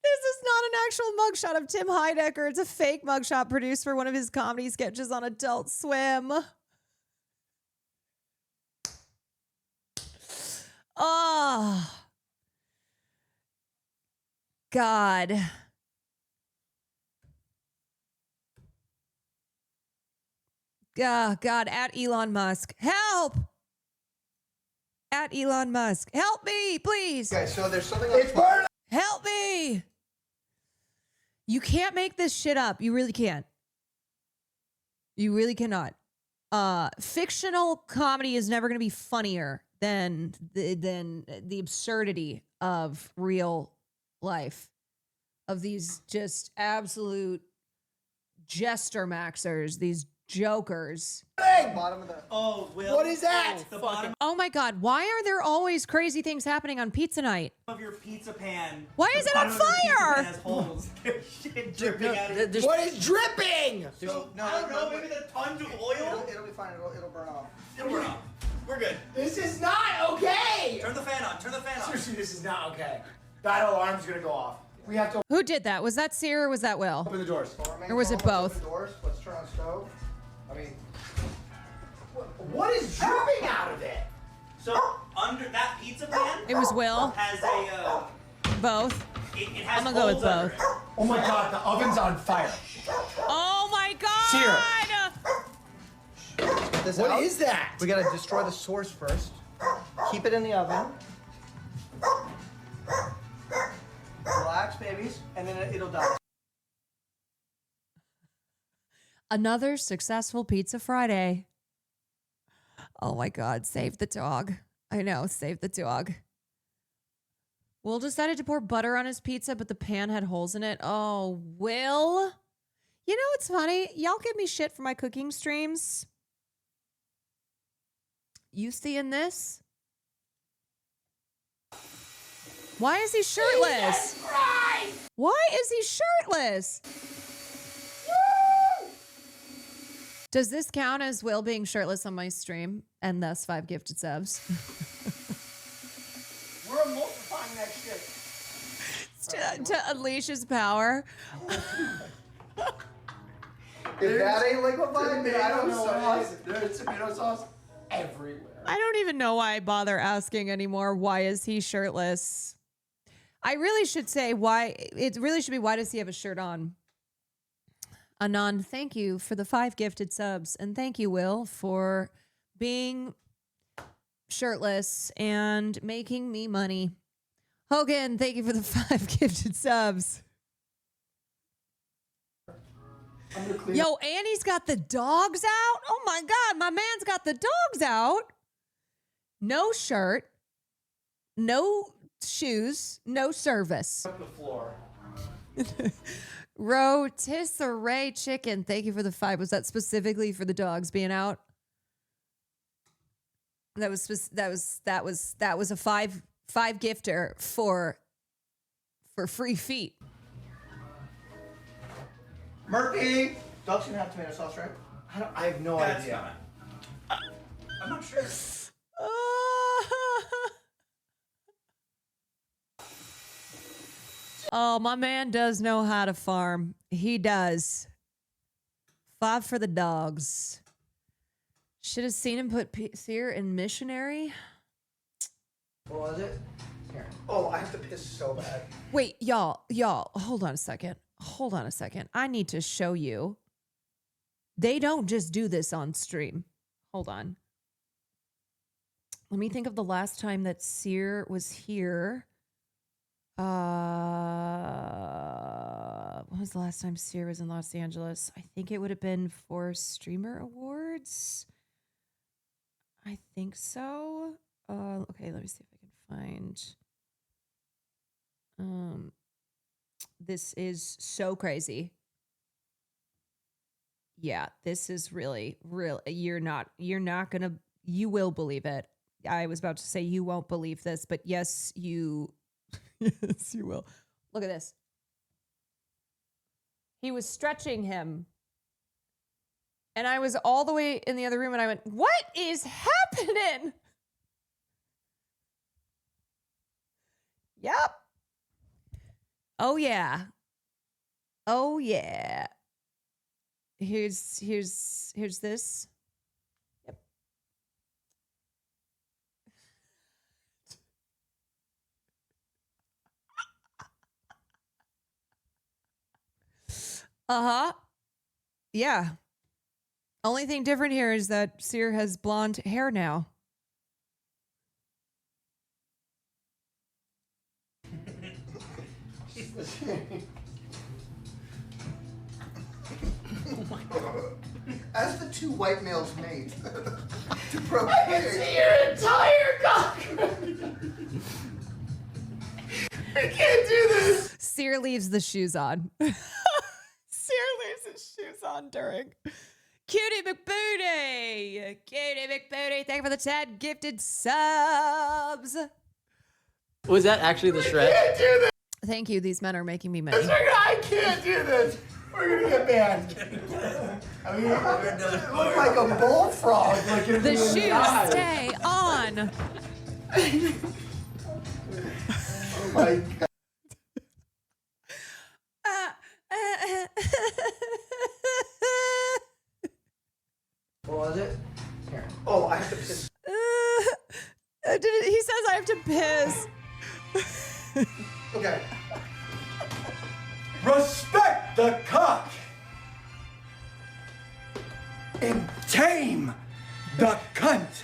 This is not an actual mugshot of Tim Heidecker. It's a fake mugshot produced for one of his comedy sketches on Adult Swim. Oh, God. God, at Elon Musk. Help! At Elon Musk. Help me, please. Okay, so there's something on Help me! You can't make this shit up. You really can't. You really cannot. Fictional comedy is never going to be funnier than the absurdity of real life. of these just absolute jester maxers, these jokers. Bottom of the. Oh, Will. What is that? The bottom Oh my God, why are there always crazy things happening on pizza night? of your pizza pan. Why is the it on bottom of your pizza fire? pan has holes. There's shit dripping out of it. What is dripping? So, I don't know, maybe the tons of oil? It'll be fine. It'll burn off. It'll burn off. We're good. This is not okay. Turn the fan on. Turn the fan on. Seriously, this is not okay. That alarm's gonna go off. We have to Who did that? Was that Sear or was that Will? open the doors. Or was it both? Open doors. Let's turn on stove. I mean, what is dripping out of it? So, under that pizza pan It was Will. has a, Both. it has I'm gonna go with holes under both. it. Oh my God, the oven's on fire. Oh my God! What is that? We gotta destroy the source first. Keep it in the oven. Relax, babies, and then it'll die. Another successful Pizza Friday. Oh my God, save the dog. I know, save the dog. Will decided to pour butter on his pizza, but the pan had holes in it. Oh, Will. You know what's funny? Y'all give me shit for my cooking streams. You seeing this? Why is he shirtless? Why is he shirtless? Does this count as Will being shirtless on my stream and thus 5 gifted subs? We're multiplying that shit. to unleash his power. If that ain't liquefied, then I don't know what is. There's tomato sauce everywhere. I don't even know why I bother asking anymore. Why is he shirtless? I really should say why. It really should be why does he have a shirt on? Anand, thank you for the 5 gifted subs. And thank you, Will, for being shirtless and making me money. Hogan, thank you for the 5 gifted subs. Yo, Annie's got the dogs out. Oh my God, my man's got the dogs out. No shirt, no shoes, no service. The floor. Rotisserie chicken. Thank you for the 5. Was that specifically for the dogs being out? That was a 5 gifter for free feet. Murphy! Dogs can have tomato sauce, right? I have no idea. I'm not sure. Oh, my man does know how to farm. He does. 5 for the dogs. Should have seen him put Sear in missionary. What was it? Here. Oh, I have to piss so bad. Wait, y'all, hold on a second. I need to show you. They don't just do this on stream. Hold on. Let me think of the last time that Sear was here. When was the last time Sear was in Los Angeles? I think it would have been for Streamer Awards. I think so. Okay, let me see if I can find. This is so crazy. Yeah, this is really. You're not gonna. You will believe it. I was about to say you won't believe this, but yes, you. Yes, you will. Look at this. He was stretching him. And I was all the way in the other room and I went, what is happening? Yep. Oh yeah. Oh yeah. Here's this. Yep. Uh-huh. Yeah. Only thing different here is that Sear has blonde hair now. Oh my God. As the 2 white males mate to procreate. I can see your entire cock. I can't do this. Sear leaves the shoes on. Sear leaves his shoes on during. Cutie McBooty! Cutie McBooty, thank you for the 10 gifted subs. Was that actually the shred? Thank you. These men are making me mad. I can't do this. We're gonna get banned. I mean, it looked like a bullfrog. The shoes stay on. Oh my God. What was it? Here. Oh, I have to piss. He says I have to piss. Okay. Respect the cock and tame the cunt.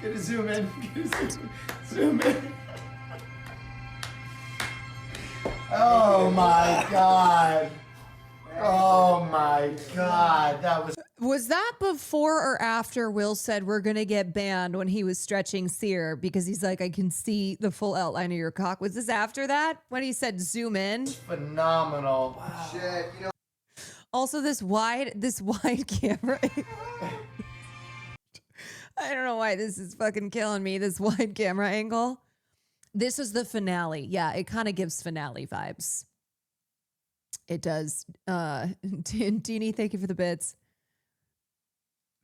Get a zoom in. Zoom in. Oh my God. Oh my God. That was. Was that before or after Will said we're going to get banned when he was stretching Sear because he's like, I can see the full outline of your cock? Was this after that when he said zoom in? Phenomenal. Wow. Shit. You know. Also, this wide camera. I don't know why this is fucking killing me, this wide camera angle. This is the finale. Yeah, it kind of gives finale vibes. It does. Deanie, thank you for the bits.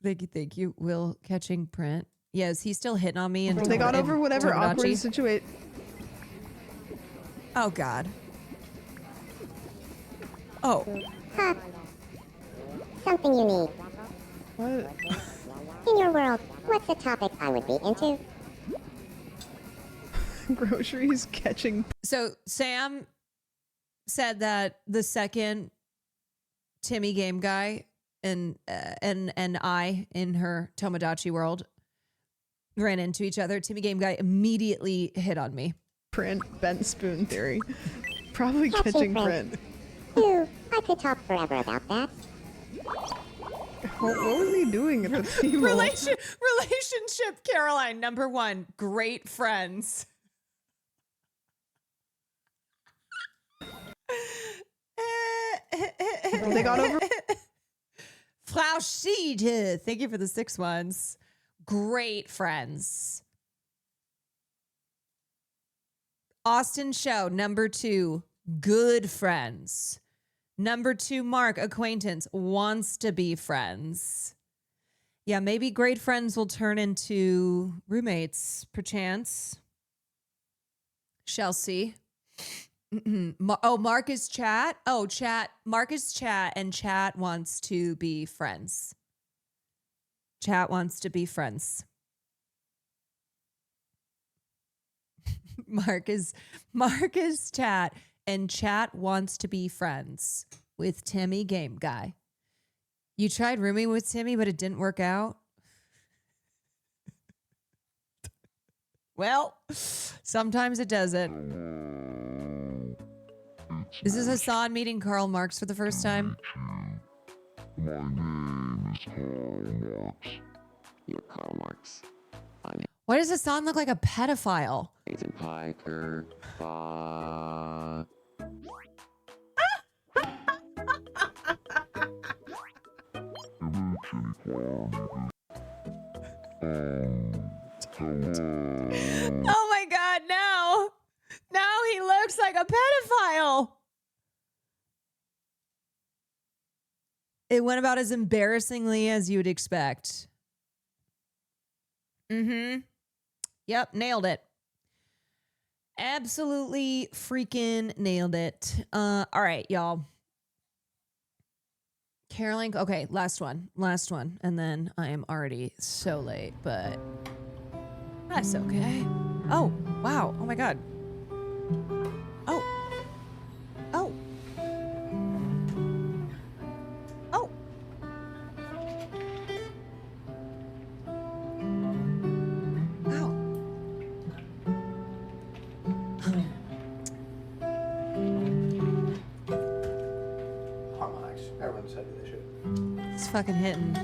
Thank you. Will catching print. Yes, he's still hitting on me. And They got over whatever awkward Tomodachi. situation. Oh, God. Oh. Huh. Something you need. What? In your world, what's a topic I would be into? Groceries catching. So Sam said that the second Timmy game guy and I in her Tomodachi world ran into each other, Timmy game guy immediately hit on me. Print bent spoon theory. Probably Catching catching print. print. Ew, I could talk forever about that. What was he doing at the table? Relationship, Caroline, number 1, great friends. They got over. Frau Schiede, thank you for the 6 ones. Great friends. Austin Show, number 2, good friends. Number 2, Mark, acquaintance, wants to be friends. Yeah, maybe great friends will turn into roommates, perchance. Shall see. Mark is chat. Oh, chat. Mark is chat, and chat wants to be friends. Chat wants to be friends. Mark is chat, and chat wants to be friends with Timmy Game Guy. You tried rooming with Timmy, but it didn't work out. Well, sometimes it doesn't. This is Hassan meeting Karl Marx for the first time. My name is Karl Marx. You're Karl Marx. Why does Hassan look like a pedophile? Agent Piker. Oh my God, now he looks like a pedophile. It went about as embarrassingly as you would expect. Yep, nailed it. Absolutely freaking nailed it. All right, y'all. Caroline, okay, last one. And then I am already so late, but that's okay. Oh, wow. Oh my God. Oh. Oh. Oh. Wow. Harmonics. Everyone said they should. It's fucking hitting.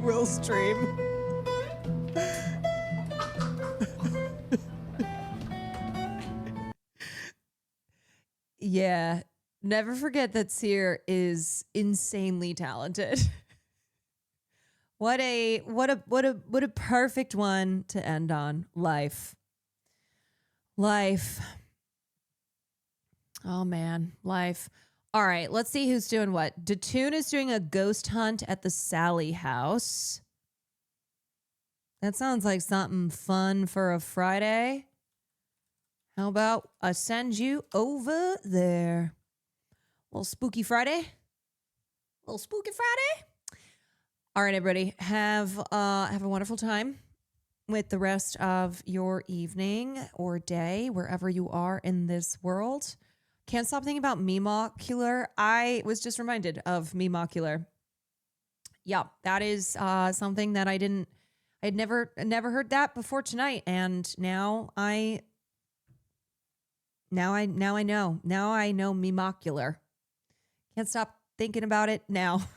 will stream. Yeah. Never forget that Seer is insanely talented. What a perfect one to end on. Life. Oh man, life. All right, let's see who's doing what. Datoon is doing a ghost hunt at the Sally house. That sounds like something fun for a Friday. How about I send you over there? Little spooky Friday. Little spooky Friday. All right, everybody, have a wonderful time with the rest of your evening or day, wherever you are in this world. Can't stop thinking about Memocular. I was just reminded of Memocular. Yeah, that is something that I'd never heard that before tonight, and now I know. Now I know Memocular. Can't stop thinking about it now.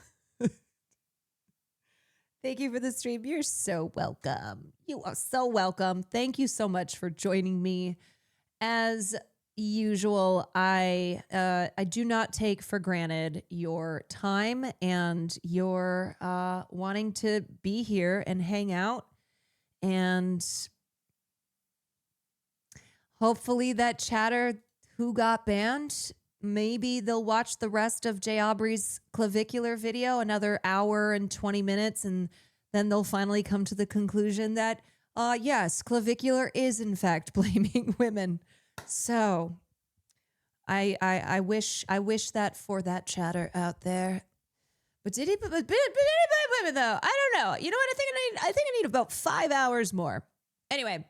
Thank you for the stream. You're so welcome. You are so welcome. Thank you so much for joining me. As usual, I do not take for granted your time and your wanting to be here and hang out. And hopefully that chatter who got banned, maybe they'll watch the rest of Jay Aubrey's clavicular video, another hour and 20 minutes, and then they'll finally come to the conclusion that, yes, clavicular is in fact blaming women. So I wish that for that chatter out there. But did he blame women though? I don't know. You know what? I think I need about 5 hours more. Anyway,